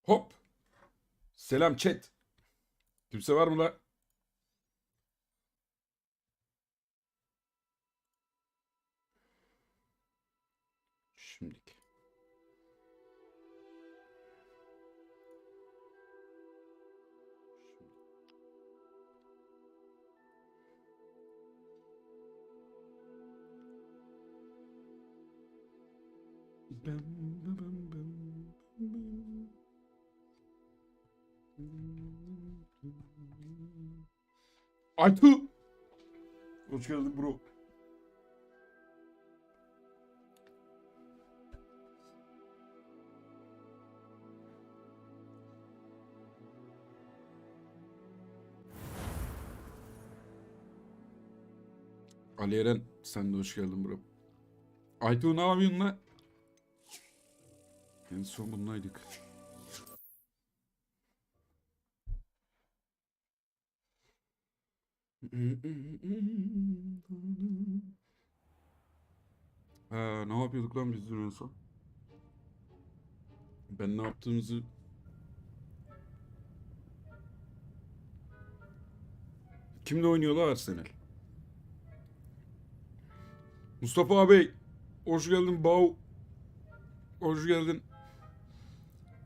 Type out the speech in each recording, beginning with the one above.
Hop. Selam chat. Kimse var mı la? Şimdilik. Aytu. Hoş geldin bro. Ali Eren, sen de hoş geldin bro. Aytu ne yapıyorsun lan? En son bunlaydık. Ne yapıyorduk lan biz dün en son? Ben ne yaptığımızı... Kimle oynuyorlar Arsenal? Mustafa abi, hoş geldin Bağ. Hoş geldin.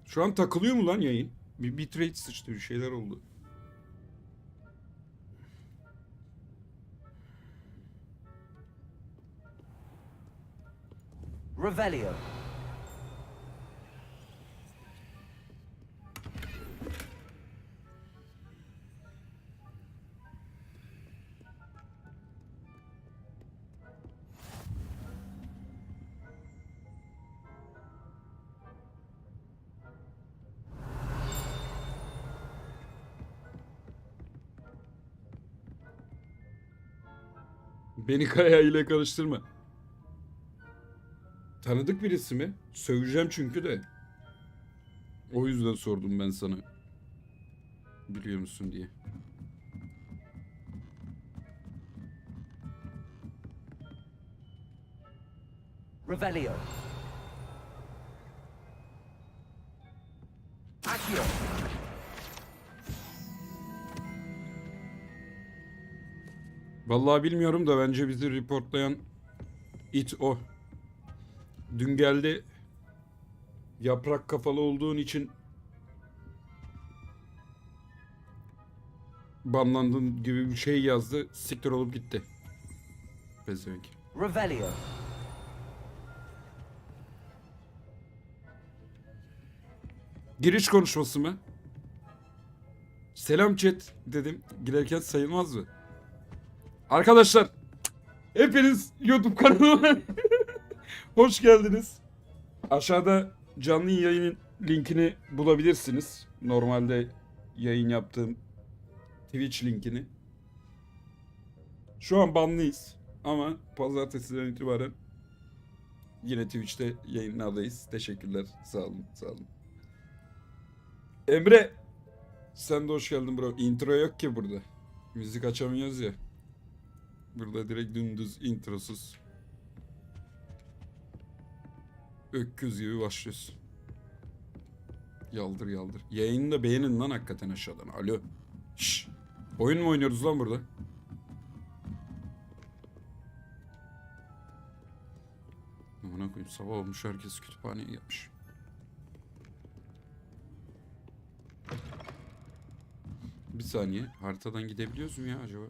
Şu an takılıyor mu lan yayın? Bir bitrate sıçtı, bir şeyler oldu. Revelio. Beni Kaya ile karıştırma. Tanıdık birisi mi? Söveceğim çünkü de. O yüzden sordum ben sana. Biliyor musun diye. Revelio. Accio. Vallahi bilmiyorum da bence bizi reportlayan it o. Dün geldi. Yaprak kafalı olduğun için banlandın gibi bir şey yazdı. Siktir olup gitti. Pezevenk. Revelio. Giriş konuşması mı? Selam chat dedim. Girerken sayılmaz mı? Arkadaşlar, hepiniz YouTube kanalıma hoş geldiniz. Aşağıda canlı yayının linkini bulabilirsiniz. Normalde yayın yaptığım Twitch linkini. Şu an banlıyız ama pazartesiden itibaren yine Twitch'te yayınlardayız. Teşekkürler. Sağ olun. Sağ olun. Emre, sen de hoş geldin bro. Intro yok ki burada. Müzik açamıyoruz ya. Burada direkt dümdüz introsuz. Öküz gibi başlıyorsun. Yaldır yaldır. Yayını da beğenin lan hakikaten aşağıdan. Alo. Şşş. Oyun mu oynuyoruz lan burada? Amına koyayım, sabah olmuş, herkes kütüphaneye gelmiş. Bir saniye. Haritadan gidebiliyoruz mu ya acaba?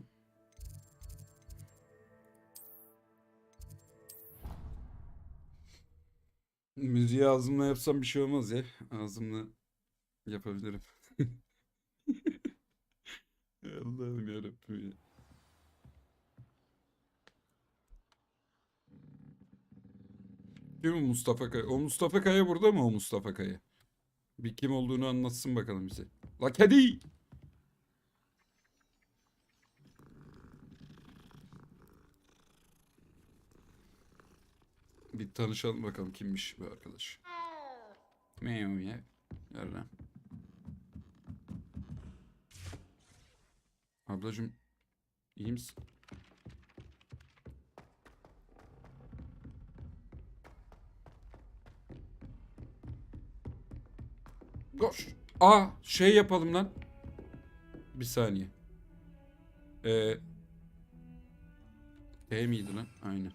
Müziği ağzımla yapsam bir şey olmaz ya. Ağzımla yapabilirim. Allah'ım yarabbim ya. Kim o Mustafa Kaya? O Mustafa Kaya burada mı, o Mustafa Kaya? Bir kim olduğunu anlatsın bakalım bize. La kedi! Bir tanışalım bakalım kimmiş bu arkadaş. Meow ya. Yarram. Ablacım, iyi misin? Koş. Aa, şey yapalım lan. Bir saniye. T miydi lan? Aynen.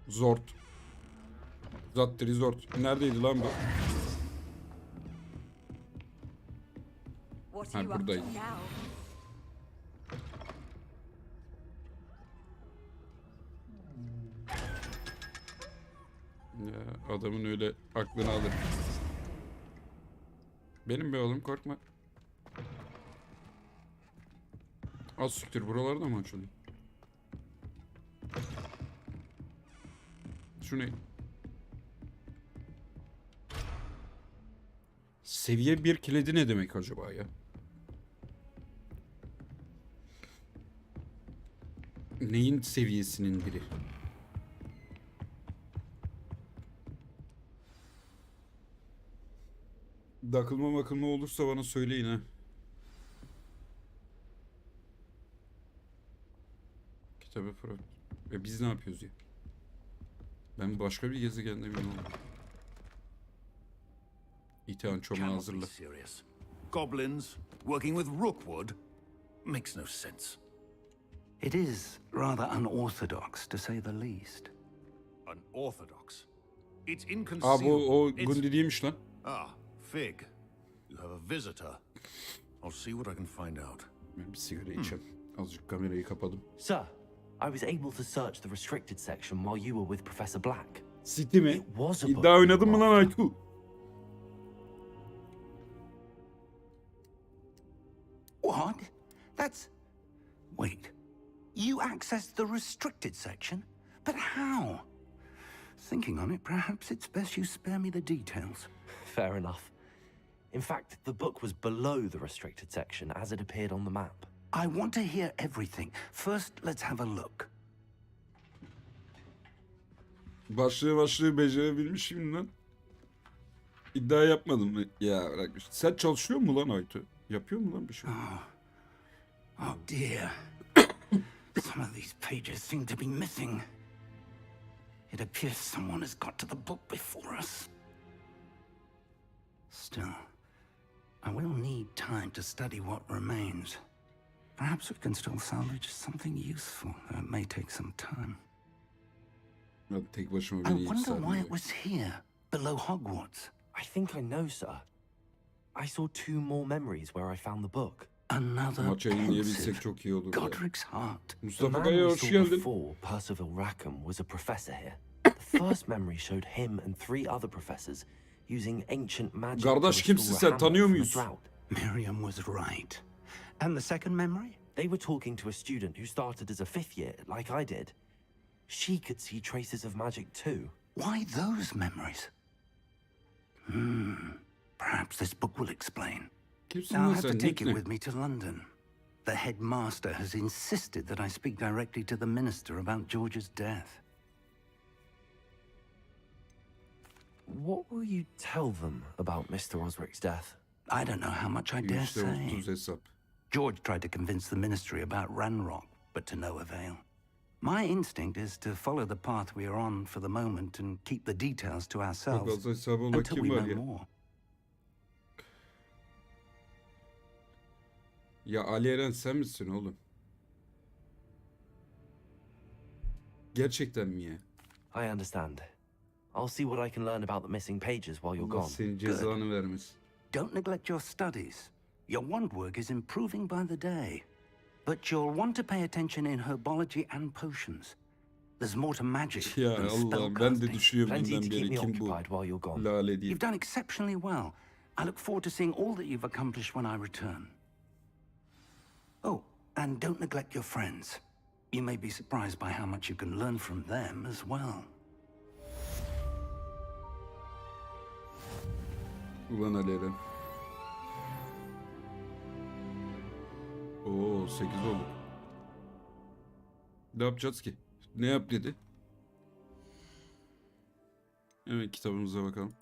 Zort. Zatteri zort. Neredeydi lan bu? What Ha, are you up to buradaydı. now? Ya, adamın öyle aklını alır. Benim be oğlum, korkma. Az siktir, buralarda mı açılıyor? Şu ne? Seviye 1 kilidi ne demek acaba ya? Neyin seviyesinin biri? Dakılma olursa bana söyleyin ha. Kitabı pro. Ve biz ne yapıyoruz ya? Ben başka bir gezegende miyim oğlum? İtihan çomağı Cannot be hazırla. serious. Goblins working with Rookwood makes no sense. It is rather unorthodox, to say the least. Unorthodox. It's Aa, inconceivable. bu o It's- Gundi değilmiş lan. Fig. You have a visitor. I'll see what I can find out. Ben bir sigara içeyim. Azıcık kamerayı kapadım. Sir, I was able to search the restricted section while you were with Professor Black. City mi? It was a book İddia oynadın mı lan after. Aytu? What? That's. Wait. You accessed the restricted section? But how? Thinking on it, perhaps it's best you spare me the details. Fair enough. In fact, the book was below the restricted section as it appeared on the map. I want to hear everything. First, let's have a look. Başlığı becerebilmişim lan. İddia yapmadım mı? Ya bırak. Sen çalışıyor mu lan Aytu? Yapıyor mu lan bir şey? Oh dear. Some of these pages seem to be missing. It appears someone has got to the book before us. Still, I will need time to study what remains. Perhaps we can still salvage something useful, though it may take some time. Ben tek başıma I beni hiç wonder why sarmıyor. it was here, below Hogwarts. I think I know, sir. I saw 2 more memories where I found the book. Another Maç yayınlayabilsek pensive çok iyi olur ya. Godric's heart. The Mustafa man Kaya we hoş saw geldin. before, Percival Rackham, was a professor here. The first memory showed him and 3 other professors using ancient magic Kardeş, to kimsin restore sen? a Tanıyor hamlet from a muyuz? drought. Miriam was right. And the second memory? They were talking to a student who started as a 5th year, like I did. She could see traces of magic too. Why those memories? Perhaps this book will explain. Kimsin Now I lan have to sen? take Nick it ne? with me to London. The headmaster has insisted that I speak directly to the minister about George's death. What will you tell them about Mr. Osric's death? I don't know how much I dare say. %30 hesap. George tried to convince the ministry about Ranrock, but to no avail. My instinct is to follow the path we are on for the moment and keep the details to Çok ourselves fazla hesabı olan until kim we var know ya? more. Ya Ali Eren sen misin oğlum? Gerçekten mi ya? I understand. I'll see what I can learn about the missing pages while you're Allah gone. senin cezanı vermesin. Don't neglect your studies. Your wand work is improving by the day. But you'll want to pay attention in herbology and potions. There's more to magic Ya than Allah'ım, ben de spellcasting. düşüyorum Plenty günden to keep beri. me Kim bu? occupied while you're gone. Lale değil. You've done exceptionally well. I look forward to seeing all that you've accomplished when I return. Oh, and don't neglect your friends. You may be surprised by how much you can learn from them as well. Ulan Ali Eren. Oo, 8 olduk. Ne yapacağız ki? Ne yap dedi? Hemen kitabımıza bakalım.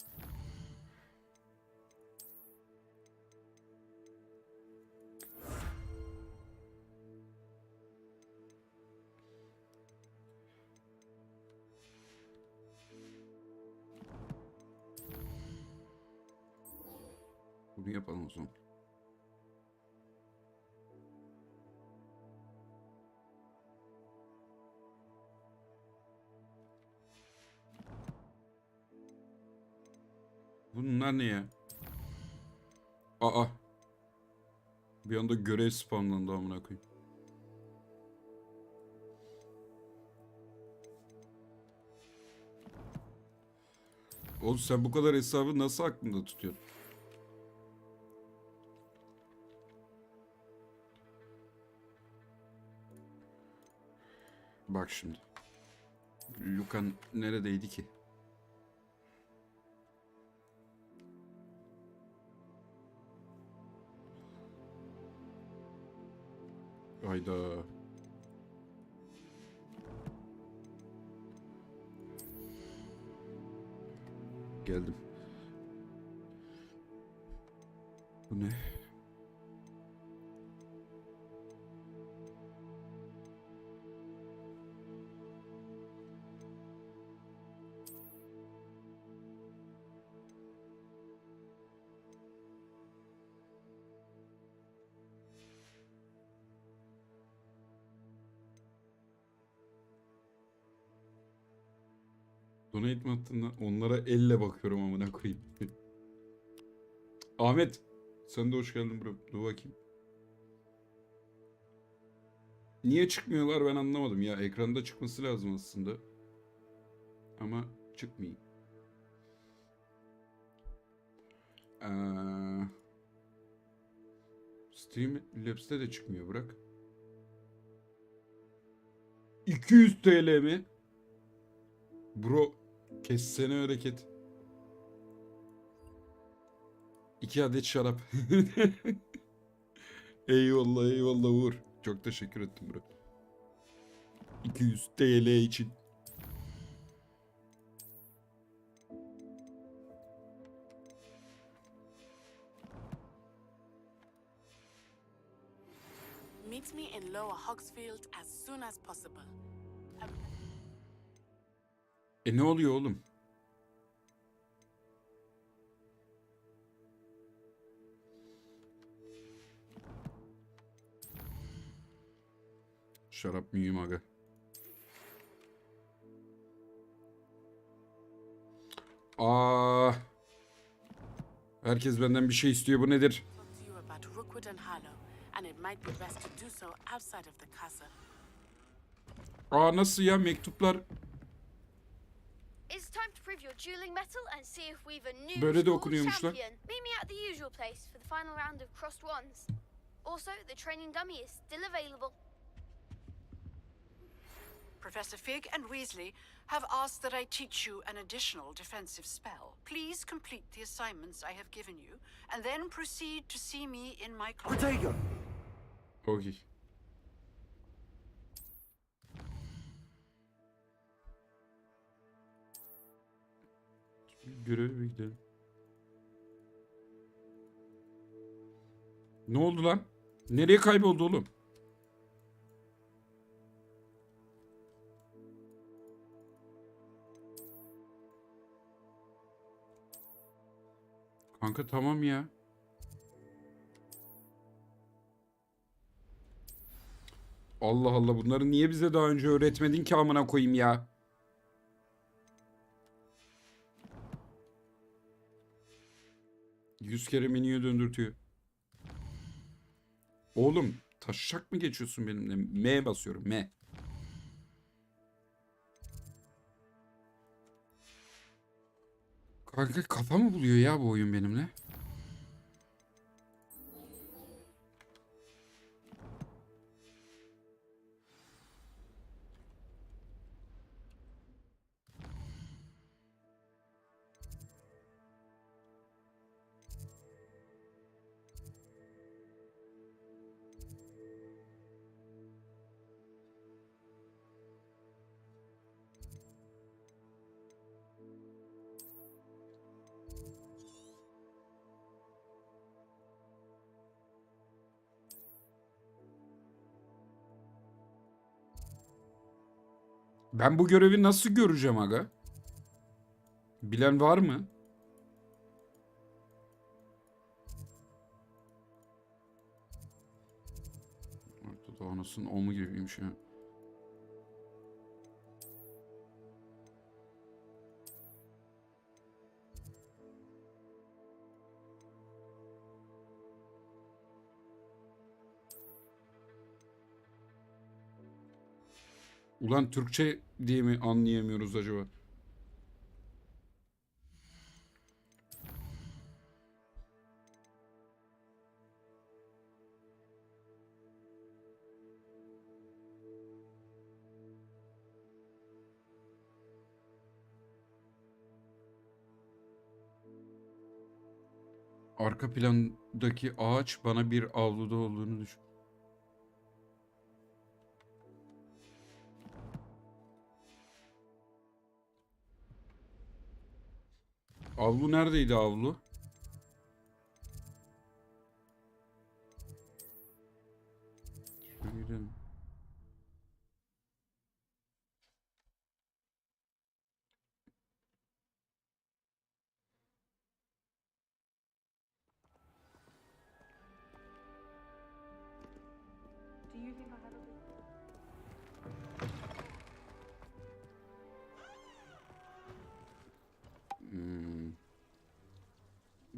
Bunu yapalım o zaman. Bunlar ne ya? Aa. Bir anda görev spamlandı amına koyayım. Oğlum sen bu kadar hesabı nasıl aklında tutuyorsun? Bak şimdi. Lukan neredeydi ki? Hayda. Geldim. Bu ne? Donate mi attın lan? Onlara elle bakıyorum amına koyayım. Ahmet. Sen de hoş geldin bro. Dur bakayım. Niye çıkmıyorlar ben anlamadım ya. Ekranda çıkması lazım aslında. Ama çıkmıyor. Streamlabs'te de çıkmıyor bırak. 200 TL mi? Bro kessene hareket. 2 adet şarap. Eyvallah eyvallah Uğur. Çok teşekkür ettim bro. 200 TL için. Meet me in Lower Hogsfield as soon as possible. Ne oluyor oğlum? Şarap mühim aga. Aa. Herkes benden bir şey istiyor. Bu nedir? Talk to you about Rookwood and Harlow, and it might be best to do so outside of the castle. Aa nasıl ya mektuplar? It's time to prove your dueling mettle and see if we've a new Böyle de school okunuyormuş lan. champion. Meet me at the usual place for the final round of crossed ones. Also, the training dummy is still available. Professor Fig and Weasley have asked that I teach you an additional defensive spell. Please complete the assignments I have given you, and then proceed to see me in my class. Protego! Okey. Göreve bir gidelim. Ne oldu lan? Nereye kayboldu oğlum? Kanka tamam ya. Allah Allah bunları niye bize daha önce öğretmedin ki amına koyayım ya? Yüz kere menüye döndürtüyor. Oğlum taşak mı geçiyorsun benimle? M basıyorum M. Kanka kafa mı buluyor ya bu oyun benimle? Ben bu görevi nasıl göreceğim aga? Bilen var mı? Anasının omu gibiymiş ya. Ulan Türkçe diye mi anlayamıyoruz acaba? Arka plandaki ağaç bana bir avluda olduğunu düşün. Avlu neredeydi avlu? Şöyle gidelim.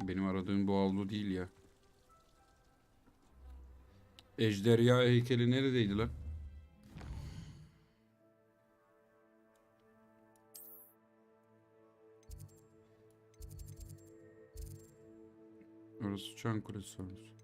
Benim aradığım bu avlu değil ya. Ejderha heykeli neredeydi lan? Orası Çan Kulesi sanırım.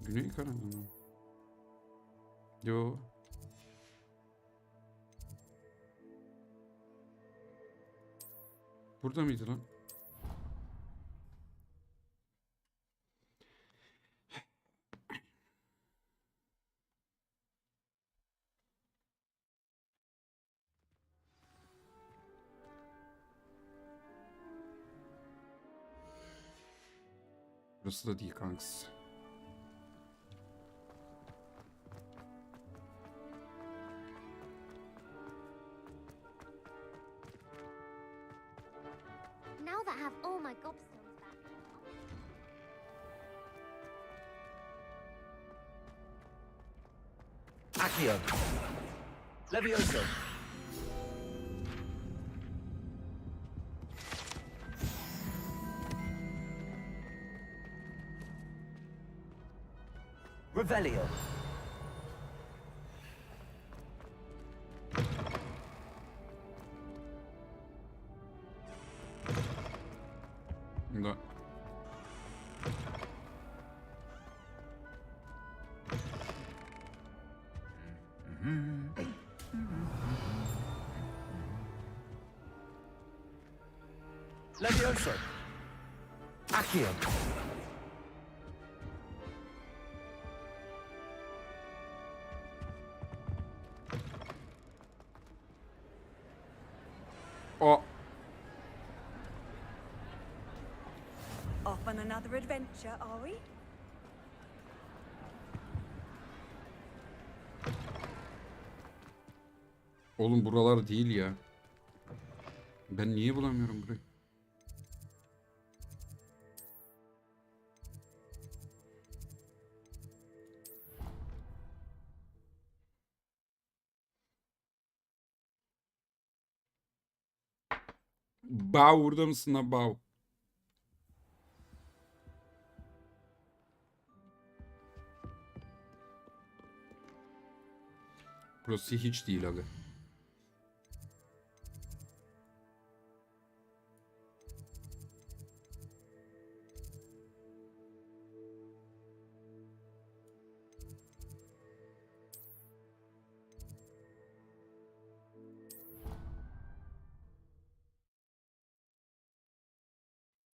Güney kanadı mı? Yo. Burada mıydı lan? Burası da değil kankası. Now that I have all my gobstones back, Accio. Levioso. Revelio. Da. Levioso. Accio. O. Off on another adventure, are we? Oğlum buralar değil ya. Ben niye bulamıyorum burayı? Bağ burada mısın lan Bağ? Burası hiç değil aga.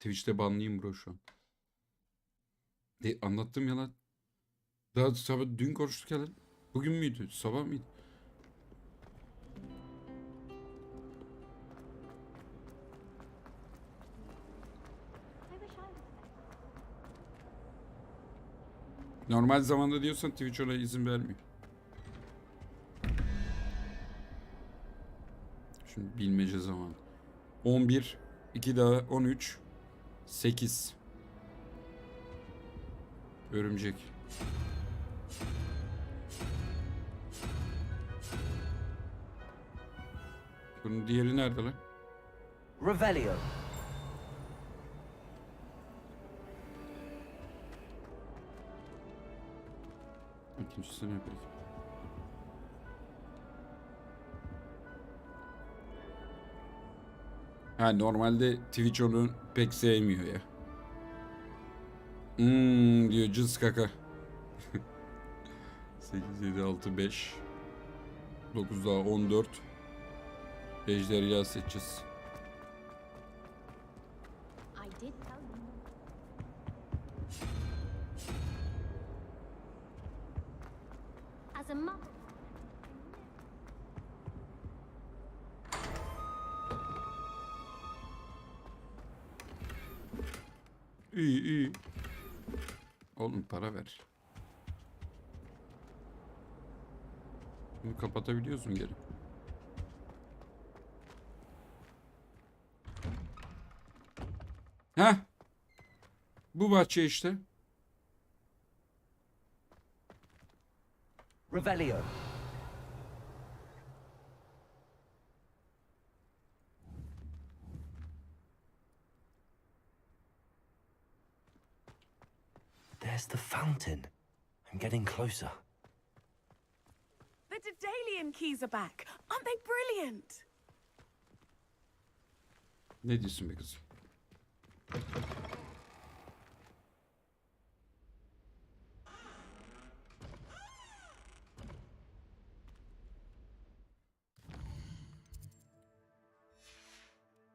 Twitch'te banlıyım bro şu an. Anlattım ya lan. Daha sabah dün konuştuk ya lan. Bugün müydü? Sabah mıydı? I wish I was there. Normal zamanda diyorsan Twitch ona izin vermiyor. Şimdi bilmece zamanı. 11, 2 daha 13, 8. Örümcek. Bunun diğeri nerede lan? Revelio. İkincisi ne peki? Ha, normalde Twitch onu pek sevmiyor ya. Diyor cız kaka. 8, 7, 6, 5. 9 daha 14. Ejderha seçeceğiz. I did tell you. As a mother. İyi iyi. Oğlum para ver. Bunu kapatabiliyorsun geri. Heh. Bu bahçe işte. Revelio. There's the fountain. I'm getting closer. The Dedalian keys are back. Aren't they brilliant? Ne diyorsun be kızım?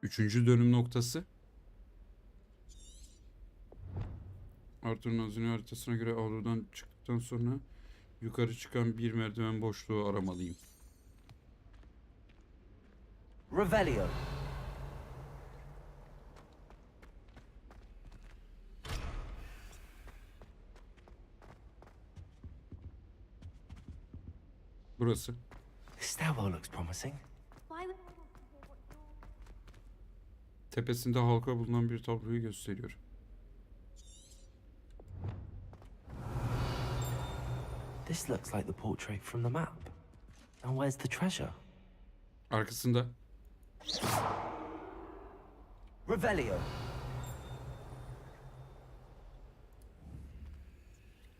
Üçüncü dönüm noktası. Arthur'un hazine haritasına göre avludan çıktıktan sonra yukarı çıkan bir merdiven boşluğu aramalıyım. Revelio. Burası. This stairwell looks promising. Why would I want to hear what you're... Tepesinde halka bulunan bir tabloyu gösteriyor. This looks like the portrait from the map. Now where's the treasure? Arkasında. Revelio.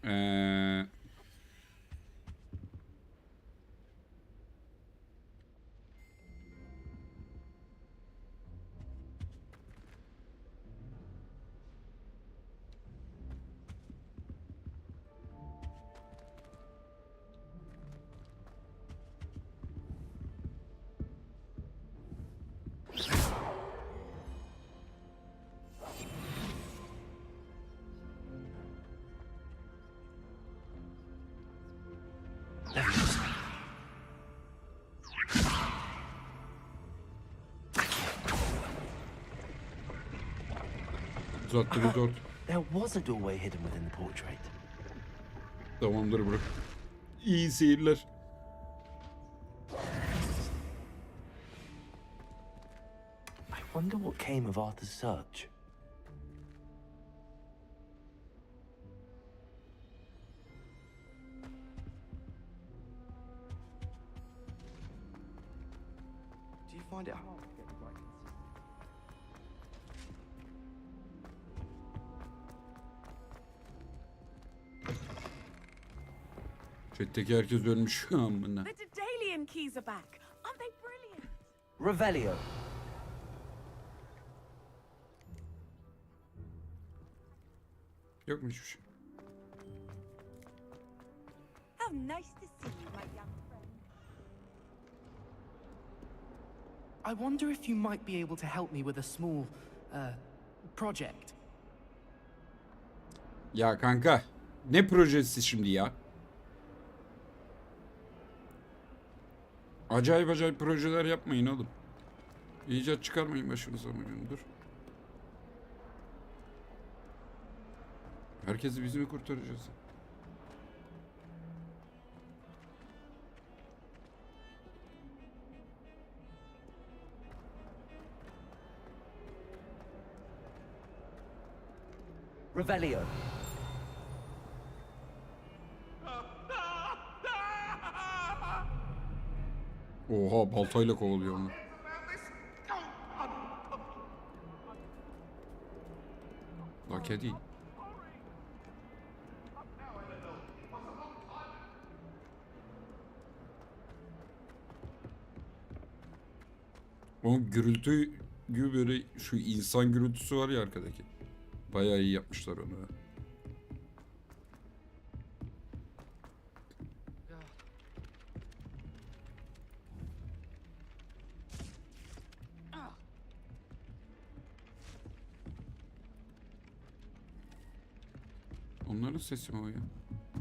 Ee, uzattı bir dört. There was a doorway hidden within the portrait. Tamamdır bro. İyi seyirler. I wonder what came of Arthur's search. Do you find it hard to get the right Chat'teki herkes ölmüş. Amına. The Dedalian keys are back. Aren't they brilliant? Revelio. Yok mu hiçbir şey? How nice to see you, my young friend. I wonder if you might be able to help me with a small, project. Ya kanka. Ne projesi şimdi ya? Acayip acayip projeler yapmayın oğlum. İcat çıkarmayın başınıza bugün. Dur. Herkesi biz mi kurtaracağız? Revelio. Oha, baltayla kovalıyor onu. La kedi. O gürültü gibi böyle şu insan gürültüsü var ya arkadaki. Bayağı iyi yapmışlar onu. Onların sesi mi o ya?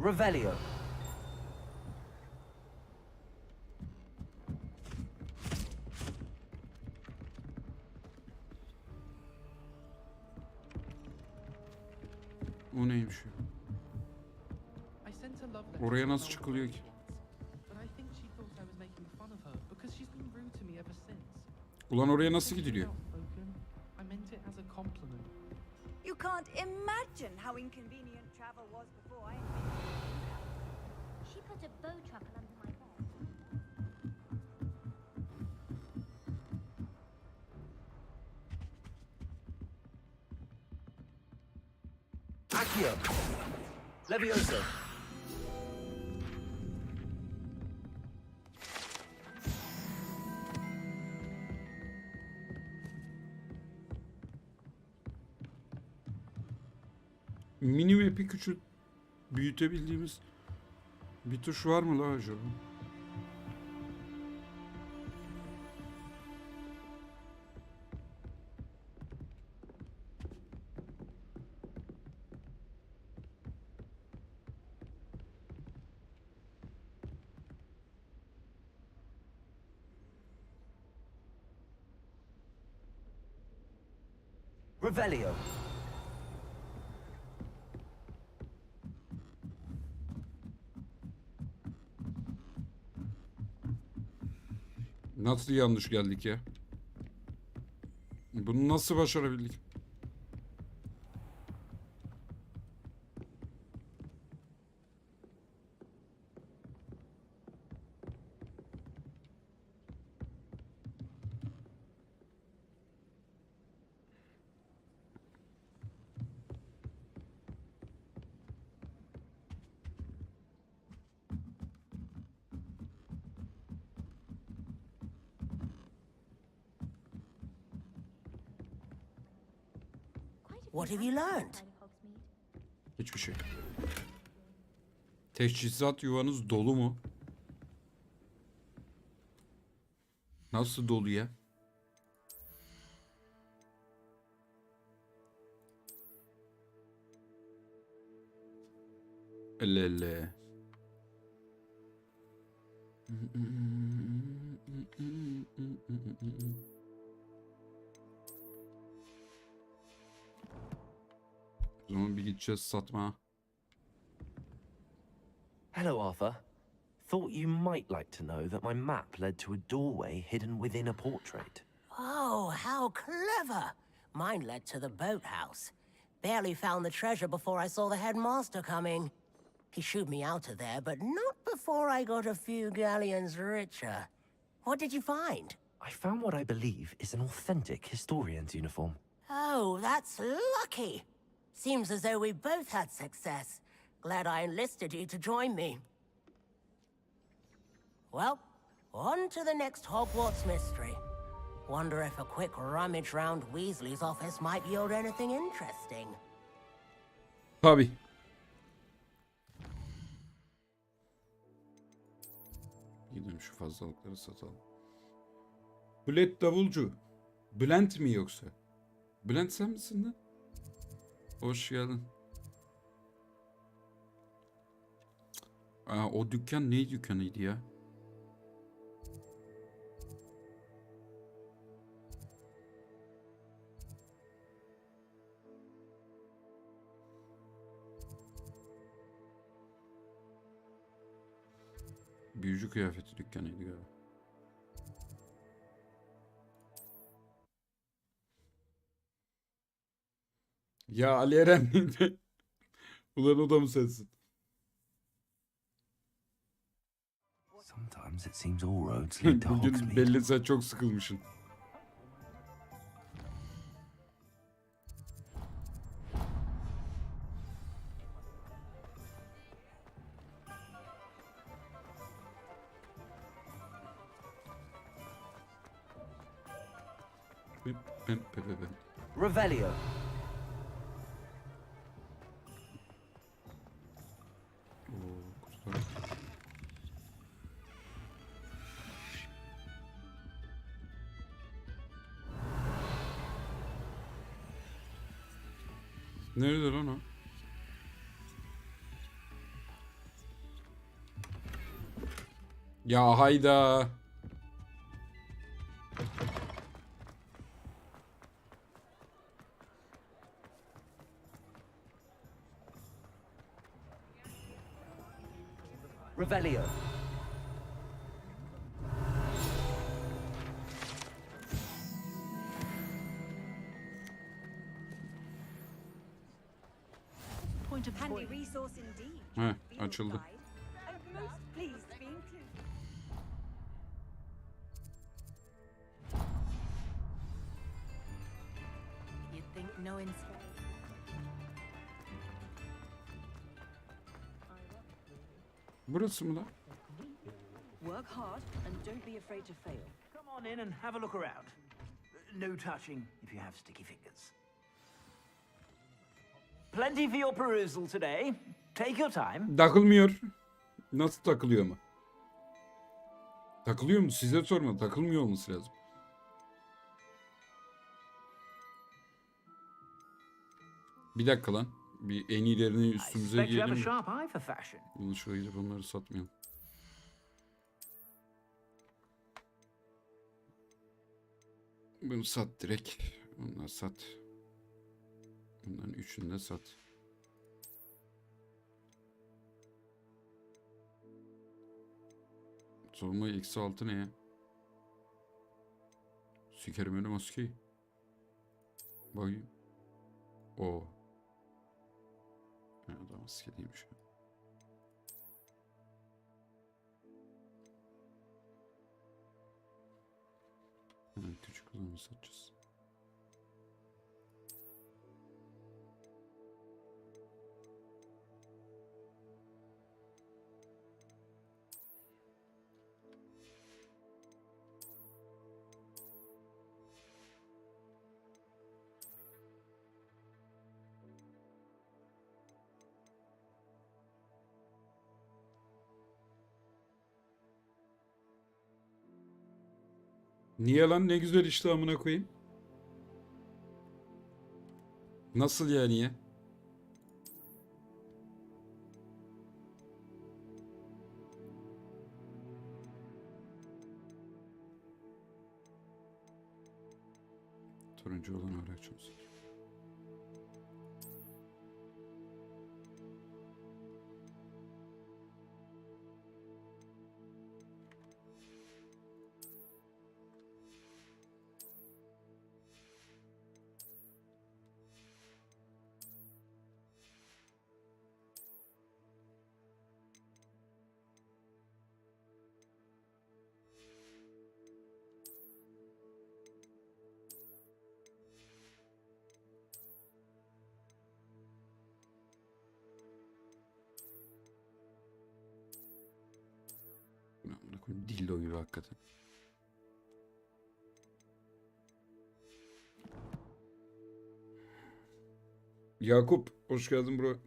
Revelio. O neymiş ya? I sent a love letter Oraya to nasıl Mel çıkılıyor ki? But I think she thought I was making fun of her because she's been rude to me ever since. Ulan oraya nasıl gidiliyor? Outspoken. I meant it as a compliment. You can't imagine how inconvenient travel was before I. She put a bow truckle under my bed. Accio. Levioso. Mini map'i küçült büyütebildiğimiz bir tuş var mı la acaba? Revelio. Nasıl yanlış geldik ya? Bunu nasıl başarabildik? What have you learned? Hiçbir şey. Teçhizat yuvanız dolu mu? Nasıl dolu ya? Elle elle. O zaman bir gideceğiz satma. Hello, Arthur. Thought you might like to know that my map led to a doorway hidden within a portrait. Oh, how clever! Mine led to the boathouse. Barely found the treasure before I saw the headmaster coming. He shooed me out of there, but not before I got a few galleons richer. What did you find? I found what I believe is an authentic historian's uniform. Oh, that's lucky. Seems as though we both had success. Glad I enlisted you to join me. Well, on to the next Hogwarts mystery. Wonder if a quick rummage round Weasley's office might yield anything interesting. Tabii. Gidelim şu fazlalıkları satalım. Bülent davulcu. Bülent mi yoksa? Bülent sen misin lan? Hoş geldin. Aa, o dükkan ne dükkanıydı ya? Büyücü kıyafeti dükkanıydı galiba. Ya Ali Eren miydi? Ulan o da mı sensin? Sometimes it seems all roads lead to Bugün Hogsmeade. belli sen çok sıkılmışsın. Revelio. Nerede lan o? Ya hayda. Revelio. Point of handy resource indeed. Heh, açıldı. I'm most pleased to be included. You'd think no ins. Burası mı lan? Work hard and don't be afraid to fail. Come on in and have a look around. No touching if you have sticky fingers. Plenty for your perusal today. Take your time. Takılmıyor. Nasıl takılıyor mu? Takılıyor mu? Size sorma. Takılmıyor olması lazım. Bir dakika lan. Bir en iyilerini I üstümüze expect you have a giyelim. sharp eye for fashion. Yanlışlıkla gidip onları satmayalım. Bunu sat direkt. Bunları sat. Bunların üçünü de sat. Sorma -6 ne ya? Sikerim öyle maskeyi. Bakayım. O. Ya da maske değilmiş. Hemen küçük olanı satacağız. Niye lan, ne güzel işte amına koyayım. Nasıl yani ya? Turuncu olan öğretmenimiz. Dildo gibi hakikaten. Yakup, hoş geldin bro.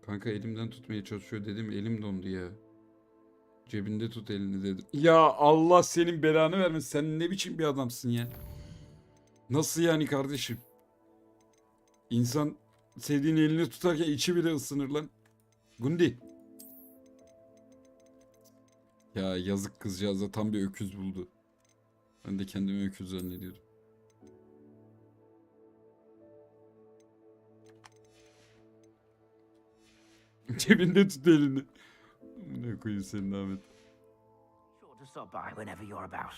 Kanka elimden tutmaya çalışıyor dedim, elim dondu ya. Cebinde tut elini dedim. Ya Allah senin belanı vermesin. Sen ne biçim bir adamsın ya? Nasıl yani kardeşim? İnsan sevdiğin elini tutarken içi bile ısınır lan. Gundi. Ya yazık kızcağıza, tam bir öküz buldu. Ben de kendimi öküz zannediyordum. Cebinde tut elini. Ne koyayım senin Ahmet. Sure to stop by whenever you're about.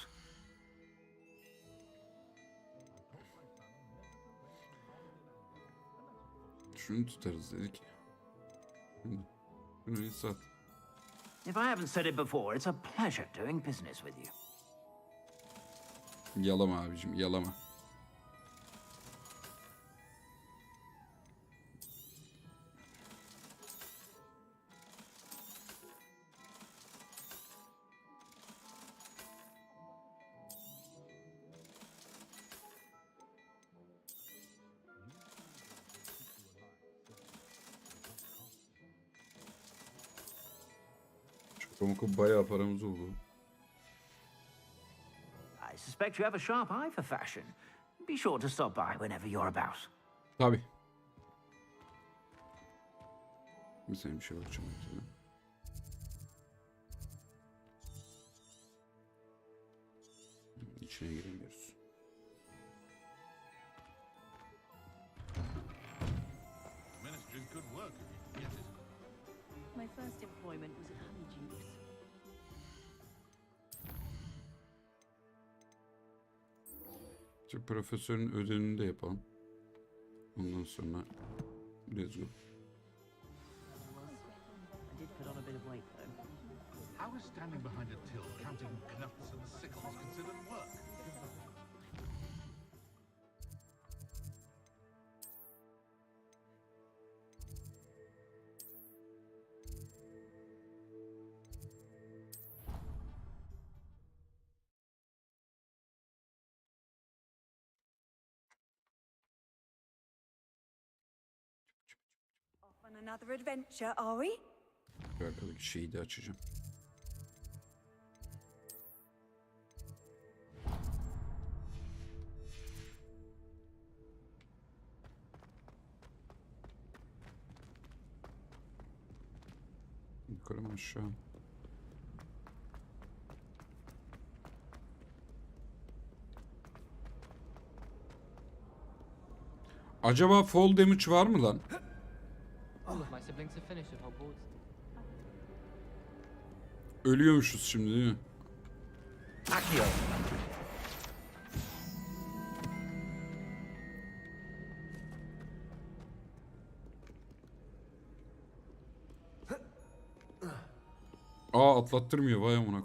şunu tutarız dedik. Şimdi şunu sat. If I haven't said it before, it's a pleasure doing business with you. Yalama abicim, yalama. Çok bayağı paramız oldu. I suspect you have a sharp eye for fashion. Be sure to stop by whenever you're about. Tabii. Mesela bir şey bakacağım. Mesela. İçine giremiyoruz. My first employment was at Honeydews. Şu profesörün ödevini de yapalım. Ondan sonra let's go. I did put on a bit of weight though. How is standing behind a till counting knuts and sickles considered work? Off on another adventure, are we? Şu arkadaki şeyi de açacağım. Yukarı mı aşağı? Acaba fall damage var mı lan? All of my siblings have finished at Hogwarts. Ölüyormuşuz şimdi değil mi? Accio. Aa atlattırmıyor vay amına.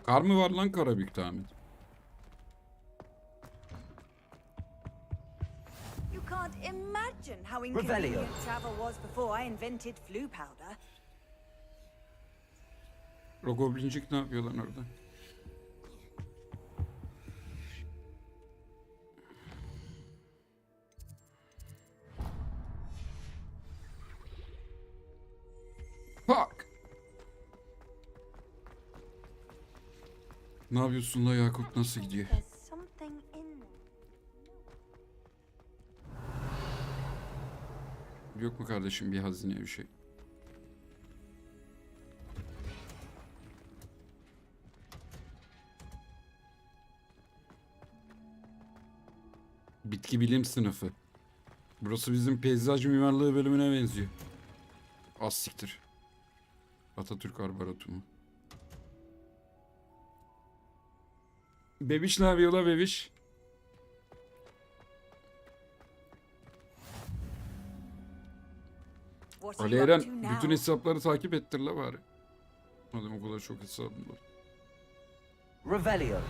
Kar mı var lan Karabük tahmin? You can't imagine how Revelio. inconvenient travel was before I invented flu powder. Rogoblincik ne yapıyor lan orada? Fuck! Ne yapıyorsun la Yakup, nasıl gidiyor? There's something in there. Yok mu kardeşim bir hazine bir şey? Bitki bilim sınıfı. Burası bizim peyzaj mimarlığı bölümüne benziyor. Az siktir. Atatürk Arboretumu. Bebiş ne yapıyor la bebiş? What are Ali you up Eren to now? bütün hesapları takip ettir la bari. Madem o kadar çok hesabım var. Revelio.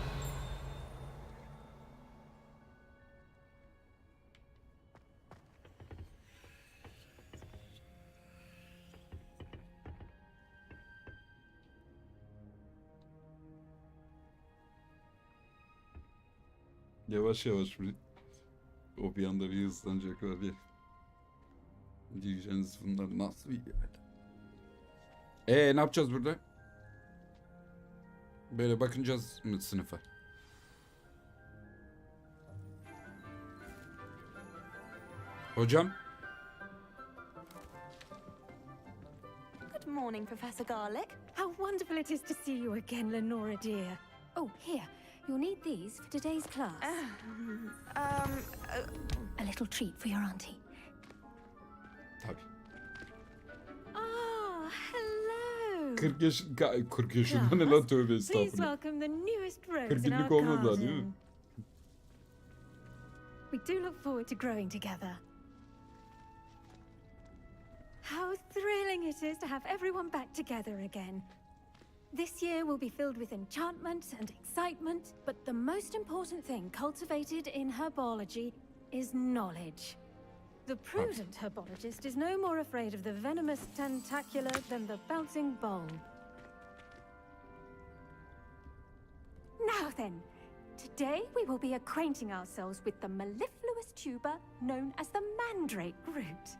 Yavaş yavaş bir. O bir anda bir hızlanacaklar diye. Diyeceğiniz bunlar nasıl bir ne yapacağız burada? Böyle bakınacağız mı sınıfa? Hocam? Good morning, Professor Garlick. How wonderful it is to see you again, Lenora dear. Oh, here. You'll need these for today's class. A little treat for your auntie. Tabii. Oh, hello. 40 yaşında ne lan, tövbe Please estağfurullah. welcome the newest rose 40 in our günlük olmadı daha değil mi? garden. We do look forward to growing together. How thrilling it is to have everyone back together again. This year will be filled with enchantment and excitement, but the most important thing cultivated in herbology is knowledge. The prudent herbologist is no more afraid of the venomous tentacula than the bouncing bulb. Now then, today we will be acquainting ourselves with the mellifluous tuber known as the mandrake root.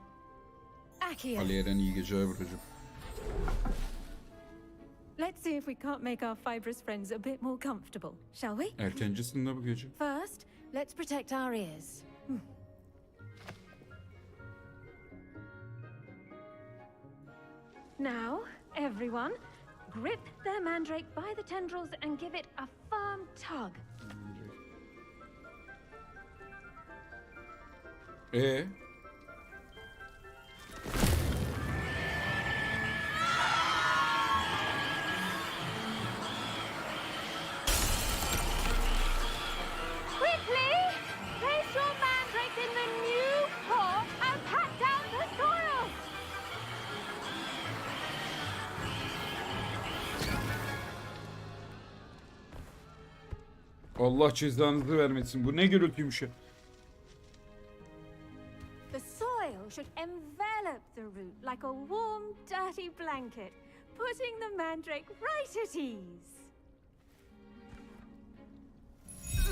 Akia. Ali Eren iyi geceler Buracığım. Let's see if we can't make our fibrous friends a bit more comfortable, shall we? Erkencisin de bu gece. First, let's protect our ears. Now, everyone, grip their mandrake by the tendrils and give it a firm tug. Quickly, place your mandrake in the new pot and pat down the soil. Allah cezanızı vermesin. Bu ne gürültüymüş ya. The soil should envelop the root like a warm, dirty blanket, putting the mandrake right at ease.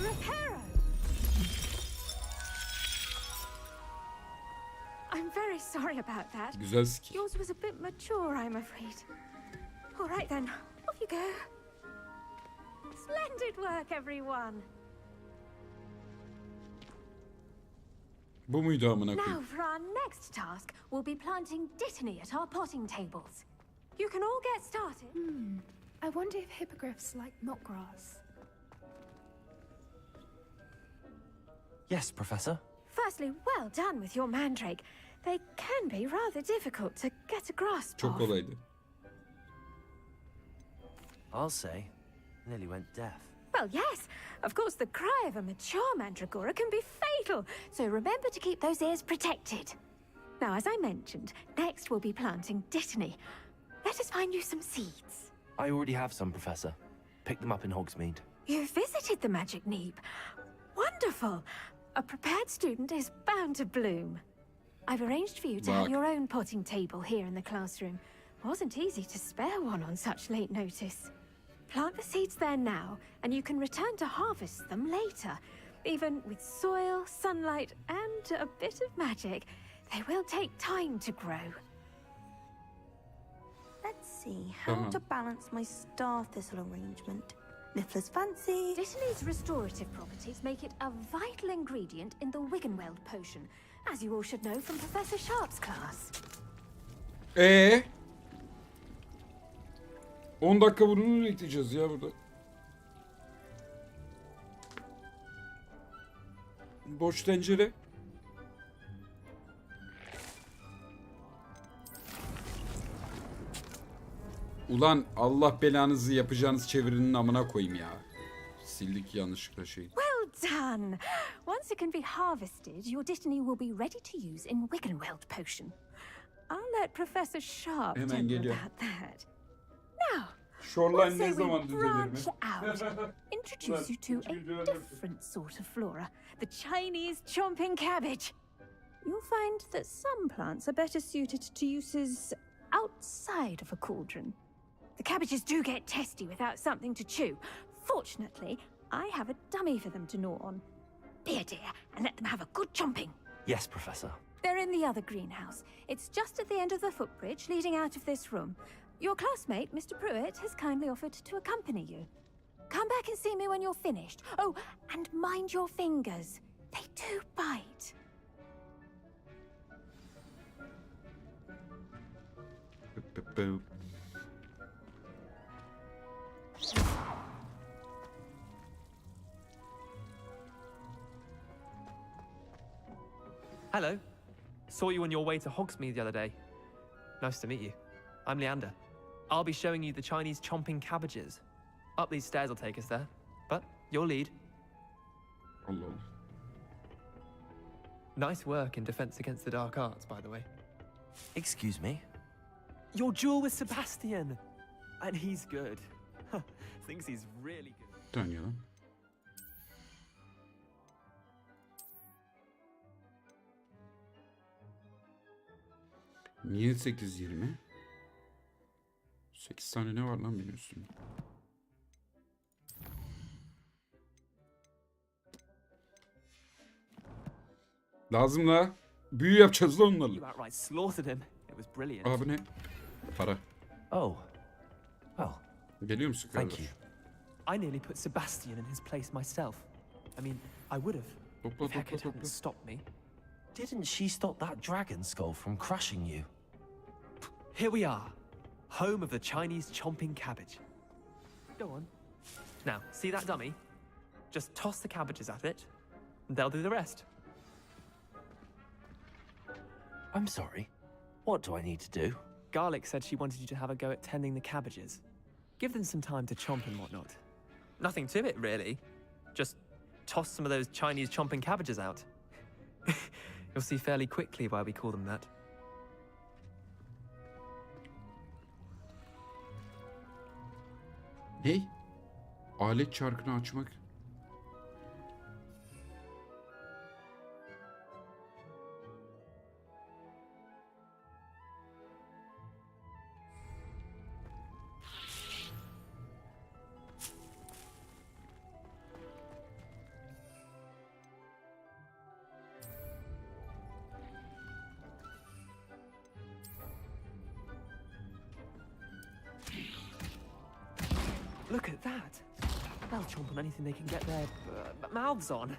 Reparo! I'm very sorry about that. Güzel skill. Yours was a bit mature, I'm afraid. All right then, off you go. Splendid work, everyone. Bu muydu amına Now koyayım? for our next task, we'll be planting dittany at our potting tables. You can all get started. I wonder if hippogriffs like knotgrass. Yes, Professor. Firstly, well done with your mandrake. They can be rather difficult to get a grasp Çok of. kolaydı. I'll say, nearly went deaf. Well, yes. Of course, the cry of a mature mandragora can be fatal, so remember to keep those ears protected. Now, as I mentioned, next we'll be planting dittany. Let us find you some seeds. I already have some, Professor. Picked them up in Hogsmeade. You visited the Magic Neep. Wonderful. A prepared student is bound to bloom. I've arranged for you to have Bak. your own potting table here in the classroom. Wasn't easy to spare one on such late notice. Plant the seeds there now, and you can return to harvest them later. Even with soil, sunlight, and a bit of magic, they will take time to grow. Let's see how to balance my star thistle arrangement. Niffler's fancy. Dittany's restorative properties make it a vital ingredient in the Wiggenweld potion, as you all should know from Professor Sharp's class. 10 dakika bunu bekleyeceğiz ya burada. Boş tencere. Ulan Allah belanızı yapacağınız çevirinin amına koyayım ya. Sildik yanlışlıkla şeyi. Well done! Once it can be harvested, your dittany will be ready to use in Wiggenweld potion. I'll let Professor Sharp Hemen tell you geliyor. about that. Now, Shoreline let's say ne we zaman düzelir mi? branch out, introduce you to a different sort of flora, the Chinese chomping cabbage. You'll find that some plants are better suited to uses outside of a cauldron. The cabbages do get testy without something to chew. Fortunately, I have a dummy for them to gnaw on. Be a dear and let them have a good chomping. Yes, Professor. They're in the other greenhouse. It's just at the end of the footbridge leading out of this room. Your classmate, Mr. Pruitt, has kindly offered to accompany you. Come back and see me when you're finished. Oh, and mind your fingers. They do bite. Hello. Saw you on your way to Hogsmeade the other day. Nice to meet you. I'm Leander. I'll be showing you the Chinese chomping cabbages. Up these stairs will take us there. But your lead. Allah Allah. Nice work in defense against the dark arts, by the way. Excuse me? Your duel with Sebastian. And he's good. Thinks he's really good. Dön lan. Niye 8-20? 8 tane ne var lan benim üstümde? Lazım la. Büyü yapacağız da onlarla. You outright slaughtered him. It was brilliant. Abi ne? Para. Oh. Well. Geliyor musun Thank kardeş? you. I nearly put Sebastian in his place myself. I mean, I would have. Hopla, If Hecate hopla, hadn't hopla. stopped me. Didn't she stop that dragon skull from crushing you? Here we are. Home of the Chinese chomping cabbage. Go on. Now, see that dummy? Just toss the cabbages at it, and they'll do the rest. I'm sorry. What do I need to do? Garlic said she wanted you to have a go at tending the cabbages. Give them some time to chomp and whatnot. Nothing to it, really. Just toss some of those Chinese chomping cabbages out. You'll see fairly quickly why we call them that. Ne? Alet çarkını açmak. Look at that. They'll chomp on anything they can get their mouths on.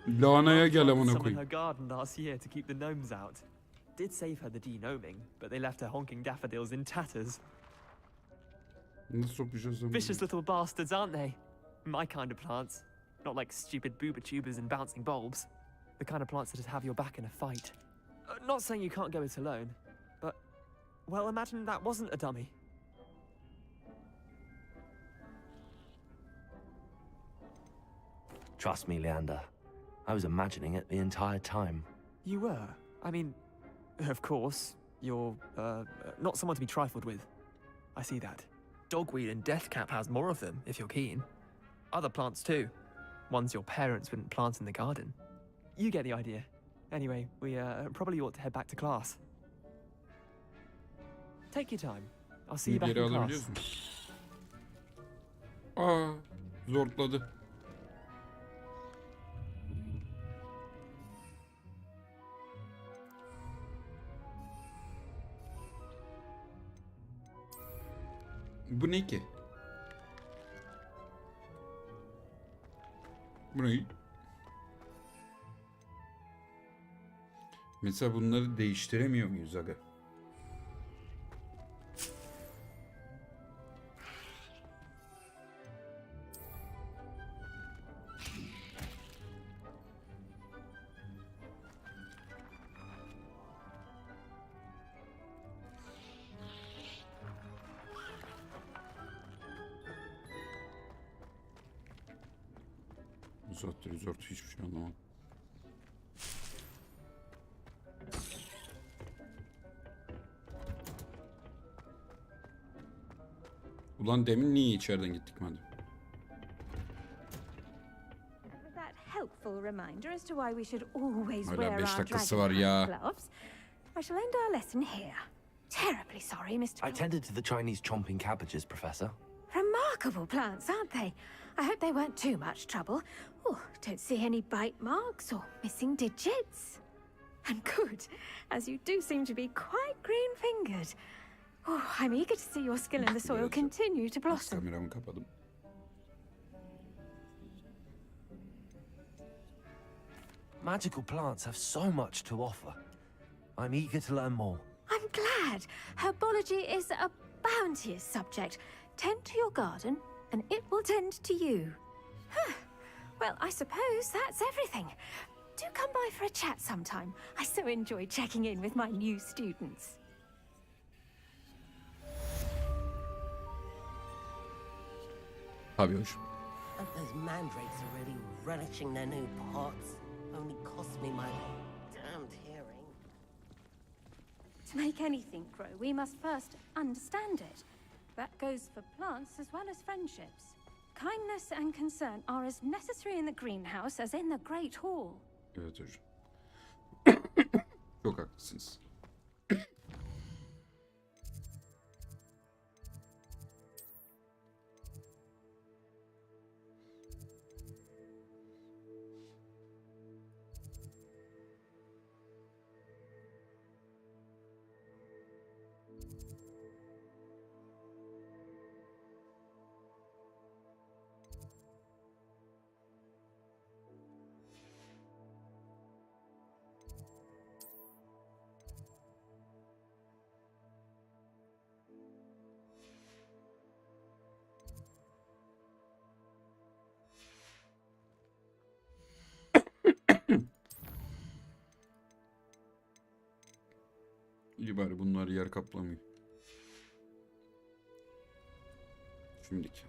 Lanaya gel amına Some in koyayım. her garden last year to keep the gnomes out. Did save her the denoming, but they left her honking daffodils in tatters. Nasıl sokacağız ama? Vicious little bastards, aren't they? My kind of plants. Not like stupid booba tubers and bouncing bulbs. The kind of plants that'd have your back in a fight. Not saying you can't go it alone, but, well, imagine that wasn't a dummy. Trust me, Leander. I was imagining it the entire time. You were? I mean, of course, you're, not someone to be trifled with. I see that. Dogweed and deathcap has more of them, if you're keen. Other plants too. Ones your parents wouldn't plant in the garden. You get the idea. Anyway, we, probably ought to head back to class. Take your time. I'll see you back in Geri class. alabiliyoruz mu? Aa, zorladı. Bu ne ki? Bu ne? Mesela bunları değiştiremiyor muyuz aga? Uzat hiçbir şey anlamadım. Ulan demin niye içeriden gittik madem? With that helpful reminder as to why we should always Hala wear 5 our dakikası dragon var ya. gloves, I shall end our lesson here. Terribly sorry, Mr. I tended to the Chinese chomping cabbages, Professor. Remarkable plants, aren't they? I hope they weren't too much trouble. Oh, don't see any bite marks or missing digits. And good, as you do seem to be quite green-fingered. Oh, I'm eager to see your skill in the soil continue to blossom. Kameramı kapadım. Magical plants have so much to offer. I'm eager to learn more. I'm glad. Herbology is a bounteous subject. Tend to your garden, and it will tend to you. Well, I suppose that's everything. Do come by for a chat sometime. I so enjoy checking in with my new students. Tabii hoş. Hope those mandrakes are really relishing their new pots. Only cost me my damned hearing. To make anything grow, we must first understand it. That goes for plants as well as friendships. Kindness and concern are as necessary in the greenhouse as in the Great Hall. Evet hocam. Çok haklısınız. İyi bari bunlar yer kaplamıyor. Şimdiki.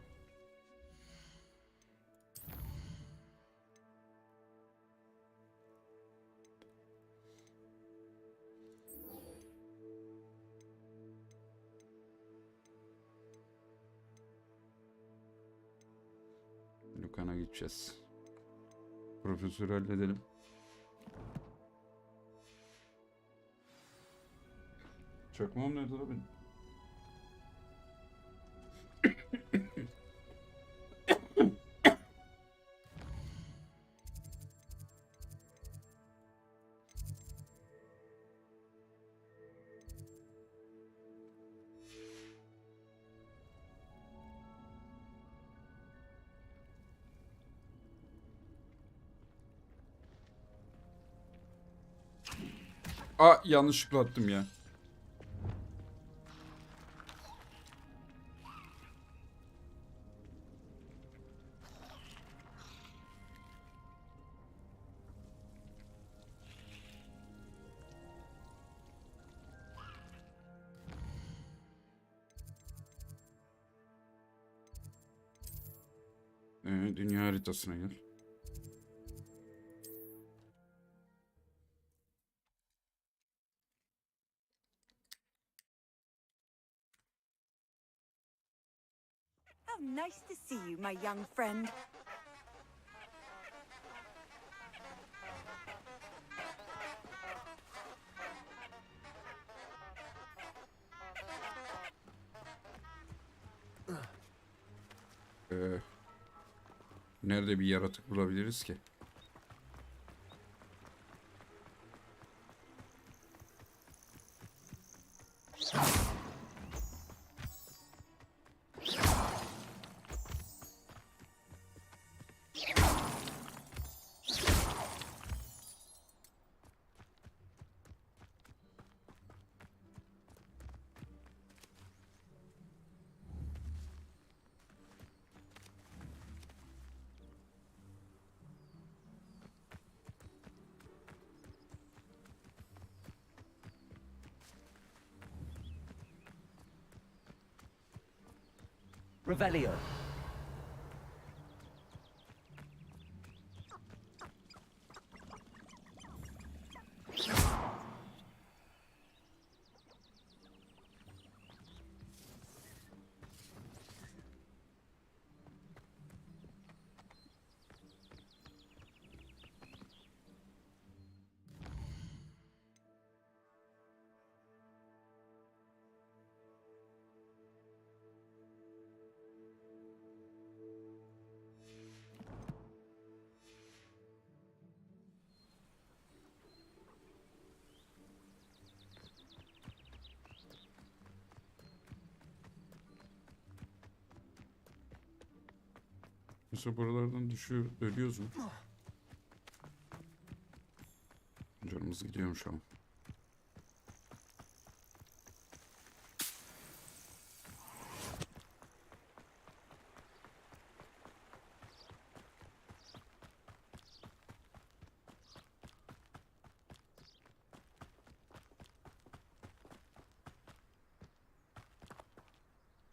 Lukan'a gideceğiz. Profesörü halledelim. Çakmağım nerede la benim? Aa, yanlışlıkla attım ya. Dünya haritasına gel. How nice to see you, my young friend. Nerede bir yaratık bulabiliriz ki? Revelio. Mesela buralardan düşüyor, ölüyoruz mu? Canımız gidiyor şu an.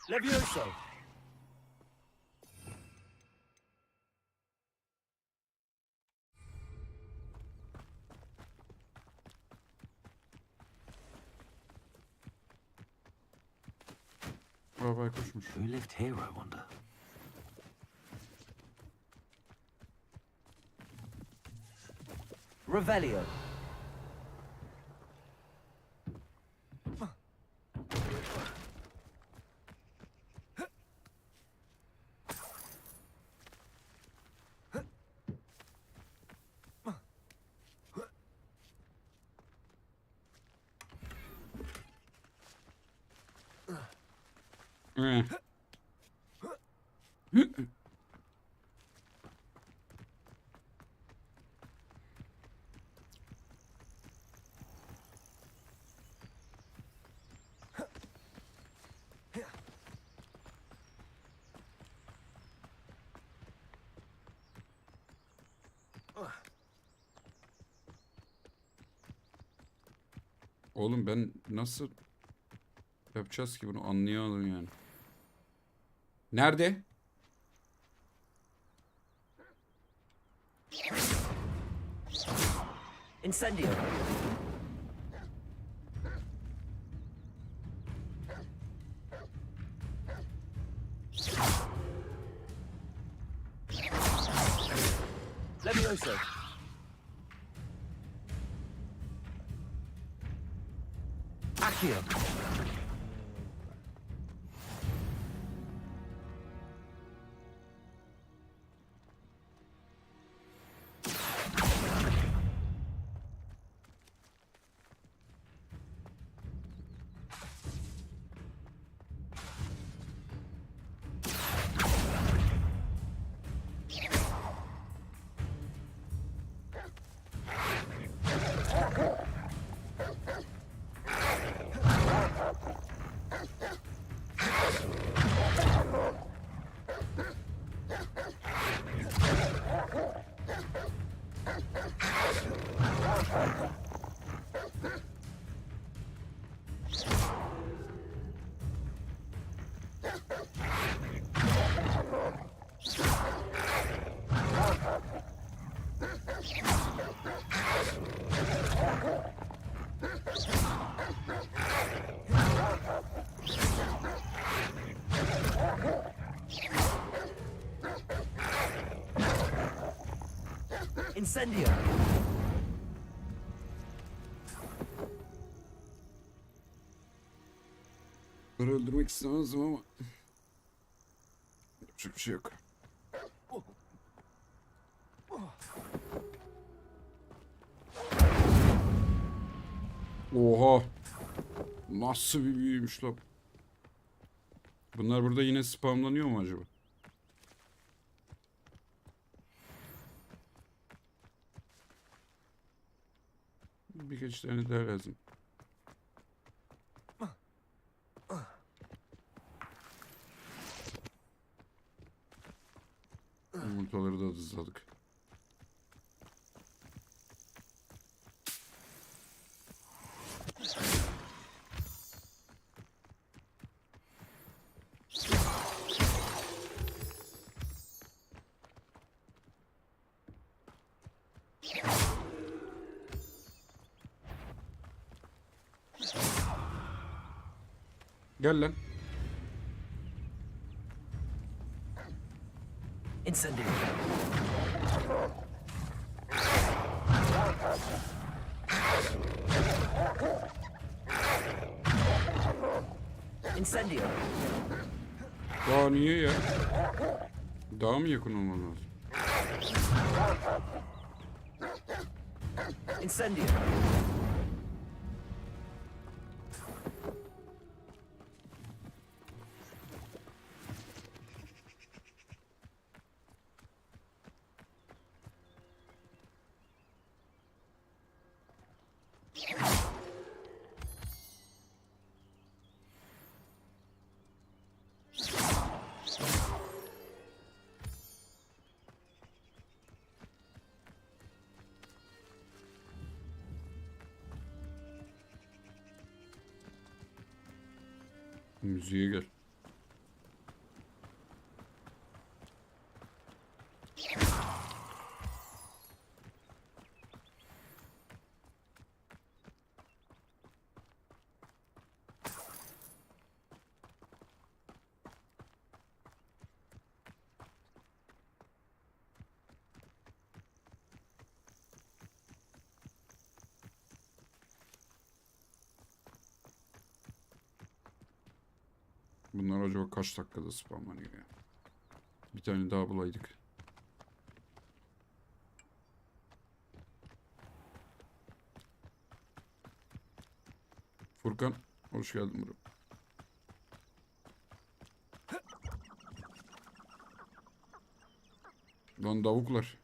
Levioso. Baykuşmuş. Who lived here, I wonder? Revelio. Oğlum ben nasıl yapacağız ki bunu, anlayamadım yani. Nerede? Incendio. Levioso. Accio. Incendio. Bunları öldürmek istemezdim ama yapacak bir şey yok. Oha. Nasıl bir büyüymüş lan. Bunlar burada yine spamlanıyor mu acaba? Birkaç tane daha lazım. Yumurtaları da hızladık. Gel lan. Incendio. Incendio. Daha niye ya? Daha mı yakın olman lazım? Incendio. Müziğe gel. Bunlar acaba kaç dakikada spamlanıyor ya? Bir tane daha bulaydık. Furkan hoş geldin bro. Lan davuklar.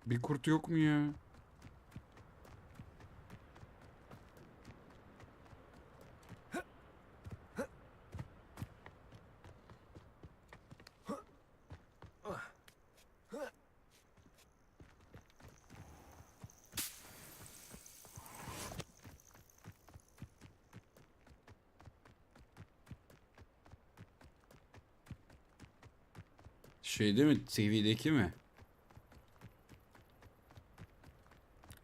Bir kurt yok mu ya? Şey değil mi? TV'deki mi?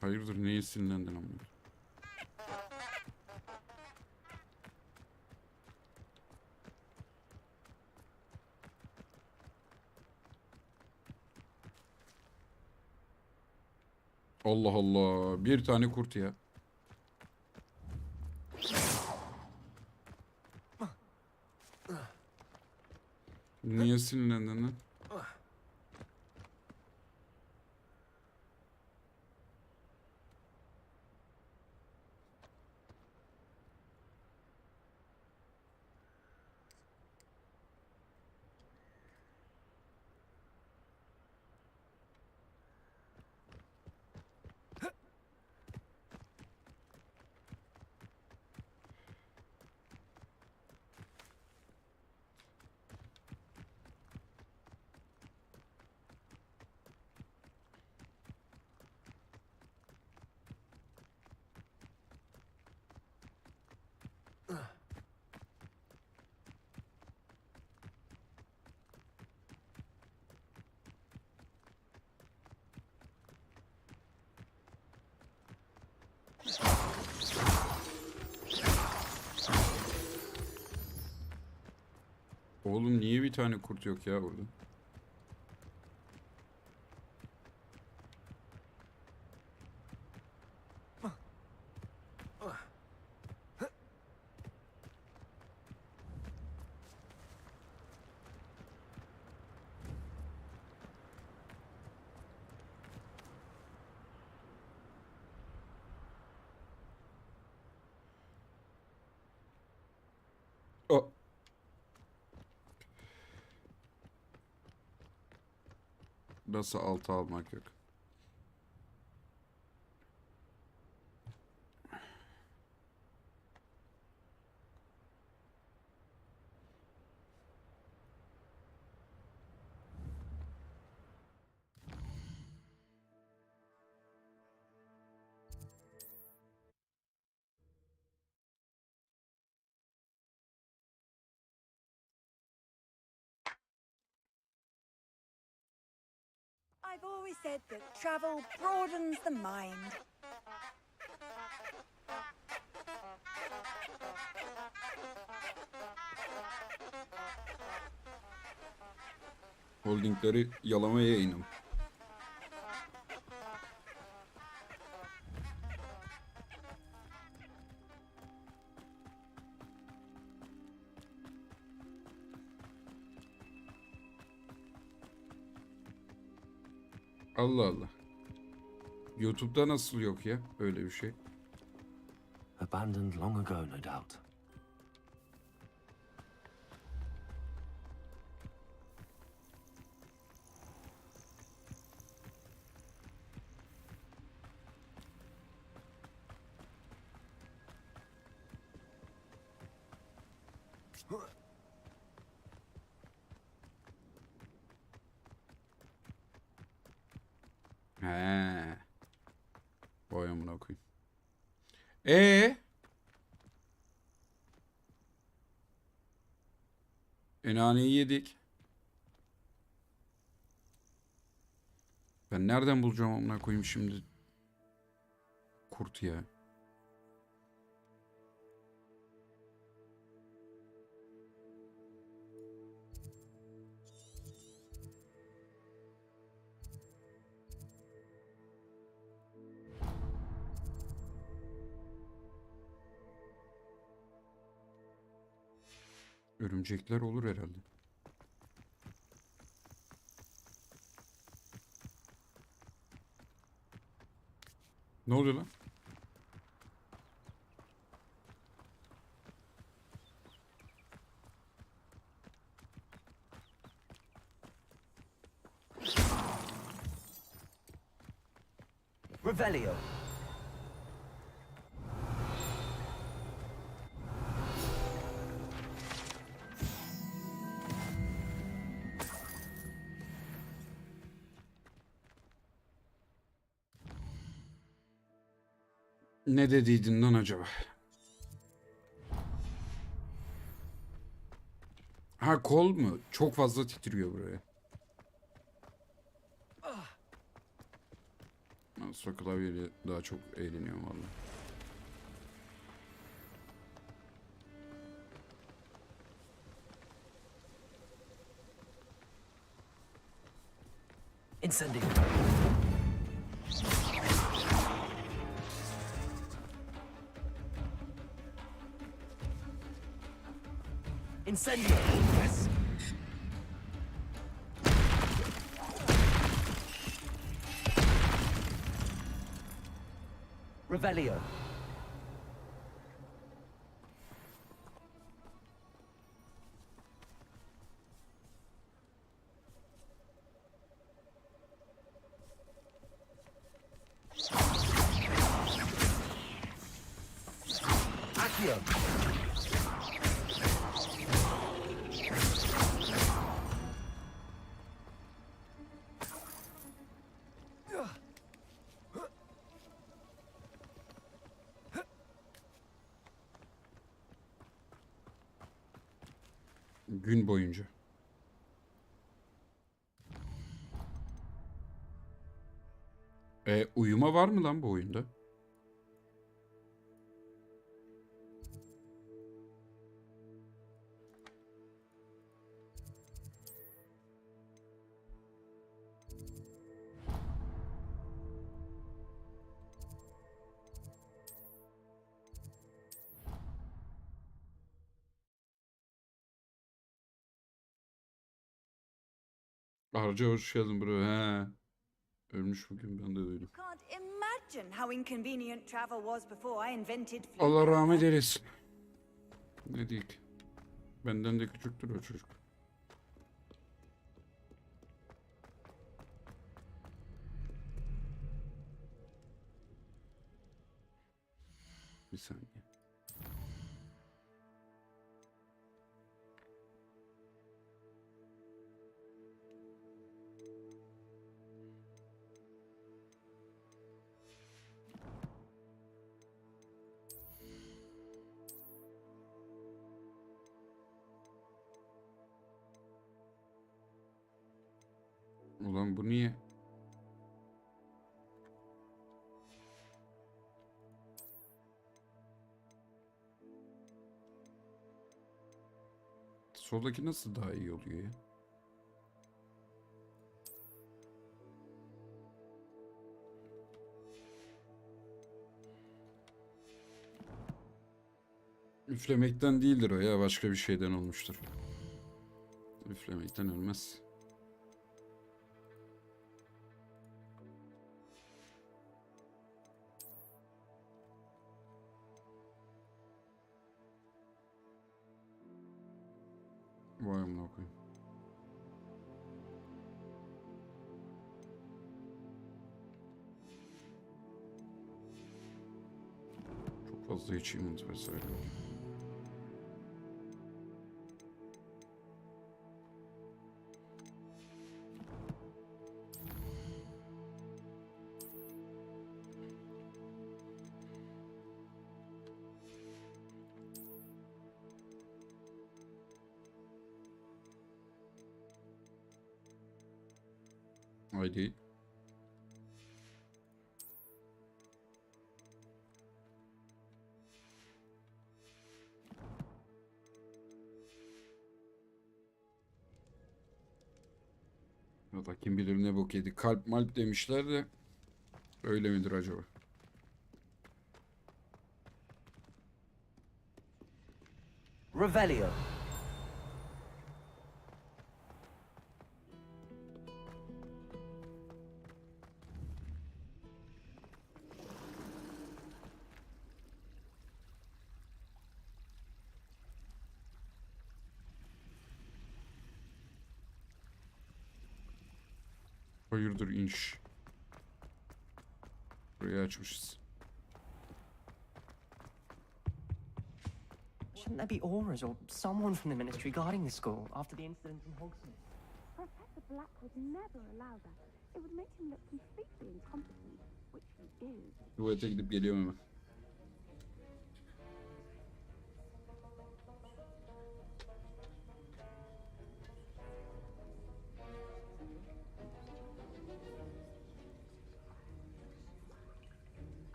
Hayırdır, neye sinirlendin ama? Allah Allah. Bir tane kurt ya. Niye sinirlendin lan? Oğlum niye bir tane kurt yok ya burada? O. Nasıl altı almak yok? I've always said that travel broadens the mind. Holdingleri yalama yayınım. Allah Allah. YouTube'da nasıl yok ya öyle bir şey? Abandoned long ago, no doubt. He. Vay amına koyayım. Enaneyi yedik. Ben nereden bulacağım amına koyayım şimdi? Kurt ya. Örümcekler olur herhalde. Ne oluyor lan? Revelio. Ne dediydin lan acaba? Ha, kol mu? Çok fazla titriyor buraya. Nasıl klavyeyle daha çok eğleniyorum vallahi. Incendio. Incendio. Yes. Revelio. Accio. Gün boyunca. Uyuma var mı lan bu oyunda? Harca hoş geldin bro. He. Ölmüş bugün, ben de duydum. Can't imagine how inconvenient travel was before I invented flight. Allah rahmet eylesin. Ne diyeyim? Benden de küçüktür o çocuk. Bir saniye. Ulan bu niye? Soldaki nasıl daha iyi oluyor ya? Üflemekten değildir o ya, başka bir şeyden olmuştur. Üflemekten ölmez. Vay amına koyayım. Çok fazla achievement vesaire. Haydi. Valla kim bilir ne bok yedi. Kalp malp demişler de öyle midir acaba? Revelio. Hayırdır inş. Burayı açmışız. Shouldn't there be auras or someone from the ministry guarding the school after the incident in Hogsmeade? Professor Black would never allow that. It would make him look completely incompetent, which he is. Tuvalete gidip geliyorum hemen.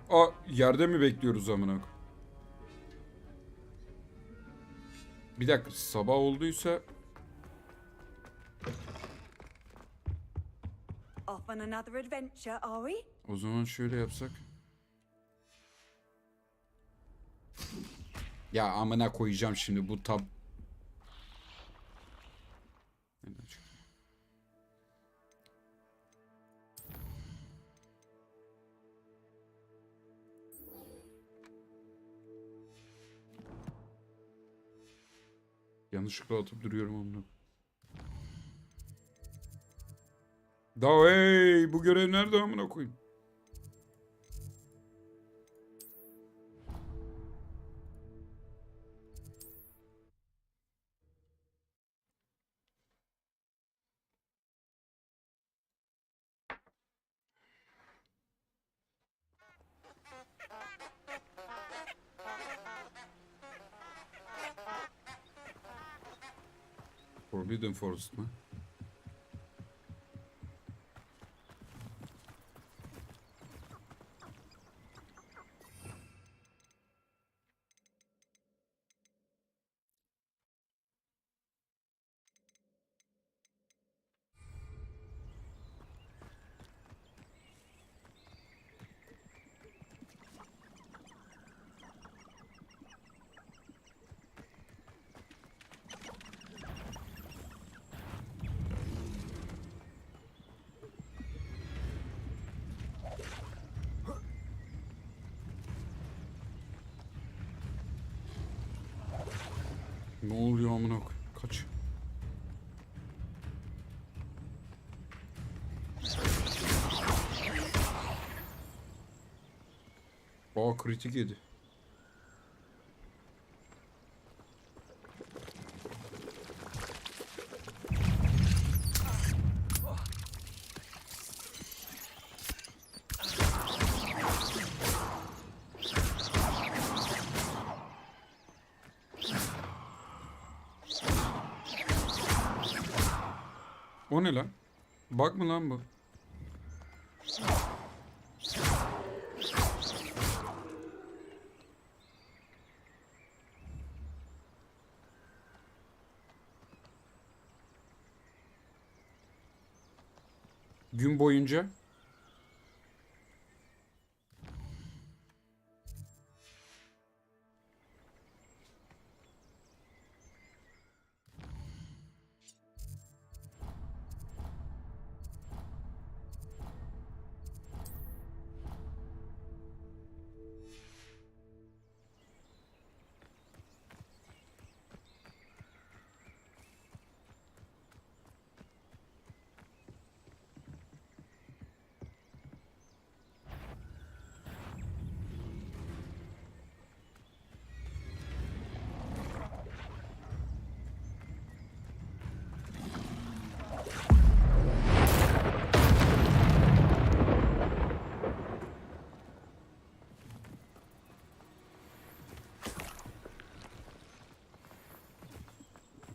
Aa, yerde mi bekliyoruz amına? Bir dakika, sabah olduysa Off on another adventure, are we? o zaman şöyle yapsak. Ya amına koyacağım şimdi bu tab. Yanlışlıkla atıp duruyorum onu. Da hey, bu görev nerede amına koyayım? Forbidden Forest mı? Ne oluyor amına koyayım? Kaç. Aa, kritik yedi. O ne lan? Bak mı lan bu? Gün boyunca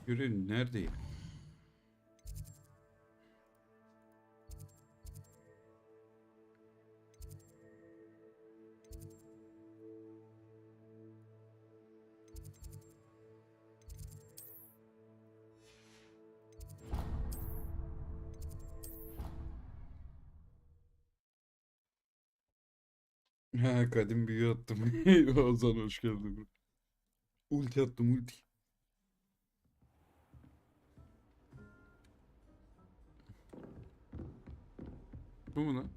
Görelim neredeyim? Ha, kadim büyü attım. Ozan hoş geldin. Ulti attım ulti. Bu mu lan?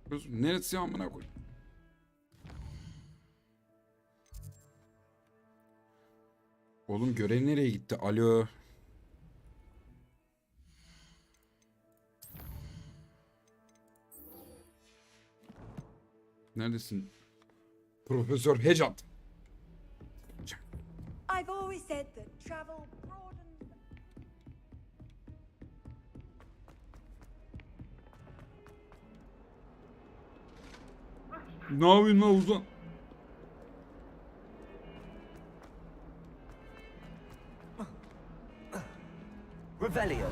Burası neresi amına koy? Oğlum görev nereye gitti? Alo. Neredesin? Profesör Hecat. I've always said that travel broadens. Ne yapıyorsun lan Ozan? Revelio.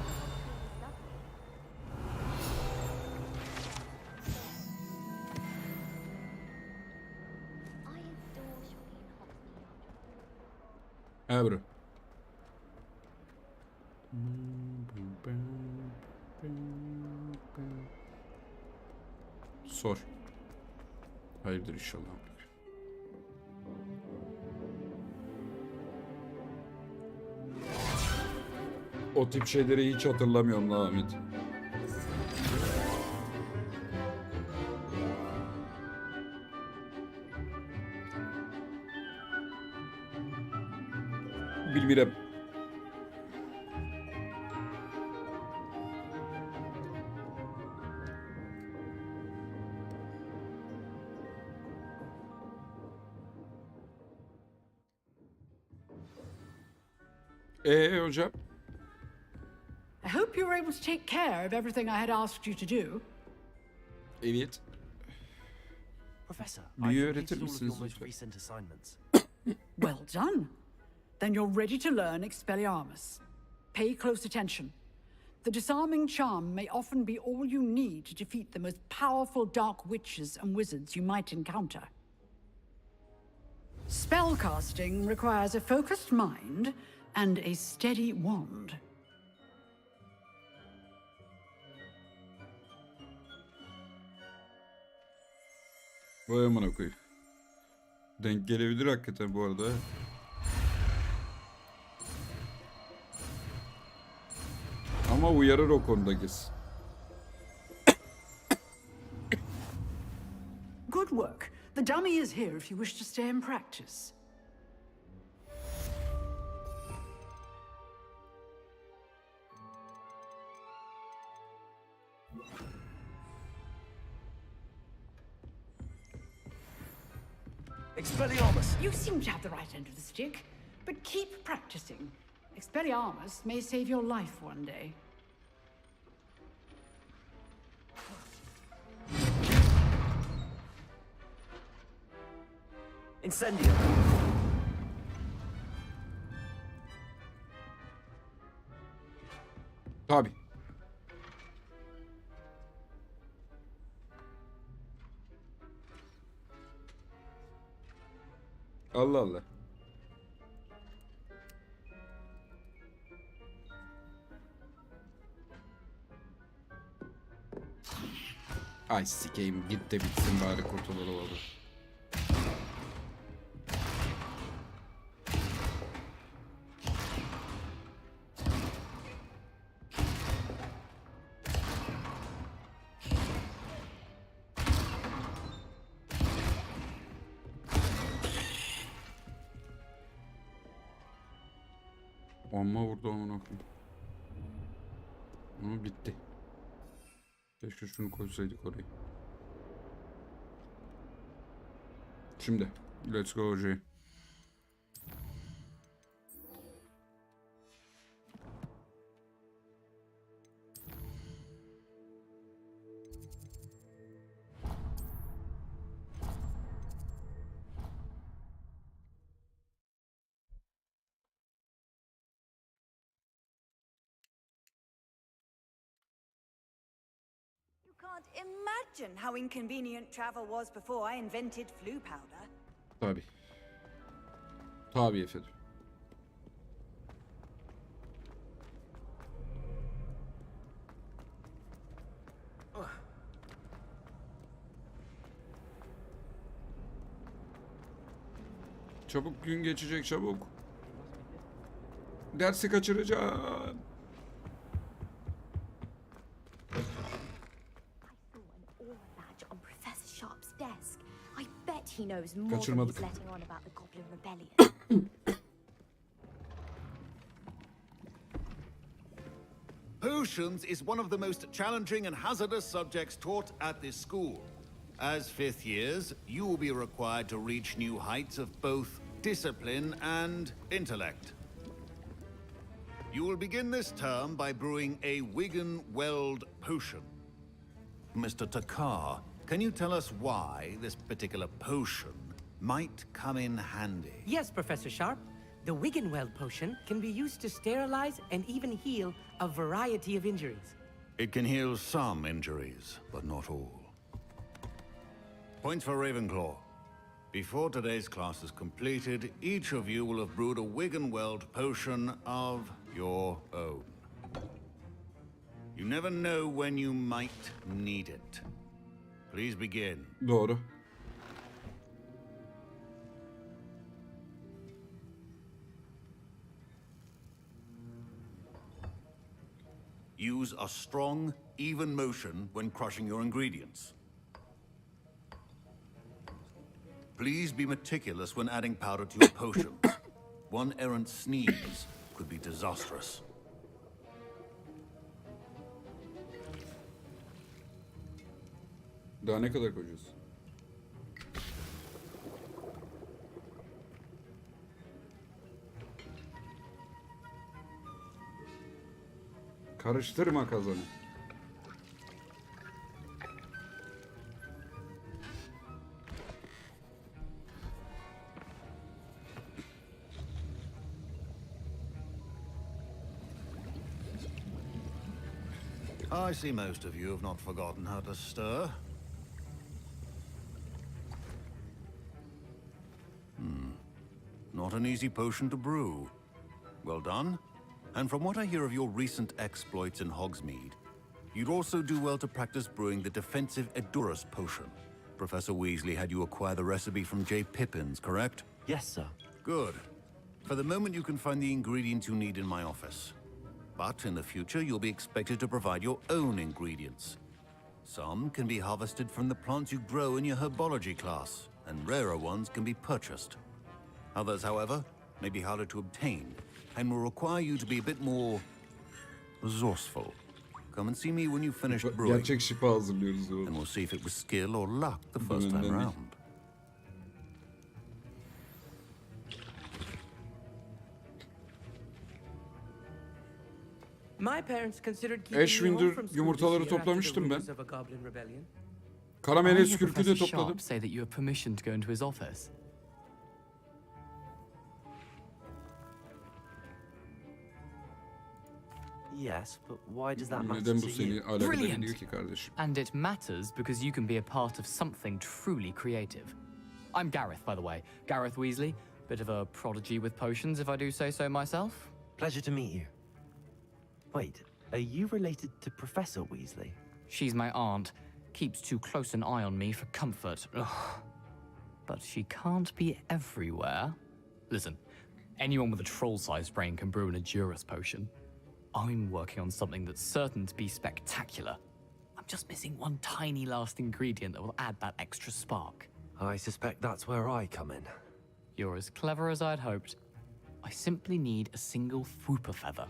Ha bro. Sor. Hayırdır inşallah. O tip şeyleri hiç hatırlamıyorum lan Ahmet. Bilmirem. Hocam. I hope you were able to take care of everything I had asked you to do. Evet. Professor, Büyü I öğretir completed all of misiniz your most lütfen? recent assignments. Well done. Then you're ready to learn Expelliarmus. Pay close attention. The disarming charm may often be all you need to defeat the most powerful dark witches and wizards you might encounter. Spellcasting requires a focused mind and a steady wand. Vay amına koyayım. Denk gelebilir hakikaten bu arada. Ama uyarır o konuda kesin. Good work. The dummy is here if you wish to stay and practice. Expelliarmus! You seem to have the right end of the stick, but keep practicing. Expelliarmus may save your life one day. Incendio. Tabii. Allah Allah. Ay sikeyim git de bitsin bari kurtulalım oğlum. Amma vurdu amına koyayım. Ama bitti. Keşke şunu koysaydık oraya. Şimdi let's go hocam. Can't imagine how inconvenient travel was before I invented flu powder. Tabii. Tabii efendim. Çabuk gün geçecek, çabuk. Dersi kaçıracağım. On Professor Sharp's desk. I bet he knows more than Kaçırmadık. he's letting on about the Goblin Rebellion. Potions is one of the most challenging and hazardous subjects taught at this school. As fifth years, you will be required to reach new heights of both discipline and intellect. You will begin this term by brewing a Wigan-Weld potion. Mr. Takar, can you tell us why this particular potion might come in handy? Yes, Professor Sharp. The Wigan-Weld potion can be used to sterilize and even heal a variety of injuries. It can heal some injuries, but not all. Points for Ravenclaw. Before today's class is completed, each of you will have brewed a Wigan-Weld potion of your own. You never know when you might need it. Please begin. Doğru. Use a strong, even motion when crushing your ingredients. Please be meticulous when adding powder to your potions. One errant sneeze could be disastrous. Daha ne kadar koyacağız? Karıştırma kazanı. I see most of you have not forgotten how to stir. Not an easy potion to brew. Well done. And from what I hear of your recent exploits in Hogsmeade, you'd also do well to practice brewing the defensive Edurus potion. Professor Weasley had you acquire the recipe from J. Pippin's, correct? Yes, sir. Good. For the moment, you can find the ingredients you need in my office. But in the future, you'll be expected to provide your own ingredients. Some can be harvested from the plants you grow in your herbology class, and rarer ones can be purchased. Others, however, may be harder to obtain, and will require you to be a bit more resourceful. Come and see me when you finish brewing, Gerçek şifa hazırlıyoruz. and we'll see if it was skill or luck the first time round. My parents considered keeping me Ashwin'dir home from school yumurtaları this year after the toplamıştım ben. rumors of a Goblin Rebellion. Karameles kürkü de topladım. Sharp say that you have permission to go into his office. Yes, but why does that matter Neden bu to seni you? alakadar Brilliant. ediyor ki kardeşim? And it matters because you can be a part of something truly creative. I'm Gareth, by the way. Gareth Weasley. Bit of a prodigy with potions, if I do say so myself. Pleasure to meet you. Wait, are you related to Professor Weasley? She's my aunt. Keeps too close an eye on me for comfort. Ugh. But she can't be everywhere. Listen, anyone with a troll-sized brain can brew an Edurus potion. I'm working on something that's certain to be spectacular. I'm just missing one tiny last ingredient that will add that extra spark. I suspect that's where I come in. You're as clever as I'd hoped. I simply need a single Fwooper feather.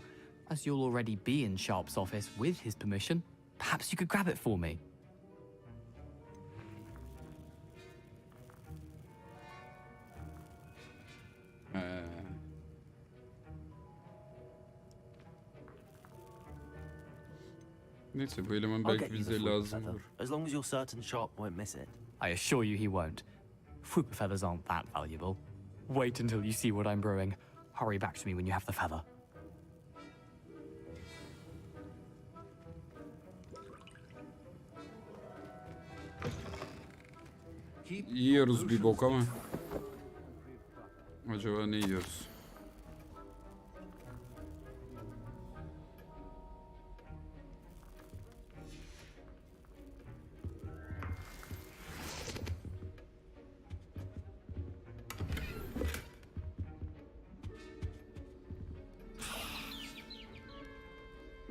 As you'll already be in Sharp's office with his permission, perhaps you could grab it for me. Neyse bu eleman I'll belki get you the bize Fwooper lazım feather, olur. as long as you're certain Sharp won't miss it. I assure you he won't. Fwooper feathers aren't that valuable. Wait until you see what I'm brewing. Hurry back to me when you have the feather. Yiyoruz bir bok ama. Acaba ne yiyoruz?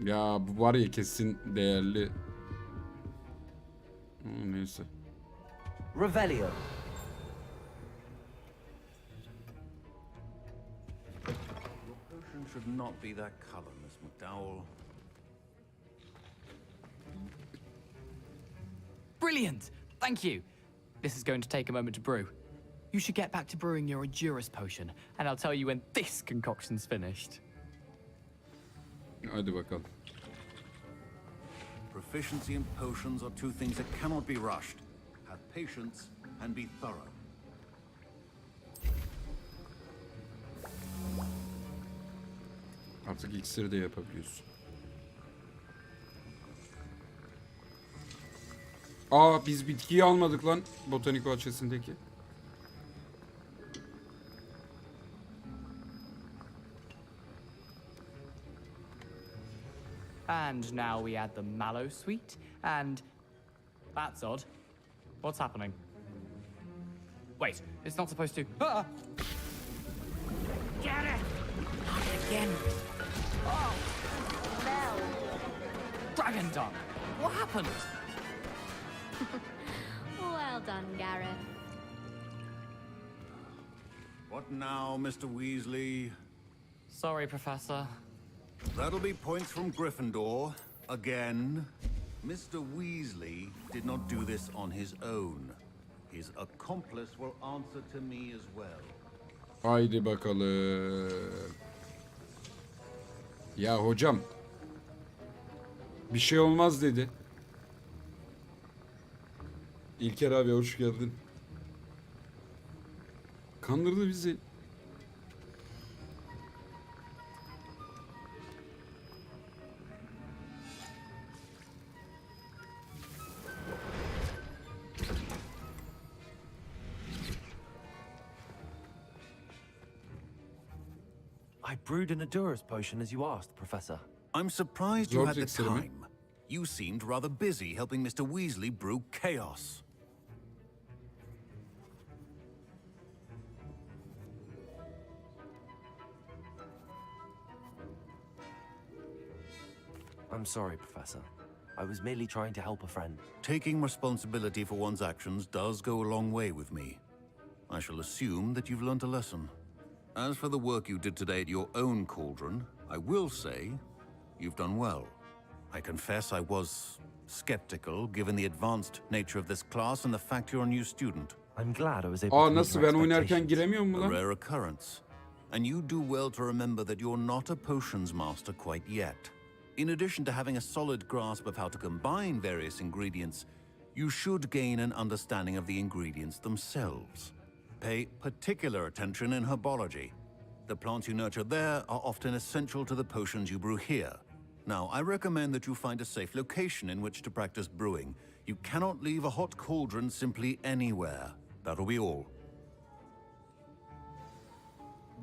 Ya bu var ya kesin değerli. Neyse. Revelio. Potion should not be that color, Miss McDowell. Brilliant! Thank you. This is going to take a moment to brew. You should get back to brewing your Endurance potion, and I'll tell you when this concoction's finished. Hadi bakalım. Proficiency in potions are two things that cannot be rushed. Have patience and be thorough. Artık iksiri de yapabiliyorsun. Aa biz bitkiyi almadık lan botanik bahçesindeki. And now we add the mallow sweet, and that's odd. What's happening? Wait, it's not supposed to. Ah! Get it! Not again. Oh! No! Dragon Dung! What happened? Well done, Gareth. What now, Mr. Weasley? Sorry, Professor. That'll be points from Gryffindor. Again. Mr. Weasley did not do this on his own. His accomplice will answer to me as well. Haydi bakalım. Ya hocam. Bir şey olmaz dedi. İlker abi hoş geldin. Kandırdı bizi. I brewed an Endurance potion as you asked, Professor. I'm surprised you had the Zor mi? time. You seemed rather busy helping Mr. Weasley brew chaos. I'm sorry, Professor. I was merely trying to help a friend. Taking responsibility for one's actions does go a long way with me. I shall assume that you've learnt a lesson. As for the work you did today at your own cauldron, I will say you've done well. I confess I was skeptical given the advanced nature of this class and the fact you're a new student. I'm glad I was able Aa to meet nasıl your ben oynarken expectations. giremiyor mu A lan? rare occurrence. And you do well to remember that you're not a potions master quite yet. In addition to having a solid grasp of how to combine various ingredients, you should gain an understanding of the ingredients themselves. Pay particular attention in herbology. The plants you nurture there are often essential to the potions you brew here. Now, I recommend that you find a safe location in which to practice brewing. You cannot leave a hot cauldron simply anywhere. That'll be all.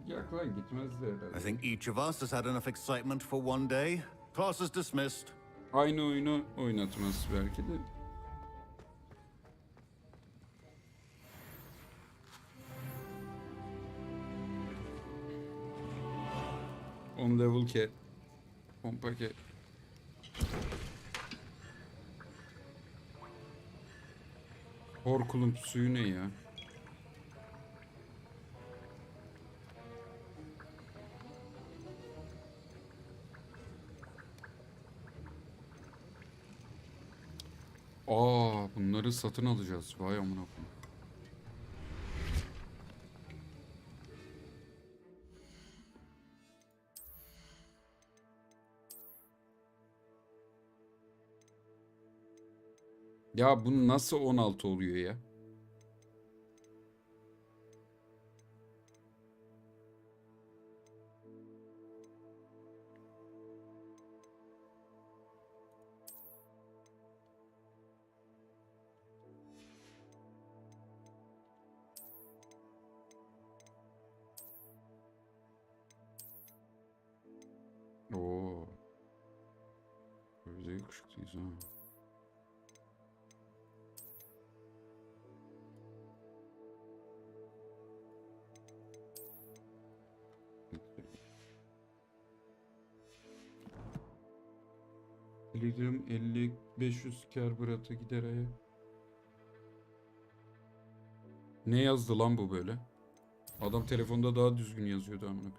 Yak lan gitmezdi herhalde. I think each of us has had enough excitement for one day. Class is dismissed. Aynı oyunu oynatmaz belki de. On level ke. Pompa ke. Horkulum suyu ne ya? Aa, bunları satın alacağız. Vay amına koyayım. Ya bu nasıl 16 oluyor ya? buçuktayız ha. Telegram 50-500 karbüratı gider aya. Ne yazdı lan bu böyle? Adam telefonda daha düzgün yazıyordu amına.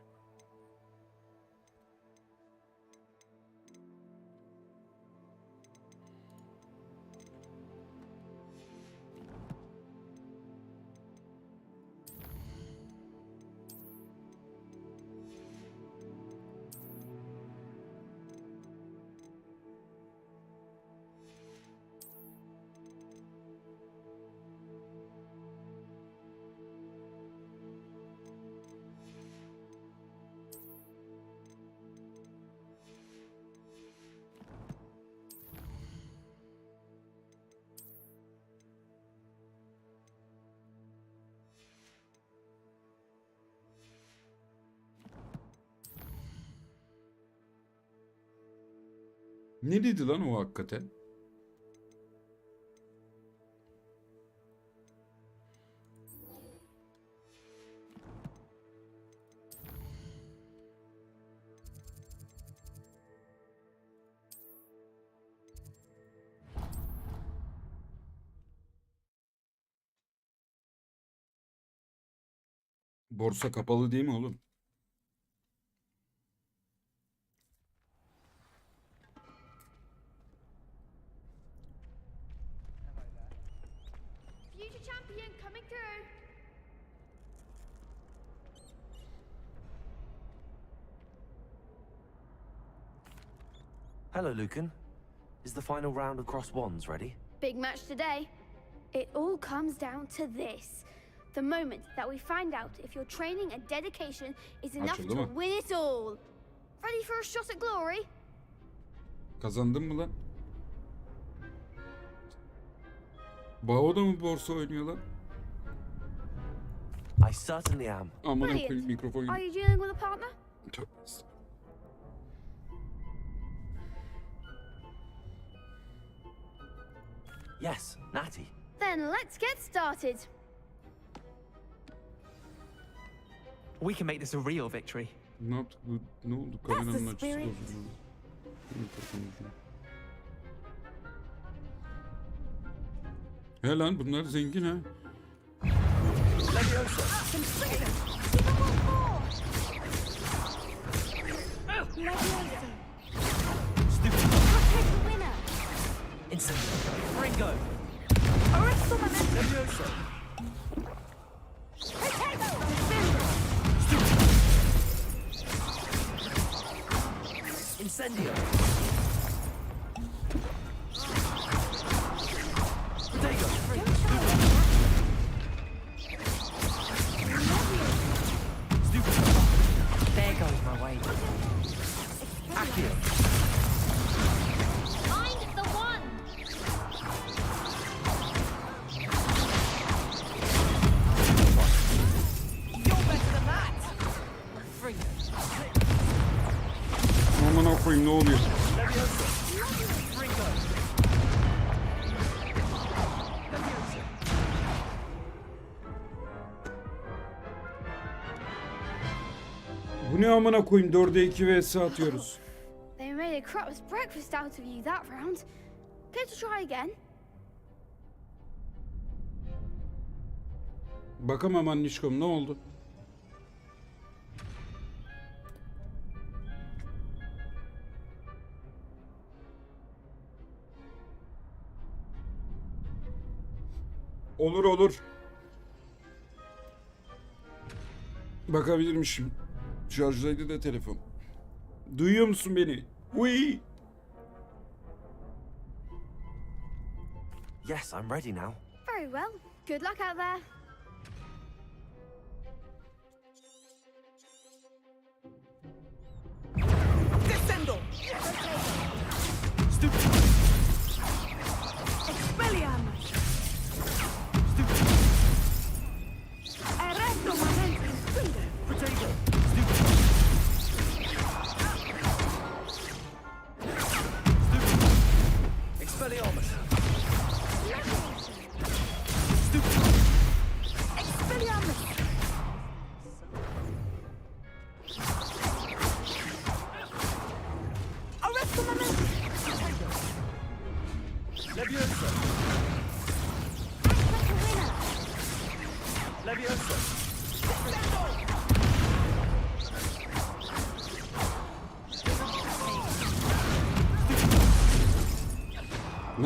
Ne dedi lan o hakikaten? Borsa kapalı değil mi oğlum? Future champion coming through. Hello, Lucan. Is the final round of cross wands ready? Big match today. It all comes down to this. The moment that we find out if your training and dedication is enough Açıldı to mı? win it all. Ready for a shot at glory? Kazandın mı lan? Bao da mı borsa oynuyor lan? I certainly am. Amına Brilliant. koyayım mikrofon. Are you dealing with a partner? Tövbe. Yes, Natty. Then let's get started. We can make this a real victory. Ne yaptık bu? Ne oldu? That's Kameranın the açısı spirit. bozuldu. Mikrofonun. He lan bunlar zengin ha. Ringo. Incendio. Protego. There goes my way. Accio. Find the one. You're better than that. Ringo. Amına koyayım ne oluyor? Ringo. Bu ne amına koyayım? 4'e 2 vs atıyoruz. They made a crap's breakfast out of you that round. Care to try again? Bakamam annişkom ne oldu? Olur olur. Bakabilirmişim. Şarjdaydı da telefon. Duyuyor musun beni? Uy. Yes, I'm ready now. Very well. Good luck out there. Descendo! Expelliarmus! Arresto momentum! Protego.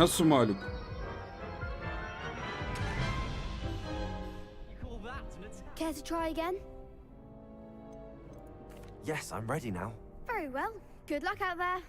Nasıl mağlup? Care to try again? Yes, I'm ready now. Very well. Good luck out there.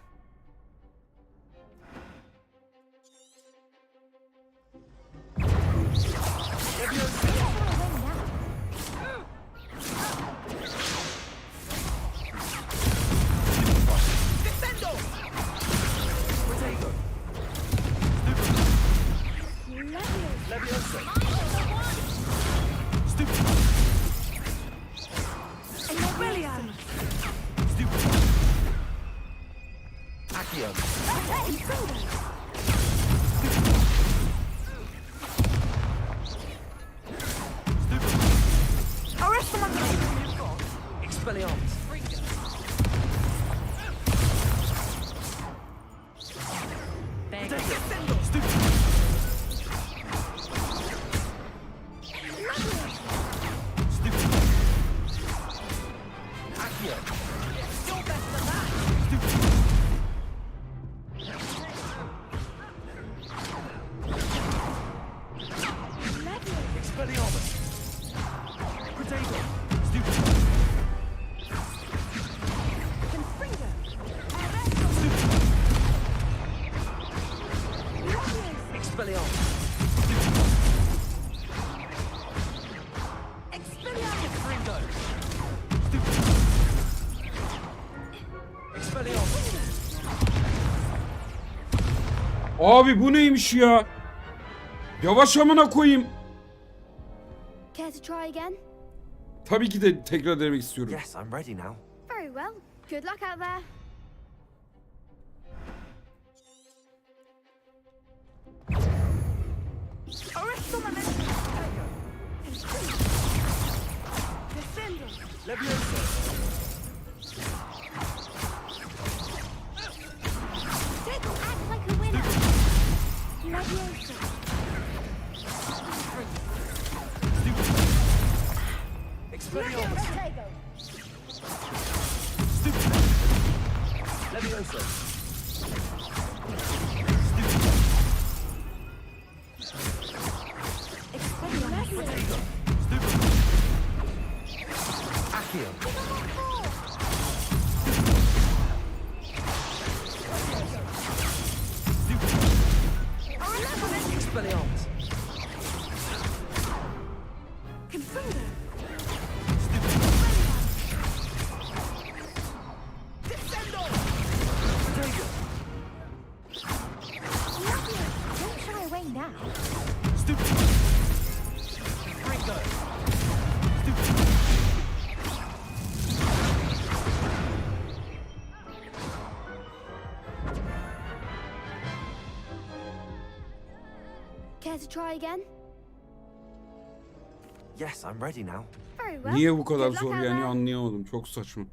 Abi bu neymiş ya? Yavaş amına koyayım. Care to try again? Tabii ki de tekrar denemek istiyorum. Yes, I'm ready now. Very well. Good luck out there. Act like a winner. Leviosa. Care to try again? Yes, I'm ready now. Very well. Niye bu kadar Good luck zor out yani there. anlayamadım. Çok saçma.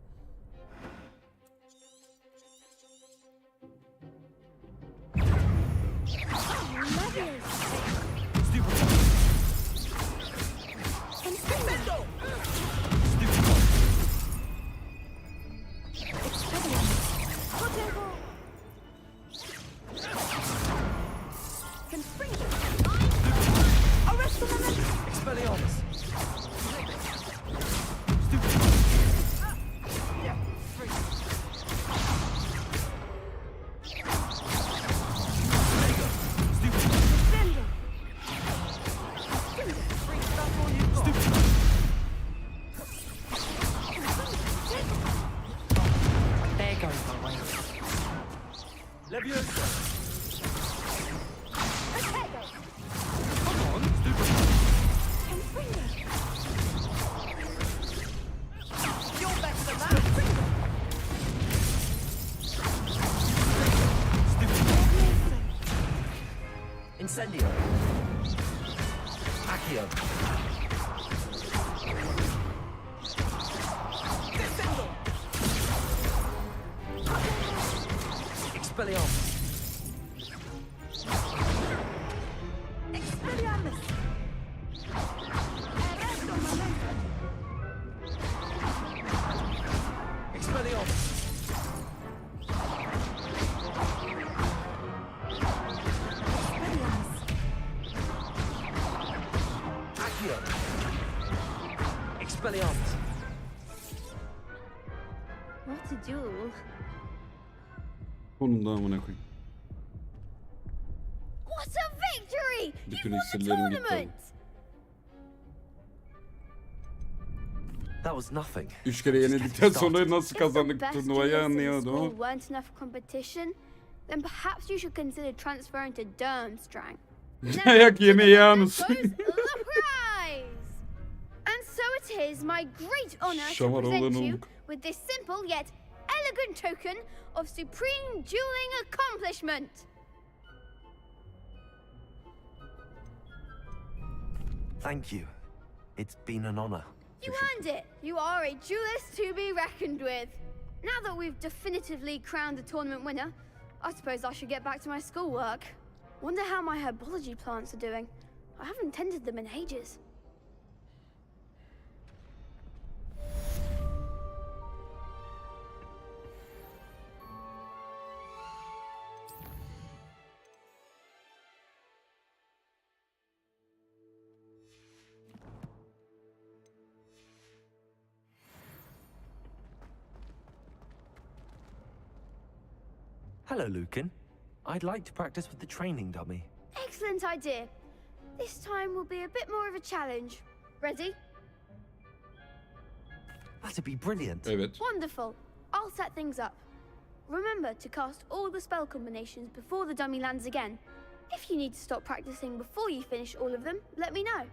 Incendio. Accio. Expelliarmus. Expelliarmus. Expelliarmus. Expelliarmus. What a duel. Onun da amına koyayım. What a victory! Bütün You've won the iksirlerim gitti tournament! That was nothing. 3 kere yenildikten sonra nasıl If the kazandık best turnuvayı duelists in the anlayamadım school ama. weren't enough competition, then perhaps you should consider transferring to Durmstrang. Ayak yemeği yalnız. Goes the prize! And so it is my great honor to Şamar present olan you olduk. with this simple yet elegant token of supreme dueling accomplishment. Thank you. It's been an honor. You earned it. You are a duelist to be reckoned with. Now that we've definitively crowned the tournament winner, I suppose I should get back to my schoolwork. Wonder how my herbology plants are doing. I haven't tended them in ages. Hello, Lucan. I'd like to practice with the training dummy. Excellent idea. This time will be a bit more of a challenge. Ready? That'd be brilliant. Evet. Wonderful. I'll set things up. Remember to cast all the spell combinations before the dummy lands again. If you need to stop practicing before you finish all of them, let me know.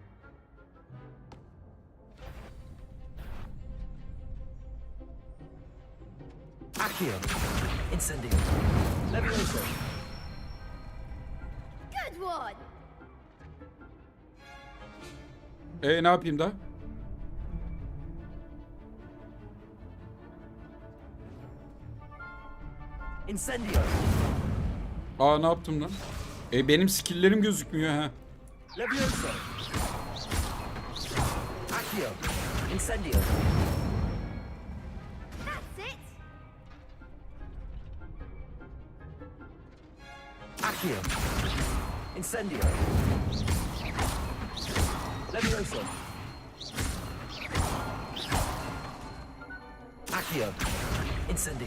Accio. Incendio. Levioso. Good one. Ne yapayım da? Incendio. Aa ne yaptım lan? Benim skill'lerim gözükmüyor ha. Levioso. Accio. Incendio. That's it. Accio. Incendio. Levioso. Accio. Incendio.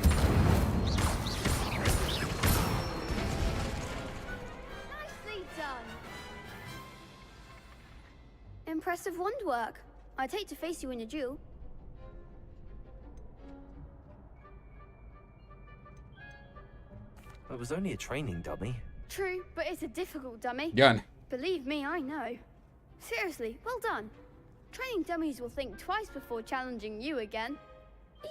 Nicely done. Impressive wand work. I'd hate to face you in a duel. It was only a training dummy. True, but it's a difficult dummy. Yani. Believe me, I know. Seriously, well done. Training dummies will think twice before challenging you again.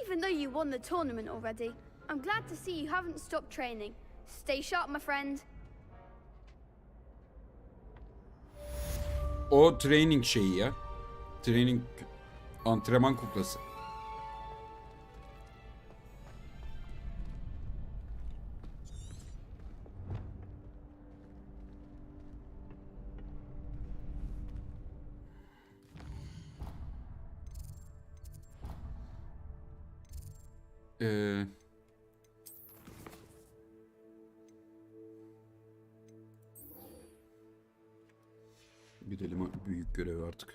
Even though you won the tournament already, I'm glad to see you haven't stopped training. Stay sharp, my friend. O training şeyi ya. Training antrenman kuklası. Gidelim büyük görev artık.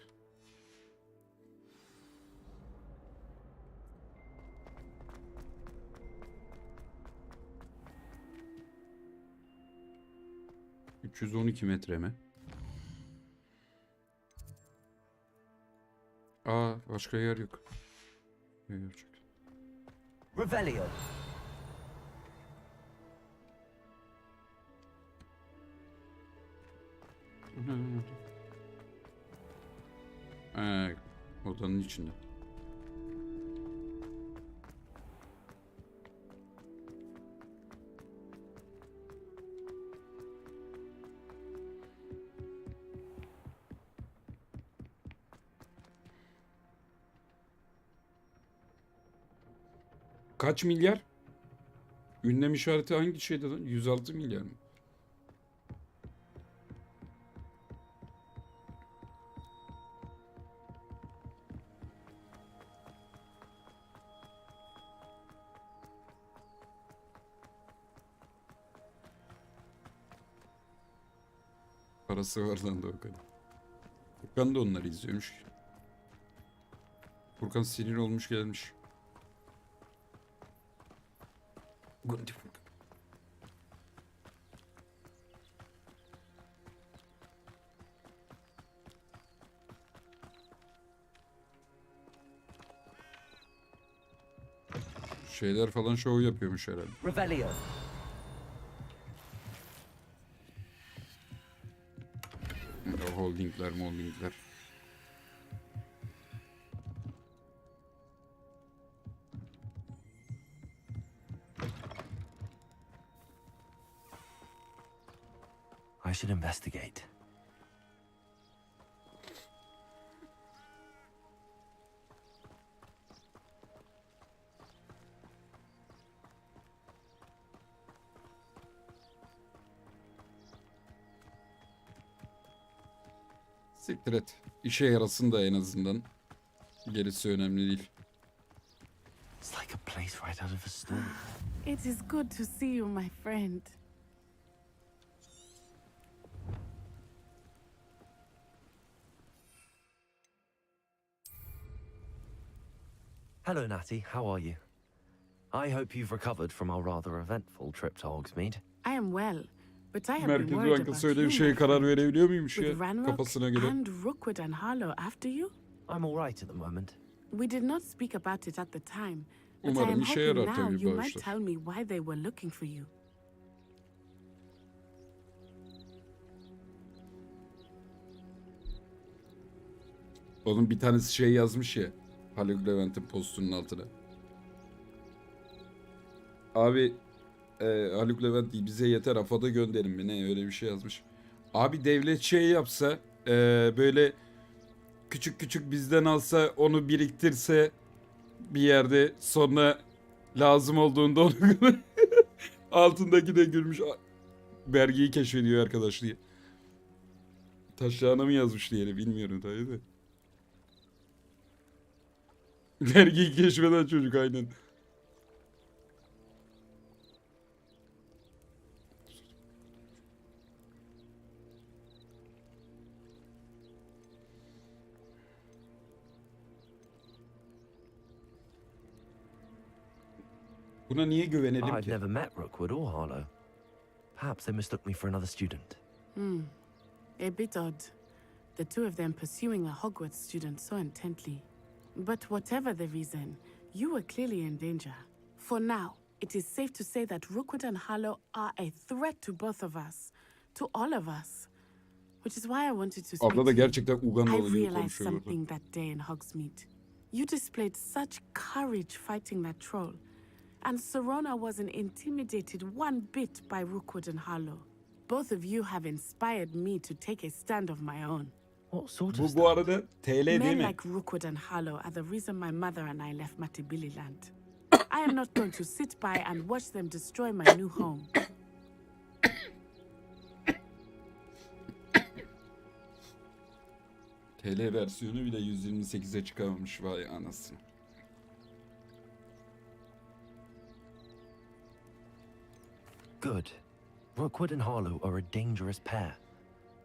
...312 metre mi? Aa başka yer yok. Yok. Revelio. Odanın içinde. Kaç milyar? Ünlem işareti hangi şeyde lan? 106 milyar mı? Parası var lan da Okan. Okan da onları izliyormuş. Furkan sinir olmuş gelmiş. Gundi Furkan. Şeyler falan şov yapıyormuş herhalde. Revelio. Holdingler. I should investigate. Siktir et. İşe yarasın da en azından. Gerisi önemli değil. It's like a place right out of a story. It is good to see you, my friend. Hello, Natty. How are you? I hope you've recovered from our rather eventful trip to Hogsmeade. I am well, but I have been Merkez worried about Bankası öyle bir you, şeye my karar friend. verebiliyor muymuş With ya Ranrock kafasına göre? and Rookwood and Harlow after you? I'm all right at the moment. We did not speak about it at the time, but I Umarım am işe hoping yarar now tabii you might bağışlar. tell me why they were looking for you. Onun bir tanesi şey yazmış ya. Haluk Levent'in postunun altına. Abi Haluk Levent değil, bize yeter AFAD'a gönderin mi ne, öyle bir şey yazmış. Abi devlet şey yapsa böyle küçük küçük bizden alsa, onu biriktirse bir yerde, sonra lazım olduğunda onu altındaki de gülmüş, vergiyi keşfediyor arkadaş diye. Taşlarına mı yazmış diye bilmiyorum tabii de. Vergiyi keşfeden çocuk aynen. Buna niye güvenelim I've ki? never met Rookwood or Harlow. Perhaps they mistook me for another student. A bit odd. The two of them pursuing a Hogwarts student so intently. But whatever the reason, you were clearly in danger. For now, it is safe to say that Rookwood and Harlow are a threat to both of us. To all of us. Which is why I wanted to speak Abla da to you. gerçekten I Ugandalı gibi realized konuşuyor burada. something that day in Hogsmeade. You displayed such courage fighting that troll. And Serona wasn't intimidated one bit by Rookwood and Harlow. Both of you have inspired me to take a stand of my own. What sort of Bu arada TL değil Men mi? like Rookwood and Harlow are the reason my mother and I left Matibili land. I am not going to sit by and watch them destroy my new home. TL versiyonu bile 128'e çıkamamış, vay anasını. Good. Rookwood and Harlow are a dangerous pair.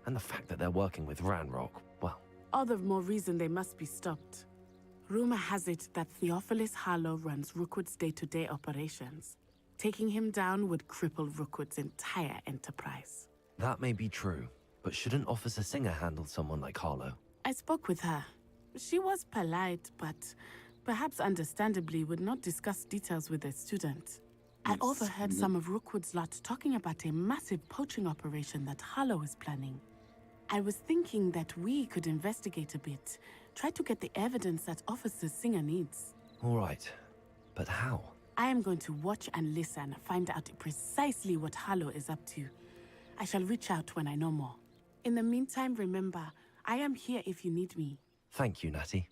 And the fact that they're working with Ranrock, well... All the more reason they must be stopped. Rumor has it that Theophilus Harlow runs Rookwood's day-to-day operations. Taking him down would cripple Rookwood's entire enterprise. That may be true, but shouldn't Officer Singer handle someone like Harlow? I spoke with her. She was polite, but perhaps understandably would not discuss details with a student. I overheard some of Rookwood's lot talking about a massive poaching operation that Harlow is planning. I was thinking that we could investigate a bit, try to get the evidence that Officer Singer needs. All right, but how? I am going to watch and listen, find out precisely what Harlow is up to. I shall reach out when I know more. In the meantime, remember, I am here if you need me. Thank you, Natty.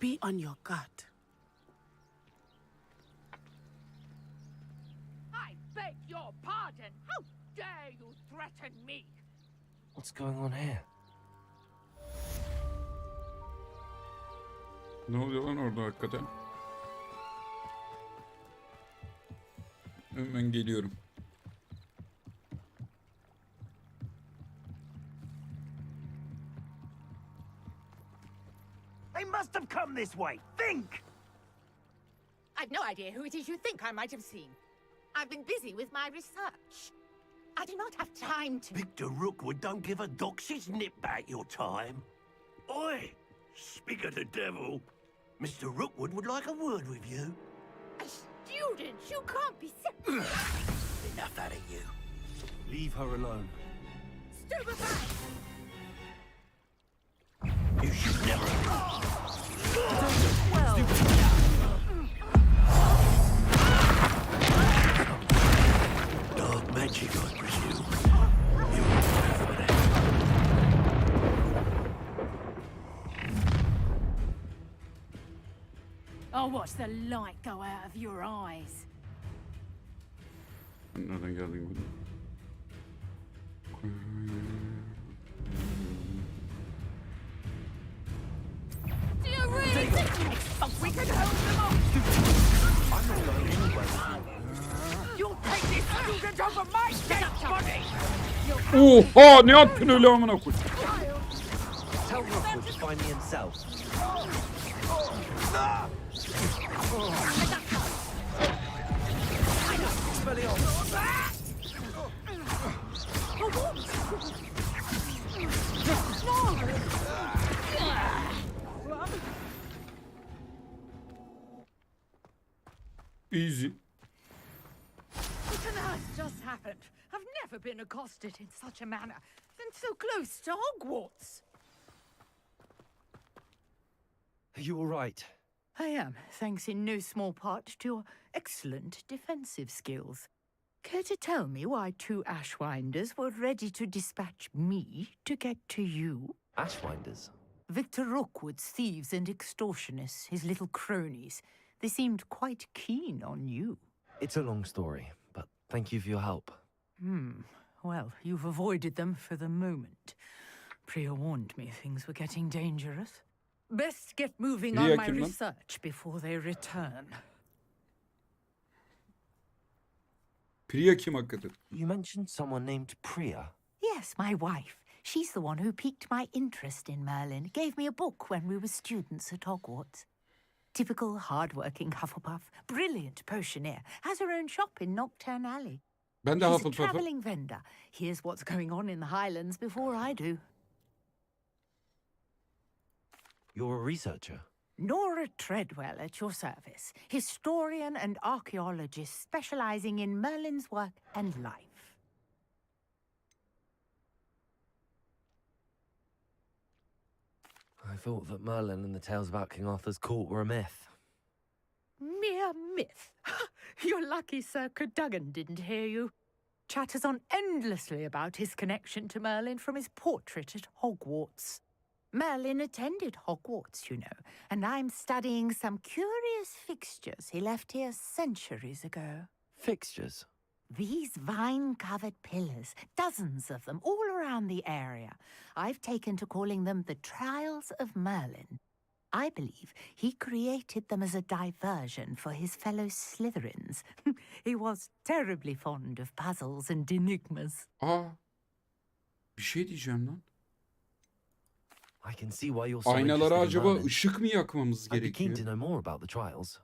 Be on your guard. I beg your pardon. How dare you threaten me? What's going on here? Ne oluyor lan orada hakikaten? Hemen geliyorum. They must have come this way. Think! I've no idea who it is you think I might have seen. I've been busy with my research. I do not have time to... Victor Rookwood don't give a doxy's nip back your time. Oi! Speak of the devil. Mr. Rookwood would like a word with you. A student? You can't be... Enough out of you. Leave her alone. Stupefy! You should never... Dark magic, I presume. I'll watch the light go out of your eyes. Nereden geldin bunu? Do you really think we can hold them off? I'm not going anywhere with you. You'll take this student over my dead body! Oha, ne yaptın öyle amına koy? Tell Rookwood to find me himself. Easy. What on earth just happened? I've never been accosted in such a manner, and so close to Hogwarts. Are you all right? I am, thanks in no small part to your excellent defensive skills. Care to tell me why two Ashwinders were ready to dispatch me to get to you? Ashwinders? Victor Rookwood's thieves and extortionists, his little cronies. They seemed quite keen on you. It's a long story, but thank you for your help. Well, you've avoided them for the moment. Priya warned me things were getting dangerous. Best get moving on my research before they return. Priya kim hakikaten? You mentioned someone named Priya. Yes, my wife. She's the one who piqued my interest in Merlin. Gave me a book when we were students at Hogwarts. Typical hard-working Hufflepuff, brilliant potioneer, has her own shop in Nocturne Alley. Ben de She's a Hufflepuff'um. travelling vendor. Here's what's going on in the Highlands before I do. You're a researcher? Nora Treadwell at your service, historian and archaeologist specialising in Merlin's work and life. I thought that Merlin and the tales about King Arthur's court were a myth. Mere myth. You're lucky Sir Cadogan didn't hear you. Chatters on endlessly about his connection to Merlin from his portrait at Hogwarts. Merlin attended Hogwarts, you know, and I'm studying some curious fixtures he left here centuries ago. Fixtures? These vine-covered pillars, dozens of them, all around the area. I've taken to calling them the Trials of Merlin. I believe he created them as a diversion for his fellow Slytherins. He was terribly fond of puzzles and enigmas. Bir şey diyeceğim lan. I can see why you're so Aynalara interested in acaba Merlin. ışık mı yakmamız I'd be keen gerekiyor? to know more about the trials.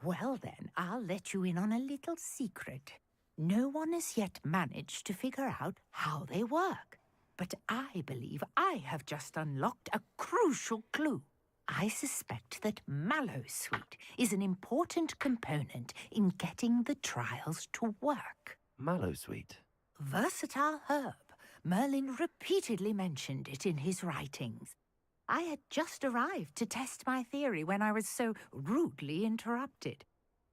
Well then, I'll let you in on a little secret. No one has yet managed to figure out how they work. But I believe I have just unlocked a crucial clue. I suspect that Mallowsweet is an important component in getting the trials to work. Mallowsweet? Versatile herb. Merlin repeatedly mentioned it in his writings. I had just arrived to test my theory when I was so rudely interrupted.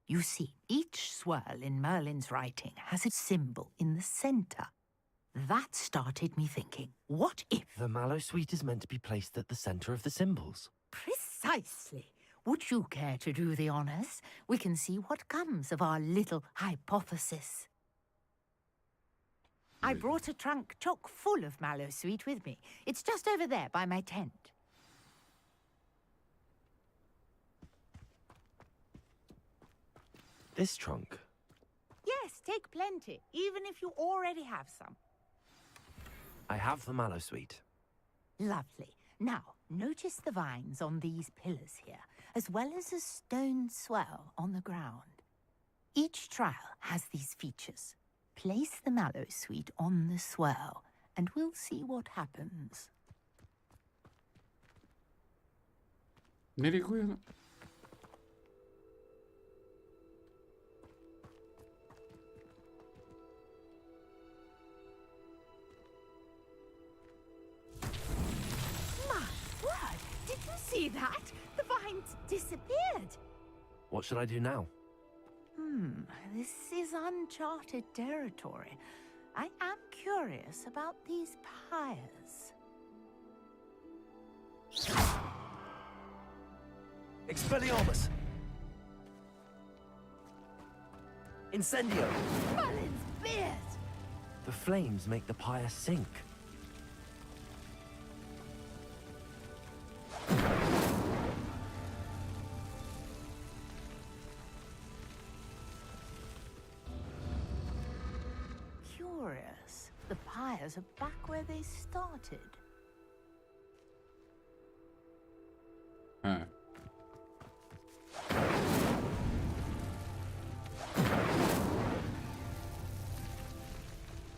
You see, each swirl in Merlin's writing has a symbol in the centre. That started me thinking, what if... The Mallowsweet is meant to be placed at the centre of the symbols. Precisely. Would you care to do the honours? We can see what comes of our little hypothesis. I brought a trunk chock full of Mallowsweet with me. It's just over there by my tent. This trunk? Yes, take plenty, even if you already have some. I have the Mallowsweet. Lovely. Now, Notice the vines on these pillars here, as well as a stone swell on the ground. Each trial has these features. Place the mallow sweet on the swell, and we'll see what happens. Nereye koyalım? My word! Did you see that? The vines disappeared. What should I do now? This is uncharted territory. I am curious about these pyres. Expelliarmus! Incendio! Mullins beard! The flames make the pyre sink. Curious. The pyres are back where they started. Ha.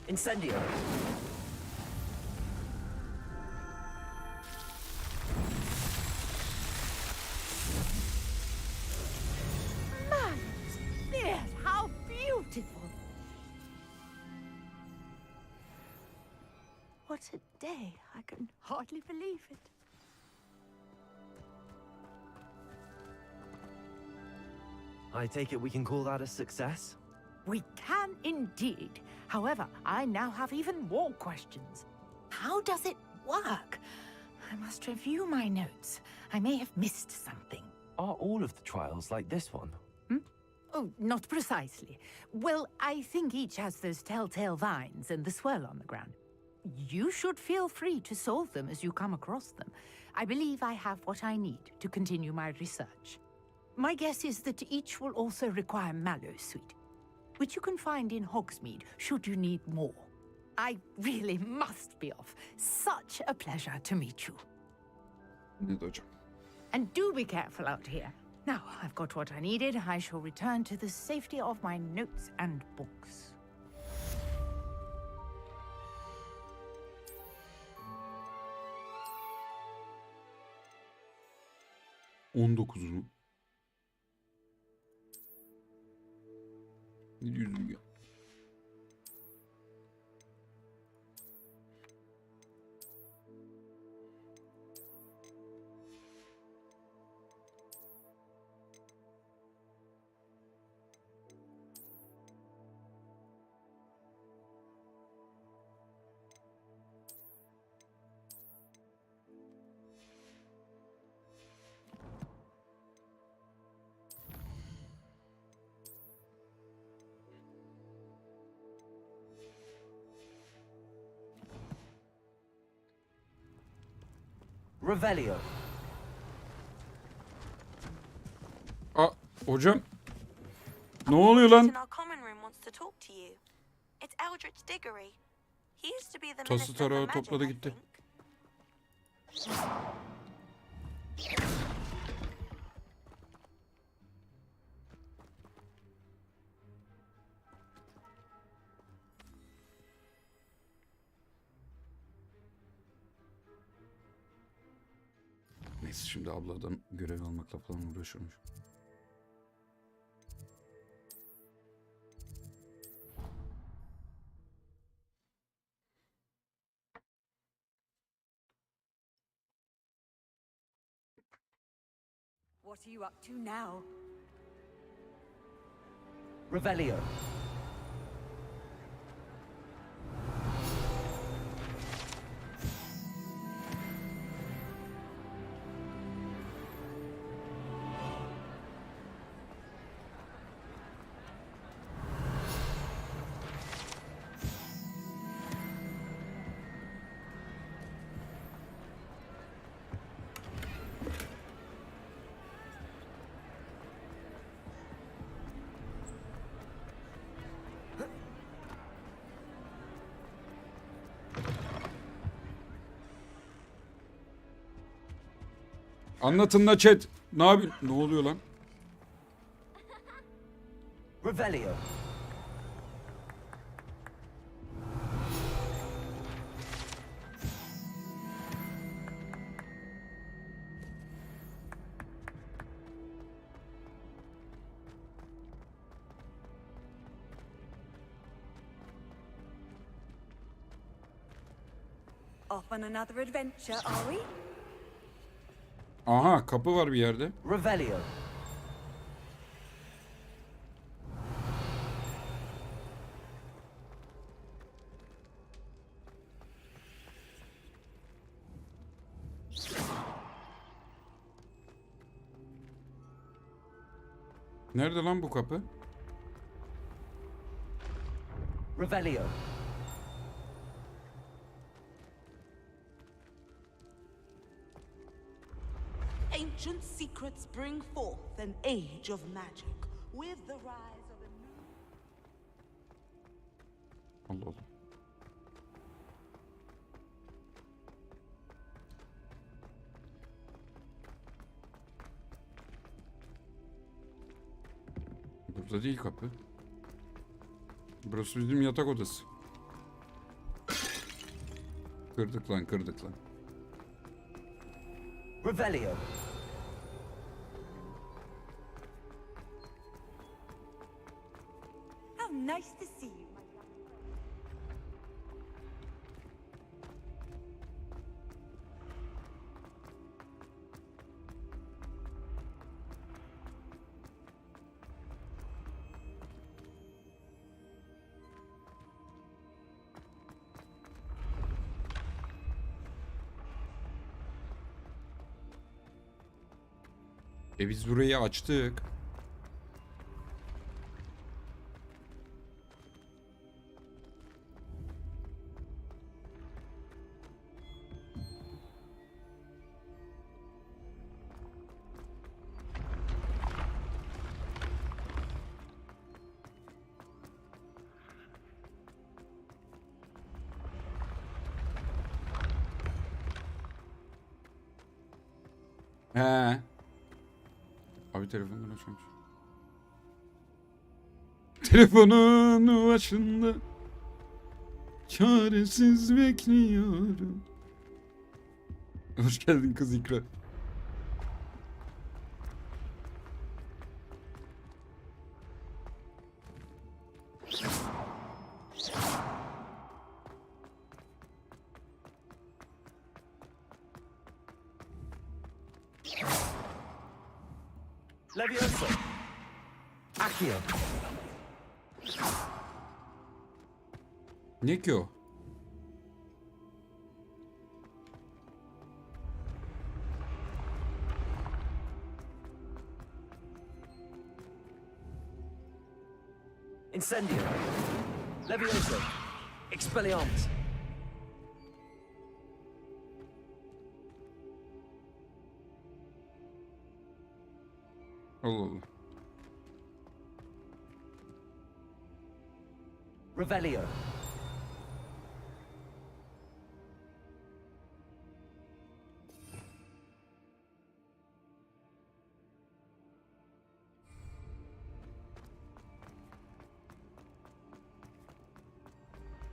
Incendio! Mullins beard! How beautiful! What a day. I can hardly believe it. I take it we can call that a success? We can indeed. However, I now have even more questions. How does it work? I must review my notes. I may have missed something. Are all of the trials like this one? Oh, not precisely. Well, I think each has those telltale vines and the swirl on the ground. You should feel free to solve them as you come across them. I believe I have what I need to continue my research. My guess is that each will also require mallow sweet, which you can find in Hogsmeade should you need more. I really must be off. Such a pleasure to meet you. Ne de hocam? And do be careful out here. Now, I've got what I needed. I shall return to the safety of my notes and books. ...19 mu? 700 milyon. Revelio. Hocam. Ne oluyor lan? In our common room wants to talk to you. It's Eldritch Diggory. He used to be the Tası minister for tarağı magic, topladı I gitti. think. Neyse şimdi abladan görev almakla falan uğraşıyormuş. What are you up to now? Revelio. Anlatın la chat. Ne yapıyorsun? Ne oluyor lan? Revelio. Off on another adventure, are we? Aha, kapı var bir yerde. Revelio. Nerede lan bu kapı? Revelio. Ancient secrets bring forth an age of magic. With the rise of a new... Allah Allah. Burada değil kapı. Burası bizim yatak odası. Kırdık lan, kırdık lan. Revelio. How nice to see you, my young Biz burayı açtık. He. Abi telefondan açmamış. Telefonun başında çaresiz bekliyorum. Hoş geldin kız İkra. Levioso. Accio. Ne ki o? Incendio. Levioso. Expelliarmus. Allah Allah. Revelio.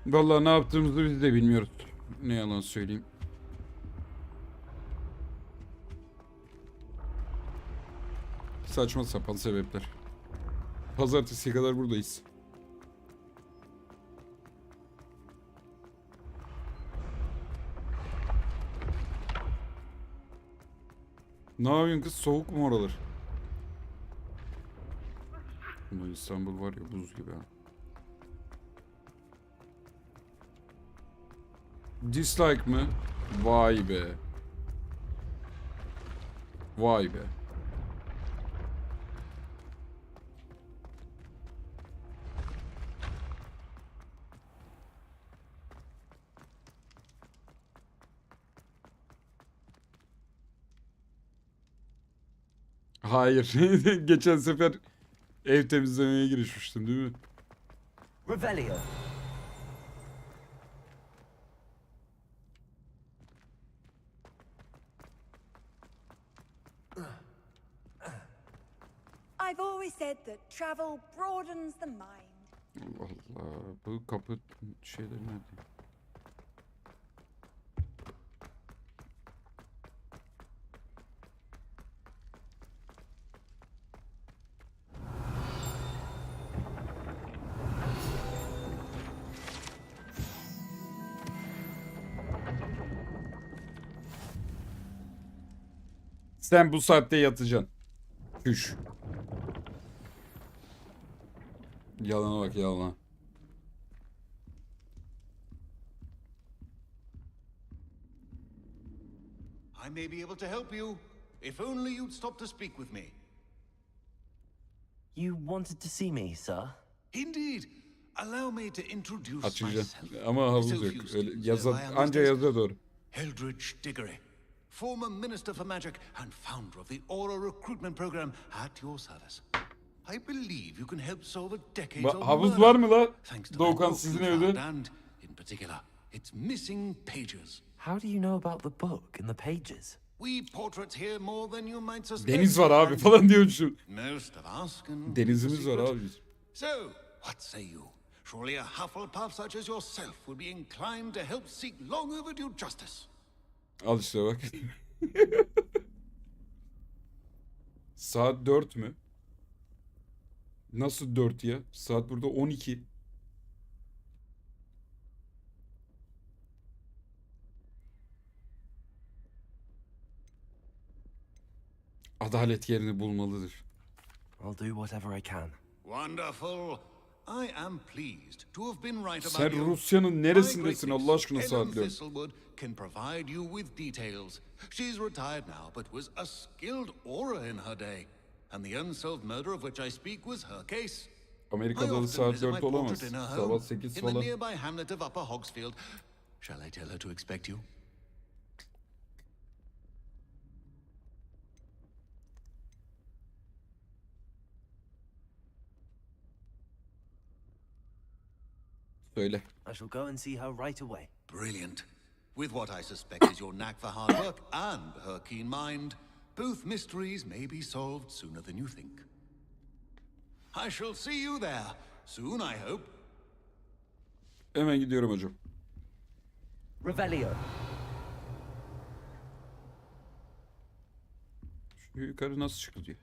Vallahi ne yaptığımızı biz de bilmiyoruz. Ne yalan söyleyeyim. Saçma sapan sebepler. Pazartesiye kadar buradayız. Ne yapıyorsun kız? Soğuk mu oralar? Ama İstanbul var ya, buz gibi ha. Dislike mı? Vay be. Vay be. Hayır. Geçen sefer ev temizlemeye girişmiştim değil mi? Revelio. I've always said that travel broadens the mind. Allah Allah. Bu kapı şeyler nerede? Sen bu saatte yatacaksın. Üş. Yalana bak yalana. I may be able to help you, if only you'd stop to speak with me. You wanted to see me, sir? Indeed. Allow me to introduce Açacağım. myself. Ama havuz yok. Öyle anca yaza doğru. Eldridge Diggory, former Minister for Magic and founder of the Aura recruitment program at your service. I believe you can help solve a decades-old havuz murder, var mı la? thanks to Doğukan the book sizin you evde. found and, in particular, its missing pages. How do you know about the book and the pages? We portraits here more than you might suspect. Deniz var abi falan diyormuşum. Most of us can Denizimiz var abi biz. So, what say you? Surely a Hufflepuff such as yourself would be inclined to help seek long overdue justice. Al işte bak. Saat 4 mü? Nasıl 4 ya? Saat burada 12. Adalet yerini bulmalıdır. I'll do whatever I can. Wonderful. I am pleased to have been right about Sen you. Rusya'nın neresindesin Allah aşkına Helen saat 4? Thistlewood can provide you with details. She's retired now, but was a skilled aura in her day. And the unsolved murder of which I speak was her case. Amerika'da da saat 4 olamaz. Sabah 8 in the falan. nearby hamlet of Upper Hogsfield. Shall I tell her to expect you? Söyle. I shall go and see her right away. Brilliant. With what I suspect is your knack for hard work and her keen mind, both mysteries may be solved sooner than you think. I shall see you there soon, I hope. Hemen gidiyorum hocam. Revelio. Şu yukarı nasıl çıkılıyor?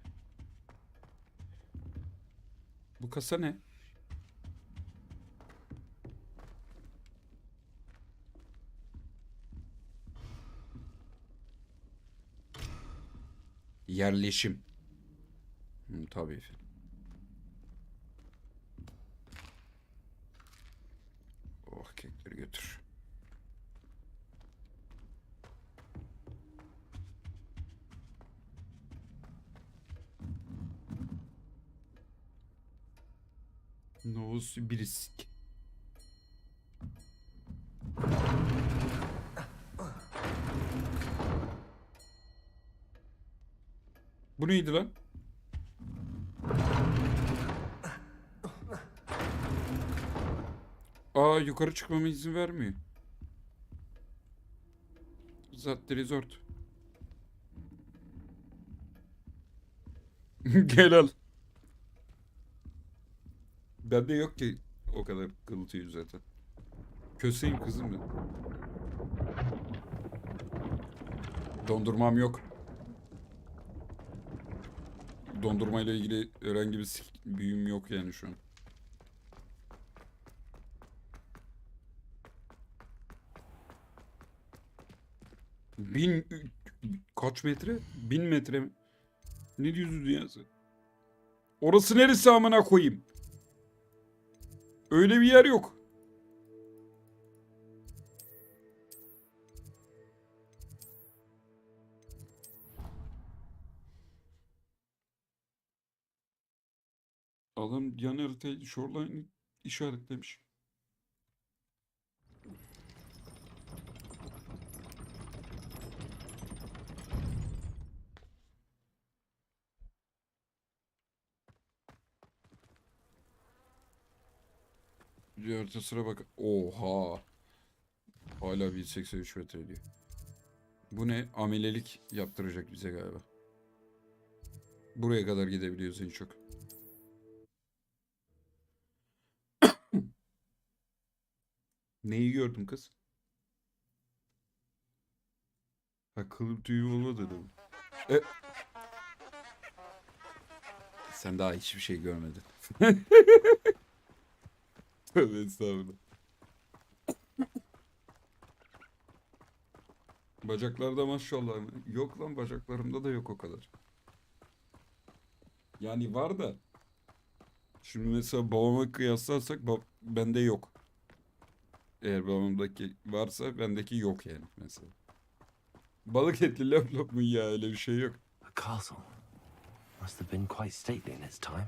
Bu kasa ne? Yerleşim. Tabii. Oh, kekleri götür. Novosibirsk. Bu neydi lan? Aa, yukarı çıkmama izin vermiyor. Zatleri zort. Gel al. Bende yok ki o kadar kılıtıyor zaten. Köseyim kızım ben. Dondurmam yok. Dondurmayla ilgili herhangi bir büyüm yok yani şu an. Kaç metre? 1000 metre mi? Ne diyorsun dünyası? Orası neresi amına koyayım? Öyle bir yer yok. Adam yan haritayı shoreline işaretlemiş. Bir haritasına bak. Oha. Hala 183 metre diyor. Bu ne? Amelelik yaptıracak bize galiba. Buraya kadar gidebiliyoruz en çok. Neyi gördün kız? Akıllı tüyüm olmadı da. Sen daha hiçbir şey görmedin. Tövbe estağfurullah. Bacaklarda maşallah mı? Yok lan, bacaklarımda da yok o kadar. Yani var da. Şimdi mesela babama kıyaslarsak bende yok. Eğer babamdaki varsa bendeki yok yani mesela. Balık etli lop lop mu ya, öyle bir şey yok. The castle must have been quite stately in its time.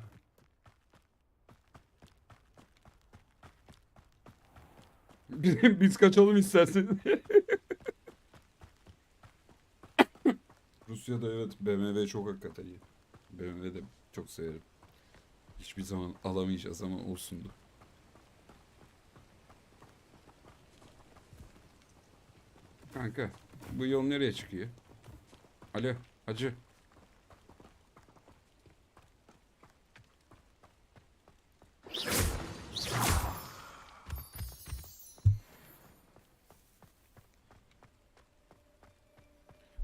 Biz kaçalım istersen. Rusya'da evet BMW çok hakikaten iyi. BMW de çok severim. Hiçbir zaman alamayacağız ama olsundu. Kanka bu yol nereye çıkıyor? Alo hacı.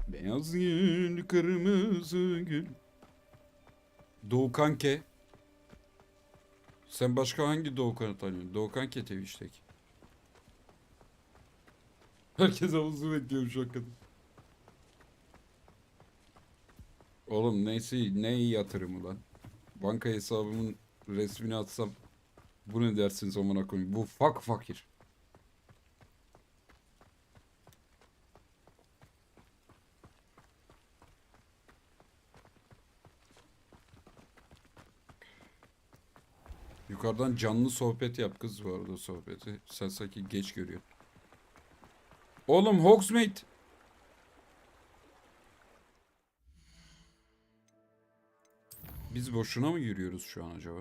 Beyaz gül, kırmızı gül. Doğukanke. Sen başka hangi Doğukan'ı tanıyorsun? Doğukanke Twitch'teki. Herkes havuzu bekliyormuş hakikaten. Oğlum neyse, ne iyi yatırımı lan. Banka hesabımın resmini atsam bu ne dersiniz amına koyayım? Bu fakir. Yukarıdan canlı sohbet yap kız, bu arada sohbeti. Sen sanki geç görüyorsun. Oğlum Hogsmeade. Biz boşuna mı yürüyoruz şu an acaba?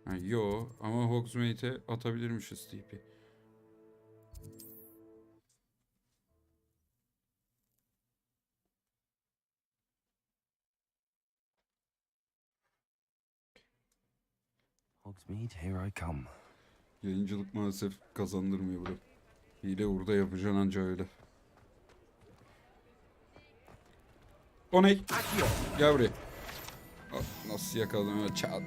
Ha, yo ama Hogsmeade'e atabilirmişiz TP. Hogsmeade, here I come. Yayıncılık maalesef kazandırmıyor burada. Hile burada yapacaksın anca öyle. O ne? Gel buraya. Nasıl yakaladım öyle çat.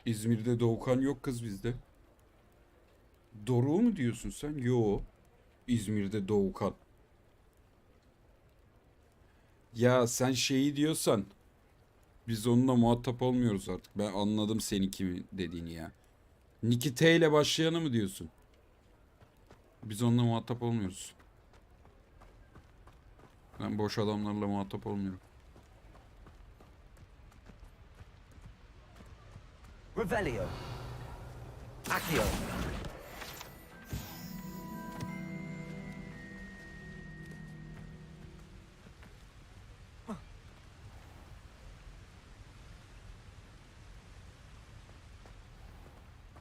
İzmir'de Doğukan yok kız bizde. Doruk'u mu diyorsun sen? Yo. İzmir'de Doğukan. Ya sen şeyi diyorsan biz onunla muhatap olmuyoruz artık. Ben anladım senin kimi dediğini ya. Niki T ile başlayanı mı diyorsun? Biz onunla muhatap olmuyoruz. Ben boş adamlarla muhatap olmuyorum. Revelio. Accio.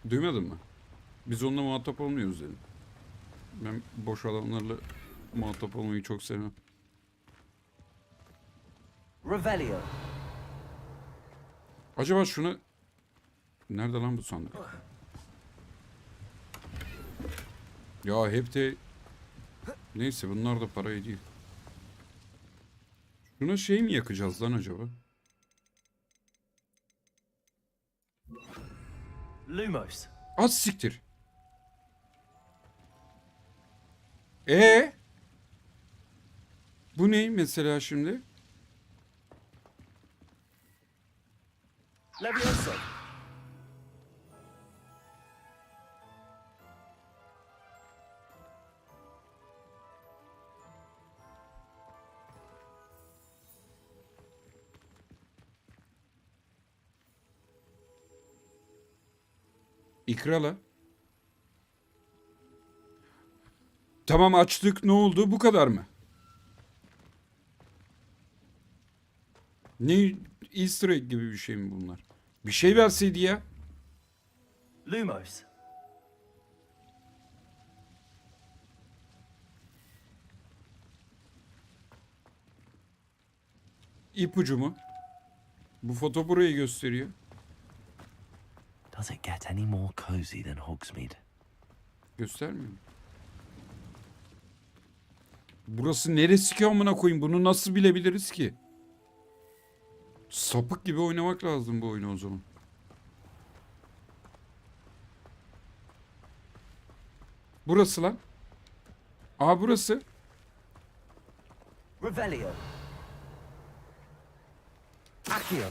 Duymadın mı? Biz onunla muhatap olmuyoruz dedim. Ben boş adamlarla muhatap olmayı çok sevmem. Revelio. Acaba şunu... Nerede lan bu sandık? Ya hep de... Neyse bunlar da para ediyor. Şuna şey mi yakacağız lan acaba? Lumos. Az siktir. Bu ne mesela şimdi? Levioso. İkrala. Tamam açtık, ne oldu, bu kadar mı? Ne, Easter egg gibi bir şey mi bunlar? Bir şey verseydi ya. Lumos. İpucu mu? Bu foto burayı gösteriyor. Does it get any more cozy than Hogsmeade? Göstermiyor mu? Burası neresi ki amına koyayım? Bunu nasıl bilebiliriz ki? Sapık gibi oynamak lazım bu oyunu o zaman. Burası lan. Aa burası. Revelio. Accio.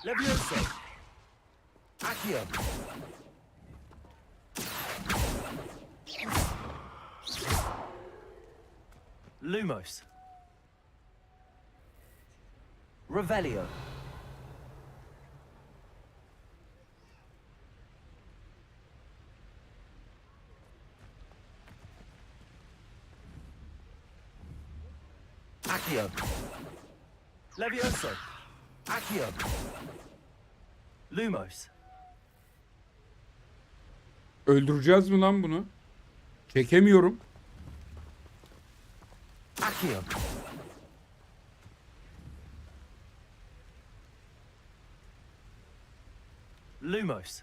Levioso. Accio. Lumos. Revelio. Accio. Levioso. Accio. Lumos. Öldüreceğiz mi lan bunu? Çekemiyorum. Accio. Lumos.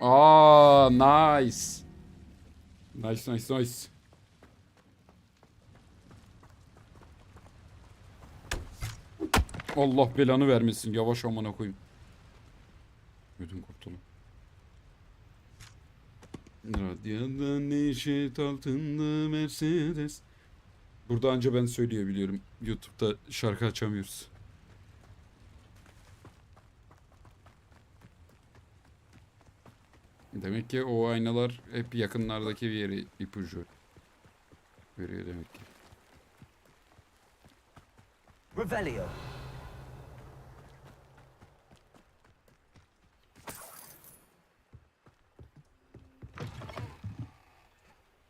Aa, nice. Nice, nice, nice. Allah belanı vermesin. Yavaş amına koyayım. Ödüm koptu lan. Radyoda neşet altında Mercedes. Burada anca ben söyleyebiliyorum. YouTube'da şarkı açamıyoruz. Demek ki o aynalar hep yakınlardaki bir yere ipucu veriyor demek ki. Revelio.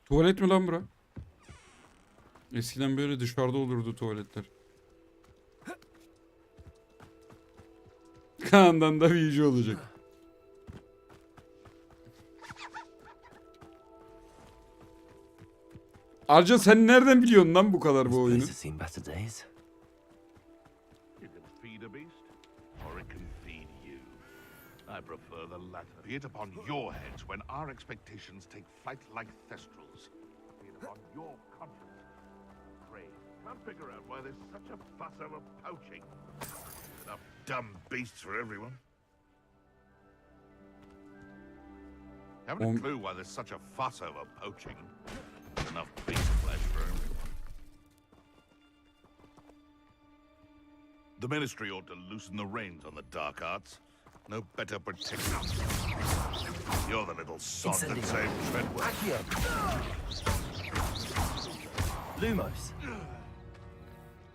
Tuvalet mi lan bura? Eskiden böyle dışarıda olurdu tuvaletler. Kaan'dan da büyücü olacak. Arca sen nereden biliyorsun lan bu kadar bu oyunu? You can feed a beast, or it can feed you. I prefer the latter. Be it upon your heads when our expectations take flight like thestrals. Be it upon your conscience. Pray, can't figure out why there's such a fuss over poaching. Enough dumb beasts for everyone. Haven't a clue why there's such a fuss over poaching. Enough beast flesh for everyone. The Ministry ought to loosen the reins on the dark arts. No better protection. You're the little sod that saved Treadwell. Lumos.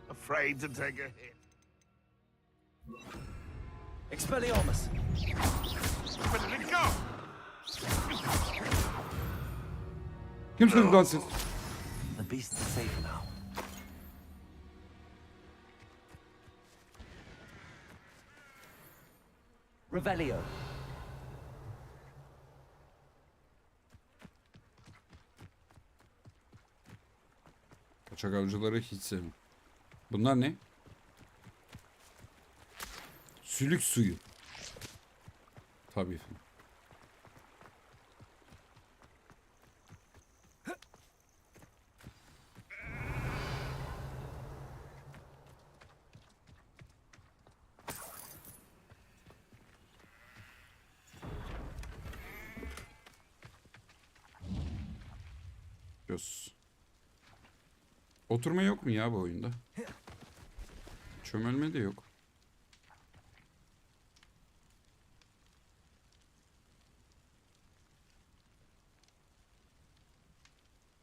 Afraid to take a hit. Expelliarmus. Where did it go? Kimsiniz lan siz? The beasts are safe now. Revelio. Kaçak avcıları hiç sevmem. Bunlar ne? Sülük suyu. Tabii efendim. Göz. Oturma yok mu ya bu oyunda? Çömelme de yok.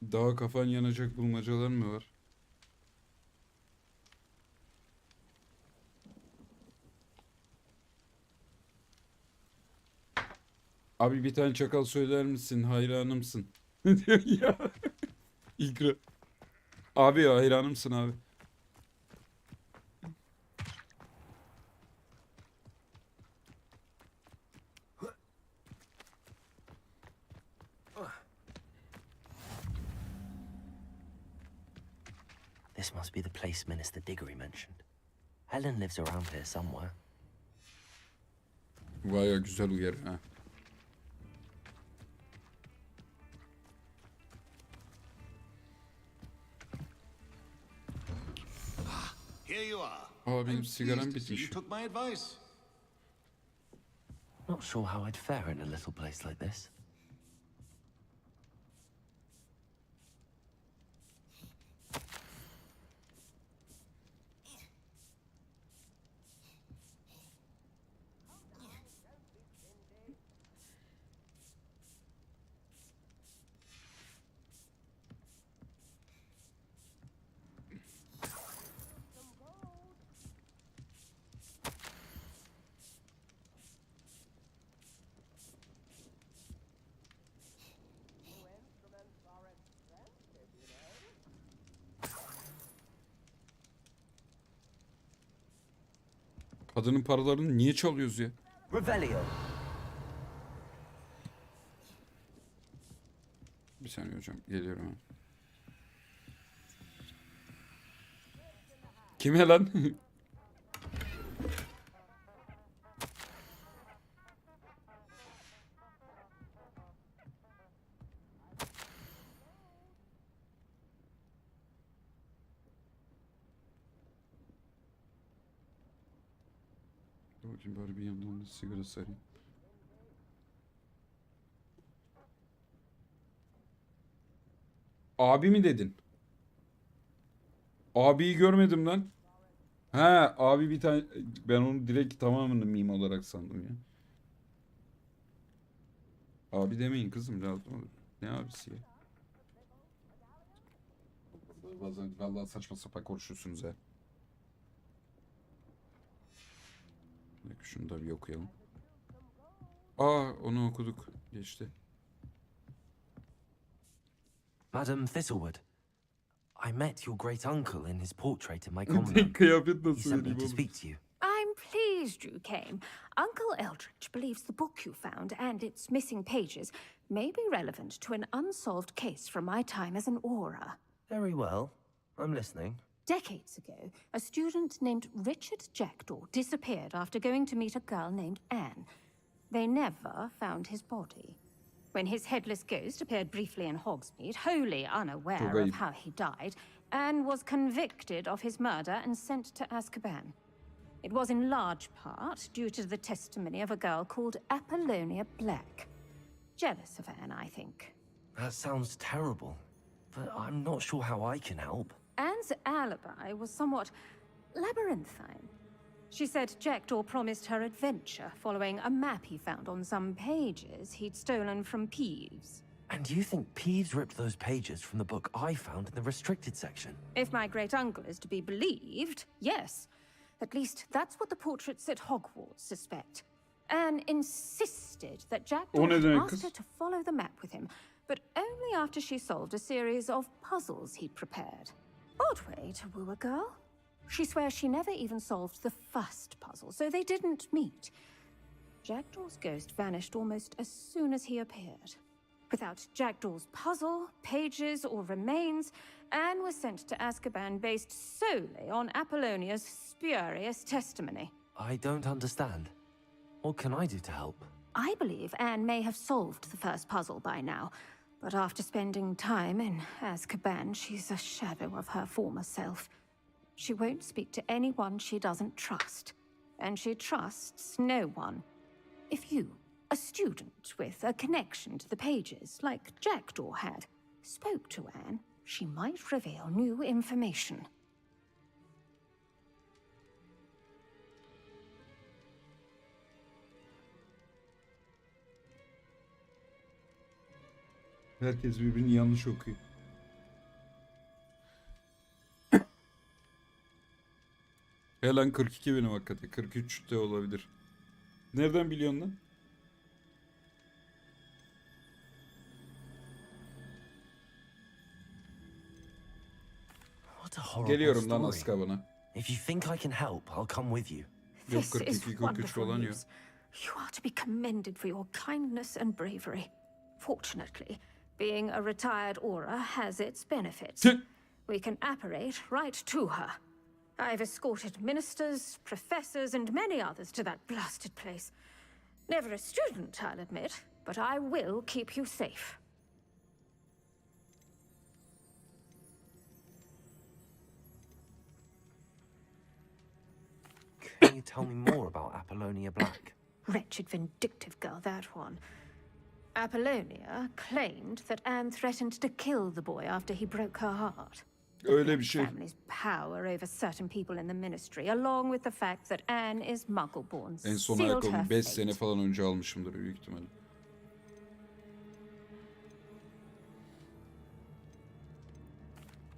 Daha kafan yanacak bulmacalar mı var? Abi bir tane çakal söyler misin? Hayranımsın. Ne diyor ya? İkra. Abi hayranımsın abi. This must be the place Minister Diggory mentioned. Helen lives around here somewhere. Baya güzel uyarı ha. Here you are. Aa benim I'm sigaram pleased to see bitmiş. you took my advice. Not sure how I'd fare in a little place like this. Kadının paralarını niye çalıyoruz ya? Revelio. Bir saniye hocam geliyorum ha. Kime lan? Dur bakayım bari bir yandan da sigara sarayım. Abi mi dedin? Abiyi görmedim lan. He abi bir tane ben onu direkt tamamını meme olarak sandım ya. Abi demeyin kızım lazım olur. Ne abisi ya? Bazen vallahi saçma sapan konuşuyorsunuz ha. Şunu da bir okuyalım. Aa onu okuduk. Geçti. Madam Thistlewood, I met your great uncle in his portrait in my Tek commandant. kıyafet He nasıl sent me vereyim to oğlum? speak to you. I'm pleased you came. Uncle Eldridge believes the book you found and its missing pages may be relevant to an unsolved case from my time as an aura. Very well. I'm listening. Decades ago, a student named Richard Jackdaw disappeared after going to meet a girl named Anne. They never found his body. When his headless ghost appeared briefly in Hogsmeade, wholly unaware of how he died, Anne was convicted of his murder and sent to Azkaban. It was in large part due to the testimony of a girl called Apollonia Black. Jealous of Anne, I think. That sounds terrible, but I'm not sure how I can help. Anne's alibi was somewhat labyrinthine. She said Jackdaw promised her adventure following a map he found on some pages he'd stolen from Peeves. And you think Peeves ripped those pages from the book I found in the restricted section? If my great-uncle is to be believed, yes. At least that's what the portraits at Hogwarts suspect. Anne insisted that Jackdaw had asked her to follow the map with him, but only after she solved a series of puzzles he'd prepared. Odd way to woo a girl. She swears she never even solved the first puzzle, so they didn't meet. Jackdaw's ghost vanished almost as soon as he appeared. Without Jackdaw's puzzle, pages, or remains, Anne was sent to Azkaban based solely on Apollonia's spurious testimony. I don't understand. What can I do to help? I believe Anne may have solved the first puzzle by now, but after spending time in Azkaban, she's a shadow of her former self. She won't speak to anyone she doesn't trust, and she trusts no one. If you, a student with a connection to the pages, like Jackdaw had, spoke to Anne, she might reveal new information. Herkes birbirini yanlış okuyor. He lan 42 benim hakikaten. 43 de olabilir. Nereden biliyorsun lan? What a horrible Geliyorum lan story. Azkaban'a. If you think I can help, I'll come with you. Yok This 42 is 43 wonderful falan yok. news. You are to be commended for your kindness and bravery. Fortunately, being a retired Aura has its benefits. We can apparate right to her. I've escorted ministers, professors, and many others to that blasted place. Never a student, I'll admit, but I will keep you safe. Can you tell me more about Apollonia Black? Wretched, vindictive girl, that one. Apollonia claimed that Anne threatened to kill the boy after he broke her heart. Öyle bir şey. Family's power over certain people in the ministry, along with the fact that Anne is Muggle-born, En son sealed her ayakkabımı 5 fate. sene falan önce almışımdır büyük ihtimalle.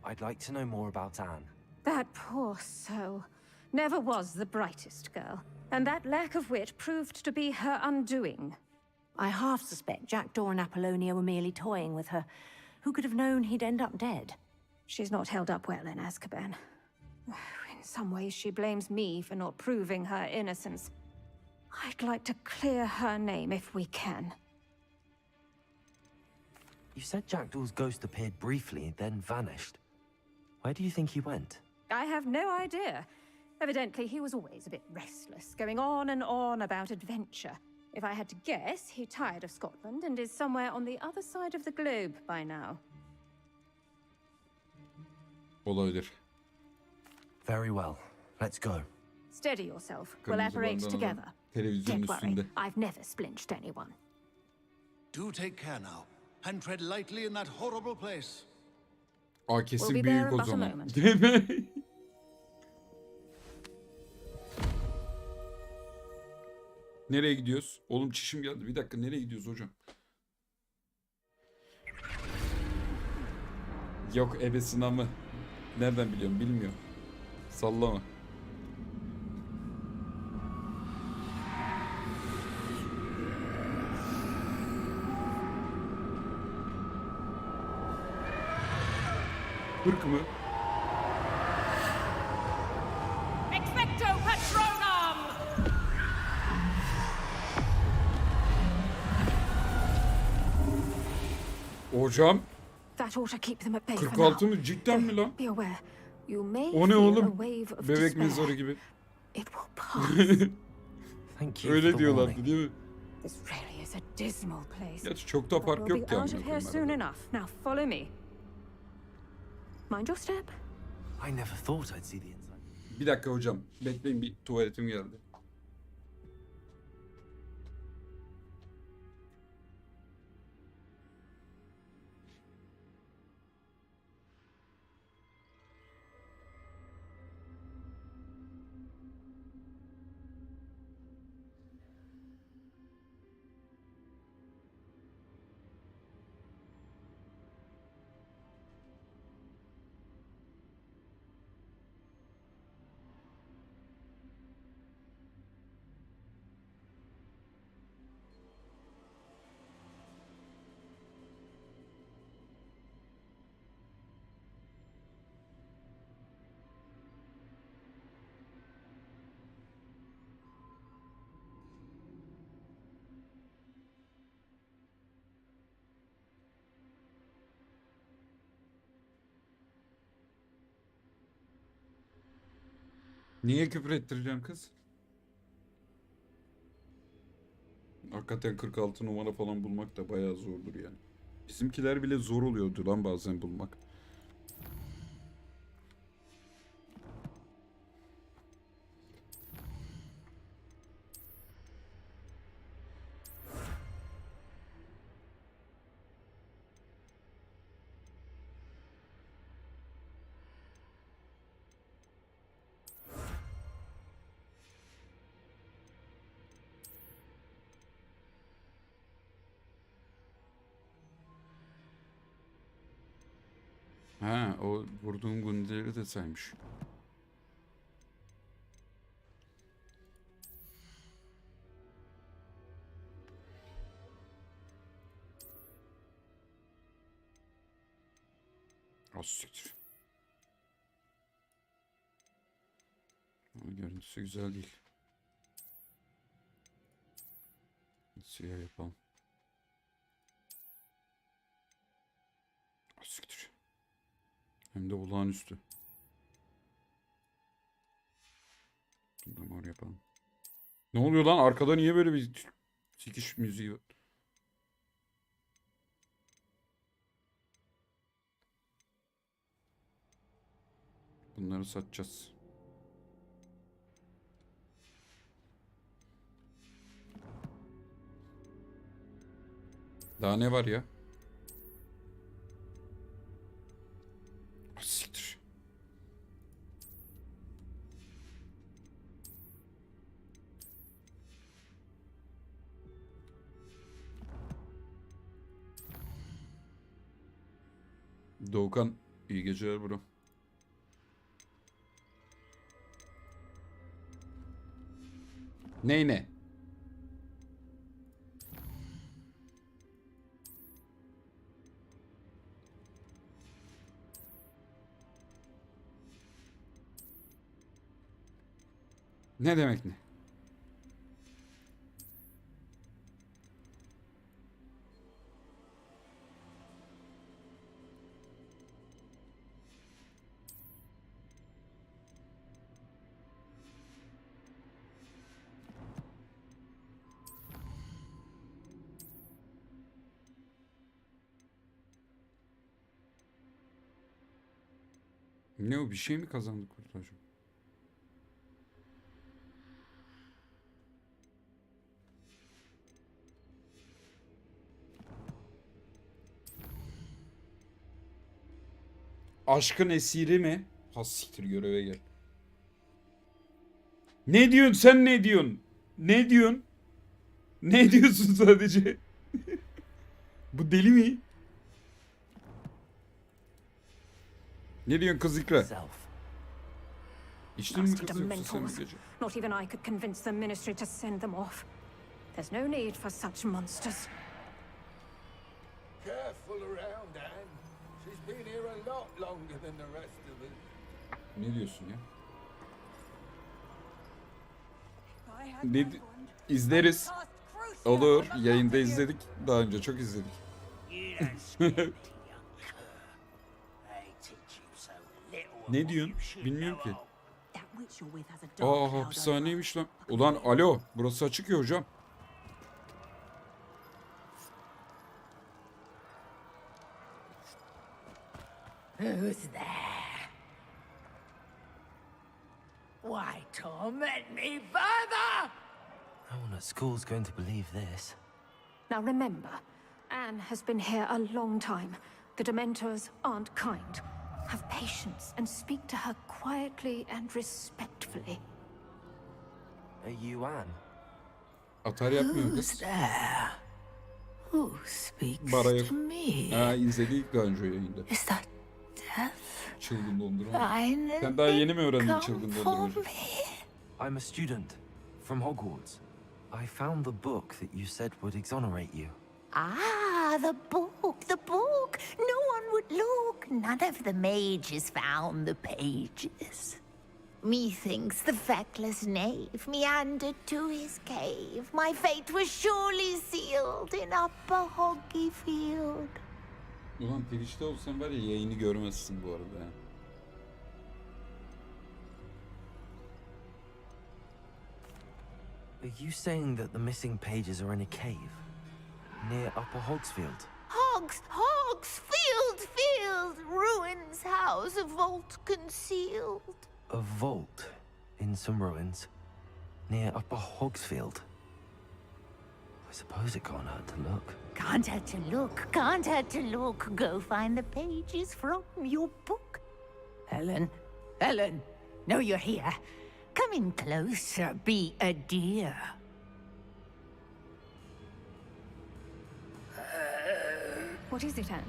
I'd like to know more about Anne. That poor soul never was the brightest girl, and that lack of wit proved to be her undoing. I half suspect Jackdaw and Apollonia were merely toying with her. Who could have known he'd end up dead? She's not held up well in Azkaban. In some ways, she blames me for not proving her innocence. I'd like to clear her name if we can. You said Jackdaw's ghost appeared briefly, then vanished. Where do you think he went? I have no idea. Evidently, he was always a bit restless, going on and on about adventure. If I had to guess, he tired of Scotland and is somewhere on the other side of the globe by now. Olabilir. Very well. Let's go. Steady yourself. We'll Kırmızı apparate bandan together. adam. Televizyonun Don't worry, üstünde. I've never splinched anyone. Do take care now, and tread lightly in that horrible place. Aa kesin We'll be there büyük in o but a zaman. moment. Değil mi? Nereye gidiyoruz? Oğlum çişim geldi. Bir dakika nereye gidiyoruz hocam? Yok ebe sınavı. Nereden biliyorum bilmiyorum. Sallama. Hırk mı? Expecto Patronum! Hocam That ought to keep them at bay for 46 now. mı? Cidden mi lan? Be aware, you may O ne feel a oğlum? wave of Bebek despair. mezarı gibi. It will pass. Thank you Öyle for the diyorlardı warning. değil mi? This really is a dismal place. Gerçi çok da But fark we'll yok be ki out of amına here koyayım soon arada. enough. Now follow me. Mind your step. I never thought I'd see the inside. Bir dakika hocam. Bekleyin bir tuvaletim geldi. Niye küfür ettireceğim kız? Hakikaten 46 numara falan bulmak da bayağı zordur yani. Bizimkiler bile zor oluyordu lan bazen bulmak. Ha, o vurduğum gundeleri de saymış. Az siktir. Ama görüntüsü güzel değil. Siyah yapalım. Az siktir. Hem de olağanüstü. Damar yapalım. Ne oluyor lan? Arkada niye böyle bir sikiş müziği var? Bunları satacağız. Daha ne var ya? Siktir. Doğukan iyi geceler bro. Ney ne? Ne demek ne? Ne o, bir şey mi kazandık burada hocam? Aşkın esiri mi? Ha siktir, göreve gel. Ne diyorsun sen, ne diyorsun? Ne diyorsun? Ne diyorsun sadece? Bu deli mi? Ne diyorsun kız İkra? İçtin mi Nasty kız yoksa sen bu dementors. gece? Not even I could convince the ministry to send them off. There's no need for such monsters. Careful around, Anne. She's been here a lot longer than the rest of us. Ne diyorsun ya? Ne izleriz. Olur. Yayında izledik. Daha önce çok izledik. Ne diyorsun? Bilmiyorum ki. Aa, hapishaneymiş lan. Ulan alo. Burası açık ya hocam. Who's there? Why torment me further? No one at school's going to believe this. Now remember, Anne has been here a long time. The dementors aren't kind. Have patience and speak to her quietly and respectfully. Are you Anne? Atar yapmıyor Who's kız. there? Who speaks Baraya. to me? Ha, izledik daha önce yayında. Is that death? Çılgın dondurma. Finally Sen daha yeni mi öğrendin come çılgın for dondurmacı? me? I'm a student from Hogwarts. I found the book that you said would exonerate you. Ah, the book, the book. No one would look. None of the mages found the pages. Methinks the feckless knave meandered to his cave. My fate was surely sealed in upper Hoggyfield. Ulan Twitch'te olsan var ya, yayını görmezsin bu arada. Are you saying that the missing pages are in a cave near Upper Hogsfield? Field, ruins house, a vault concealed. A vault in some ruins near Upper Hogsfield. I suppose it can't hurt to look. Can't hurt to look, can't hurt to look. Go find the pages from your book. Helen, know you're here. Come in closer, be a dear. What is it, Anne?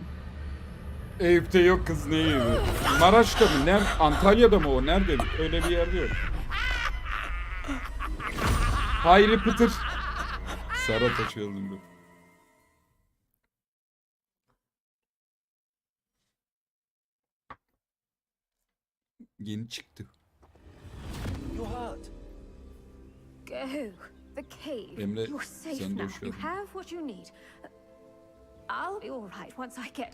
Eyüp'te yok kız, ne Eyüp'ü? Maraş'ta mı? Antalya'da mı o? Nerede? Öyle bir yerde yok. Hayri Pıtır. Serhat açıyordum bu. Yeni çıktı. Your heart. Go. The cave. Emre, You're safe sen de now. hoş You geldin. have what you need. I'll be all right once I get.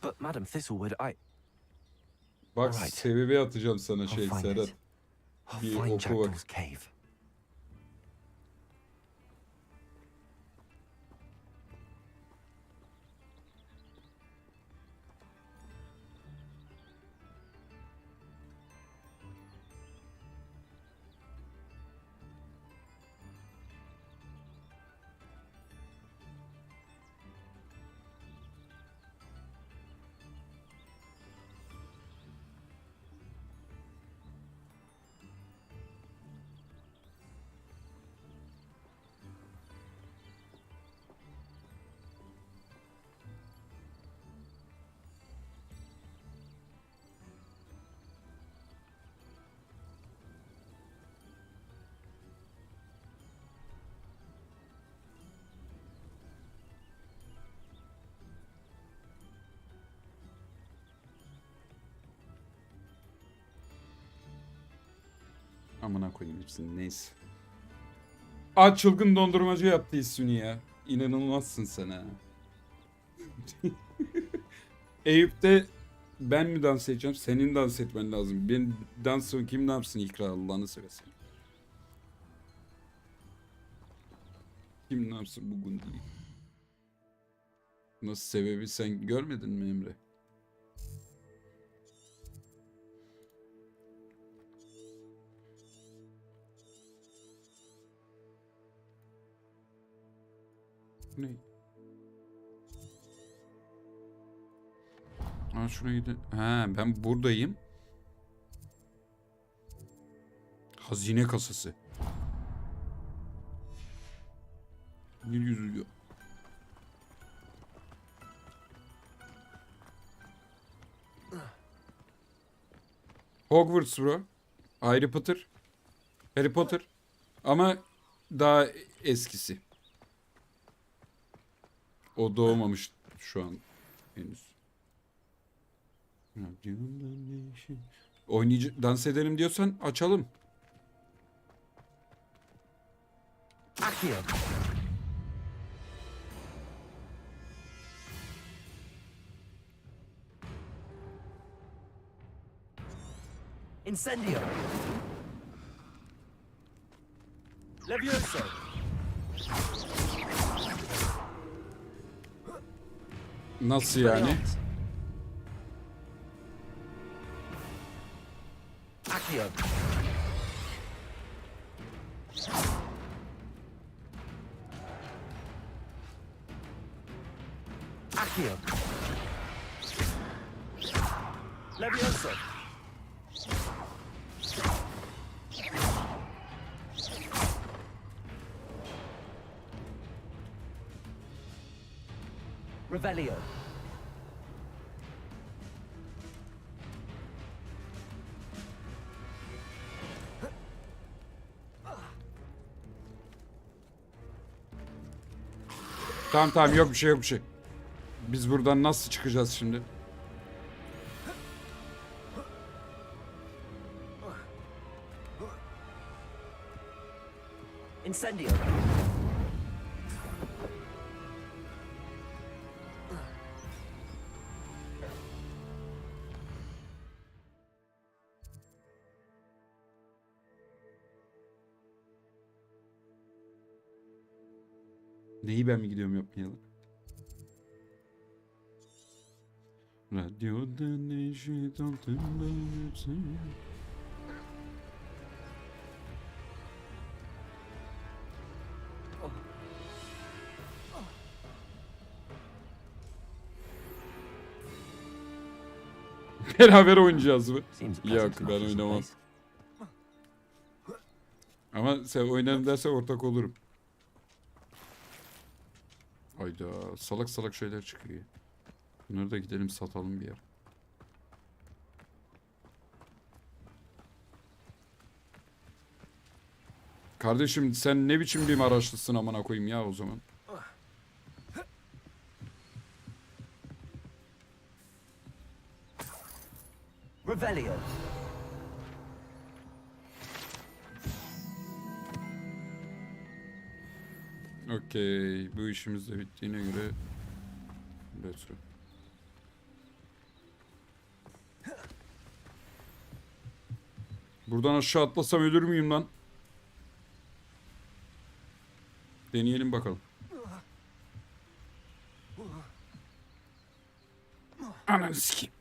But Madam Thistlewood, Bak Alright. sebebi atacağım sana I'll şey find Serhat. it. I'll Bir find oku bak. Jackdaw's cave. Amına koyayım hepsini, neyse. Aa, çılgın dondurmacı yaptı İsuni ya. İnanılmazsın sen ha. Eyüp'te ben mi dans edeceğim? Senin dans etmen lazım. Ben dansımı kim ne yapsın İkra, Allah'ını seversen. Kim ne yapsın bugün değil. Nasıl sebebi sen görmedin mi Emre? Ne? Aa, şuraya gidelim. Ha, ben buradayım. Hazine kasası. Ne yüzüyor? Hogwarts bro. Harry Potter. Harry Potter. Ama daha eskisi. O doğmamış şu an henüz. Oynayıcı dans edelim diyorsan açalım. Accio. Incendio. Levioso. Nasıl yani? Accio. Accio. Levioso. Revelio. Tamam yok bir şey yok bir şey. Biz buradan nasıl çıkacağız şimdi? Incendio. Neyi ben mi gidiyorum yapmayalım? Radyoda neşet altında yürüsün. Beraber oynayacağız mı? Yok, ben oynamam. Ama sen oynarım derse ortak olurum. Hayda, salak salak şeyler çıkıyor. Bunları da gidelim satalım bir yer. Kardeşim sen ne biçim bir Maraşlısın amına koyayım ya o zaman. Revelio. Okey. Bu işimiz de bittiğine göre let's go. Buradan aşağı atlasam ölür müyüm lan? Deneyelim bakalım. Ananı sikeyim.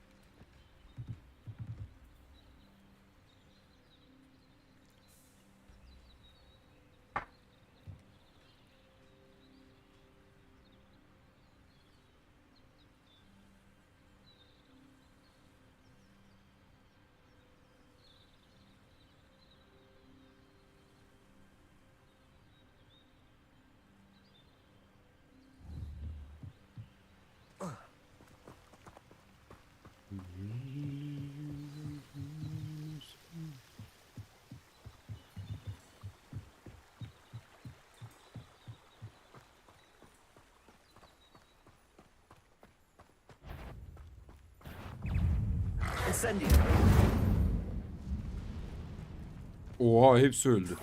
Oha hepsi öldü.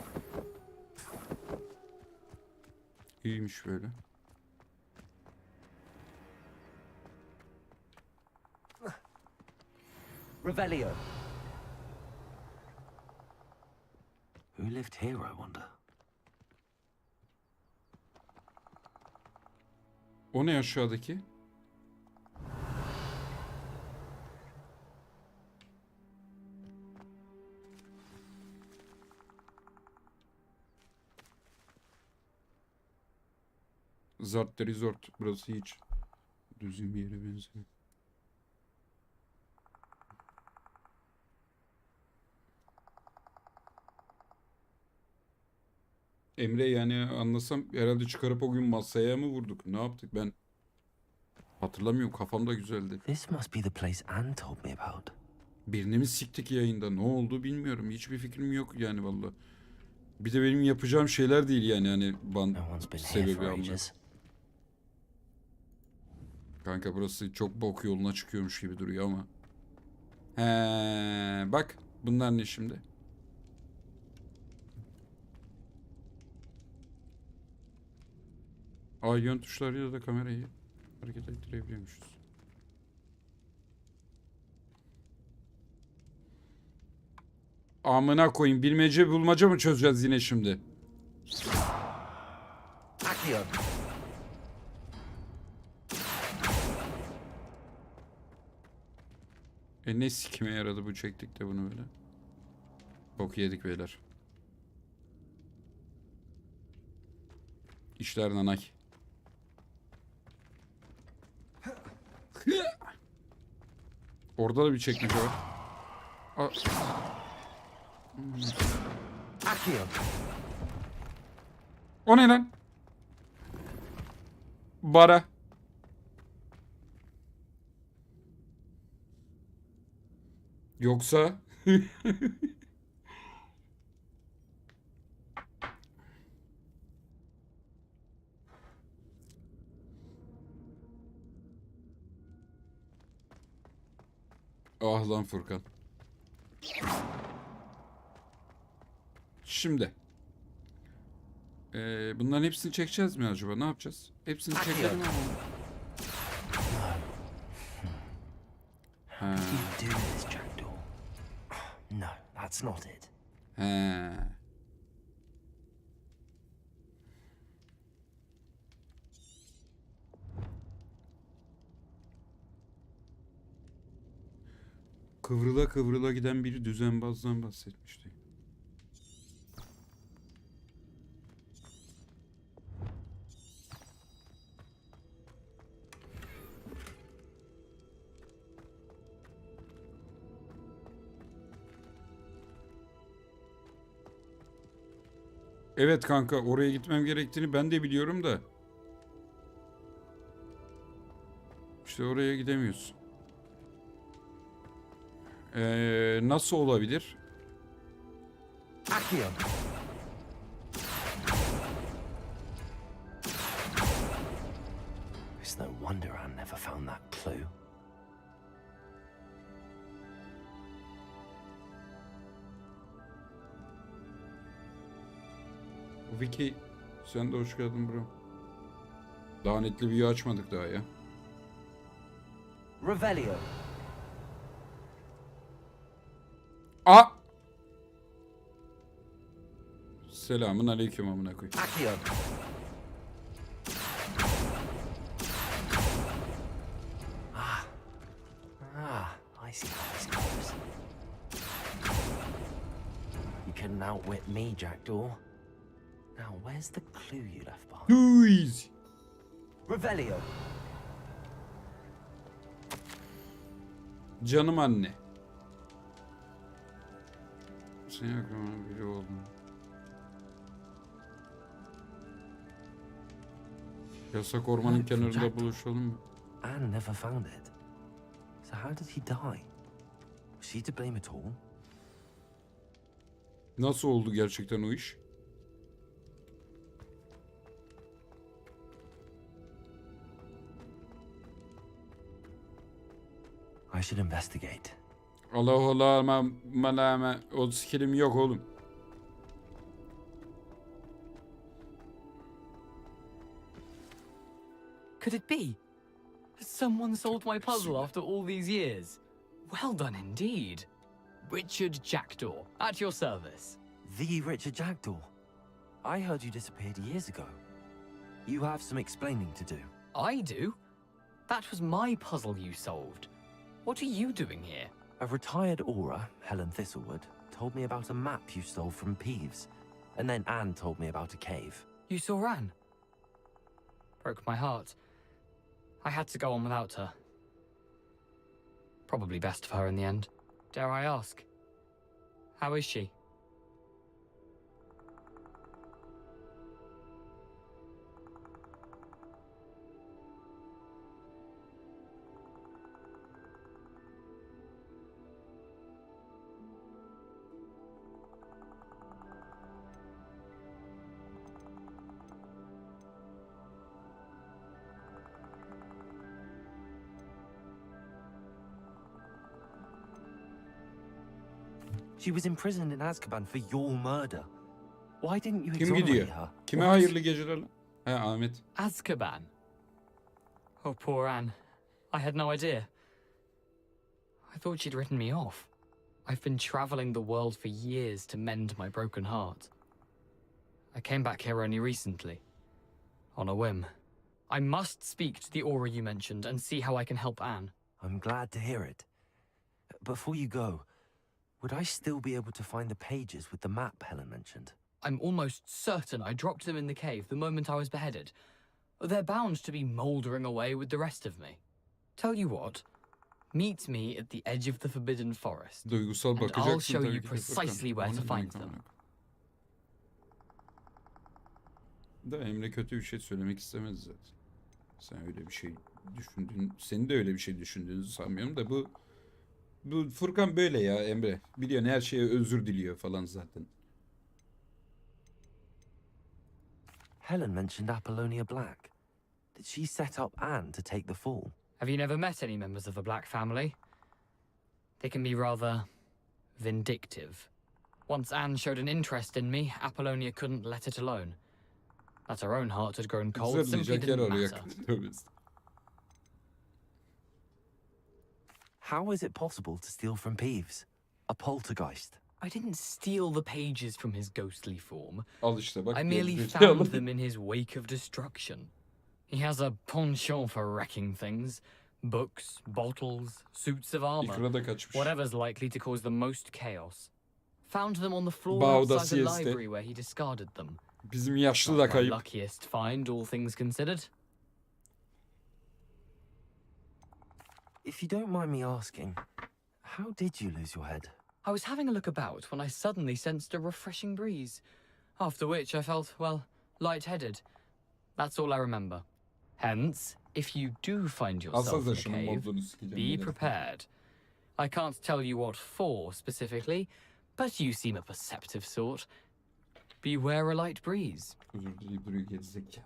İyiymiş böyle. Revelio. Who lived here, I wonder? O ne aşağıdaki? Zart Resort. Burası hiç düzgün bir yere benziyor. Emre yani anlasam herhalde çıkarıp o gün masaya mı vurduk? Ne yaptık ben? Hatırlamıyorum. Kafamda güzeldi. This must be the place Anne told me about. Birini mi siktik yayında? Ne oldu bilmiyorum. Hiçbir fikrim yok yani vallahi. Bir de benim yapacağım şeyler değil yani hani sebebi anlamı. Kanka burası çok bok yoluna çıkıyormuş gibi duruyor ama. He, bak bunlar ne şimdi? Yön tuşlarıyla da kamerayı hareket ettirebiliyormuşuz. Amına koyayım, bilmece bulmaca mı çözeceğiz yine şimdi? Ne sikime yaradı bu, çektik de bunu böyle. Bok yedik beyler. İşler nanay. Orada da bir çekmece var. O ne lan? Bara. Yoksa ah lan Furkan. Şimdi bunların hepsini çekeceğiz mi acaba? Ne yapacağız? Hepsini çekelim ama. Ha. No, that's not it. He. Kıvrıla kıvrıla giden bir düzenbazdan bahsetmişti. Evet kanka, oraya gitmem gerektiğini ben de biliyorum da. İşte oraya gidemiyorsun. Nasıl olabilir? It's no wonder I never found that clue. Vicky sen de hoş geldin bro. Daha netli video açmadık daha ya. Revelio. Selamun aleyküm amına koyayım. Accio. I see how this goes. You couldn't outwit me, Jackdaw. Now, where's the clue you left behind? Too easy. Revelio. Canım anne. Sen aklıma biri oldun. Yasak ormanın kenarında buluşalım mı? Anne never found it. So how did he die? Was she to blame at all? Nasıl oldu gerçekten o iş? I should investigate. Allah Allah malama o skillim yok oğlum. Could it be? Has someone solved my puzzle after all these years? Well done indeed. Richard Jackdaw, at your service. The Richard Jackdaw. I heard you disappeared years ago. You have some explaining to do. I do? That was my puzzle you solved. What are you doing here? A retired aura, Helen Thistlewood, told me about a map you stole from Peeves. And then Anne told me about a cave. You saw Anne? Broke my heart. I had to go on without her. Probably best for her in the end. Dare I ask? How is she? She was imprisoned in Azkaban for your murder. Why didn't you Kim exonerate gidiyor? her? Kime hayırlı geceler lan? He Ahmet. Azkaban? Oh, poor Anne. I had no idea. I thought she'd written me off. I've been traveling the world for years to mend my broken heart. I came back here only recently. On a whim. I must speak to the aura you mentioned and see how I can help Anne. I'm glad to hear it. Before you go, would I still be able to find the pages with the map Helen mentioned? I'm almost certain I dropped them in the cave the moment I was beheaded. They're bound to be mouldering away with the rest of me. Tell you what, meet me at the edge of the Forbidden Forest, Duygusal and bakacaksın I'll show tabii you ki de precisely Furkan. where to O ne find demek them. amına? Da Emre kötü bir şey söylemek istemez zaten. Sen öyle bir şey düşündün, senin de öyle bir şey düşündüğünüzü sanmıyorum da bu Furkan böyle ya Emre. Biliyorsun her şeye özür diliyor falan zaten. Helen mentioned Apollonia Black. Did she set up Anne to take the fall? Have you never met any members of the Black family? They can be rather vindictive. Once Anne showed an interest in me, Apollonia couldn't let it alone. That her own heart had grown cold simply Zırlayacak yer didn't oraya. matter. Tövbe. How is it possible to steal from Peeves? A poltergeist. I didn't steal the pages from his ghostly form. Al işte bak. I merely gerizekalı. found them in his wake of destruction. He has a penchant for wrecking things. Books, bottles, suits of armor. İkrada kaçmış. Whatever's likely to cause the most chaos. Found them on the floor Bağda outside the sieste. library where he discarded them. Bizim yaşlı da Not my kayıp. luckiest find, all things considered. If you don't mind me asking, how did you lose your head? I was having a look about when I suddenly sensed a refreshing breeze. After which I felt, well, lightheaded. That's all I remember. Hence, if you do find yourself in a cave, be prepared. I can't tell you what for specifically, but you seem a perceptive sort. Beware a light breeze. Özür dileyip duruyor gerizekalı.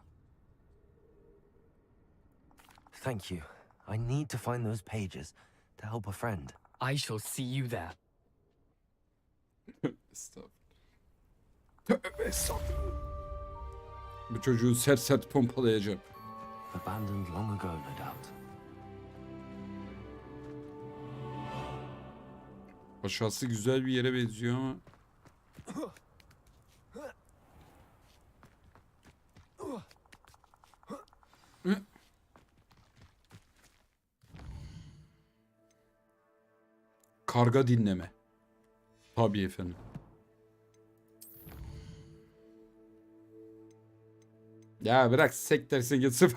Thank you. I need to find those pages to help a friend. I shall see you there. Estağfurullah. Tövbe estağfurullah. Bu çocuğu sert sert pompalayacağım. Abandoned long ago, no doubt. Aşağısı güzel bir yere benziyor ama. Karga dinleme. Tabii efendim. Ya bırak sek dersin gitsin.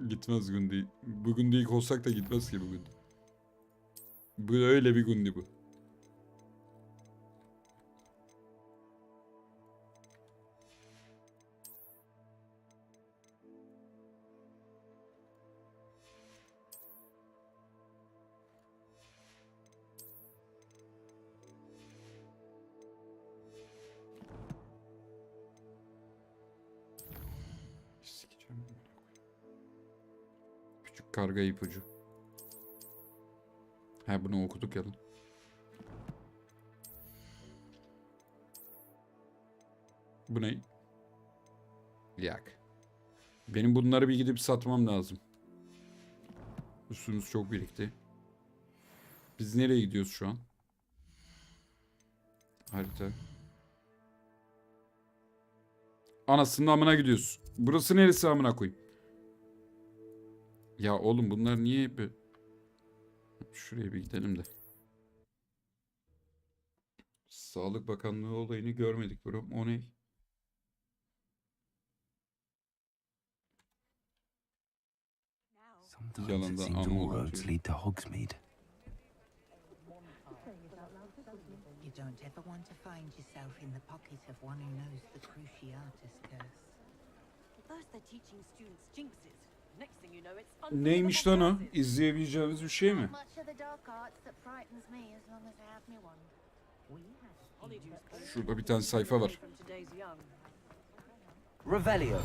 Gitmez Gundi. Bu Gundi ilk olsak da gitmez ki bugün. Bu öyle bir Gundi bu. Küçük karga ipucu. Ha bunu okuduk ya lan. Bu ne? Yak. Benim bunları bir gidip satmam lazım. Üstümüz çok birikti. Biz nereye gidiyoruz şu an? Harita. Anasının amına gidiyoruz. Burası neresi amına koyayım? Ya oğlum bunlar niye hep... Şuraya bir gidelim de. Sağlık Bakanlığı olayını görmedik bro. O ne? Sometimes it seems all roads lead to Hogsmeade. You don't ever want to find yourself in the pocket of one who knows the Cruciatus curse. First they're teaching students jinxes. Next thing you know it's Neymiş lan o? İzleyebileceğimiz bir şey mi? Şurada bir tane sayfa var. Revelio.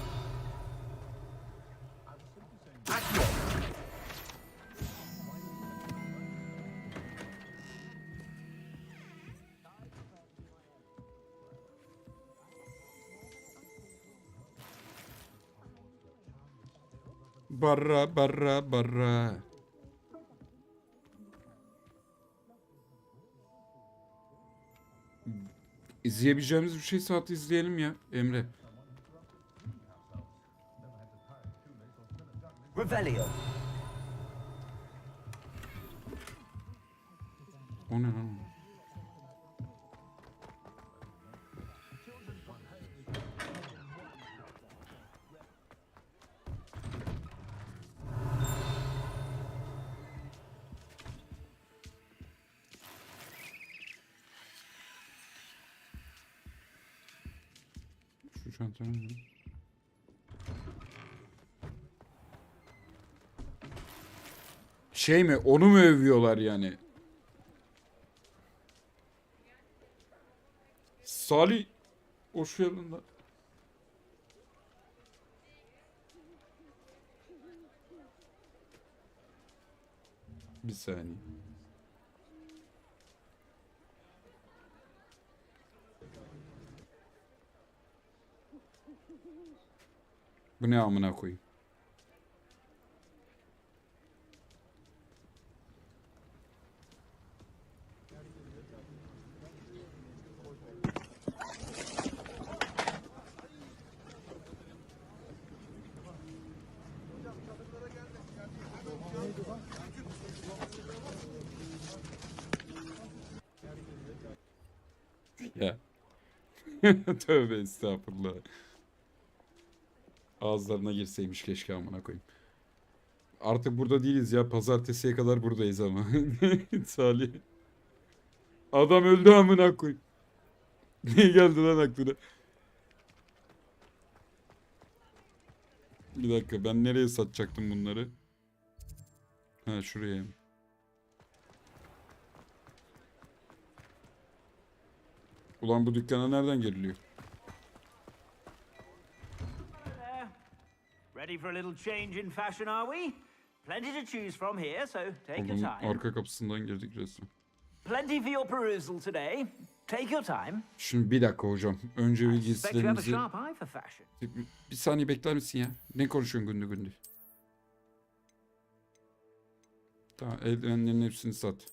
Barra barra barra. İzleyebileceğimiz bir şey saat izleyelim ya Emre. Revelio. O ne lan? Şu çantanın. Şey mi? Onu mu övüyorlar yani? Salih. Hoş geldin lan. Bir saniye. Bu ne amına koyayım? Ya. Tövbe estağfurullah. Ağızlarına girseymiş keşke amına koyayım. Artık burada değiliz ya. Pazartesiye kadar buradayız ama. Salih. Adam öldü amına koyayım. Ne geldi lan aklına? Bir dakika ben nereye satacaktım bunları? Ha şuraya. Ulan bu dükkana nereden giriliyor? Ready for a little change in fashion, are we? Plenty to choose from here, so take your Oğlum time. arka kapısından girdik resmen. Plenty for your perusal today. Take your time. Şimdi bir dakika hocam. Önce I suspect you have a bilgilerimizi... sharp eye for fashion. Bir saniye bekler misin ya? Ne konuşuyorsun gündü gündü? Tamam, eldivenlerin hepsini sat.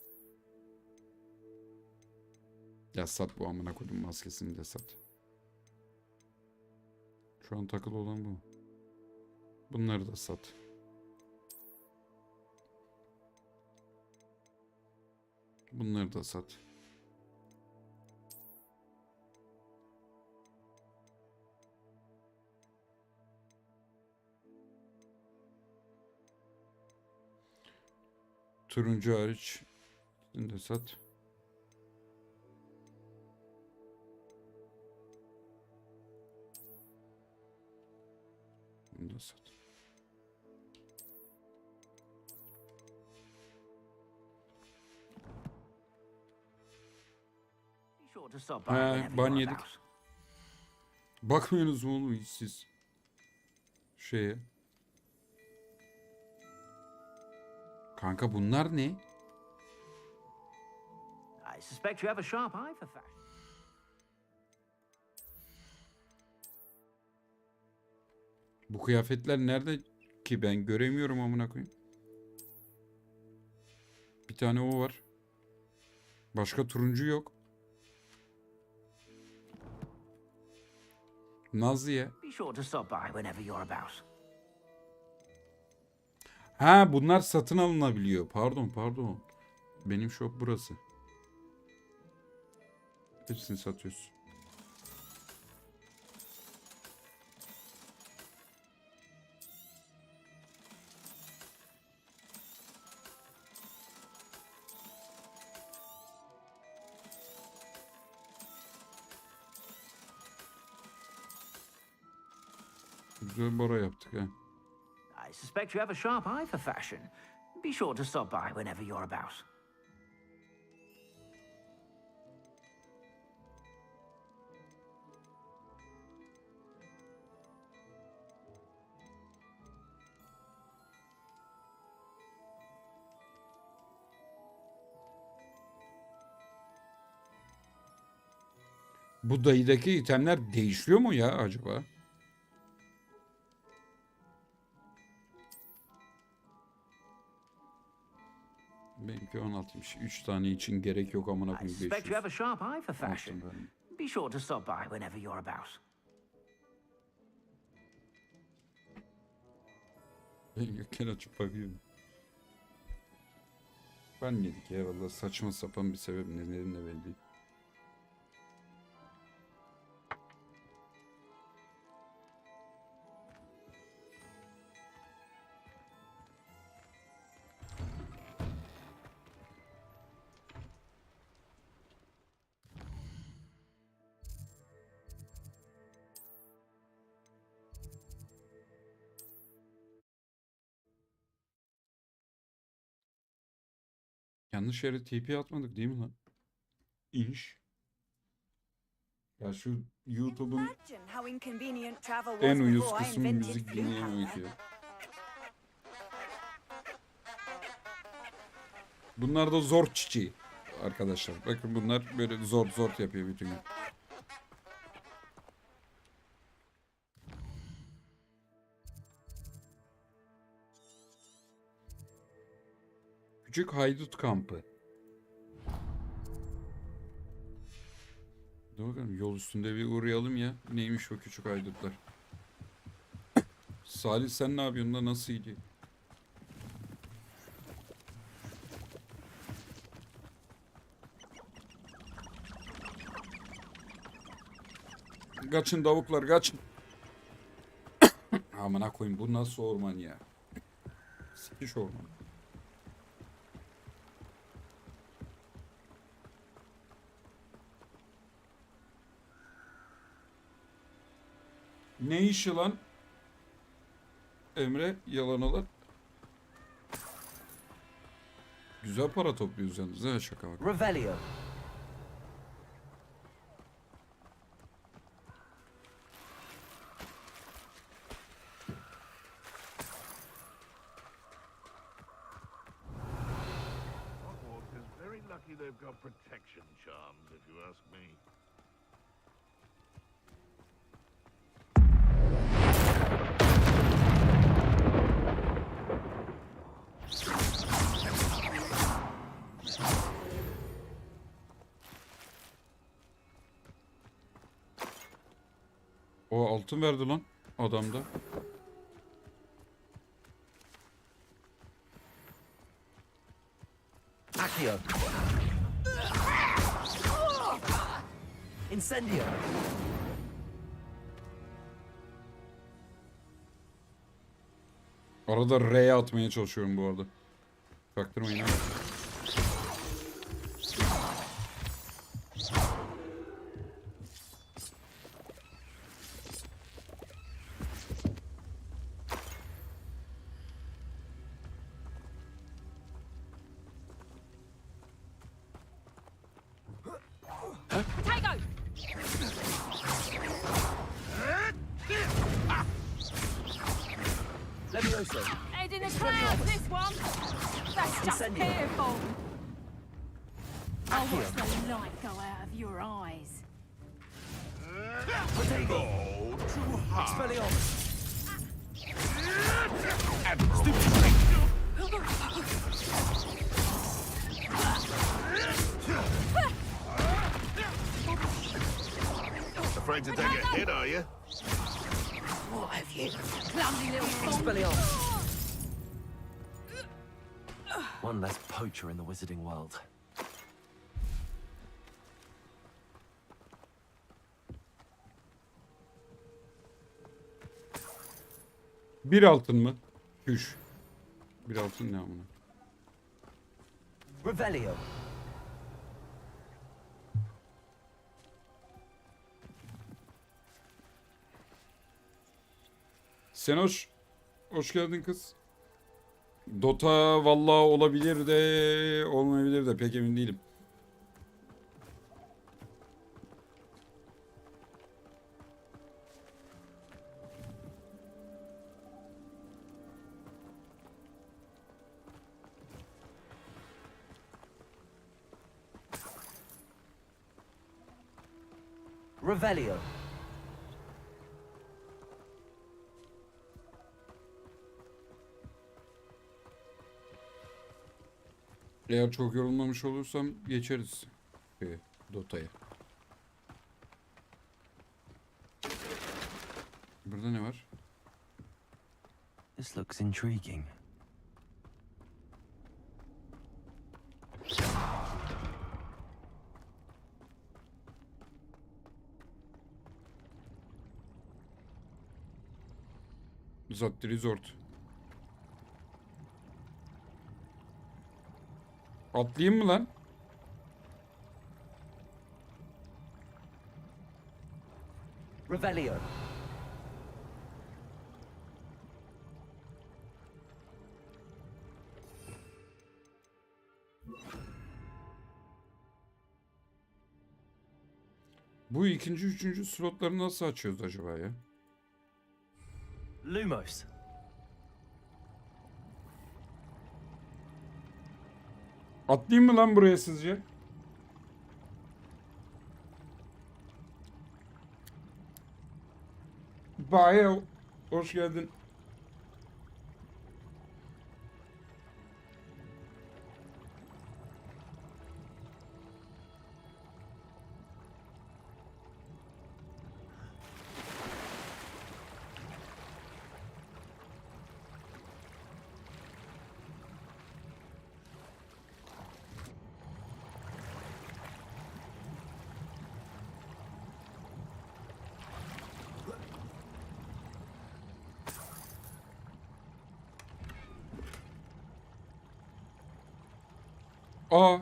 Ya sat, bu amına koydum maskesini de sat. Şu an takılı olan bu. Bunları da sat. Bunları da sat. Turuncu hariç. Bunu da sat. Bunu da sat. Be sure to stop by He, whenever ban you're yedik. about. Bakmıyorsunuz mu oğlum hiç siz? Şeye. Kanka bunlar ne? I suspect you have a sharp eye for fashion. Bu kıyafetler nerede ki, ben göremiyorum amına koyayım. Bir tane o var. Başka turuncu yok. Nazlı'ya. Be sure to stop by whenever you're about. Ha, bunlar satın alınabiliyor. Pardon. Benim shop burası. Hepsini satıyorsun. Güzel bara yaptık ha. I suspect you have a sharp eye for fashion. Be sure to stop by whenever you're about. Bu dayıdaki itemler değişiyor mu ya acaba? Benimki 16'ymış. 3 tane için gerek yok amına I koyayım. suspect you have a 500. sharp eye for fashion. Olsun ben. Be sure to stop by whenever you're about. Ben yokken açıp bakıyorum. Ben yedik ya valla, saçma sapan bir sebep, nedeni de belli değil. Yanlış yere TP atmadık değil mi lan? İnş. Ya şu YouTube'un Imagine how inconvenient travel was en uyuz before I kısmı invented müzik flute dinleyememek power. ya. Bunlar da zor çiçeği arkadaşlar. Bakın bunlar böyle zor yapıyor bütün gün. Küçük haydut kampı. Dur bakalım, yol üstünde bir uğrayalım ya. Neymiş o küçük haydutlar? Salih sen ne yapıyorsun da, nasıl gidiyor? Kaçın davuklar, kaçın. Amına koyayım, bu nasıl orman ya? Sikiş orman. Ne işi lan? Emre, yalan olan. Güzel para topluyoruz yalnız ha, şaka bak. Revelio. they've got protection charms, if you ask me. O altın verdi lan adamda. Accio. Incendio. Arada R'ye atmaya çalışıyorum bu arada. Çaktırmayın ha. Head in the clouds, this one. That's just fearful. I'll watch the light go out of your eyes. Go too hard. Expelliarmus. Afraid to take a hit, are you? What have you? Clumsy little fool. Expelliarmus. One less poacher in the wizarding world. Bir altın mı? Üç. Bir altın ne amına? Revelio. Senoş, hoş geldin kız. Dota vallahi olabilir de olmayabilir de pek emin değilim. Revelio. Eğer çok yorulmamış olursam geçeriz Dota'ya. Burada ne var? This looks intriguing. Resort. Atlayayım mı lan? Revelio. Bu ikinci, üçüncü slotları nasıl açıyoruz acaba ya? Lumos. Atlayayım mı lan buraya sizce? Bye. Hoş geldin. Aa.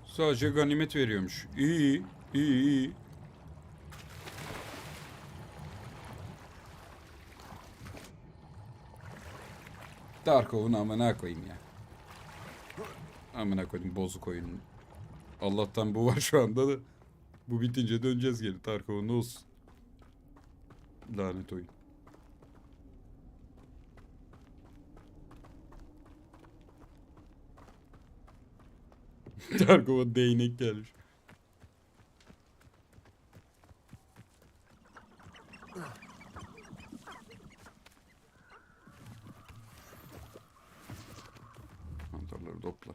Sadece ganimet veriyormuş. İyi, iyi. Tarkov'un amına koyayım ya. Amına koydum bozuk oyun. Allah'tan bu var şu anda da. Bu bitince döneceğiz geri. Tarkov'un ne olsun. Lanet oyun. Tarkova değnek gelmiş. Mantarları topla.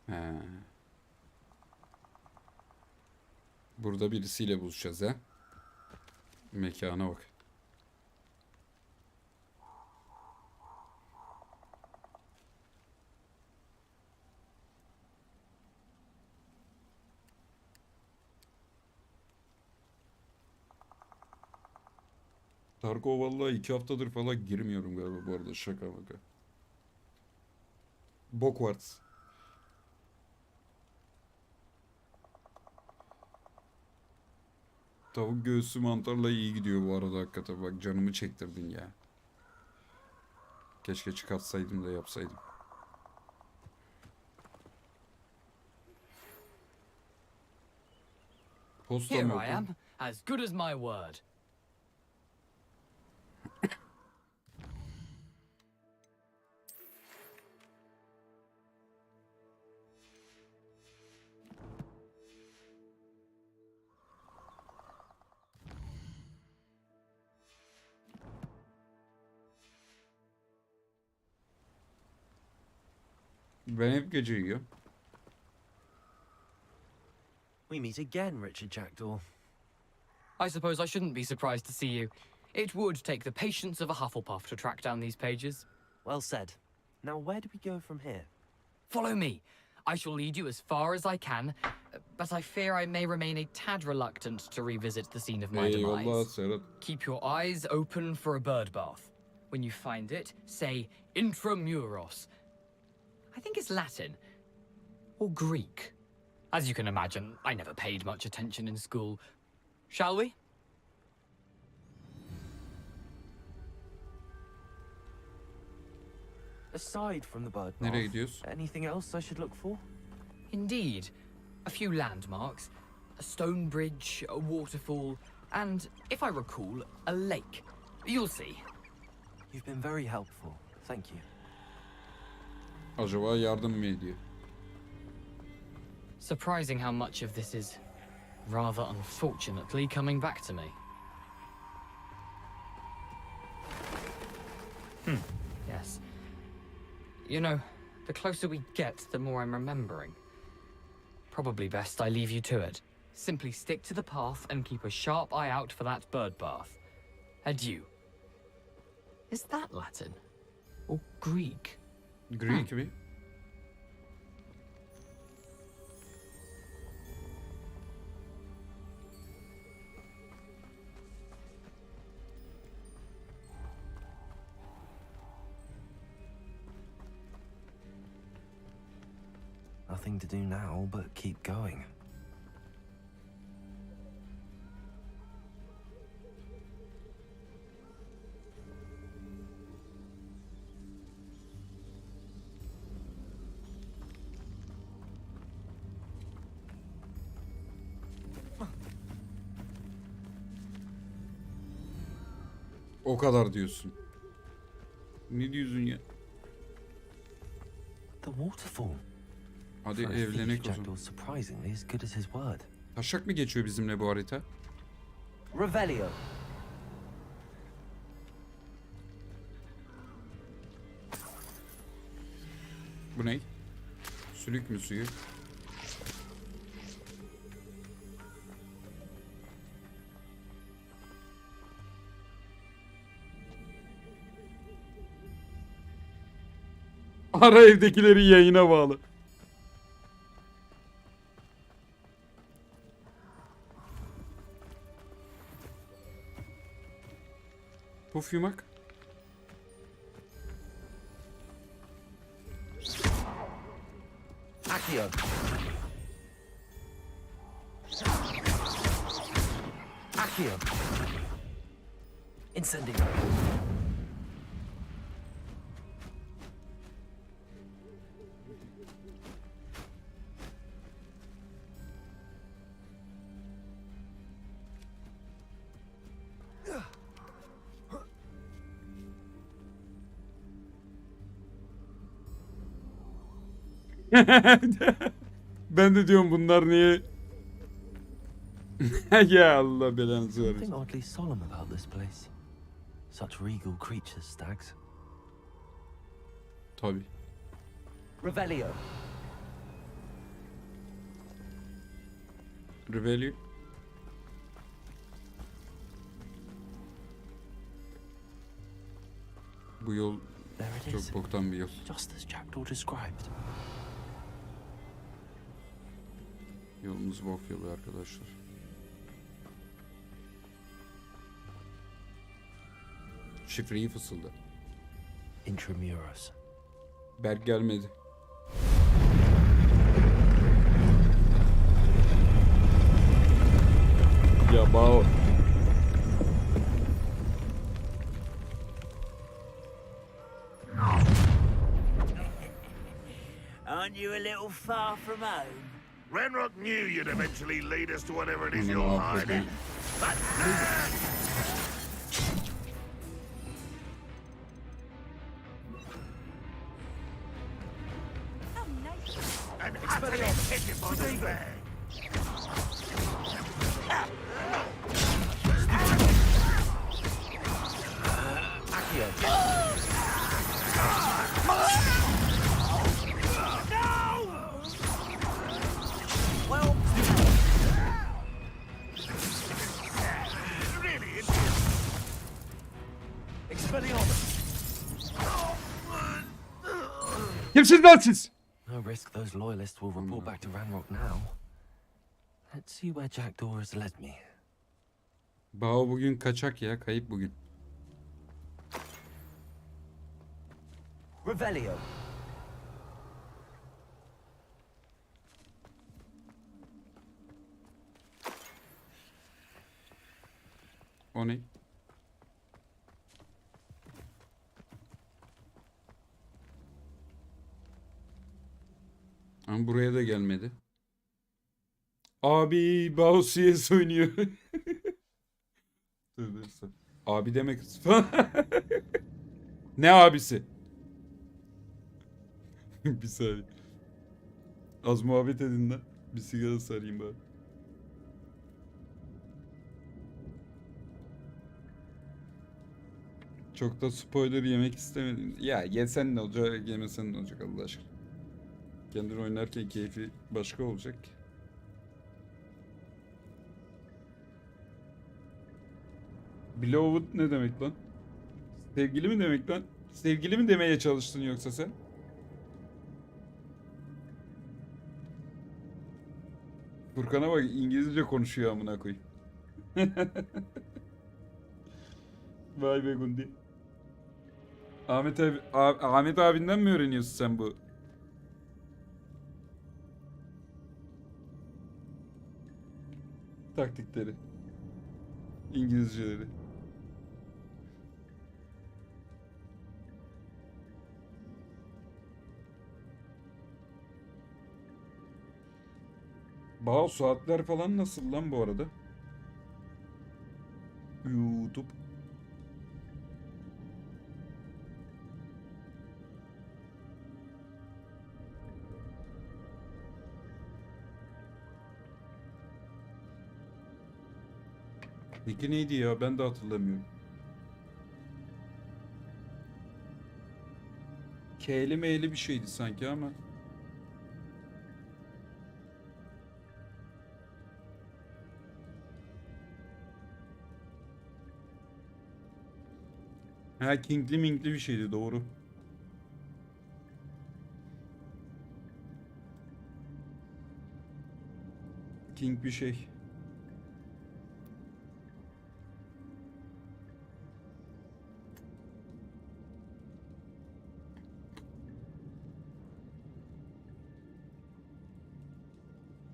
He. Burada birisiyle buluşacağız ha. Mekana bak. Tarko vallahi 2 haftadır falan girmiyorum galiba bu arada, şaka maka. HOGWARTS. Tavuk göğsü mantarla iyi gidiyor bu arada hakikaten. Bak canımı çektirdin ya. Keşke çıkartsaydım da yapsaydım. Posta Here mı I am, as good as my word. Ben hep gece yiyorum. We meet again, Richard Jackdaw. I suppose I shouldn't be surprised to see you. It would take the patience of a Hufflepuff to track down these pages. Well said. Now, where do we go from here? Follow me. I shall lead you as far as I can, but I fear I may remain a tad reluctant to revisit the scene of my Eyvallah demise. Serhat. Keep your eyes open for a bird bath. When you find it, say intramuros. I think it's Latin. Or Greek. As you can imagine, I never paid much attention in school. Shall we? Aside from the bird Nereye bath, gidiyoruz? anything else I should look for? Indeed. A few landmarks. A stone bridge, a waterfall, and, if I recall, a lake. You'll see. You've been very helpful. Thank you. Acaba yardım mı ediyor? Surprising how much of this is, rather unfortunately, coming back to me. Yes. You know, the closer we get, the more I'm remembering. Probably best I leave you to it. Simply stick to the path and keep a sharp eye out for that bird bath. Adieu. Is that Latin? Or Greek? Greek mi? Nothing to do now but keep going. O kadar diyorsun. Ne diyorsun ya? The waterfall. Hadi For a thief, evlenek o zaman. Jackdaw's surprisingly as good as his word. Taşak mı geçiyor bizimle bu harita? Revelio. Bu ne? Sülük mü suyu? Ara evdekileri yayına bağlı. Puf yumak. Accio. Accio. Incendio. Ben de diyorum bunlar niye? Ya Allah belanızı Something versin. oddly solemn about this place. Such regal creatures, stags. Tabii. Revelio. Revelio. Bu yol There it is. çok boktan bir yol. Just as Jackdaw described. Yolumuz bok yolu arkadaşlar. Şifreyi fısıldı. Intramuros. Berk gelmedi. Ya Bağış. Aren't you a little far from home? Renrock knew you'd eventually lead us to whatever it is Aman you're Allah'ım. hiding. And utterly hit him on the leg. Well, Really, Expelliarmus. Kimsiniz lan siz? No risk those loyalists will report back to Ranrock now. Let's see where Jackdaw has led me. Bağ bugün kaçak ya, kayıp bugün. Revelio. O ne? Ama buraya da gelmedi. Abi Bağış CS oynuyor. Tövbe estağfurullah. Abi demek falan. Ne abisi? Bir saniye. Az muhabbet edin lan. Bir sigara sarayım bari. Çok da spoiler yemek istemedim. Ya yesen ne olacak, yemesen ne olacak Allah aşkına. Kendin oynarken keyfi başka olacak. Beloved ne demek lan? Sevgili mi demek lan? Sevgili mi demeye çalıştın yoksa sen? Furkan'a bak, İngilizce konuşuyor amına koyayım. Vay be Gundi. Ahmet abinden mi öğreniyorsun sen bu? Taktikleri. İngilizceleri. Bağ saatler falan nasıl lan bu arada? YouTube. Peki neydi ya? Ben de hatırlamıyorum. K'li M'li bir şeydi sanki ama. Ha, Kingli Mingli bir şeydi, doğru. King bir şey.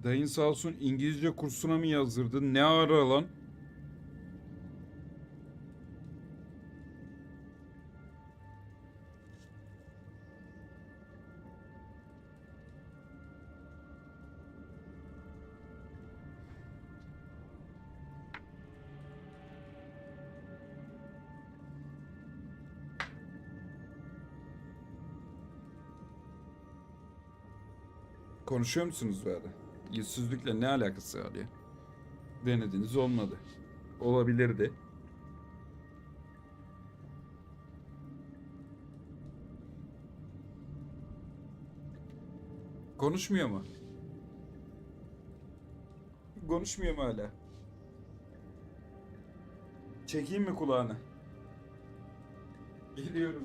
Dayın sağ olsun, İngilizce kursuna mı yazdırdın? Ne ara lan? Konuşuyor musunuz böyle? Yüzsüzlükle ne alakası var ya? Denediniz olmadı. Olabilirdi. Konuşmuyor mu? Konuşmuyor mu hala? Çekeyim mi kulağını? Geliyorum.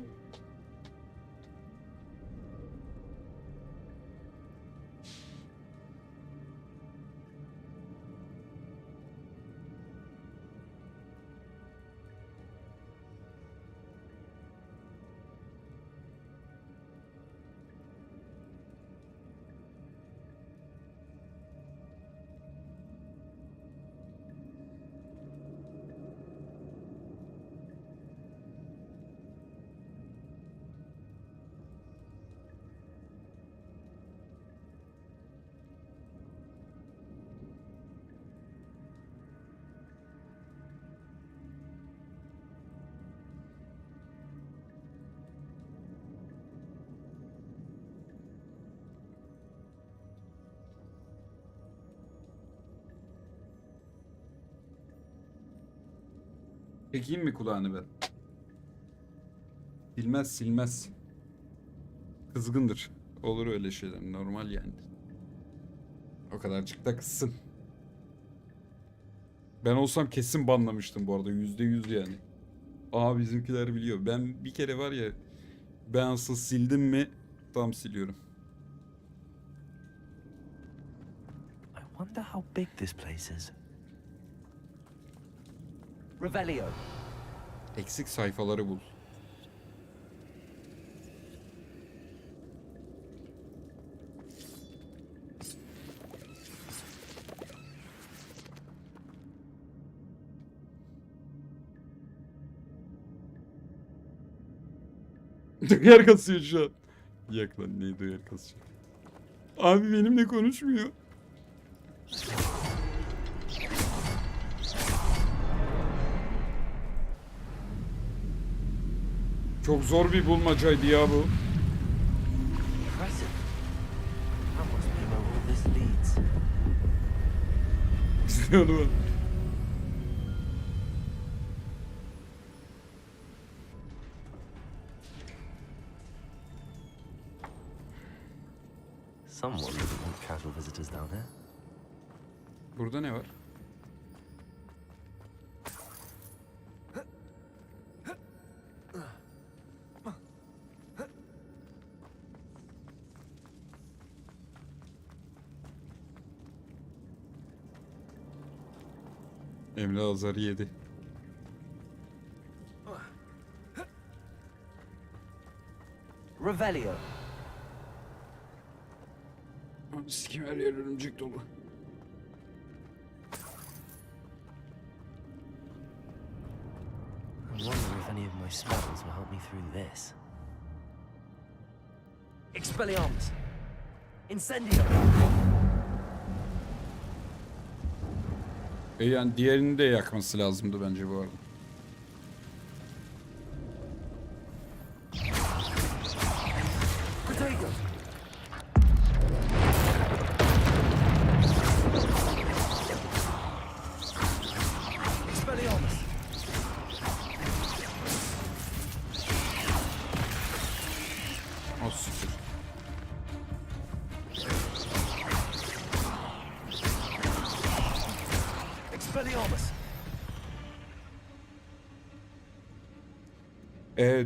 Çekeyim mi kulağını ben? Silmez silmez. Kızgındır. Olur öyle şeyler. Normal yani. O kadarcık da kızsın. Ben olsam kesin banlamıştım bu arada. %100 yani. Bizimkiler biliyor. Ben bir kere var ya, ben asıl sildim mi tam siliyorum. I wonder how big this place is. Revelio. Eksik sayfaları bul. Duyar kasıyor şu an. Yak lan, neyi duyar kasıyor? Abi benimle konuşmuyor. Çok zor bir bulmacaydı ya bu. İzliyorum. Someone doesn't want casual visitors down here. Burada ne var? Emre azarı yedi. Revelio. Sikim, her yer örümcek dolu. I wonder if any of my spells will help me through this. Expelliarmus. Incendio. Yani diğerini de yakması lazımdı bence bu arada.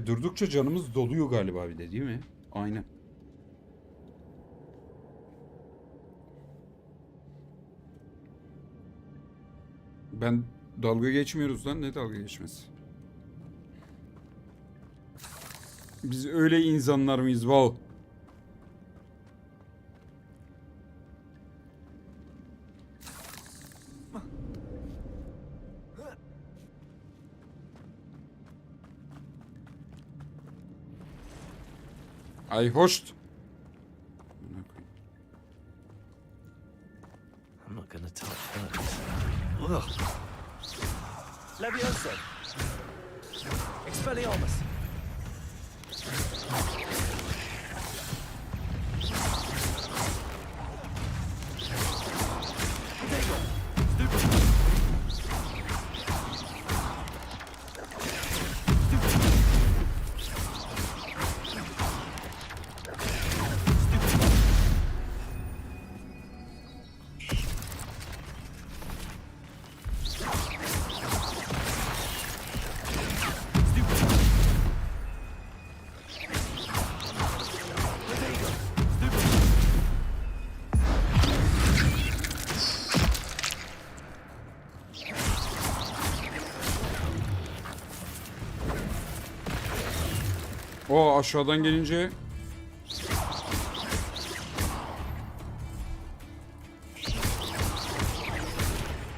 Durdukça canımız doluyor galiba bir de, değil mi? Aynen. Ben dalga geçmiyoruz lan, ne dalga geçmesi? Biz öyle insanlar mıyız? Wow. Ay hoş. I'm not gonna touch those. Levioso. Expelliarmus. O aşağıdan gelince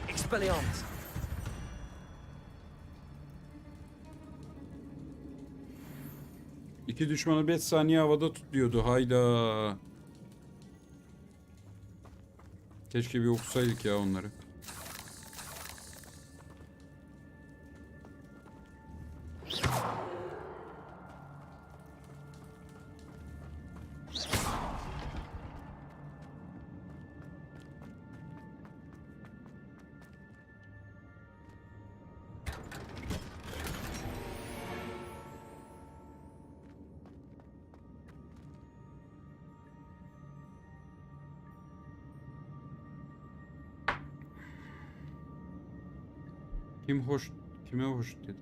Expelliarmus. İki düşmanı 5 saniye havada tut diyordu. Hayda. Keşke bir okusaydık ya onları. Kim hoş, kime hoş dedi?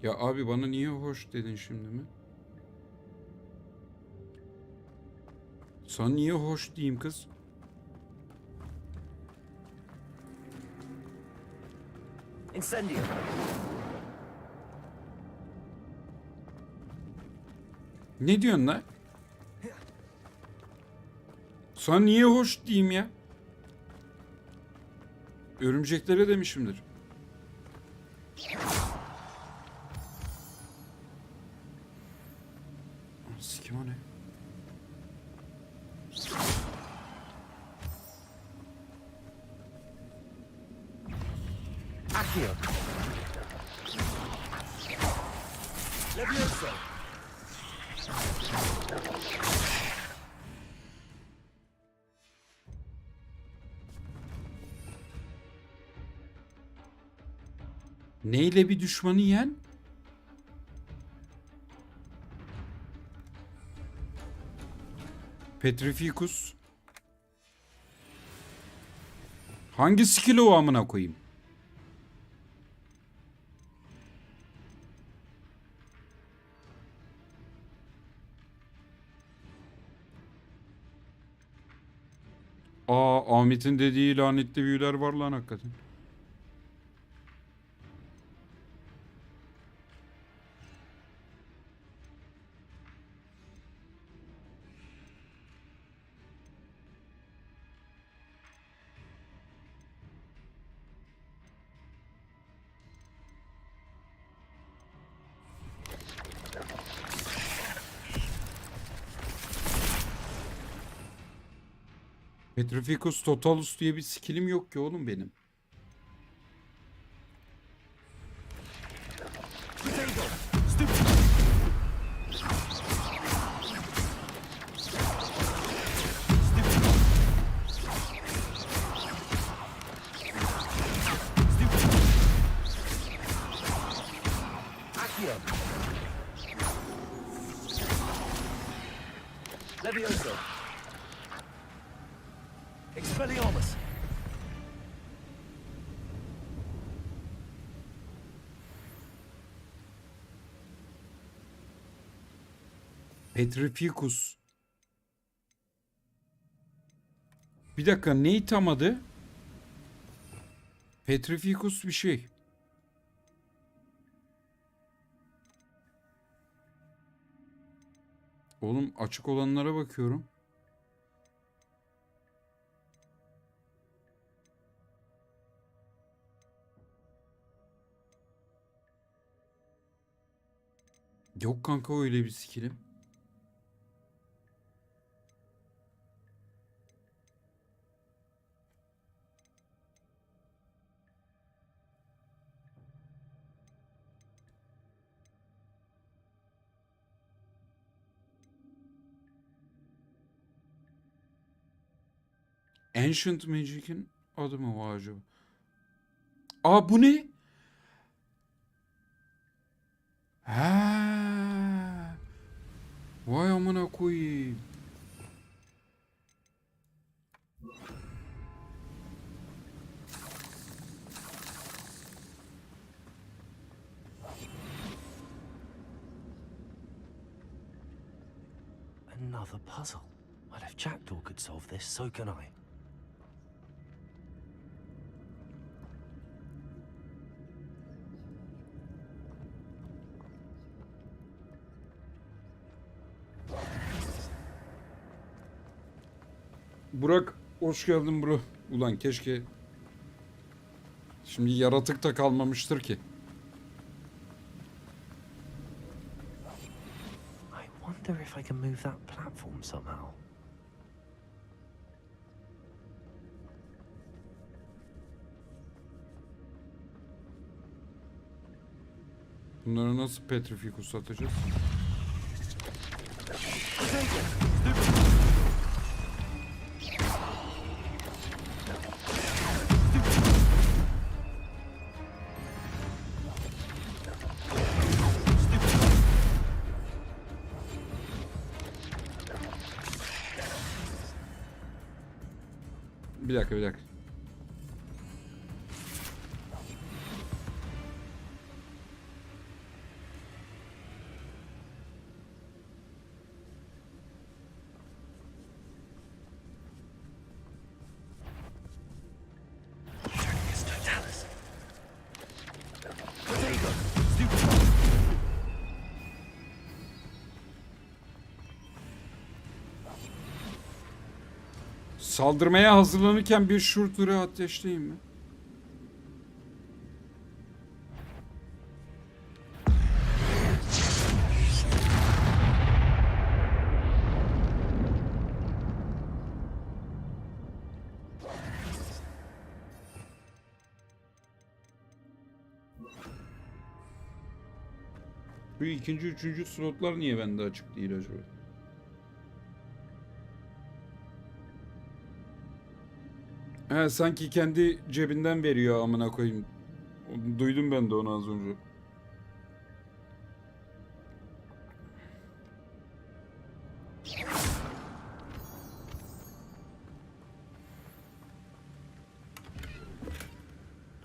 Ya abi bana niye hoş dedin şimdi mi? Sana niye hoş diyeyim kız? Incendio. Ne diyorsun lan? Sana niye hoş diyeyim ya? Örümceklere demişimdir. Sikim o ne? Accio. Levioso. Neyle bir düşmanı yen? Petrificus. Hangi skill o amına koyayım? Ahmet'in dediği lanetli büyüler var lan hakikaten. Petrificus Totalus diye bir skillim yok ki oğlum benim. Levioso. Expelliarmus. Petrificus. Bir dakika neyi tam adı? Petrificus bir şey. Oğlum açık olanlara bakıyorum. Yok kanka öyle bir skillim. Ancient Magic'in adı mı var acaba? Aa bu ne? Ha. Vay amına koyayım. Another puzzle. Well, if Jackdaw could solve this, so can I. Burak hoş geldin bro. Ulan keşke şimdi yaratık da kalmamıştır ki. I wonder if I can move that platform somehow. Bunları nasıl petrifikus atacağız? Bir dakika. Saldırmaya hazırlanırken bir shooter'ı ateşleyeyim mi? Bu ikinci, üçüncü slotlar niye bende açık değil acaba? He, sanki kendi cebinden veriyor amına koyayım. Duydum ben de onu az önce.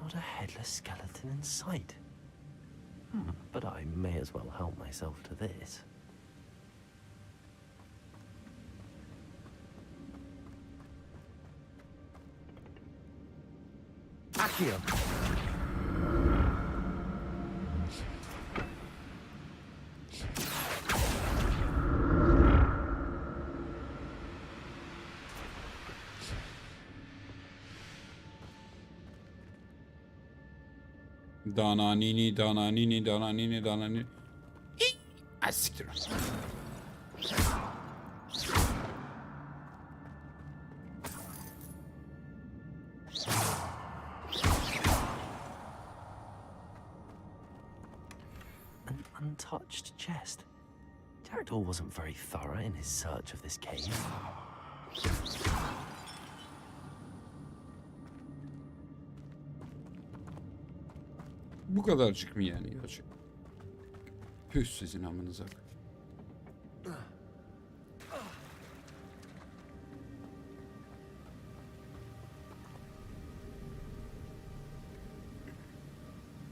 Not a headless skeleton in sight. But I may as well help myself to this. Accio. Dananini. Asiktir. An untouched chest. Jackdaw wasn't very thorough in his search of this cave. Bu kadarcık mı yani gerçek? Püh sizin amınıza.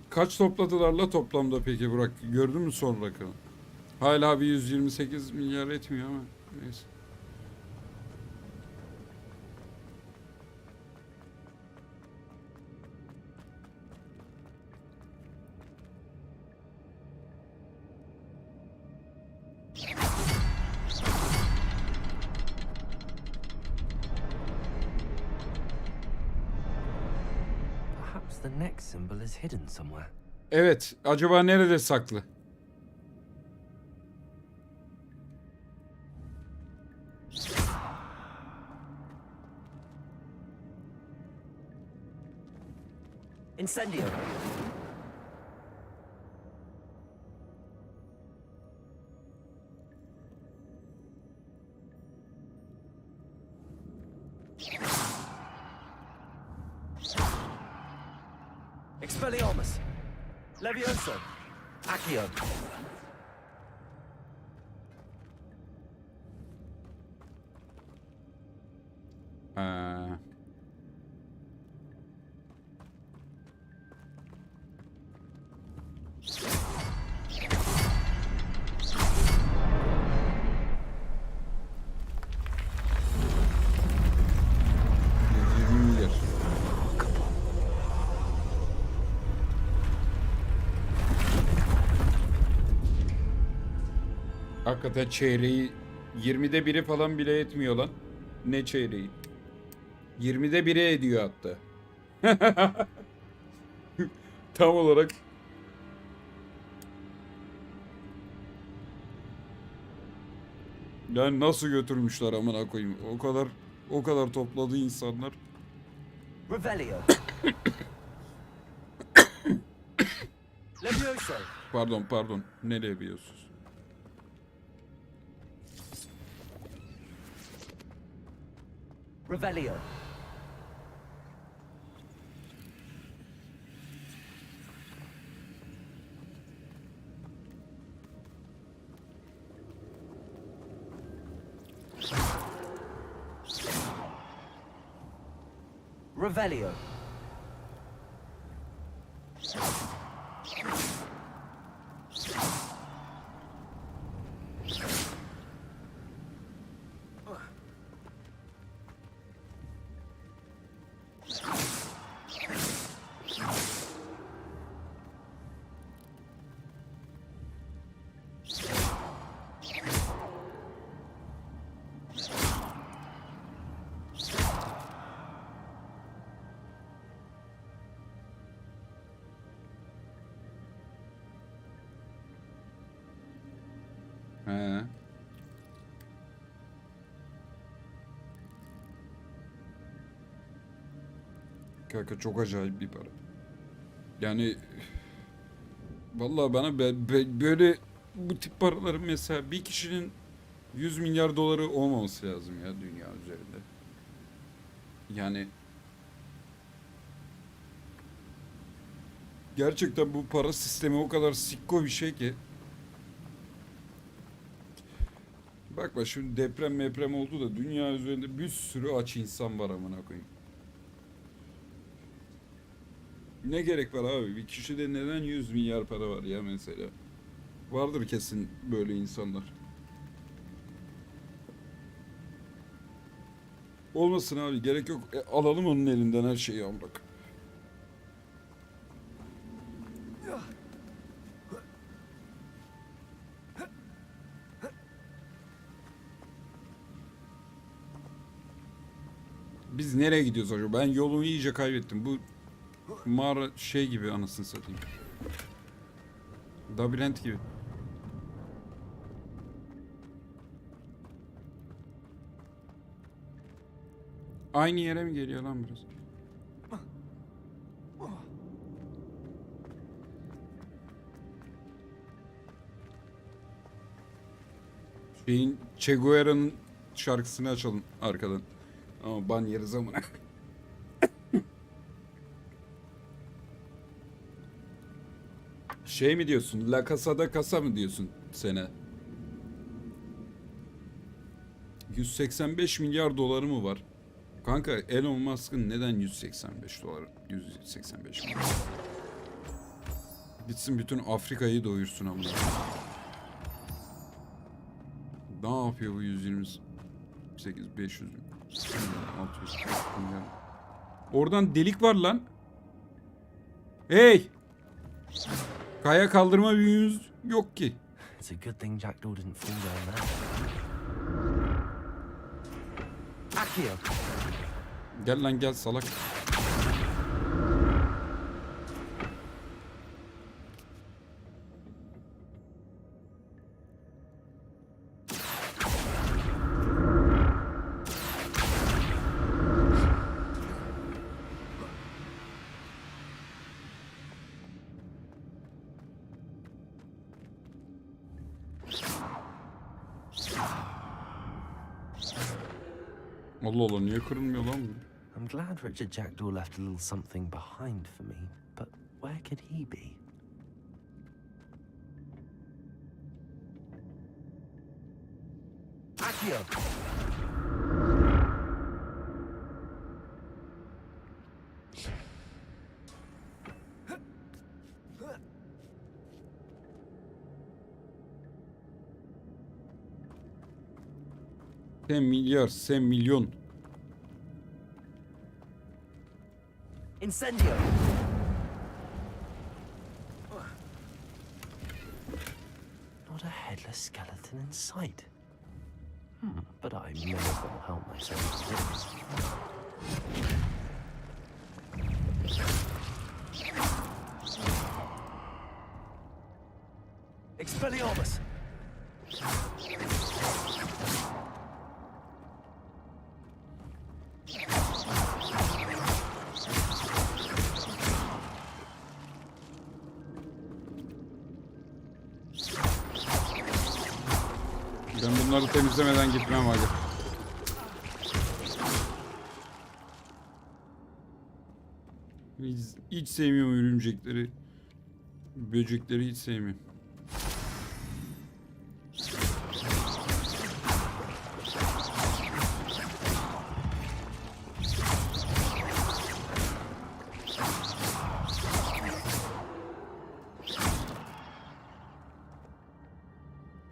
Kaç topladılar la toplamda peki Burak? Gördün mü son rakamı? Hala bir 128 milyar etmiyor ama neyse. The next symbol is hidden somewhere. Evet, acaba nerede saklı? Incendio. Expelliarmus. Levioso. Accio. Hakikaten çeyreği 20'de biri falan bile etmiyor lan. Ne çeyreği? 20'de 1'e ediyor hatta. Tam olarak. Yani nasıl götürmüşler amına koyayım. O kadar topladı insanlar. Revelio. Pardon. Nereye biliyorsunuz? Revelio. Revelio. He. Kanka çok acayip bir para. Yani vallahi bana böyle bu tip paraların mesela bir kişinin 100 milyar doları olmaması lazım ya dünya üzerinde. Yani gerçekten bu para sistemi o kadar sikko bir şey ki. Bak şimdi deprem oldu da dünya üzerinde bir sürü aç insan var amına koyayım. Ne gerek var abi? Bir kişide neden 100 milyar para var ya mesela? Vardır kesin böyle insanlar. Olmasın abi, gerek yok. Alalım onun elinden her şeyi amrak. Biz nereye gidiyoruz acaba? Ben yolumu iyice kaybettim. Bu mağara şey gibi anasını satayım. Labirent gibi. Aynı yere mi geliyor lan burası? Che Guevara'nın şarkısını açalım arkadan. Ama ban yeriz ama. Şey mi diyorsun? La Casa de Casa mı diyorsun sene? 185 milyar doları mı var? Kanka Elon Musk'ın neden 185 dolar? 185 milyar. Gitsin bütün Afrika'yı doyursun ama. Ne yapıyor bu 128 500 600 milyar? Oradan delik var lan. Hey! Kaya kaldırma büyüğümüz yok ki. It's a good thing Jackdaw didn't fall down there. Akio. Gel lan gel salak. Allah Allah, niye kırılmıyor lan bu? I'm glad Richard Jackdaw left a little something behind for me, but where could he be? Akio! Sen milyar, sen milyon. Incendio! Not a headless skeleton in sight. But I may as well help myself to this. Expelliarmus! Ben bunları temizlemeden gitmem abi. Hiç sevmiyorum örümcekleri. Böcekleri hiç sevmiyorum.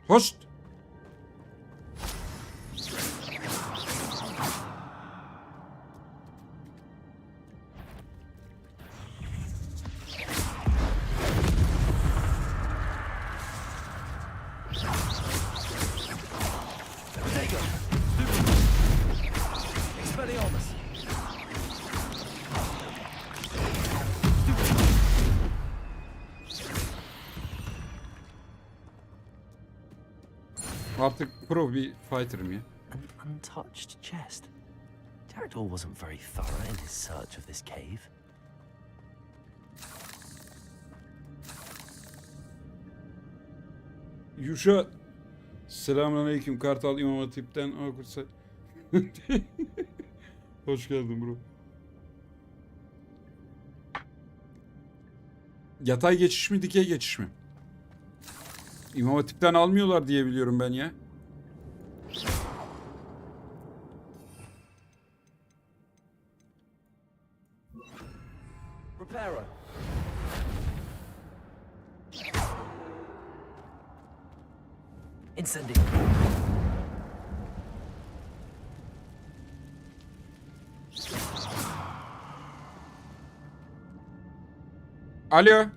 Hoşt! Artık pro bir fighter'ım ya. An untouched chest. Jaredor wasn't very thorough in his search of this cave. Yuşa. Selamünaleyküm. Kartal İmam Hatip'ten Kursa. Hoş geldin bro. Yatay geçiş mi, dikey geçiş mi? İmam Hatip'ten almıyorlar diye biliyorum ben ya. Reparo. Incendio. Alo.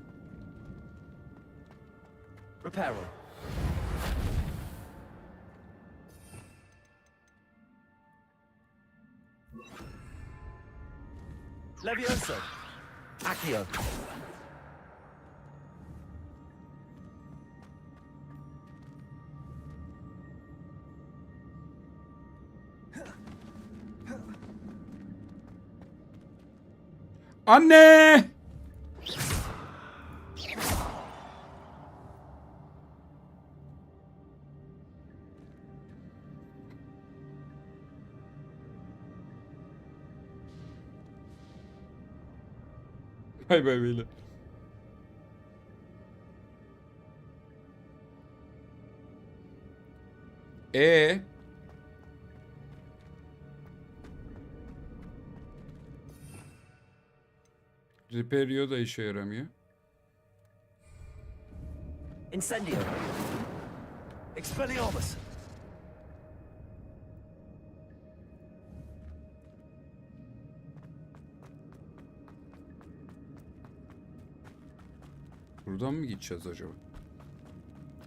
Reparo. Levioso. Accio. Anne! Bay bay beyler. Reperio da işe yaramıyor. Incendio. Expelliarmus. Buradan mı gideceğiz acaba?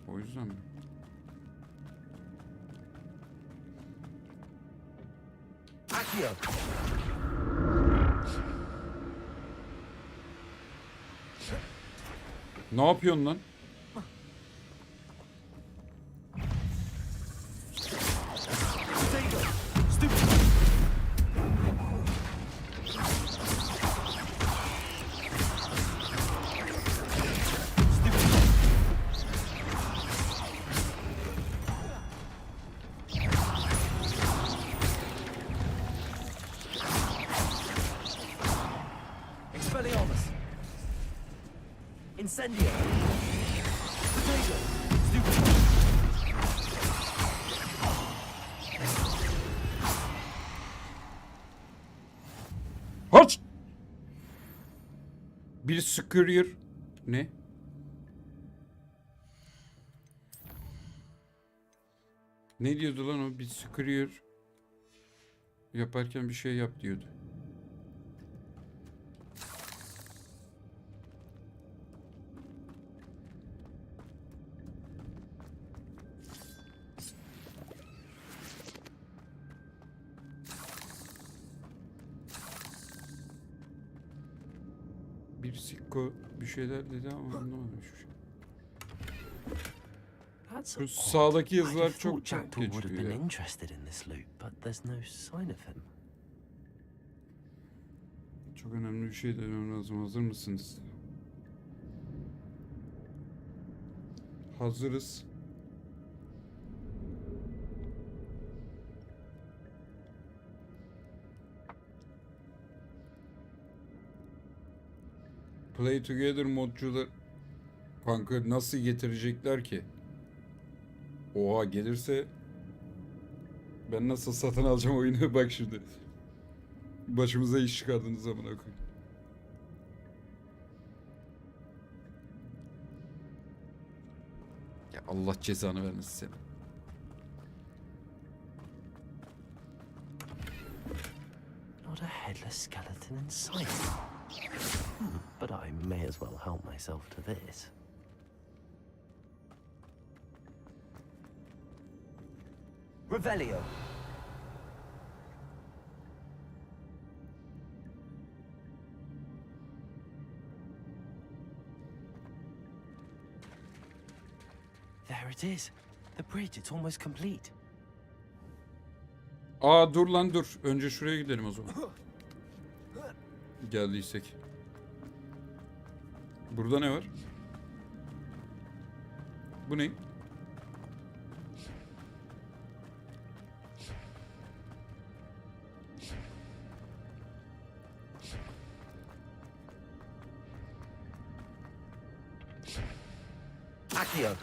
O yüzden mi? Accio. Ne yapıyorsun lan? Expelliarmus. Incendio. Potato. Stupid. Hoş! Bir scurrier. Ne? Ne diyordu lan o? Bir scurrier yaparken bir şey yap diyordu. Bir sikko bir şeyler dedi ama anlamadım hiçbir şey. Şu sağdaki yazılar çok geçiyor ya. interested in this loot, but there's no sign of him. Çok önemli bir şey demem lazım. Hazır mısınız? Hazırız. Play Together modcular kanka nasıl getirecekler ki? Oha gelirse ben nasıl satın alacağım oyunu bak şimdi. Başımıza iş çıkardınız amına koyayım. Ya Allah cezanı vermesin seni. Not a headless skeleton in sight. But I may as well help myself to this. Revelio. There it is. The bridge, it's almost complete. Aa dur lan dur. Önce şuraya gidelim o zaman. Geldiysek. Burada ne var? Bu ne? Accio.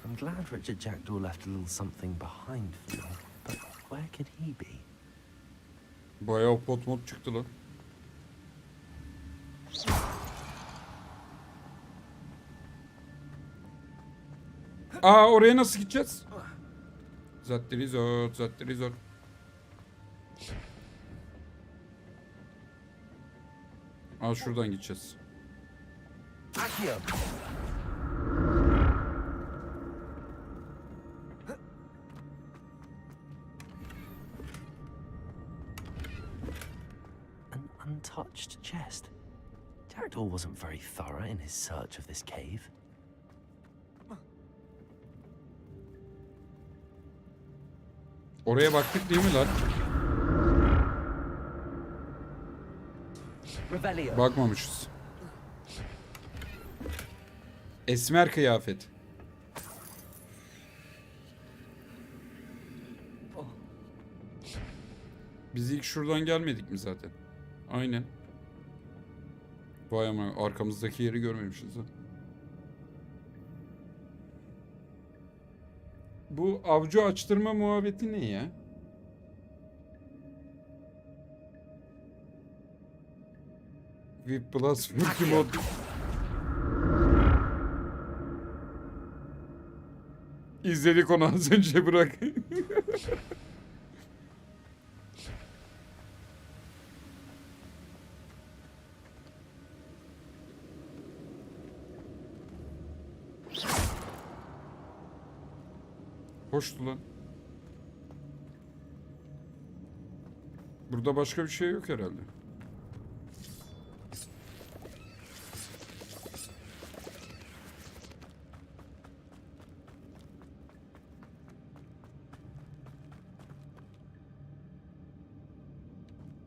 I'm glad Richard Jackdaw left a little something behind for me, but where could he be? Bayağı pot mod çıktı lan. Aa oraya nasıl gideceğiz? Zatleri zor, zatleri zor. Aa şuradan gideceğiz. Accio. Untouched chest. Jackdaw wasn't very thorough in his search of this cave. Oraya baktık değil mi lan? Revelio. Bakmamışız. Esmer kıyafet. Biz ilk şuradan gelmedik mi zaten? Aynen. Vay ama arkamızdaki yeri görmemişiz ha. Bu avcı açtırma muhabbeti ne ya? VIP Plus Multi Mod. İzledik onu az önce bırak. Hoştu lan. Burada başka bir şey yok herhalde.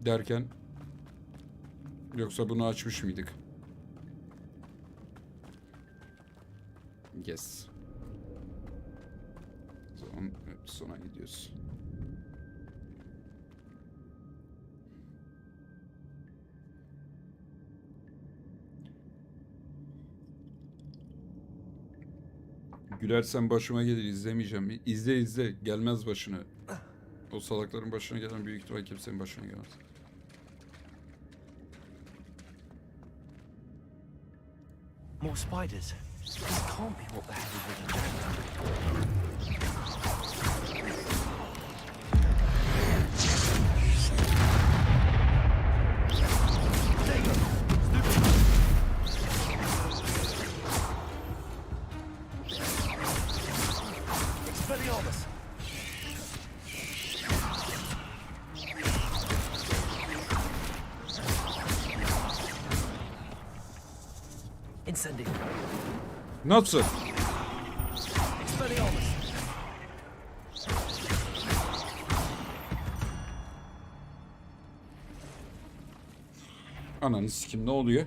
Derken yoksa bunu açmış mıydık? Yes. O zaman sona gidiyoruz. Gülersen başıma gelir, izlemeyeceğim. İzle izle, gelmez başına. O salakların başına gelen büyük ihtimal kimsenin başına gelmez. More spiders. This can't be what the hell is with the Expelliarmus! Incendio. Nasıl? Expelliarmus! Ananı sikim, ne oluyor?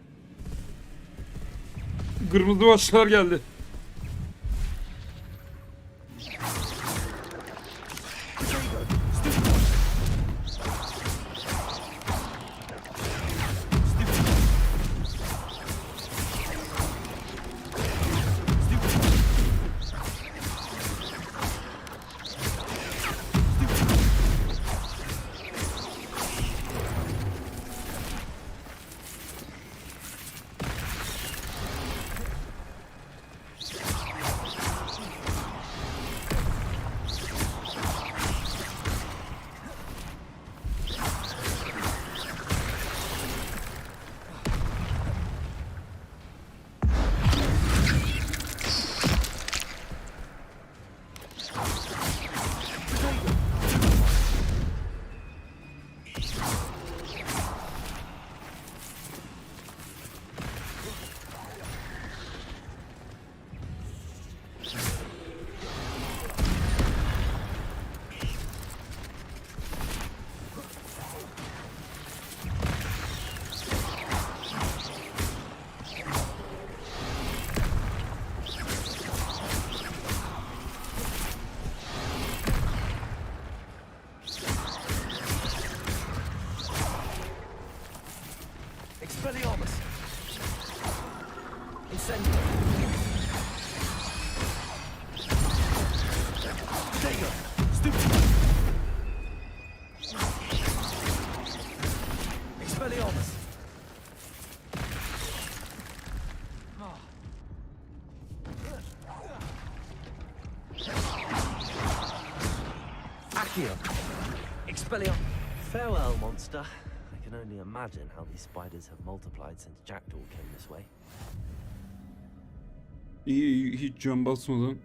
Kırmızı başlar geldi. Expelliarmus! Incendio! Dagger! Stupid! Expelliarmus! Accio. Expelliarmus. Farewell, monster. I can only imagine how these spiders have multiplied since Jackdaw came this way. İyi, hiç can basmadan.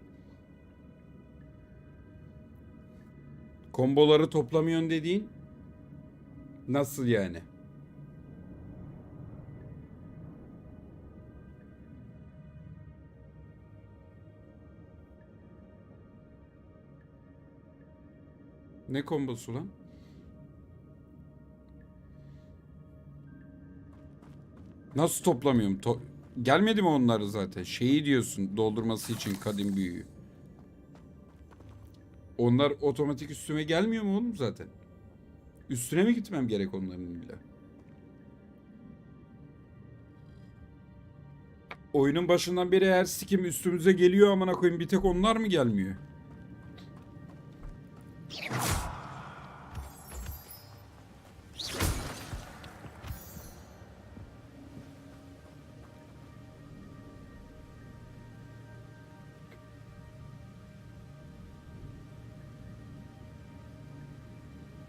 Komboları toplamıyorsun dediğin nasıl yani? Ne kombosu lan? Nasıl toplamıyorum? Gelmedi mi onları zaten? Şeyi diyorsun, doldurması için kadim büyüğü. Onlar otomatik üstüme gelmiyor mu oğlum zaten? Üstüne mi gitmem gerek onların illa? Oyunun başından beri her sikim üstümüze geliyor amına koyayım, bir tek onlar mı gelmiyor?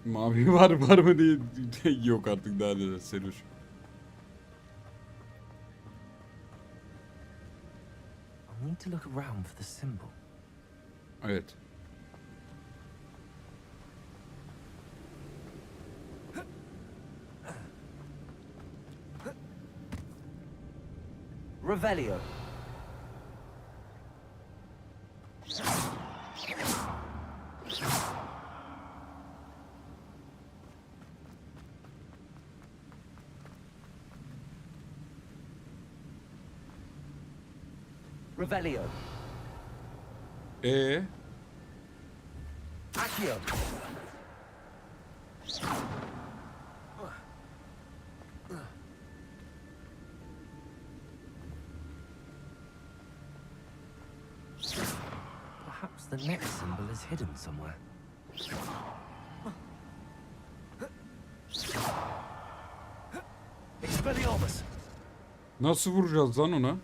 Mavi var mı diye yok artık, daha neler Seluş. I need to look around for the symbol. Evet. Revelio. Revelio. Accio. Perhaps the next symbol is hidden somewhere. Expelliarmus. Nasıl vuracağız lan ona?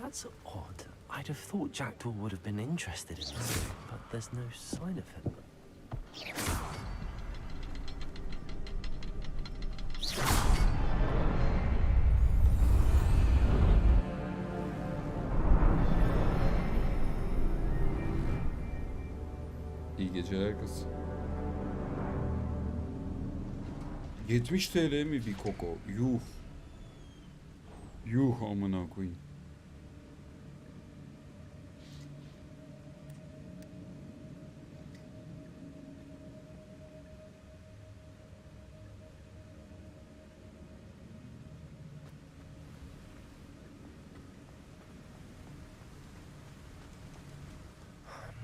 That's odd. I'd have thought Jackdaw would have been interested in this, but there's no sign of him. İyi geceler kız. 70 TL mi bir koko? Yuh. Yuh amına koyayım.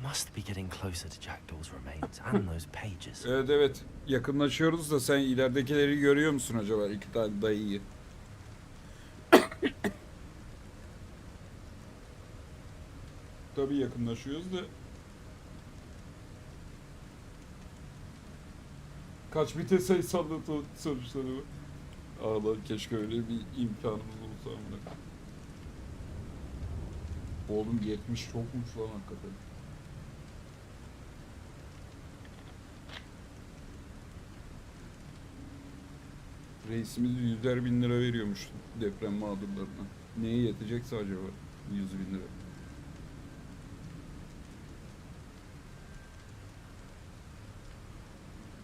Must be getting closer to Jackdaw's remains and those pages. Evet evet. Yakınlaşıyoruz da sen ileridekileri görüyor musun acaba? İki tane dayıyı. Tabii yakınlaşıyoruz da. Kaç vites sayısal sonuçları var. Ağlar keşke öyle bir imkanımız olsa amına. Oğlum 70 çokmuş lan hakikaten. Reisimiz 100'er bin lira veriyormuş deprem mağdurlarına. Neye yetecekse acaba 100 bin lira.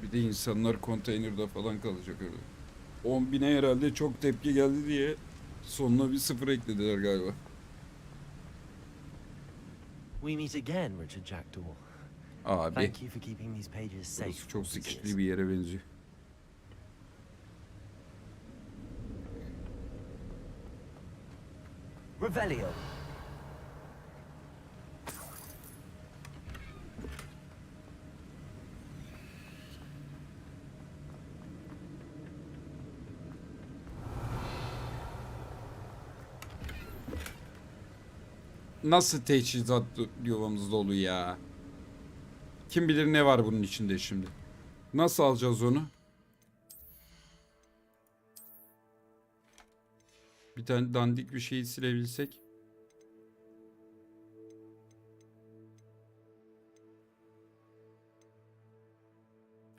Bir de insanlar konteynerde falan kalacak öyle. 10 bine herhalde çok tepki geldi diye sonuna bir sıfır eklediler galiba. We meet again, Richard Jackdaw. Abi. Thank you for keeping these pages safe. Burası çok sıkışıklı bir yere benziyor. Revelio. Nasıl teçhizat yuvamız dolu ya? Kim bilir ne var bunun içinde şimdi? Nasıl alacağız onu? Bir tane dandik bir şeyi silebilsek.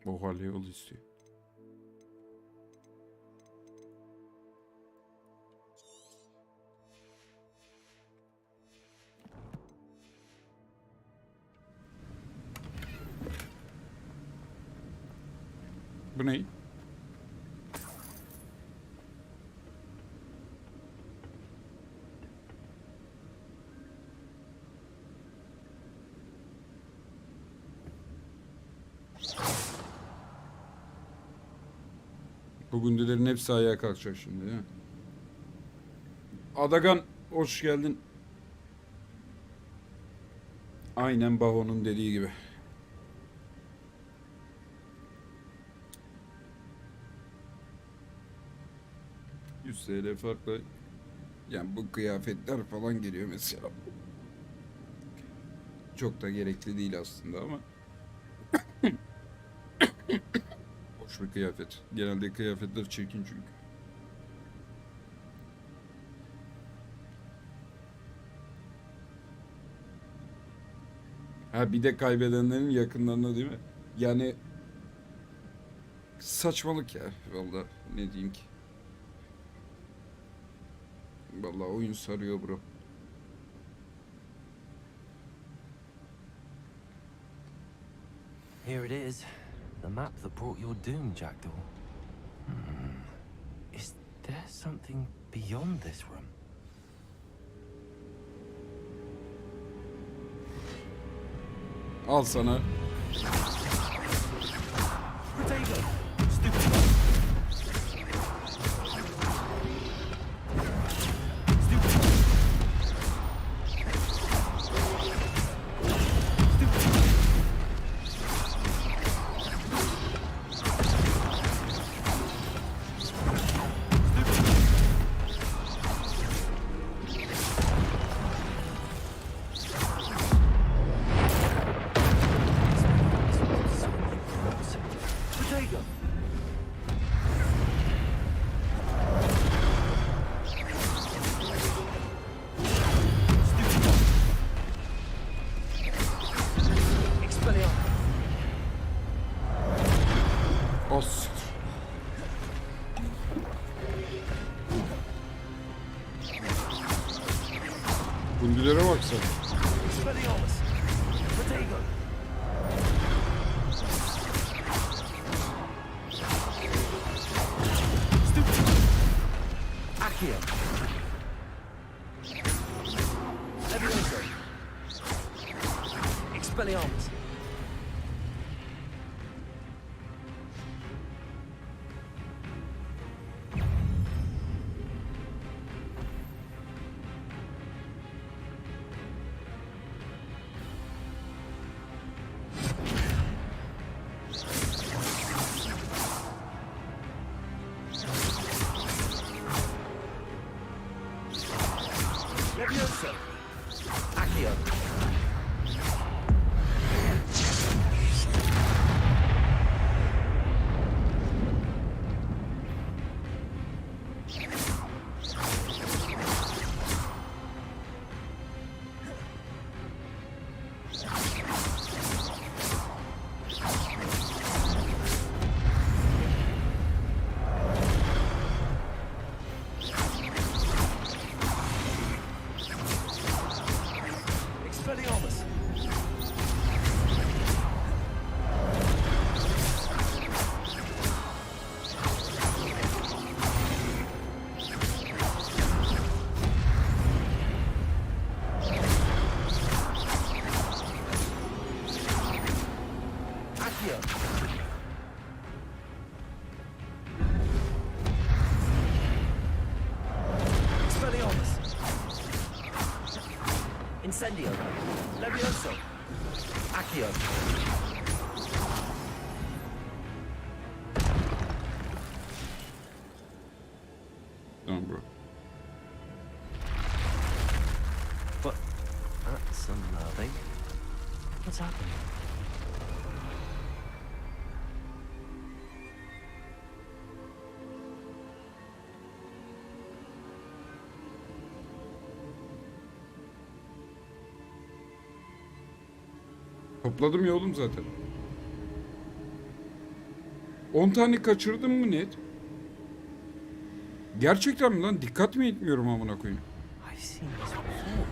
O hale yol istiyor. Bu ne? Bu gündelerin hepsi ayağa kalkacak şimdi değil mi? Adagan hoş geldin. Aynen Baho'nun dediği gibi. TL farkla yani bu kıyafetler falan geliyor mesela. Çok da gerekli değil aslında ama hoş bir kıyafet. Genelde kıyafetler çirkin çünkü. Ha bir de kaybedenlerin yakınlarına değil mi? Yani saçmalık ya vallahi ne diyeyim ki. Vallahi oyun sarıyor bro. Here it is. The map that brought your doom, Jackdaw. Is there something beyond this room? Al sana. Kundilere baksana. Expelliarmus. Protego. Stupid. Accio. Levioso. Expelliarmus. Levioso. Accio. Expelliarmus. Accio. Expelliarmus. Incendio. Levioso. Accio. Tamam bro. But that's unnerving. What's happening? Topladım ya oğlum zaten. 10 tane kaçırdım mı net? Gerçekten mi lan? Dikkat mi etmiyorum amına koyayım? I've seen this before.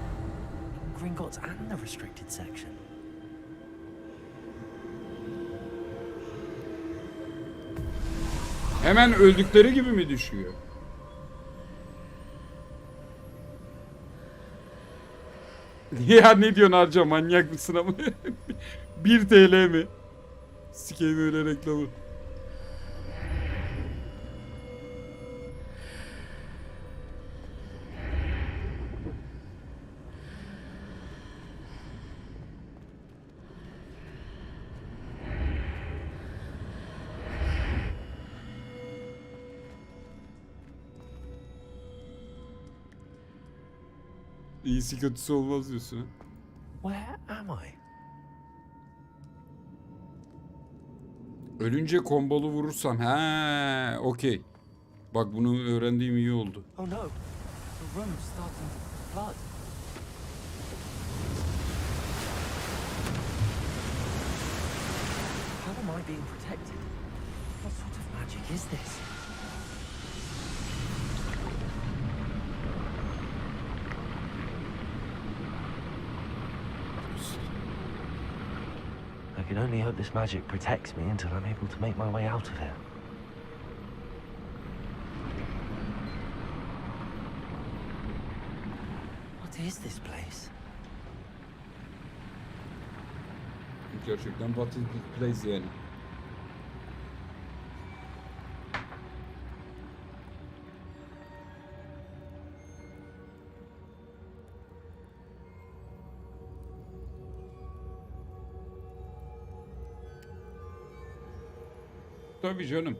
Gringotts and the restricted section. Hemen öldükleri gibi mi düşüyor? Ya ne diyorsun harca, manyak mısın ama? 1 TL mi? Sikeyim öyle reklamı. İyisi kötüsü olmaz diyorsun ha? Where am I? Ölünce kombolu vurursam he, okey. Bak bunu öğrendiğim iyi oldu. Oh no, the room's starting to flood. How am I being protected? What sort of magic is this? I can only hope this magic protects me until I'm able to make my way out of here. What is this place? Gerçekten what is this place yani? Tabii canım.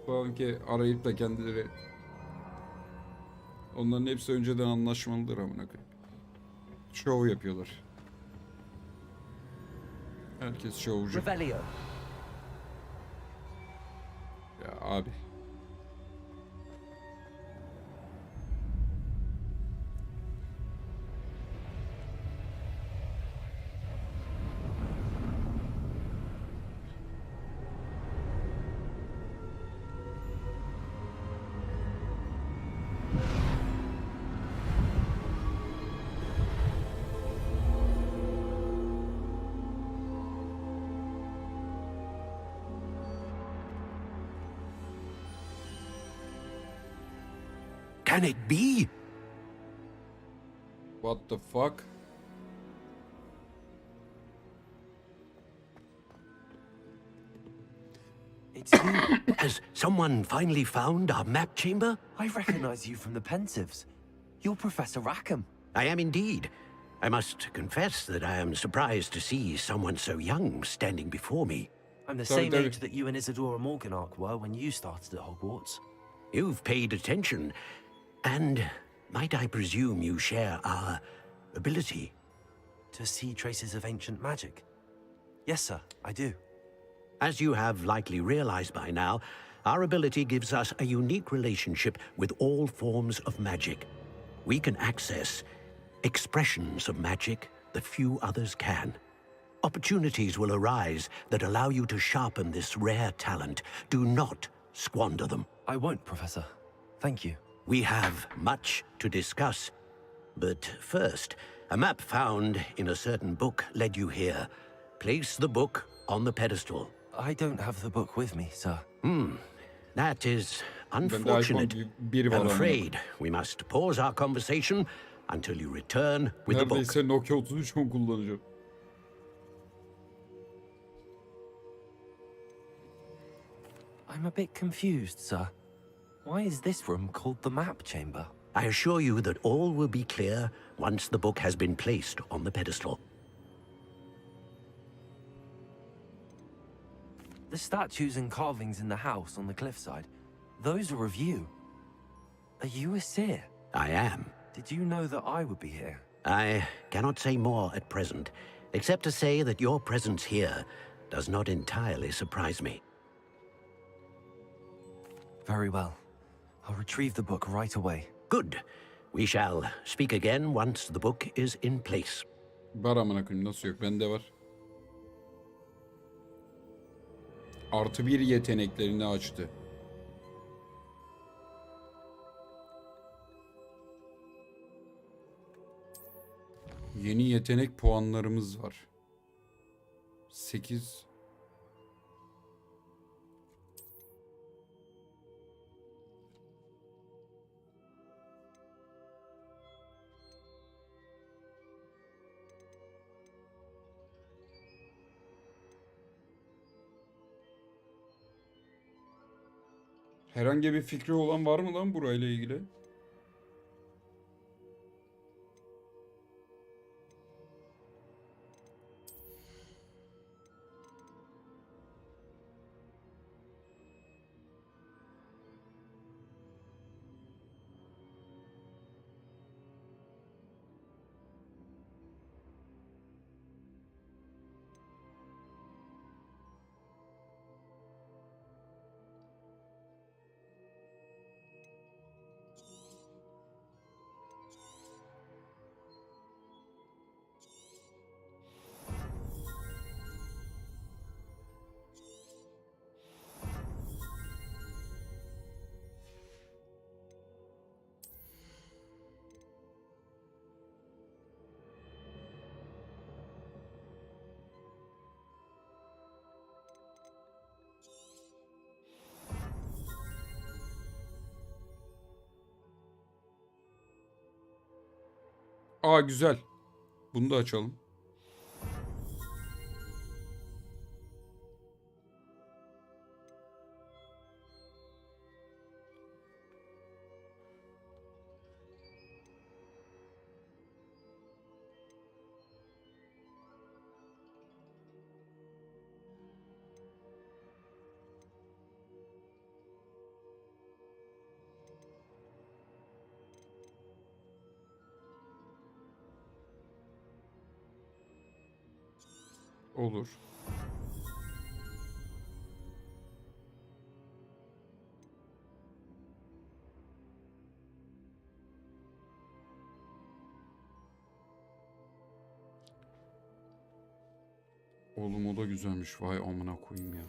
Falan ki arayıp da kendileri, onların hepsi önceden anlaşmalıdır amına koyayım. Şov yapıyorlar. Herkes şovcu. Revelio. Ya abi. can it be? What the fuck? It's you. Has someone finally found our map chamber? I recognize you from the Pensives. You're Professor Rackham. I am indeed. I must confess that I am surprised to see someone so young standing before me. I'm the same age that you and Isadora Morganach were when you started at Hogwarts. You've paid attention, and might I presume you share our ability? To see traces of ancient magic? Yes, sir, I do. As you have likely realized by now, our ability gives us a unique relationship with all forms of magic. We can access expressions of magic that few others can. Opportunities will arise that allow you to sharpen this rare talent. Do not squander them. I won't, Professor. Thank you. We have much to discuss. But first, a map found in a certain book led you here. Place the book on the pedestal. I don't have the book with me, sir. That is unfortunate. I'm afraid we must pause our conversation until you return with the book. Neredeyse Nokia 3310 kullanacağım. I'm a bit confused, sir. Why is this room called the map chamber? I assure you that all will be clear once the book has been placed on the pedestal. The statues and carvings in the house on the cliffside, those are of you. Are you a seer? I am. Did you know that I would be here? I cannot say more at present, except to say that your presence here does not entirely surprise me. Very well. I'll retrieve the book right away. Good. We shall speak again once the book is in place. Var amına koyayım, nasıl yok? Bende var. +1 yeteneklerini açtı. Yeni yetenek puanlarımız var. 8. Herhangi bir fikri olan var mı lan burayla ilgili? Aa güzel. Bunu da açalım. Olur. Oğlum o da güzelmiş. Vay amına koyayım ya.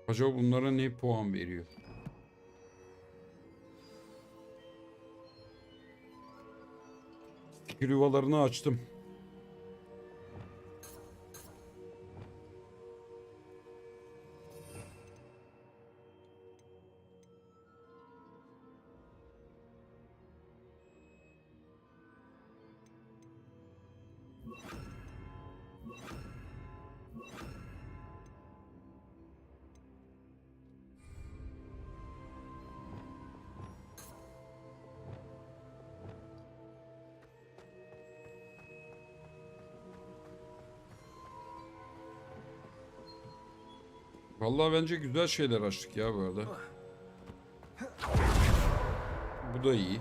Acaba bunlara ne puan veriyor? Fikir yuvalarını açtım. Vallahi bence güzel şeyler açtık ya bu arada. Bu da iyi.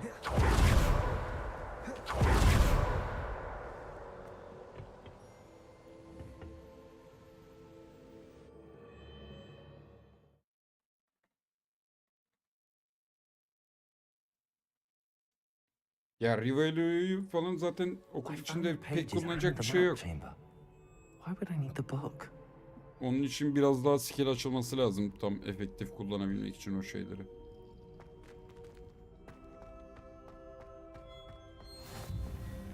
Ya Rivalu'yu falan zaten okul içinde pek kullanacak bir şey yok. Why would I need the book? Onun için biraz daha skill açılması lazım tam efektif kullanabilmek için o şeyleri.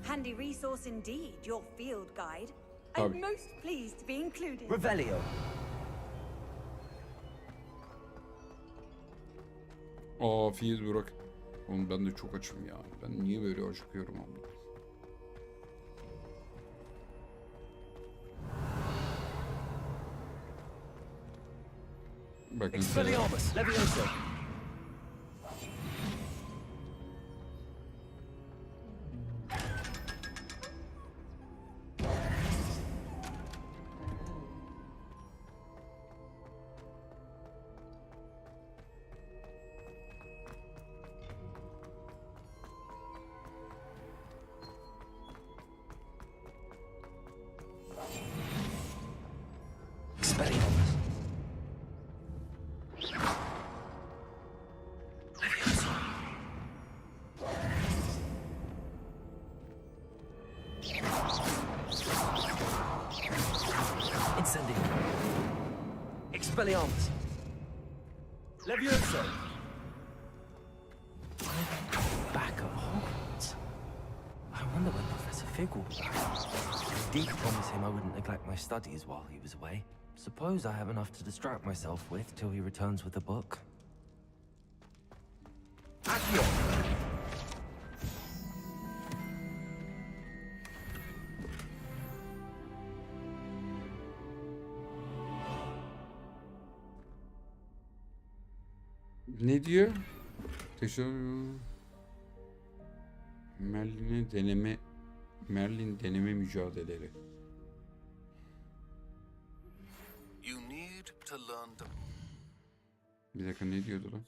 Handy resource indeed, your field guide. Tabii. I'm most pleased to be included. Revelio. Aa Fiiz Burak. Oğlum ben de çok açım ya. Ben niye böyle acıkıyorum abi? Bakın. Expelliarmus. Levioso. Expelliarmus. Incendio. Expelliarmus. Levioso. Back at Hogwarts. I wonder when Professor Fig will be back. I did promise him I wouldn't neglect my studies while he was away. Suppose I have enough to distract myself with till he returns with a book. Accio. Ne diyor? Merlin deneme mücadeleleri. You need to learn to... Bir dakika ne diyordu lan?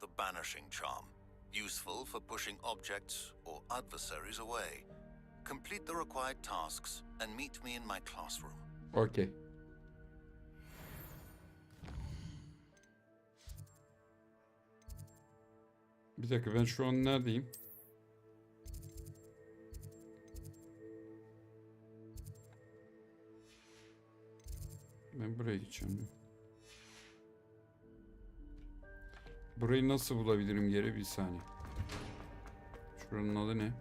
The banishing charm. Useful for pushing objects or adversaries away. Complete the required tasks and meet me in my classroom. Okay. Bir dakika ben şu an neredeyim? Ben buraya gideceğim. Burayı nasıl bulabilirim geri bir saniye. Şuranın adı ne?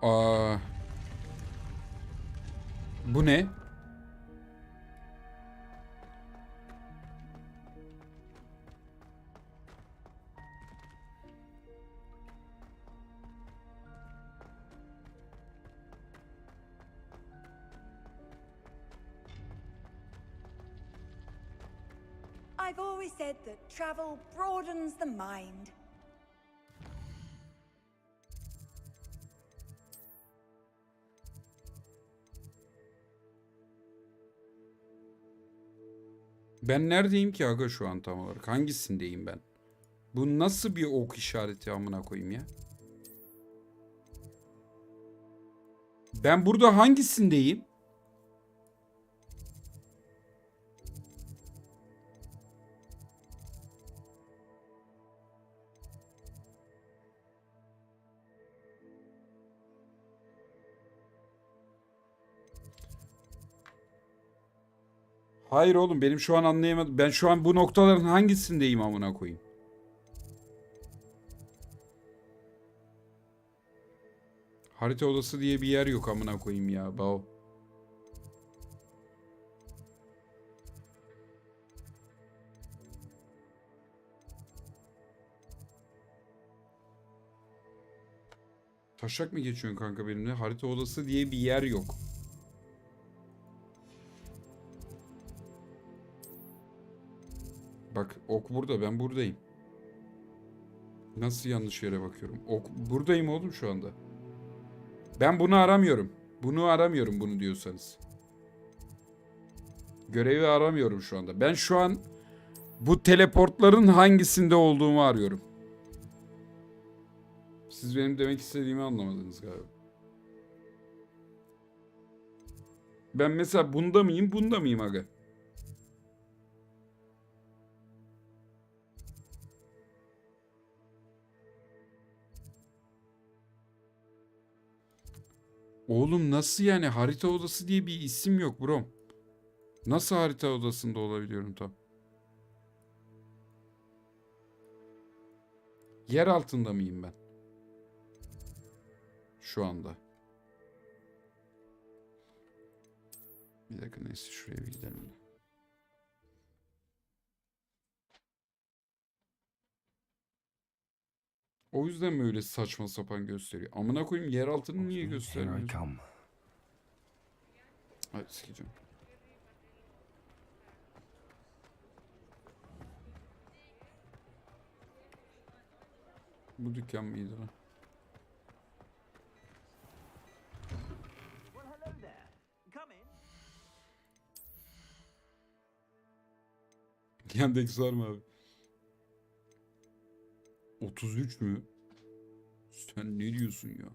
Aa. Bu ne? I've always said that travel broadens the mind. Ben neredeyim ki aga şu an tam olarak? Hangisindeyim ben? Bu nasıl bir ok işareti amına koyayım ya? Ben burada hangisindeyim? Hayır oğlum benim şu an anlayamadım. Ben şu an bu noktaların hangisindeyim amına koyayım? Harita odası diye bir yer yok amına koyayım ya. Bao. Taşak mı geçiyorsun kanka benimle? Harita odası diye bir yer yok. Bak ok burada, ben buradayım. Nasıl yanlış yere bakıyorum? Ok buradayım oğlum şu anda. Ben bunu aramıyorum. Bunu aramıyorum bunu diyorsanız. Görevi aramıyorum şu anda. Ben şu an bu teleportların hangisinde olduğumu arıyorum. Siz benim demek istediğimi anlamadınız galiba. Ben mesela bunda mıyım, bunda mıyım aga? Oğlum nasıl yani? Harita odası diye bir isim yok bro. Nasıl harita odasında olabiliyorum tam? Yer altında mıyım ben? Şu anda. Bir dakika neyse şuraya bir gidelim. O yüzden mi öyle saçma sapan gösteriyor? Amına koyayım yer altını niye göstermiyor? Hadi sikeceğim. Bu dükkan mıydı lan? Yandex var mı abi? 33 mü? Sen ne diyorsun ya?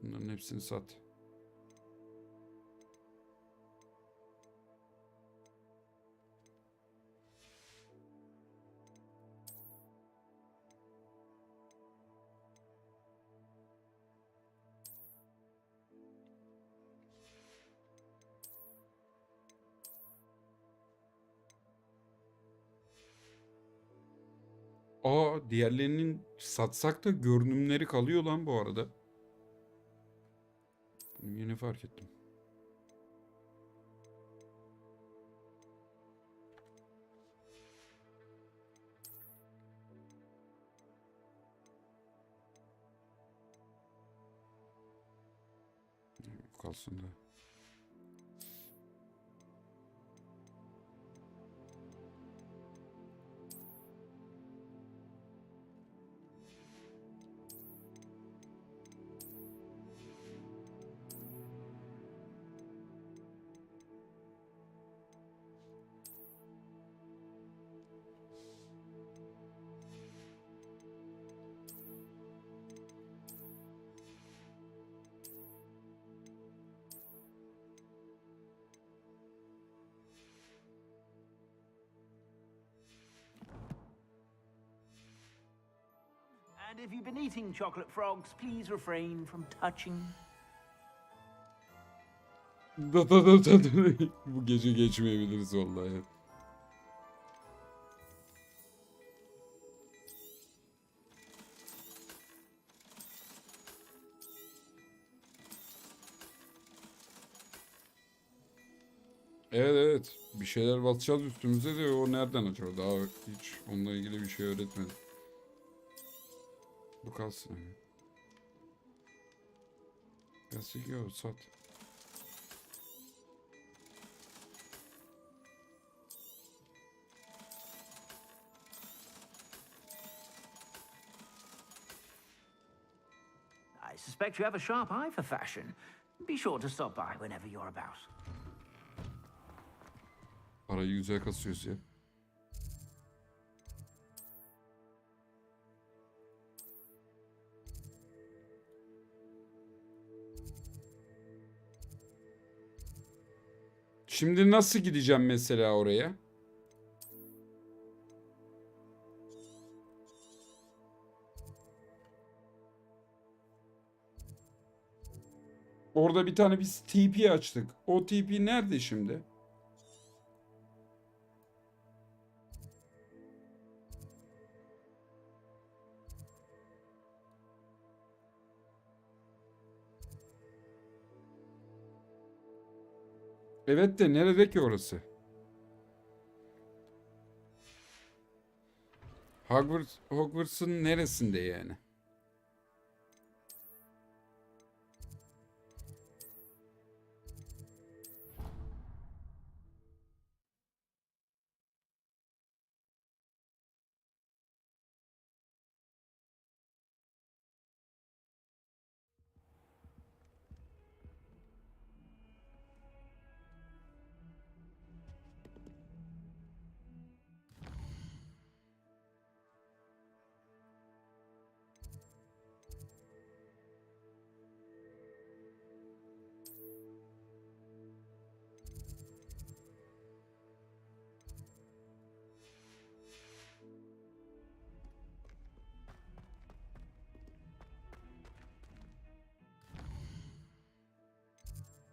Bunların hepsini sat. Aa diğerlerinin satsak da görünümleri kalıyor lan bu arada. Bunu yeni fark ettim. Kalsın da. And if you've been eating chocolate frogs, please refrain from touching. Bu gece geçmeyebiliriz vallahi. Evet evet. Bir şeyler basacağız üstümüze de o nereden acaba? Daha hiç onunla ilgili bir şey öğretmedim. Bu kalsın. Gazete yok sat. I suspect you have a sharp eye for fashion. Be sure to stop by whenever you're about. Parayı güzel kasıyoruz ya. Şimdi nasıl gideceğim mesela oraya? Orada bir tane biz TP açtık. O TP nerede şimdi? Evet de nerede ki orası? Hogwarts'ın neresinde yani?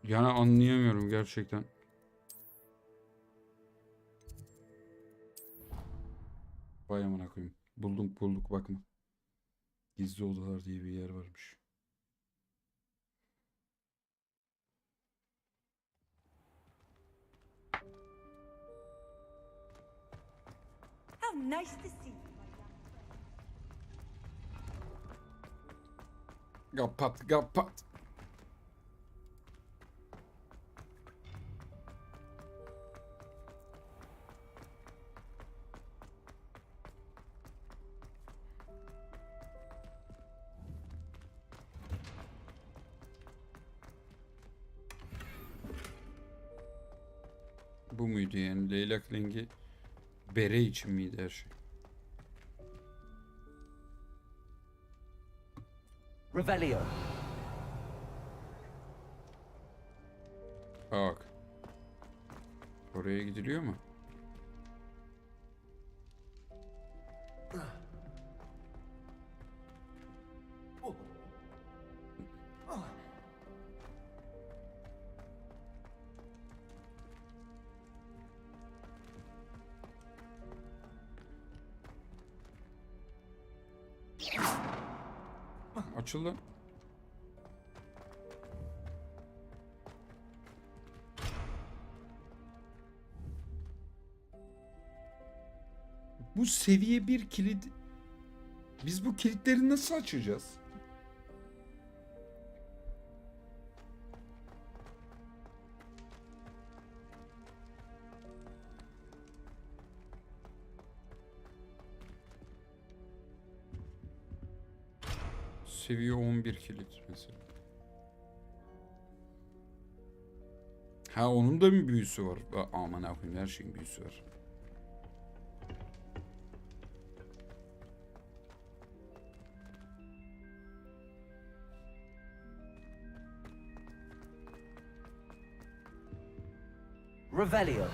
Yani anlayamıyorum gerçekten. Vay amına koyayım. Bulduk bakma. Gizli odalar diye bir yer varmış. How nice to see you. Kapat. Bu muydu yani? Leylak rengi bere için miydi her şey? Revelio. Bak. Oraya gidiliyor mu? Açıldı. Bu seviye 1 kilit. Biz bu kilitleri nasıl açacağız? Seviye 11 kilit mesela. Ha onun da mı büyüsü var? Aman akıyım, her şeyin büyüsü var. Revelio.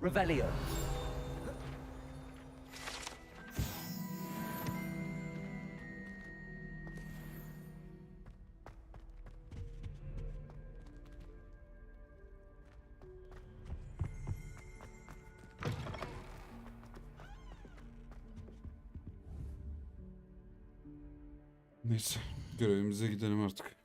Revelio. Neyse, görevimize gidelim artık.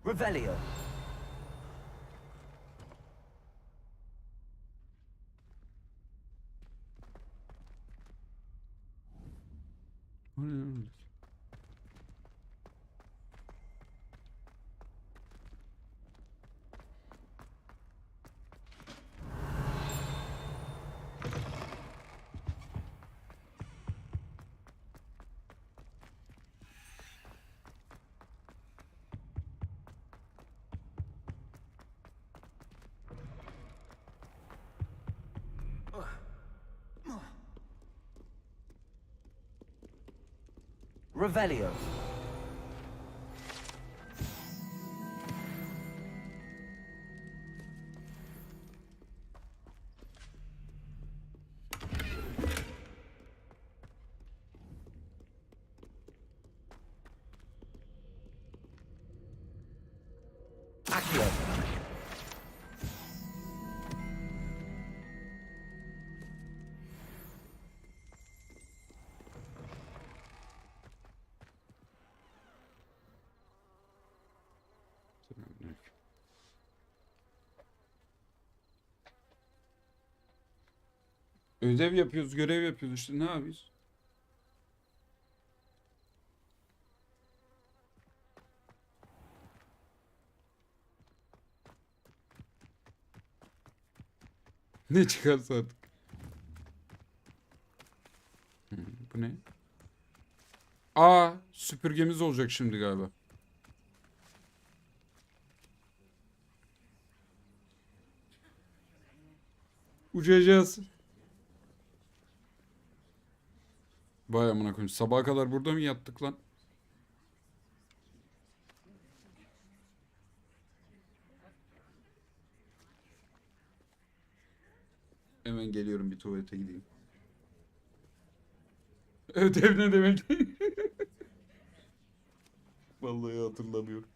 Revelio. Revelio. Accio. Ödev yapıyoruz, görev yapıyoruz işte, ne yapıyoruz? Ne çıkarsa artık. Bu ne? Aa, süpürgemiz olacak şimdi galiba. Uçacağız. Vay amına koyayım. Sabaha kadar burada mı yattık lan? Hemen geliyorum, bir tuvalete gideyim. Ödev ne demek? Vallahi hatırlamıyorum.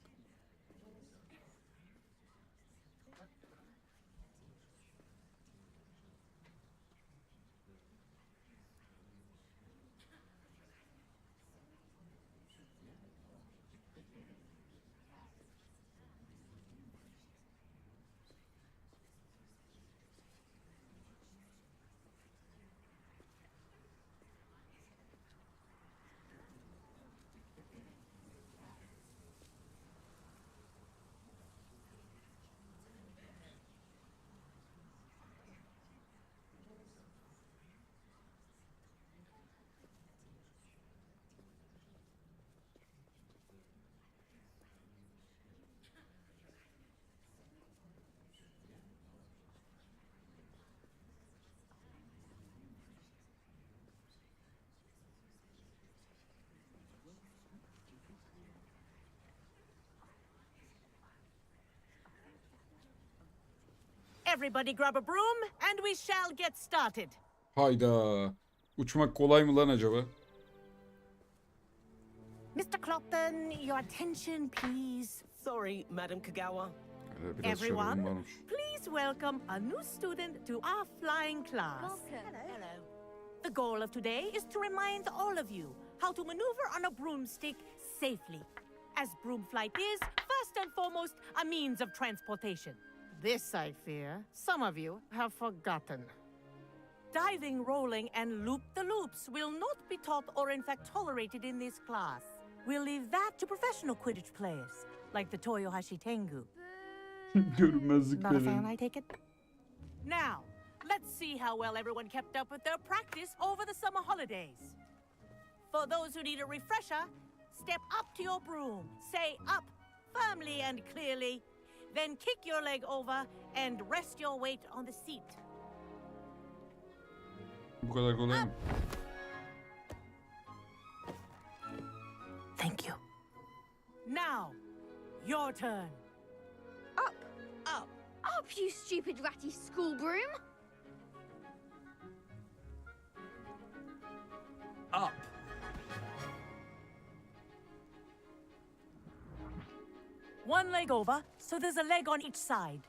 Everybody grab a broom and we shall get started. Hayda. Uçmak kolay mı lan acaba? Mr. Clopton, your attention please. Sorry, Madam Kagawa. Biraz Everyone, varmış. please welcome a new student to our flying class. Welcome. Hello. The goal of today is to remind all of you how to maneuver on a broomstick safely. As broom flight is, first and foremost, a means of transportation. This, I fear, some of you have forgotten. Diving, rolling, and loop-the-loops will not be taught or in fact tolerated in this class. We'll leave that to professional Quidditch players, like the Toyohashi Tengu. Görünmezlik Not a fan, benim. I take it? Now, let's see how well everyone kept up with their practice over the summer holidays. For those who need a refresher, step up to your broom, say up firmly and clearly, then kick your leg over and rest your weight on the seat. Bu kadar kolay mı? Thank you. Now, your turn. Up. Up. Up, you stupid ratty school broom. Up. One leg over, so there's a leg on each side.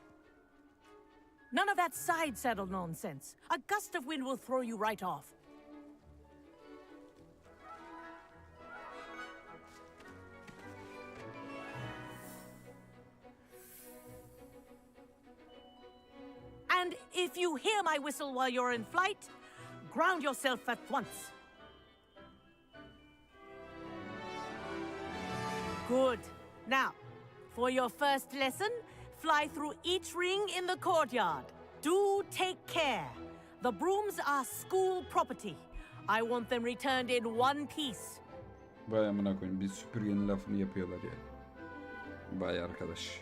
None of that side saddle nonsense. A gust of wind will throw you right off. And if you hear my whistle while you're in flight, ground yourself at once. Good. Now, for your first lesson, fly through each ring in the courtyard. Do take care. The brooms are school property. I want them returned in one piece. Vay amına koyayım, bir süpürgenin lafını yapıyorlar ya. Vay arkadaş.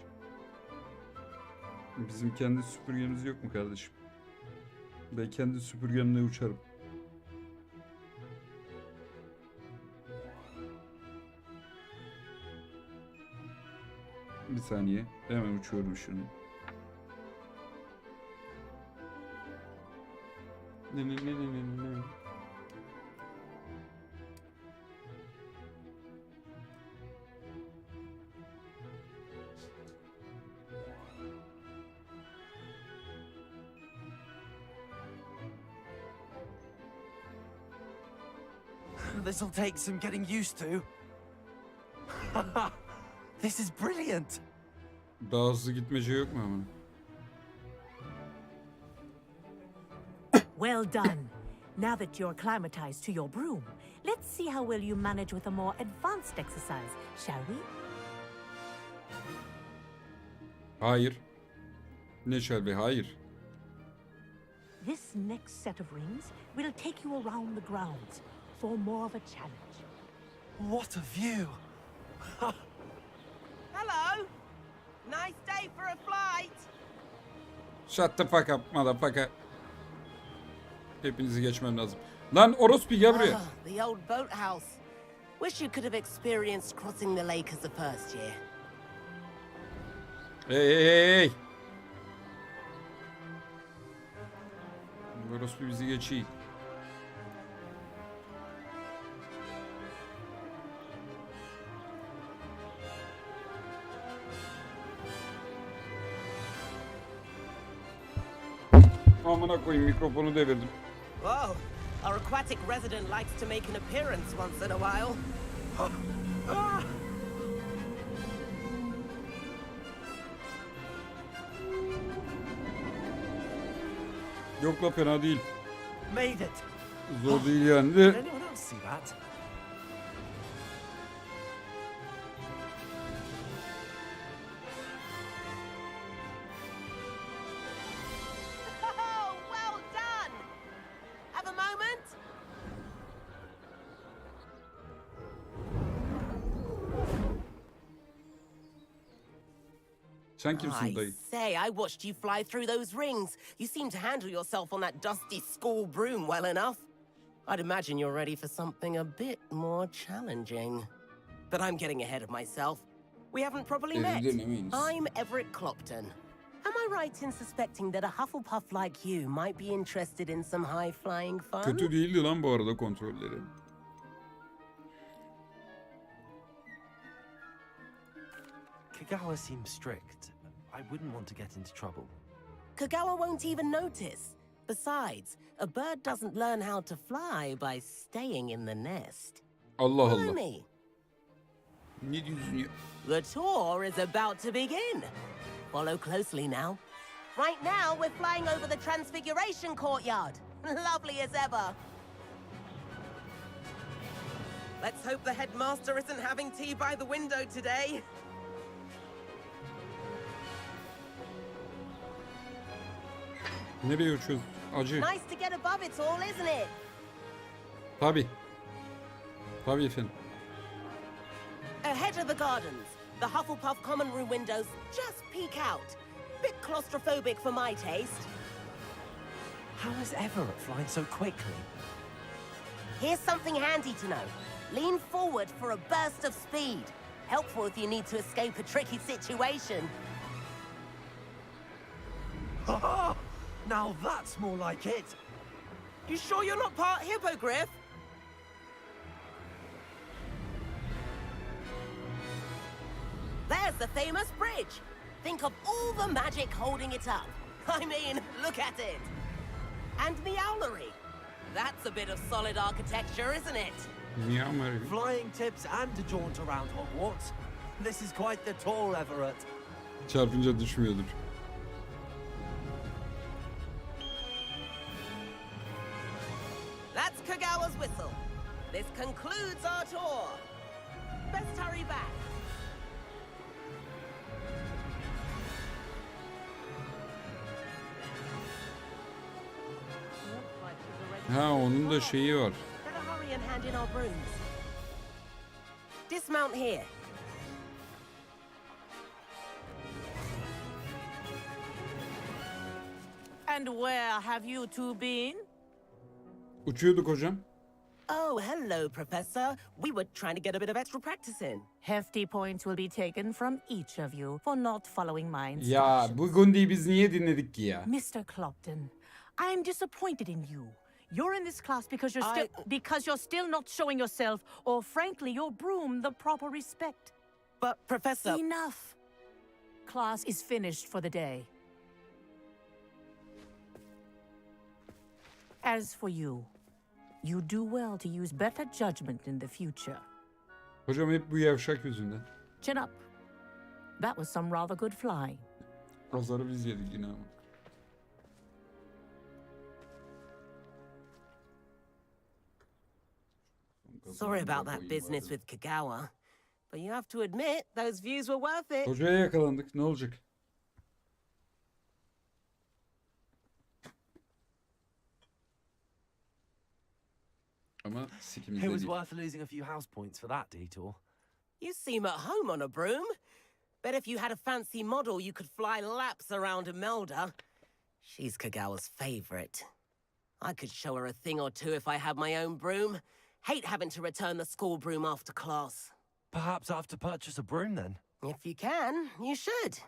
Bizim kendi süpürgemiz yok mu kardeşim? Ben kendi süpürgemle uçarım. Bir saniye. Hemen uçuyorum şunu. Ne. This'll take some getting used to. This is brilliant. Daha hızlı gitmece yok mu ama? Well done. Now that you're acclimatized to your broom, let's see how well you manage with a more advanced exercise, shall we? Hayır. Ne Shelby? Hayır. This next set of rings will take you around the grounds for more of a challenge. What a view. Hello. Nice day for a flight. Shut the fuck up motherfucker. Hepinizi geçmem lazım. Lan orospu gel buraya. The old boathouse. Wish you could have experienced crossing the lake as a first year. Hey. Orospu bizi geçiyor. Amına koyayım, mikrofonu devirdim. Whoa, our aquatic resident likes to make an appearance once in a while. Yok la, fena değil. Made it. Zor değil yani. Did anyone else see that? Oh, well done. Have a moment. Sen kimsin dayı? Say, I watched you fly through those rings. You seem to handle yourself on that dusty school broom well enough. I'd imagine you're ready for something a bit more challenging. But I'm getting ahead of myself. We haven't properly met. I'm Everett Clopton. Am I right in suspecting that a Hufflepuff like you might be interested in some high-flying fun? Kötü değildi lan bu arada kontrolleri. Kagawa seems strict. I wouldn't want to get into trouble. Kagawa won't even notice. Besides, a bird doesn't learn how to fly by staying in the nest. Allah Follow Allah. me. Ne diyorsun ya? The tour is about to begin. Follow closely now. Right now, we're flying over the Transfiguration Courtyard. Lovely as ever. Let's hope the headmaster isn't having tea by the window today. Nereye uçuyoruz? Acı. Nice to get above it all, isn't it? Tabii. Tabii efendim. Ahead of the gardens, the Hufflepuff common room windows just peek out. Bit claustrophobic for my taste. How is Everett flying so quickly? Here's something handy to know. Lean forward for a burst of speed. Helpful if you need to escape a tricky situation. Now that's more like it. You sure you're not part hippogriff? There's the famous bridge. Think of all the magic holding it up. I mean, look at it. And the owlery. That's a bit of solid architecture, isn't it? Meow. Flying tips and a jaunt around Hogwarts. This is quite the tour, Everett. Çarpınca düşmüyordur. That's Kagawa's whistle. This concludes our tour. Best hurry back. Ha, onun da şeyi var. Better hurry and hand in our brooms. Dismount here. And where have you two been? Uçuyorduk hocam. Oh, hello, Professor. We were trying to get a bit of extra practice in. Hefty points will be taken from each of you for not following my instructions. Ya bu Gundy'yi biz niye dinledik ki ya? Mr. Clopton, I am disappointed in you. You're in this class because you're still not showing yourself, or frankly, your broom the proper respect. But, Professor... Enough. Class is finished for the day. As for you, you do well to use better judgment in the future. Hocam hep bu yavşak yüzünden. Chin up. That was some rather good flying. Azarı biz yedik yine ama. Sorry about that business with Kagawa, but you have to admit those views were worth it. Hocaya yakalandık. Ne olacak? Ama sikimizde It was değil. worth losing a few house points for that detour. You seem at home on a broom. Bet if you had a fancy model, you could fly laps around Imelda. She's Kagawa's favorite. I could show her a thing or two if I had my own broom. Hate having to return the school broom after class. Perhaps I have to purchase a broom then? If you can, you should.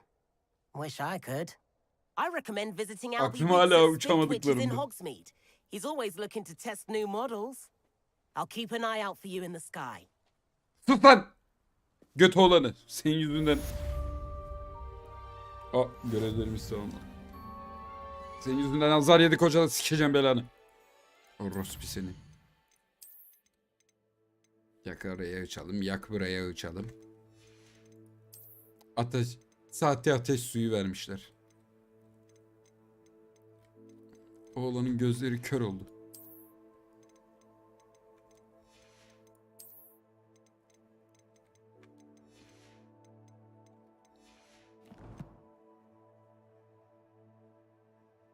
Wish I could. I recommend visiting Albie Aklım hala Weeks' which is in uçamadıklarımda. Hogsmeade. He's always looking to test new models. I'll keep an eye out for you in the sky. Sus lan! Göt olanı. Senin yüzünden. Aa, görevlerimiz tamamlandı. Senin yüzünden azar yedik hocadan, sikeceğim belanı. Orospi seni. Yak oraya uçalım, yak buraya uçalım. Ateş, sahte ateş suyu vermişler. Oğlanın gözleri kör oldu.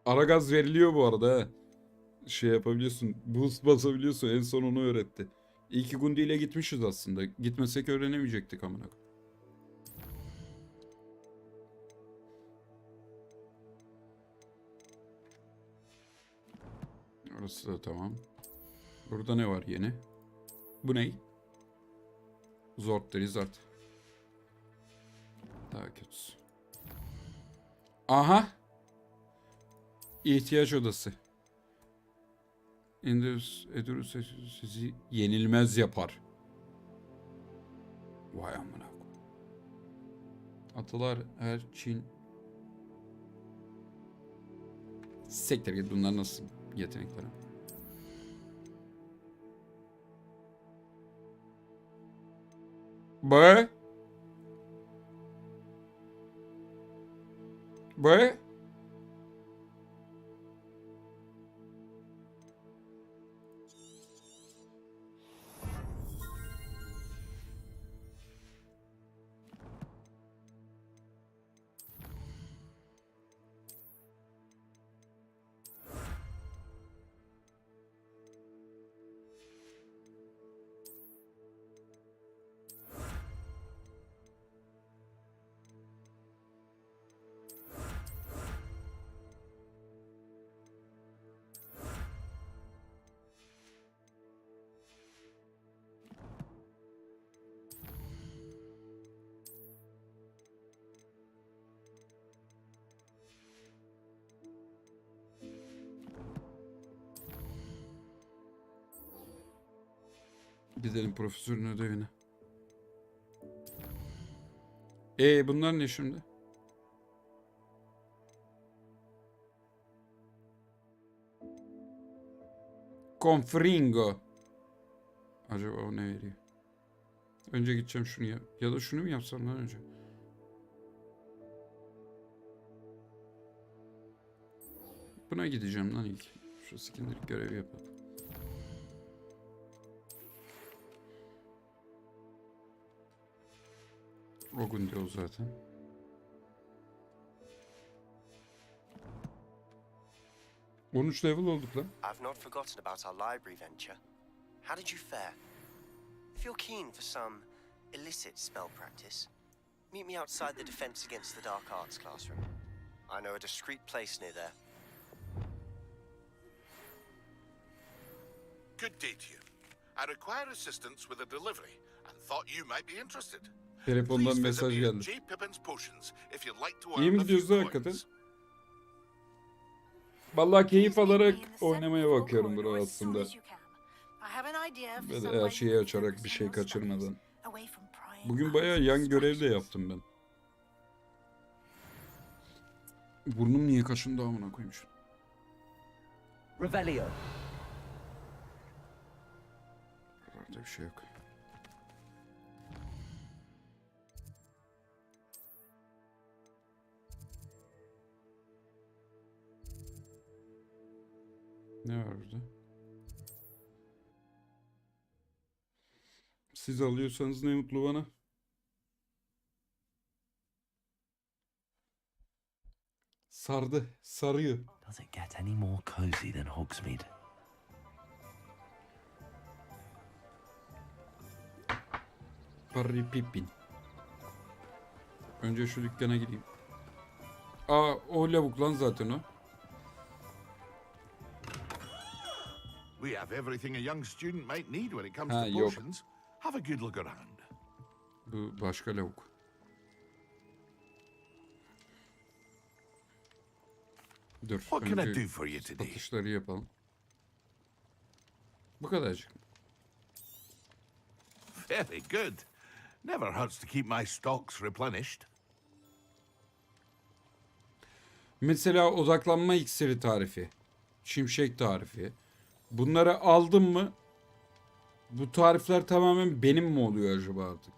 Ara gaz veriliyor bu arada ha. Şey yapabiliyorsun. Boost basabiliyorsun. En son onu öğretti. İyi ki Gundi ile gitmişiz aslında. Gitmesek öğrenemeyecektik amına. Orası da tamam. Burada ne var yeni? Bu ne? Zortları zart. Daha kötüsü. Aha. İhtiyaç odası. Edurus sizi yenilmez yapar. Vay amına. Atalar her Çin. Sektir git, bunlar nasıl yetenekler? Bu? Gidelim profesörün ödevine. Bunlar ne şimdi? Confringo. Acaba o ne veriyor? Önce gideceğim şunu ya. Ya da şunu mu yapsam lan önce? Buna gideceğim lan ilk. Şu skinleri görevi yapalım. O gün diyor zaten. ...13 level olduk lan. I've not forgotten about our library venture. How did you fare? If you're keen for some illicit spell practice, meet me outside the Defense Against the Dark Arts classroom. I know a discreet place near there. Good day to you. I require assistance with a delivery and thought you might be interested. Telefondan Please visit mesaj me at geldi. J. Pippin's Potions if you'd like to İyi earn mi a few gidiyoruz hakikaten? coins. Vallahi keyif alarak oynamaya bakıyorum burada aslında. I have an idea for Ve some de her way şeyi you açarak focus bir on şey your studies, kaçırmadan. away from prying Bugün bayağı yan görev de yaptım ben. Burnum niye kaşındı amına koyayım şu. Revelio. Orada bir şey yok. Ne var burada? Siz alıyorsanız ne mutlu bana. Sardı, sarıyor. Does it get any more cozy than Hogsmeade? Parri Pippin. Önce şu dükkana gideyim. Aa, o lavuk lan zaten o. We have everything a young student might need when it comes Ha, to yok. potions. Have a good look around. Bu başka lavuk. Dur. What can I önce do for you today? satışları yapalım. Bu kadarcık. Very good. Never hurts to keep my stocks replenished. Mesela odaklanma iksiri tarifi. Şimşek tarifi. Bunları aldım mı? Bu tarifler tamamen benim mi oluyor acaba artık?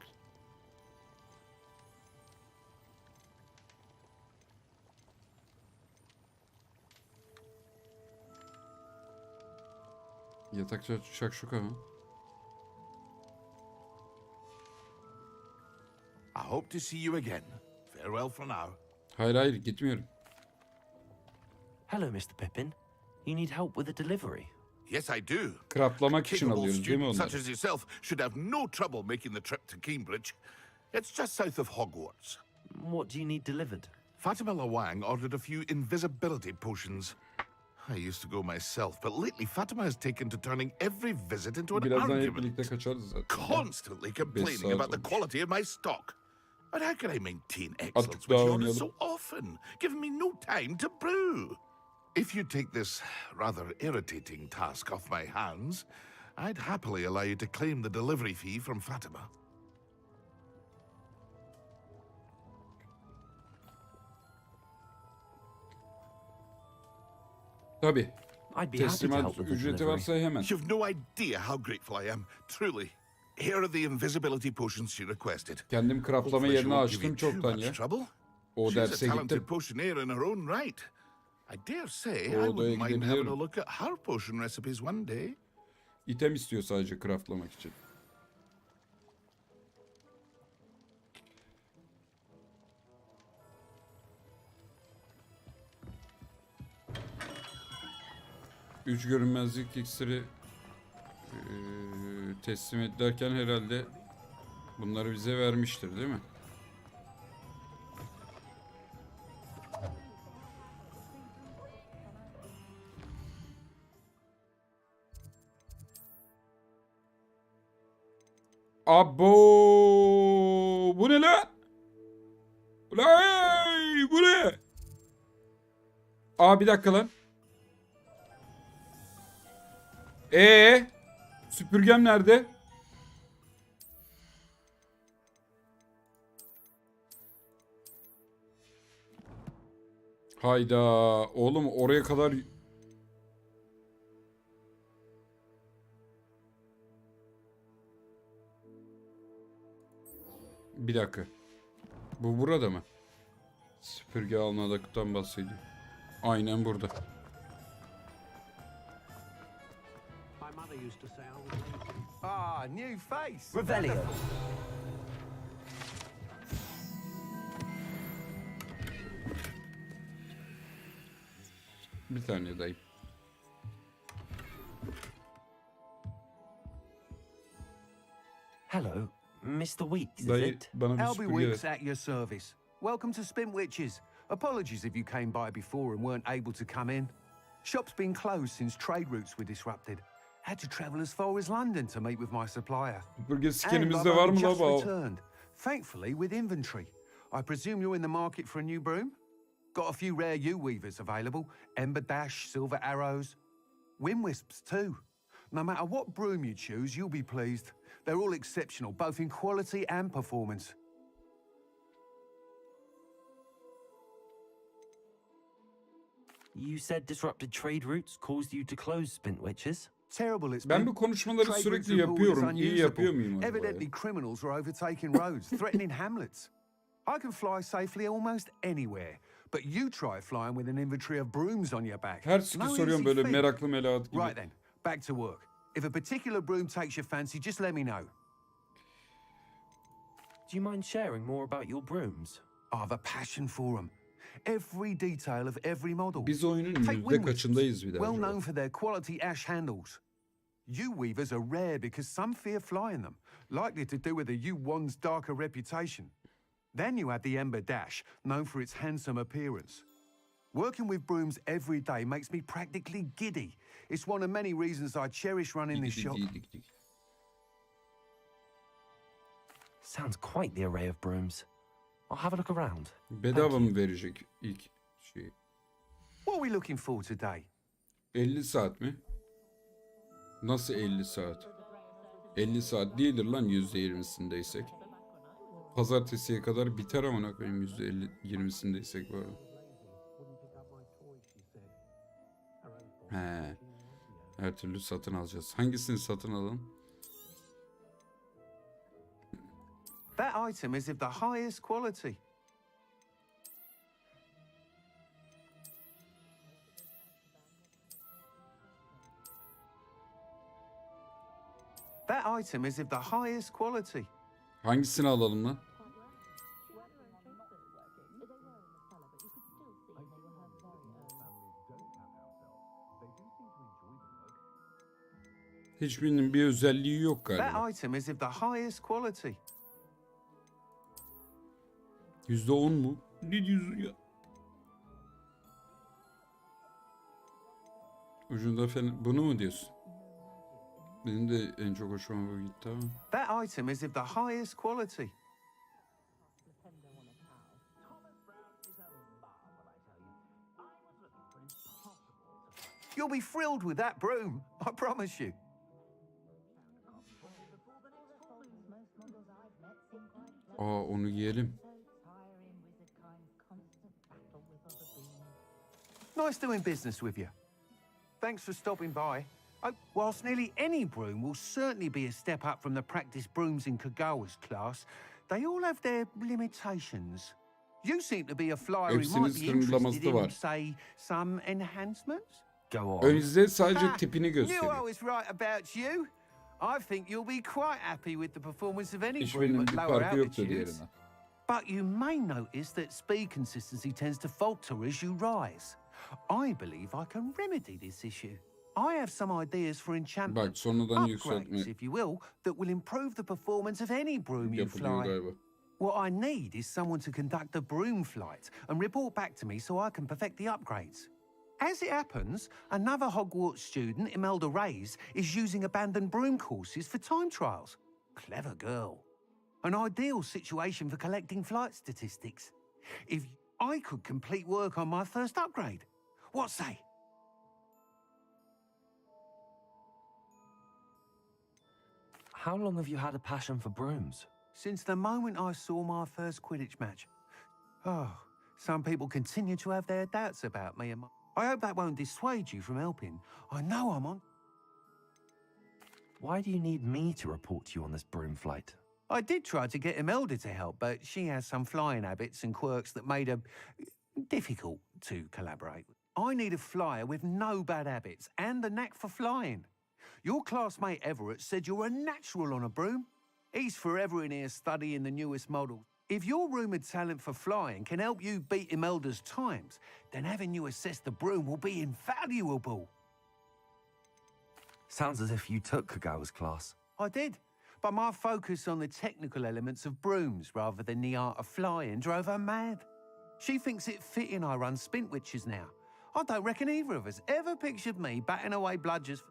Yatak şakşuka mı? I hope to see you again. Farewell for now. Hayır gitmiyorum. Hello, Mr. Pippin. You need help with a delivery? Yes, I do. Kraplamak için Capable alıyoruz değil mi students onları? such as yourself should have no trouble making the trip to Cambridge. It's just south of Hogwarts. What do you need delivered? Fatima Lawang ordered a few invisibility potions. I used to go myself, but lately Fatima has taken to turning every visit into an Birazdan hep argument. birlikte kaçarız zaten. Constantly complaining saat about the olmuş. quality of my stock. But how can I maintain Artık excellence daha when she orders oynayalım. so often, giving me no time to brew? If you take this rather irritating task off my hands, I'd happily allow you to claim the delivery fee from Fatima. Tabii. I'd be happy to Teslimat help with the ücreti delivery. varsa hemen. You've no idea how grateful I am, truly. Here are the invisibility potions she requested. Kendim kraflama Hopefully she yerini won't give açtım you too çoktan much ya. trouble. O She's derse a talented gittim. potioneer in her own right. I dare say O I odaya wouldn't mind having a gidebilirim. look at her potion recipes one day. İtem istiyor sadece craftlamak için. Üç görünmezlik iksiri teslim ederken herhalde bunları bize vermiştir değil mi? Abo, bu ne lan? Ulan bu ne? Aa, bir dakika lan. Süpürgem nerede? Hayda oğlum, oraya kadar bir dakika. Bu burada mı? Süpürge almadıktan bahsediyor. Aynen burada. Ah, new face. Revelio. Bir tane dayım. Hello, Mr. Weeks, is Dayı it? bana bir Albie süpürge Weeks ver. at your service. Welcome to Spintwitches. Apologies if you came by before and weren't able to come in. Shop's been closed since trade routes were disrupted. Had to travel as far as London to meet with my supplier. Burger skinimiz de var mı la bu? Returned, thankfully with inventory. I presume you're in the market for a new broom? Got a few rare U-weavers available. Ember Dash, Silver Arrows. Wind Wisps too. No matter what broom you choose, you'll be pleased. They're all exceptional, both in quality and performance. You said disrupted trade routes caused you to close Spintwitches? Terrible it's Ben been. bu konuşmaları Trade sürekli routes and borders yapıyorum. İyi yapıyor muyum unusable. acaba ya? Evidently criminals are overtaking roads, threatening hamlets. I can fly safely almost anywhere. But you try flying with an inventory of brooms on your back. Her sıkı soruyorum böyle feat. meraklı melahat gibi. Right then, back to work. If a particular broom takes your fancy, just let me know. Do you mind sharing more about your brooms? I have a passion for them. Every detail of every model. Biz oyunun Take yüzde Wind kaçındayız bir de well acaba? known for their quality ash handles. U-weavers are rare because some fear flying them, likely to do with the U-one's darker reputation. Then you have the Ember Dash, known for its handsome appearance. Working with brooms every day makes me practically giddy. It's one of many reasons I cherish running this shop. Sounds quite the array of brooms. I'll have a look around. Bedava mı verecek ilk şeyi? What are we looking for today? 50 saat mi? Nasıl 50 saat? 50 saat değildir lan %20'sindeysek. Pazartesiye kadar biter amına koyayım %20'sindeysek bu arada. He. Her türlü satın alacağız. Hangisini satın alalım? That item is of the highest quality. That item is of the highest quality. Hangisini alalım lan? Hiçbirinin bir özelliği yok galiba. That item is of the highest quality. %10 mu? Ne diyorsun ya? Ucunda falan. Bunu mu diyorsun? Benim de en çok hoşuma bu gitti ama. That item is of the highest quality. You'll be thrilled with that broom, I promise you. Aa, onu giyelim. Nice doing business with you. Thanks for stopping by. Whilst nearly any broom will certainly be a step up from the practice brooms in Kagawa's class, they all have their limitations. You seem to be a flyer who Hepsinin might be interested sınırlaması in, var. say, some enhancements? Go on. Önce sadece tipini Knew I gösteriyor. was right about you. I think you'll be quite happy with the performance of any broom Hiçbirinin at bir lower farkı yoktu altitudes. diğerine. But you may notice that speed consistency tends to falter as you rise. I believe I can remedy this issue. I have some ideas for enchantment Bak sonradan yükseltme upgrades, if you will, that will improve the performance of any broom you yapılıyor fly. galiba. What I need is someone to conduct a broom flight and report back to me so I can perfect the upgrades. As it happens, another Hogwarts student, Imelda Reyes, is using abandoned broom courses for time trials. Clever girl. An ideal situation for collecting flight statistics. If I could complete work on my first upgrade, what say? How long have you had a passion for brooms? Since the moment I saw my first Quidditch match. Oh, some people continue to have their doubts about me and I hope that won't dissuade you from helping. I know I'm on. Why do you need me to report to you on this broom flight? I did try to get Imelda to help, but she has some flying habits and quirks that made her difficult to collaborate with. I need a flyer with no bad habits and the knack for flying. Your classmate Everett said you're a natural on a broom. He's forever in here studying the newest models. If your rumoured talent for flying can help you beat Imelda's times, then having you assess the broom will be invaluable. Sounds as if you took Kagawa's class. I did, but my focus on the technical elements of brooms rather than the art of flying drove her mad. She thinks it fitting I run Spintwitches now. I don't reckon either of us ever pictured me batting away bludgers.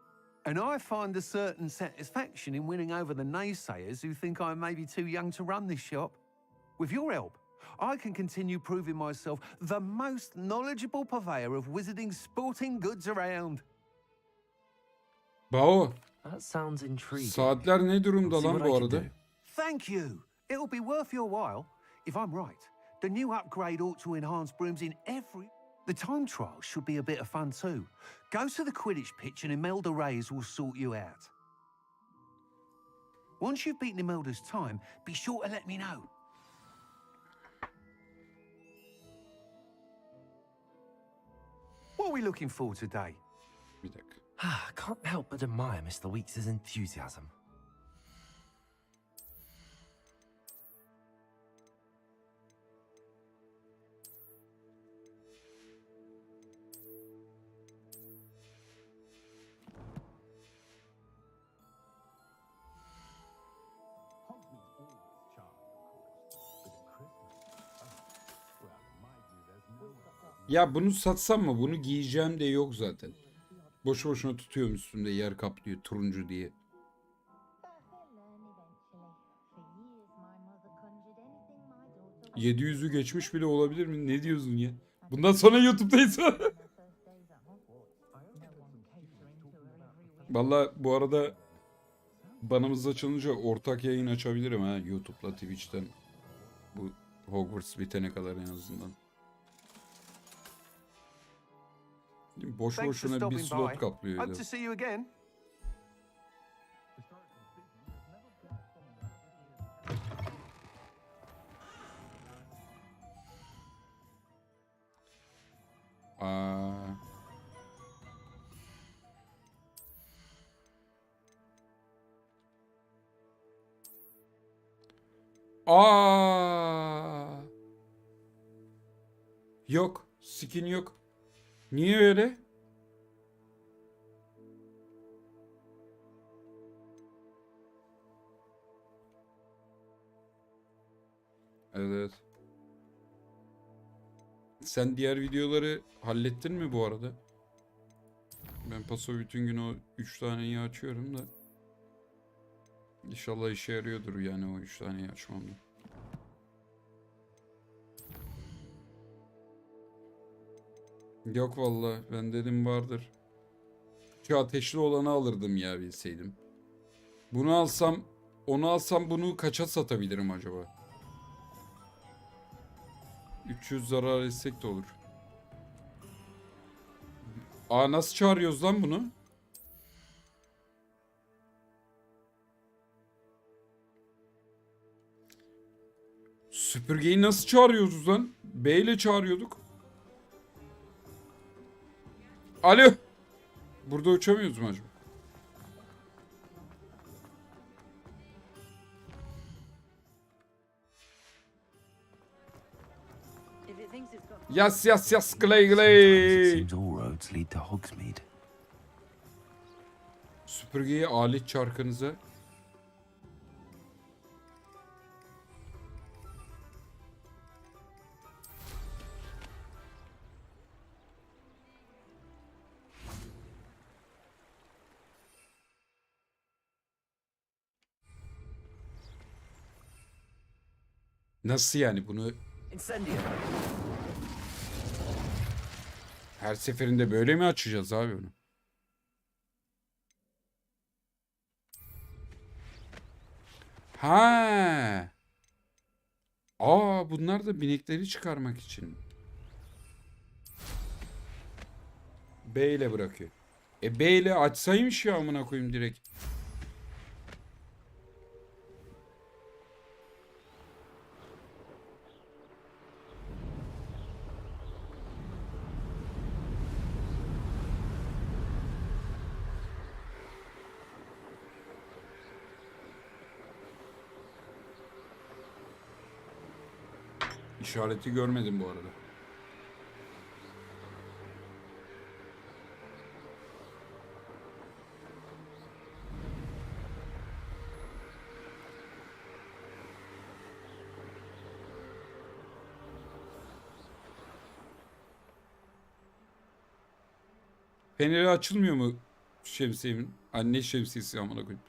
And I find a certain satisfaction in winning over the naysayers who think I may be too young to run this shop. With your help, I can continue proving myself the most knowledgeable purveyor of wizarding sporting goods around. Bao. That sounds intriguing. Saatler ne durumda lan bu arada? Thank you. It'll be worth your while. If I'm right, the new upgrade ought to enhance brooms in every... The time trial should be a bit of fun too. Go to the Quidditch pitch and Imelda Reyes will sort you out. Once you've beaten Imelda's time, be sure to let me know. What are we looking for today? Bir dakika. I can't help but admire Mr. Weeks' enthusiasm. Ya bunu satsam mı? Bunu giyeceğim de yok zaten. Boşu boşuna tutuyorum üstümde, yer kaplıyor turuncu diye. ...700'ü geçmiş bile olabilir mi? Ne diyorsun ya? Bundan sonra YouTube'dayız. Vallahi bu arada banımız açılınca ortak yayın açabilirim ha, YouTube'la Twitch'ten. Bu Hogwarts bitene kadar en azından. Boş boşuna bir slot kaplıyor. Hope to see you again. Yok. Skin yok. Niye öyle? Evet. Sen diğer videoları hallettin mi bu arada? Ben paso bütün gün o 3 taneyi açıyorum da. İnşallah işe yarıyordur yani o 3 taneyi açmamda. Yok vallahi ben dedim vardır. Şu ateşli olanı alırdım ya bilseydim. Bunu alsam, onu alsam bunu kaça satabilirim acaba? 300 zarar etsek de olur. Nasıl çağırıyoruz lan bunu? Süpürgeyi nasıl çağırıyoruz lan? B ile çağırıyorduk. Alo. Burada uçamıyoruz mu acaba? Yas yas yas glay glay. Süpürgeyi alet çarkınıza. Nasıl yani bunu? Her seferinde böyle mi açacağız abi bunu? Ha. Bunlar da binekleri çıkarmak için. B ile bırakıyor. B ile açsaymış ya amına koyayım direkt. İşareti görmedim bu arada. Feneri açılmıyor mu şemsiyemin? Anne şemsiyesi amına koyayım.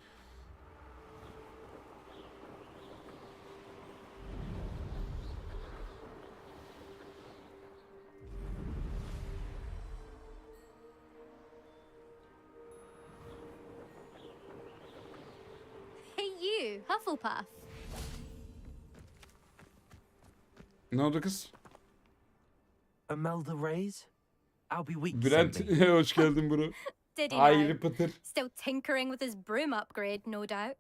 Hey you, Hufflepuff. Ne oldu kız? Imelda Reyes? I'll be weak. Brent hoş geldin bro. Did he Ayrı now? pıtır. Still tinkering with his broom upgrade, no doubt.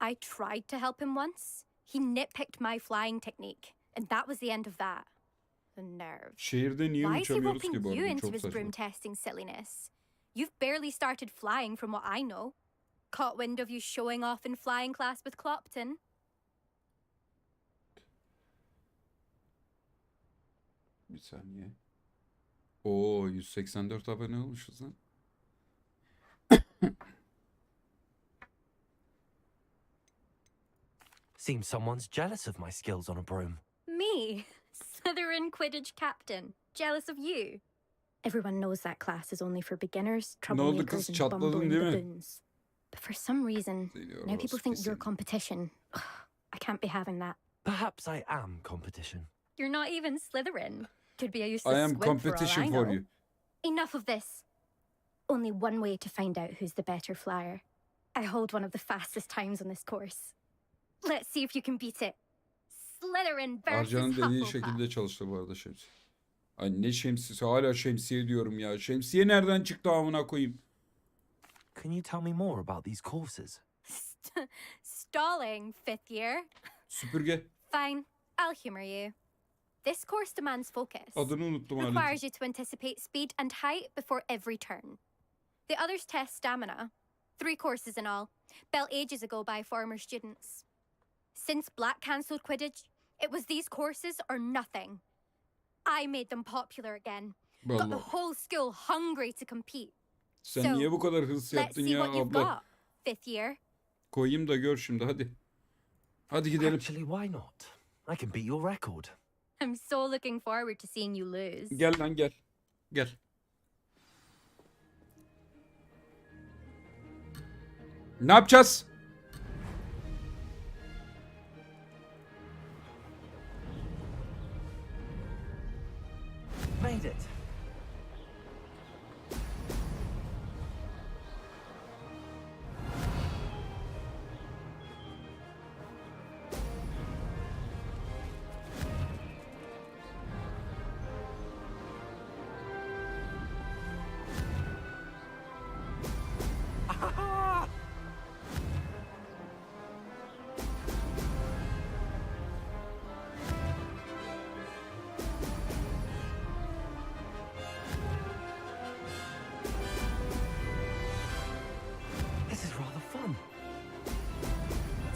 I tried to help him once. He nitpicked my flying technique, and that was the end of that. The nerve. Şehirde niye Why is he uçamıyoruz roping ki bu you arada? into Çok his saçma. broom testing silliness? You've barely started flying from what I know. Caught wind of you showing off in flying class with Clopton. Bir saniye. Oo 184 abone olmuşuz lan. Seems someone's jealous of my skills on a broom. Me, Slytherin Quidditch captain, jealous of you. Everyone knows that class is only for beginners, Ne oldu troublemakers, kız, and çatladın bumbling değil mi? baboons. But for some reason, now people think you're competition. I can't be having that. Perhaps I am competition. You're not even Slytherin. Could be a I useless am squib for all I competition know. for you. Enough of this. Only one way to find out who's the better flyer. I hold one of the fastest times on this course. Let's see if you can beat it. Slytherin versus Arcan'ın dediği Hufflepuff. şekilde çalıştı bu arada şemsiye. Ay ne şemsiyesi, hala şemsiye diyorum ya. Şemsiye nereden çıktı amına koyayım? Can you tell me more about these courses? Stalling, fifth year. Süpürge. Fine, I'll humor you. This course demands focus. Adını unuttum Requires aletin. you to anticipate speed and height before every turn. The others test stamina. 3 courses in all, built ages ago by former students. Since Black cancelled Quidditch, it was these courses or nothing. I made them popular again. Got the Vallahi. whole school hungry to compete. Sen So, niye bu kadar hırs Let's yaptın see ya what you've abla? got, fifth year. Koyayım da gör şimdi hadi. Hadi gidelim. Actually, why not? I can beat your record. I'm so looking forward to seeing you lose. Gel lan gel. Gel. Ne yapacağız? Made it. This is rather fun.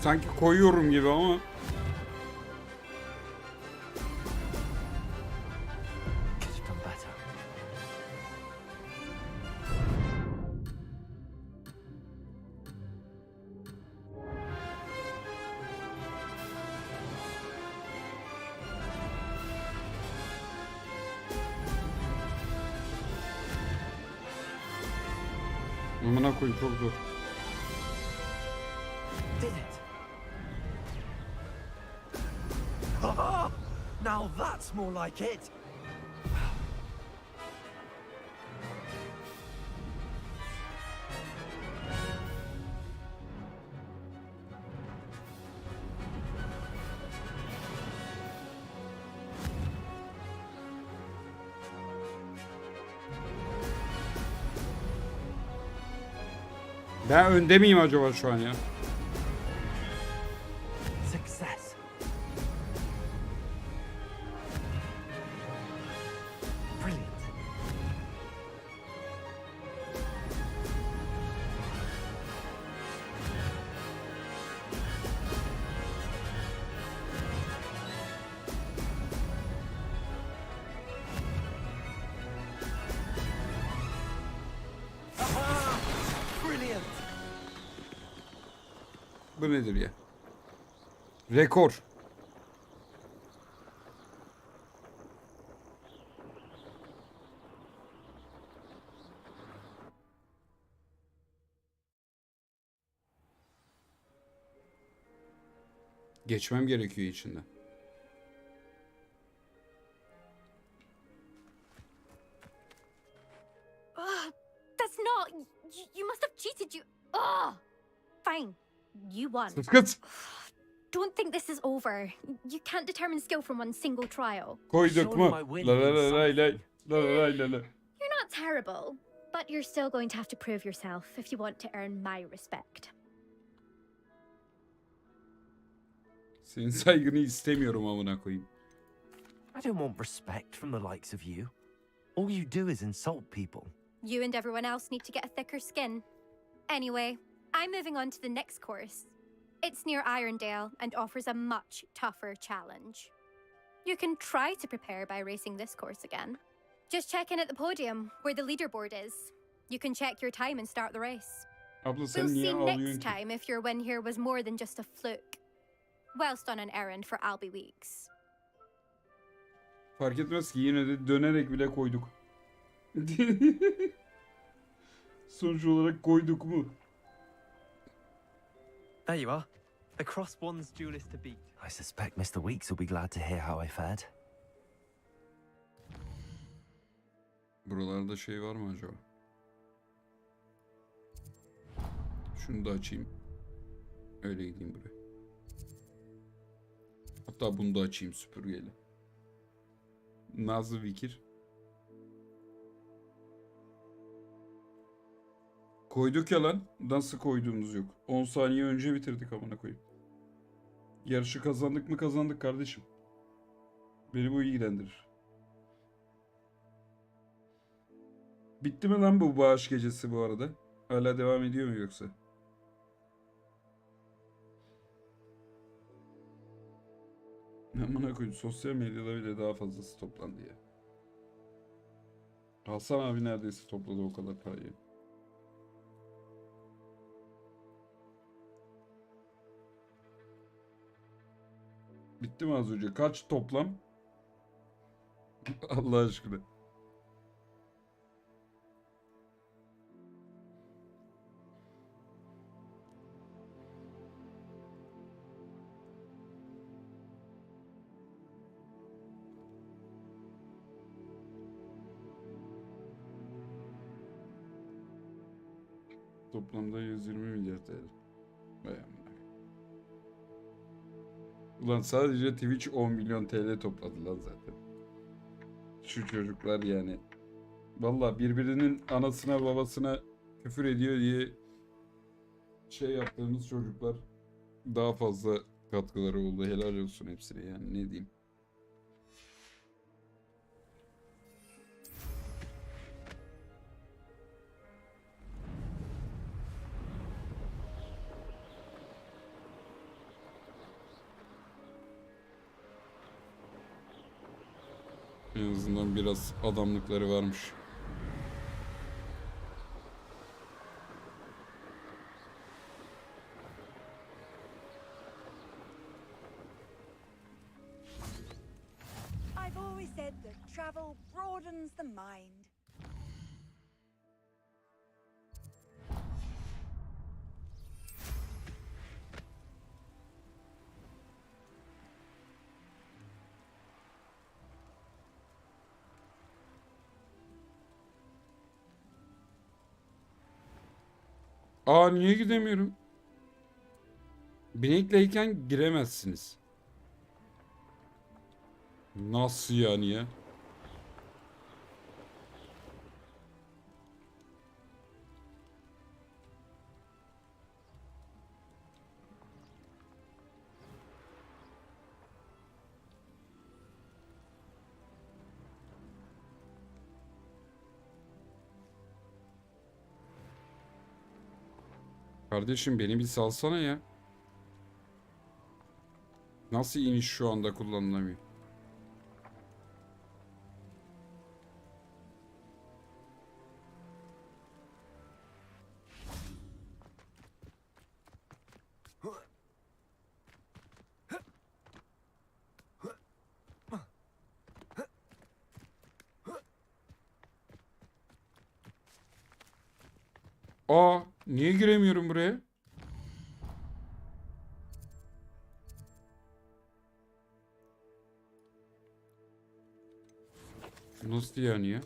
Sanki koyuyorum gibi ama. Could have done better. Amına koyayım çok zor. Did it. Now that's more like it. Ben önde miyim acaba şu an ya? Success. Brilliant. Brilliant. Bu nedir ya? Rekor. Geçmem gerekiyor içinde. That's not. You must have cheated. Fine. You won. Sıfkıt. Don't think this is over. You can't determine skill from one single trial. Koyduk mu? La la la la la la la la la. You're not terrible, but you're still going to have to prove yourself if you want to earn my respect. Senin saygını istemiyorum amına koyayım. I don't want respect from the likes of you. All you do is insult people. You and everyone else need to get a thicker skin. Anyway, I'm moving on to the next course. It's near Irondale and offers a much tougher challenge. You can try to prepare by racing this course again. Just check in at the podium where the leaderboard is. You can check your time and start the race. Abla sen We'll niye see ağlıyorsun next ki? time if your win here was more than just a fluke. Whilst on an errand for Albie Weeks. Fark etmez ki yine de dönerek bile koyduk. Sonuç olarak koyduk mu? There you are. The cross one's duelist to beat. I suspect Mr. Weeks will be glad to hear how I fared. Buralarda şey var mı acaba? Şunu da açayım. Öyle gideyim buraya. Hatta bunu da açayım süpürgeyle. Nazlı Vikir. Koyduk ya lan. Nasıl koyduğumuz yok. 10 saniye önce bitirdik amına koyayım. Yarışı kazandık mı kazandık kardeşim. Beni bu ilgilendirir. Bitti mi lan bu bağış gecesi bu arada? Hala devam ediyor mu yoksa? Amına koyayım, sosyal medyada bile daha fazlası toplandı ya. Hasan abi neredeyse topladı o kadar parayı. Bitti mi az önce? Kaç toplam? Allah aşkına. Toplamda 120 milyar TL. Vay amına. Ulan sadece Twitch 10 milyon TL topladı lan zaten. Şu çocuklar yani. Vallahi birbirinin anasına babasına küfür ediyor diye şey yaptığımız çocuklar daha fazla katkıları oldu. Helal olsun hepsine yani, ne diyeyim. En azından biraz adamlıkları varmış. I've always said that travel broadens the mind. Aa, niye gidemiyorum? Binekleyken giremezsiniz. Nasıl yani ya? Kardeşim beni bir salsana ya. Nasıl iniş şu anda kullanılamıyor? Aa, niye giremiyorum buraya? Nasıl yani ya?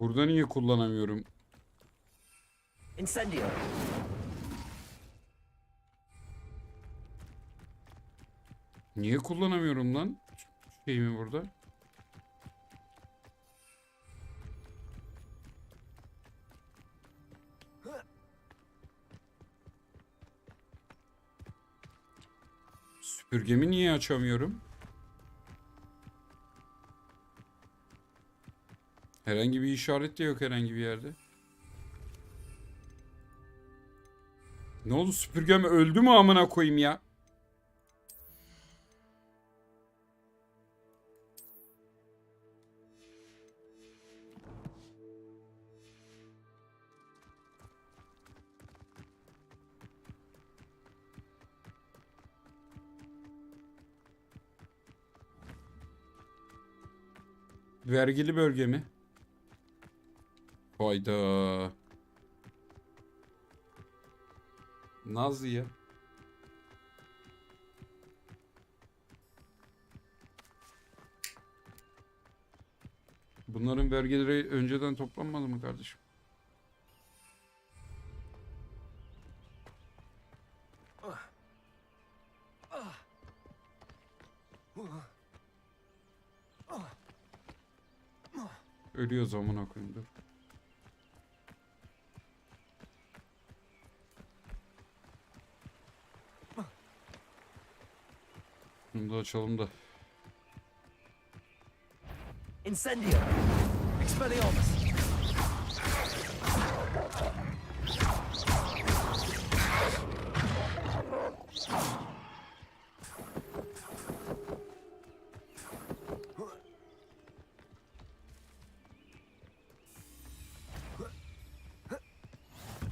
Burada niye kullanamıyorum? Incendio. Niye kullanamıyorum lan? Şeyimi burada. Süpürgemi niye açamıyorum? Herhangi bir işaret de yok herhangi bir yerde. Ne oldu, süpürgem öldü mü amına koyayım ya? Vergili bölge mi? Hayda. Nazlı ya. Bunların vergileri önceden toplanmadı mı kardeşim? Ölüyor zamana koyayım dur. Bunu da açalım da. Incendio. Expelliarmus.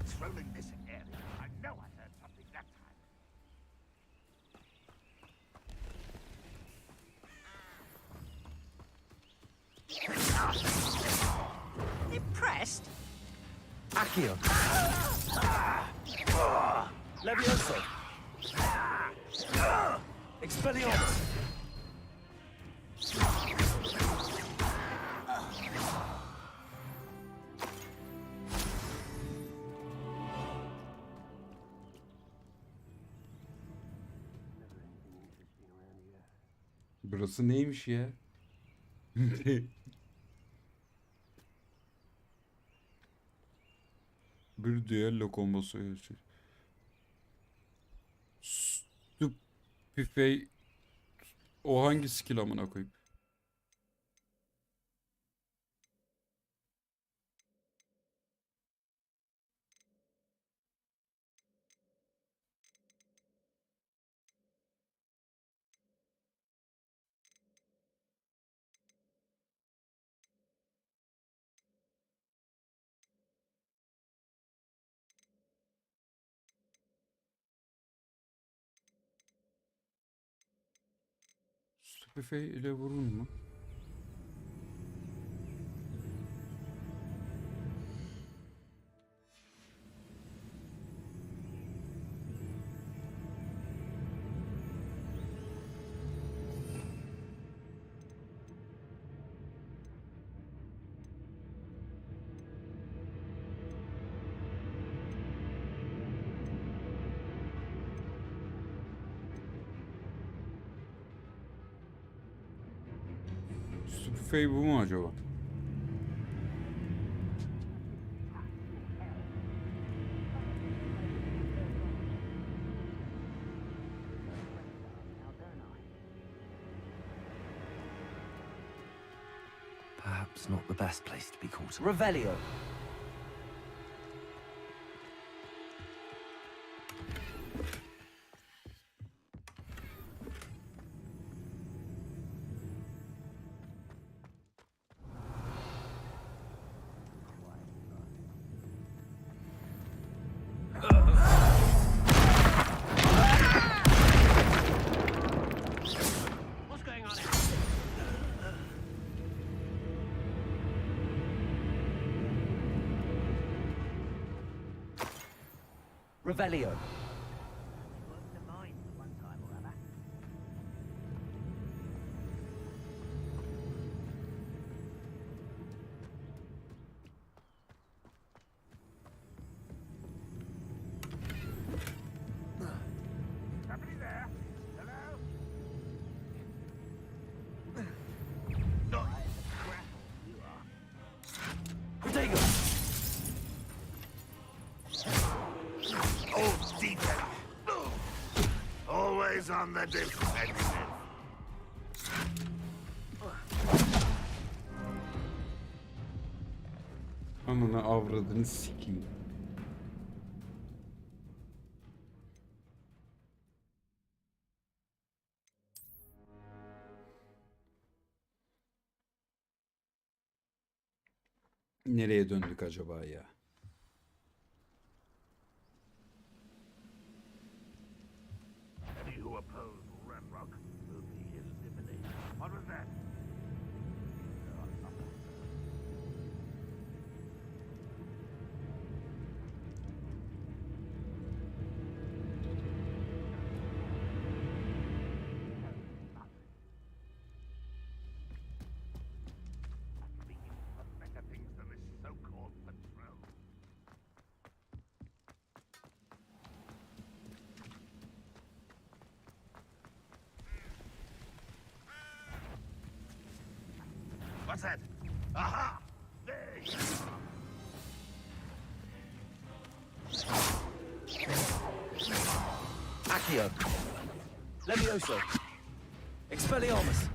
Strolling this area, I know I heard something that time. Impressed? Accio. Levioso. Expelliarmus. Burası neymiş ya? Bir düello kombosu ölçü. Stupefy. O hangi skill amına koyayım? Stupefy ile vurun mu? Stupefy bu mu acaba? Perhaps not the best place to be caught. Revelio. Revelio. Somebody there? Hello? Protego. Oh, detail. Always on the defensive. Ananı avradını sikeyim. Nereye döndük acaba ya? Any who oppose Red Rock will be eliminated. What was that? Better things than this so-called patrol. What's that? Aha! There you are. Accio. Levioso. Expelliarmus.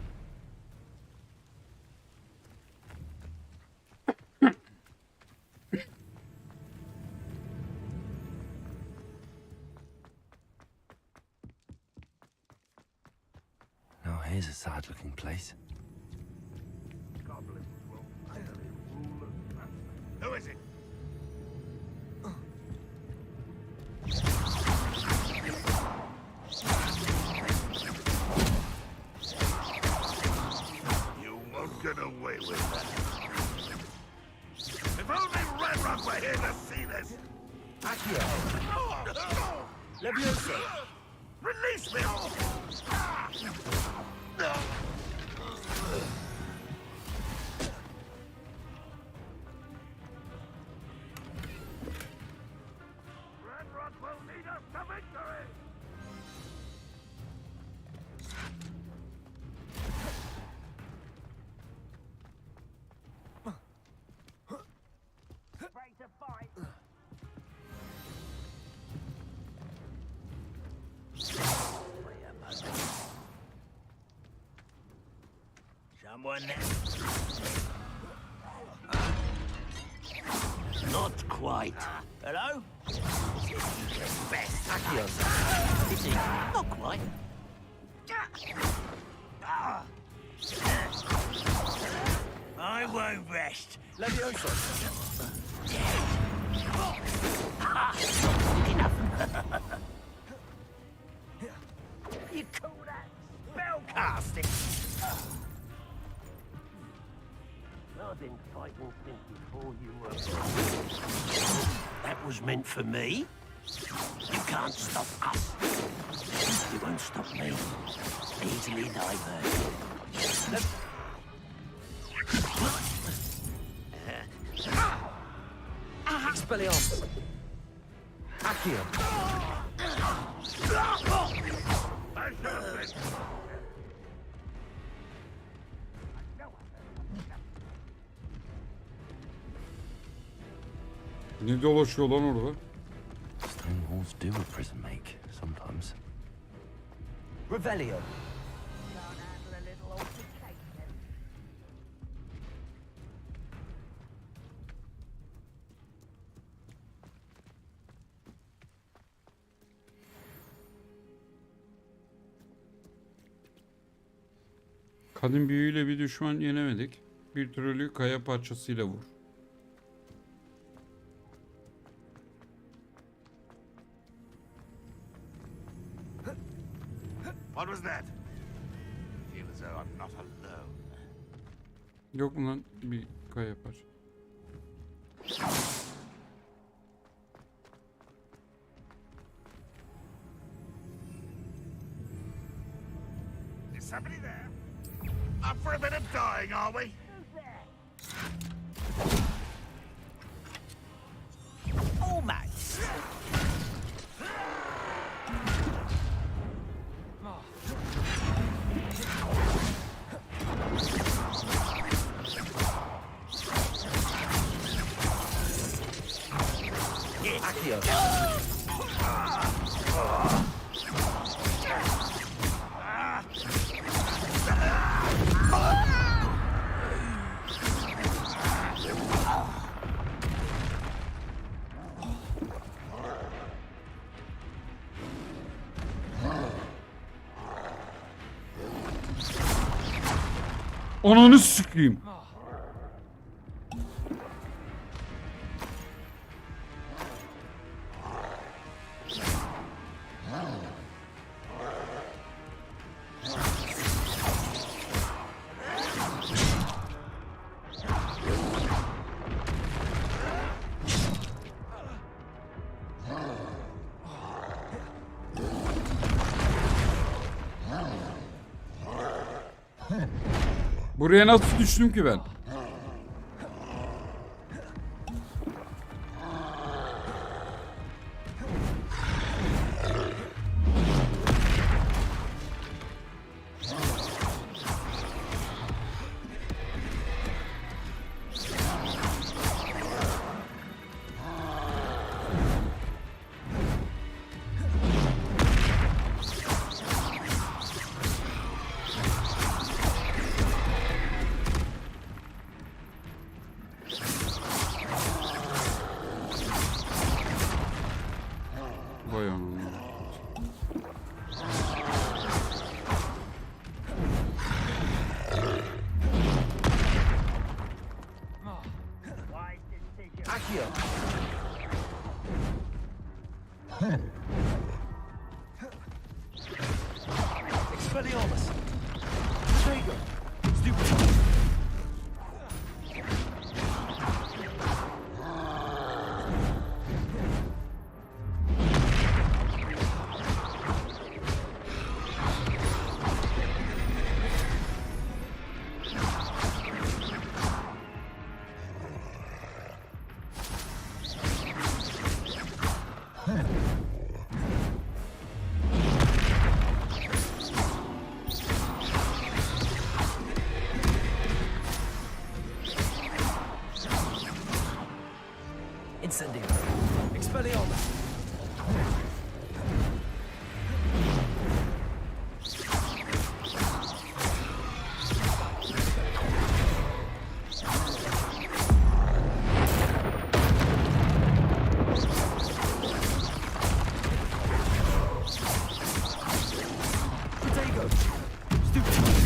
Now here's a sad-looking place. Goblins will finally rule as master. Who is it? You won't get away with that. If only Red Rock were here to see this! Accio. Levioso. Release me! Red Rock will lead us to victory! Ready to fight! Someone Not quite. Hello? Best. Accio. Is he? Not quite. I won't rest. Levioso. Enough. You call that spell casting? I've been fighting since before you were born. That was meant for me. You can't stop us. You won't stop me. Easily diverted. Expelliarmus. Accio. Ne dolaşıyor lan orada? Stone walls do a prison make sometimes. Revelio. Kadın büyüyle bir düşman yenemedik. Bir trolü kaya parçasıyla vur. What was that? I feel as though I'm not alone. Yok mu lan bir kaya parça? somebody there? Up for a bit of dying, are we? Almost. Ananı sikeyim. Buraya nasıl düştüm ki ben? Vay anam. Expelliarmus. There you go. Stupid. Incendio. Expelliarmus. Potato. Stupid.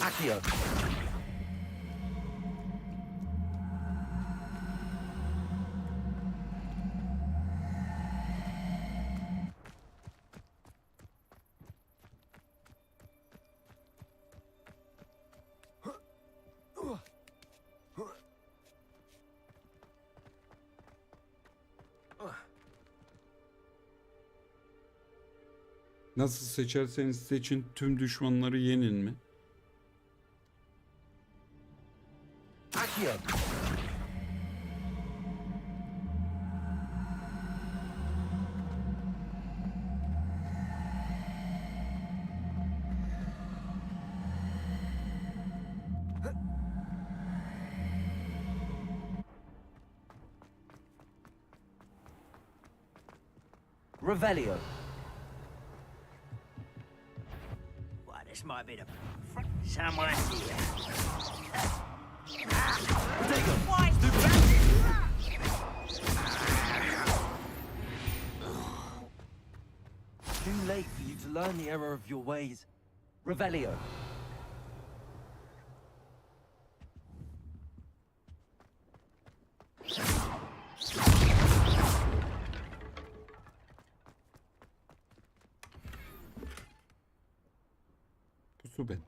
Accio. Nasıl seçerseniz seçin tüm düşmanları yenin mi? Accio. Revelio. Well, this might be the front somewhere here. Too late for you to learn the error of your ways. Revelio. Pusu ben.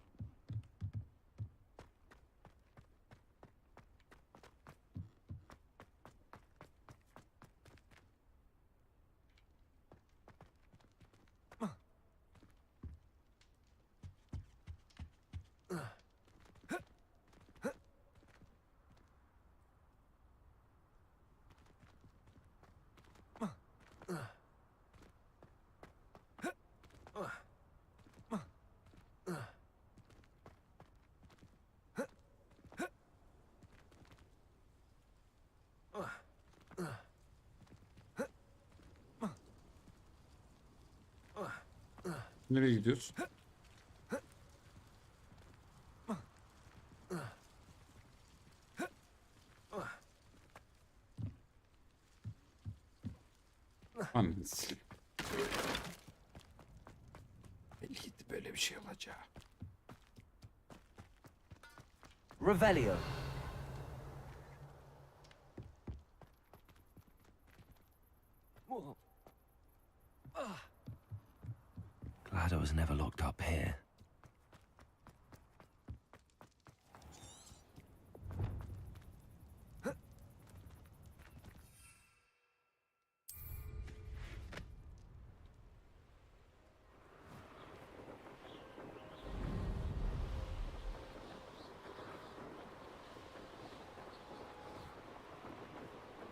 Nereye gidiyoruz? Annesi. Belliydi böyle bir şey olacağı. Revelio. Glad I was never locked up here.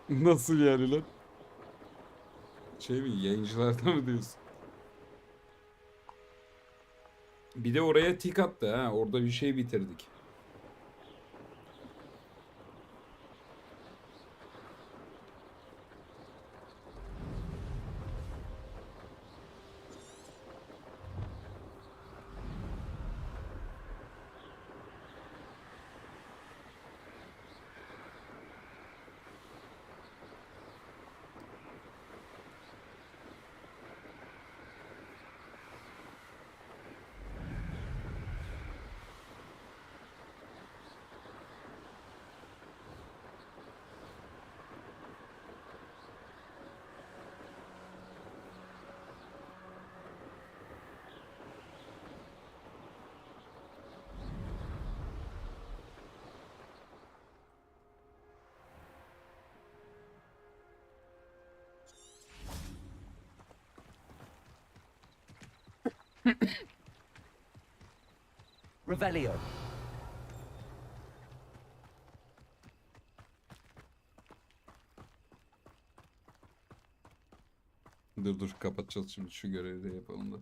Nasıl yani lan? Şey mi, yayıncılardan mı diyorsun? Bir de oraya tik attı ha. Orada bir şey bitirdik. Revelio. Dur kapatacağız şimdi, şu görevi de yapalım da.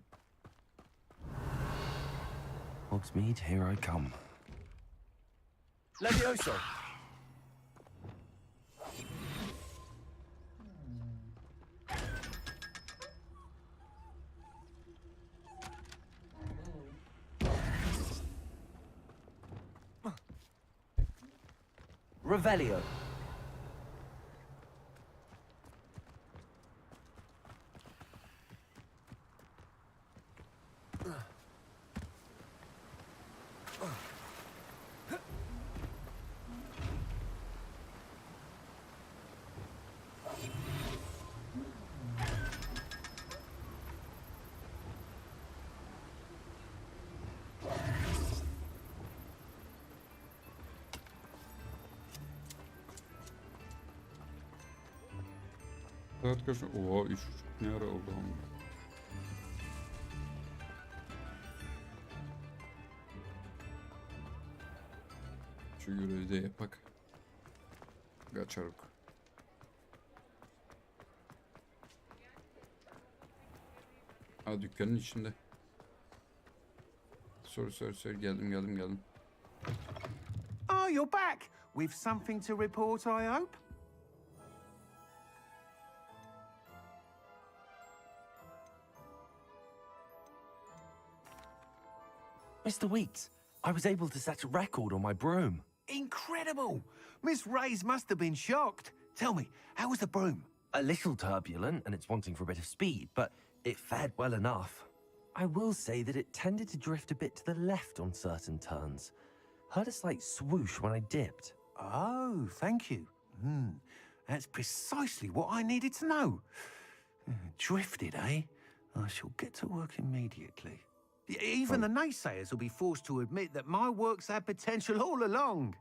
Hogsmeade, here I come. Levioso. Revelio. Saat kaç? Oha 3.30 ne ara oldu ama. Şu görevi de yapak. Kaçarık. Ha, dükkanın içinde. Sorry geldim. Oh, you're back. With something to report, I hope? Mr. Weeks, I was able to set a record on my broom. Incredible! Miss Reyes must have been shocked. Tell me, how was the broom? A little turbulent, and it's wanting for a bit of speed, but it fared well enough. I will say that it tended to drift a bit to the left on certain turns. Heard a slight swoosh when I dipped. Oh, thank you. That's precisely what I needed to know. Drifted, eh? I shall get to work immediately. Even the naysayers will be forced to admit that my work's had potential all along.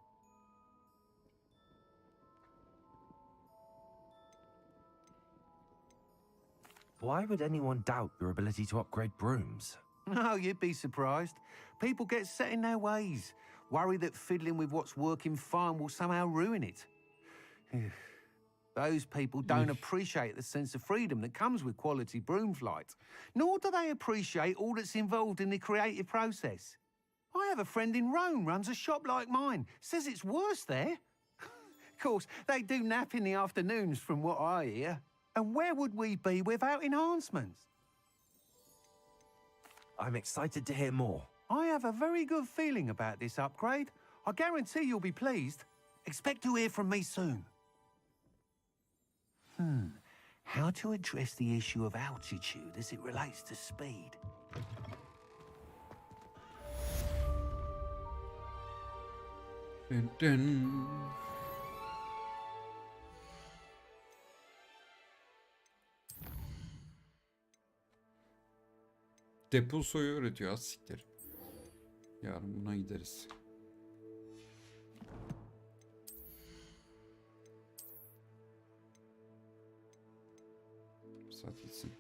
Why would anyone doubt your ability to upgrade brooms? Oh, you'd be surprised. People get set in their ways, worry that fiddling with what's working fine will somehow ruin it. Those people don't appreciate the sense of freedom that comes with quality broom flight, nor do they appreciate all that's involved in the creative process. I have a friend in Rome runs a shop like mine, says it's worse there. Of course, they do nap in the afternoons from what I hear. And where would we be without enhancements? I'm excited to hear more. I have a very good feeling about this upgrade. I guarantee you'll be pleased. Expect to hear from me soon. How to address the issue of altitude as it relates to speed? Dun dun. Depulso'yu öğretiyor, az siktir. Yarın buna gideriz. Saat gitsin.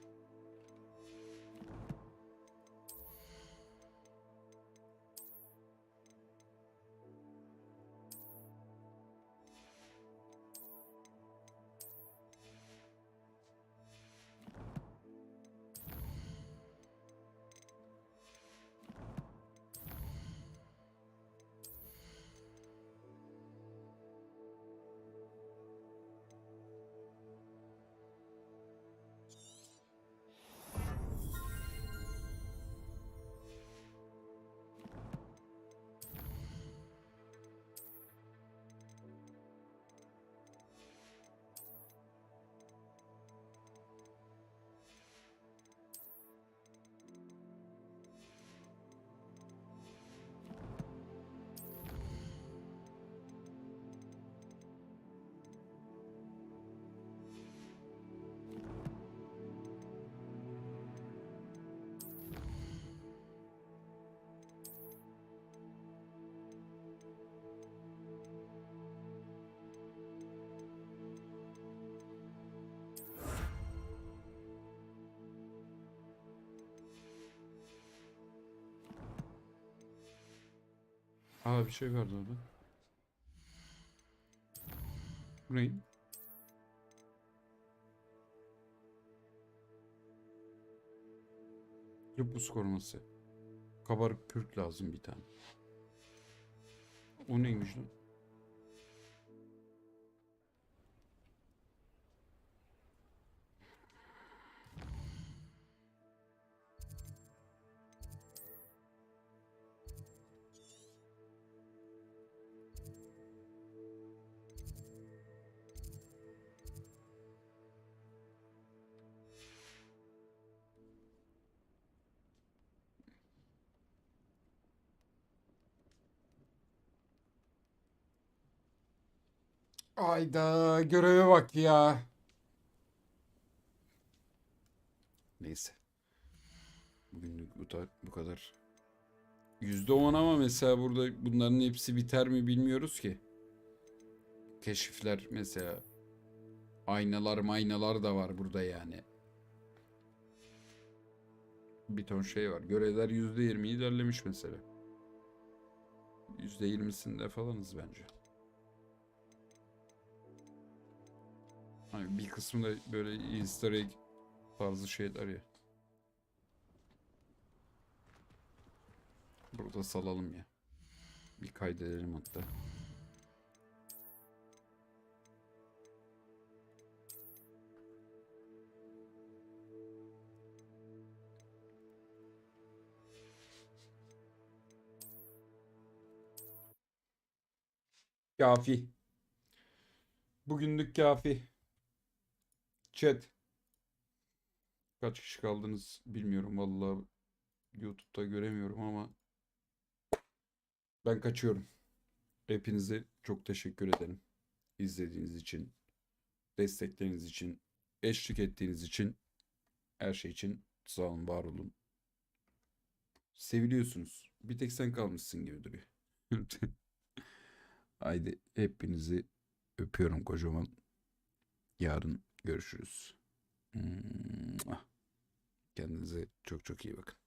Aa, bir şey vardı orada. Bu ne? Buz koruması. Kabarık kürk lazım bir tane. O neymiş lan? Ayda göreve bak ya. Neyse. Bugünlük bu kadar. %10 ama mesela burada bunların hepsi biter mi bilmiyoruz ki. Keşifler mesela. Aynalar da var burada yani. Bir ton şey var. Görevler %20 ilerlemiş mesela. %20'sinde falanız bence. Hani bir kısmı da böyle easter egg tarzı şeyler ya. Burada salalım ya. Bir kaydedelim hatta. Kafi. Bugünlük kafi. Chat. Kaç kişi kaldınız bilmiyorum vallahi. YouTube'da göremiyorum ama ben kaçıyorum. Hepinize çok teşekkür ederim. İzlediğiniz için, destekleriniz için, eşlik ettiğiniz için, her şey için sağ olun, var olun. Seviliyorsunuz. Bir tek sen kalmışsın gibi duruyor. Haydi hepinizi öpüyorum kocaman. Yarın görüşürüz. Kendinize çok çok iyi bakın.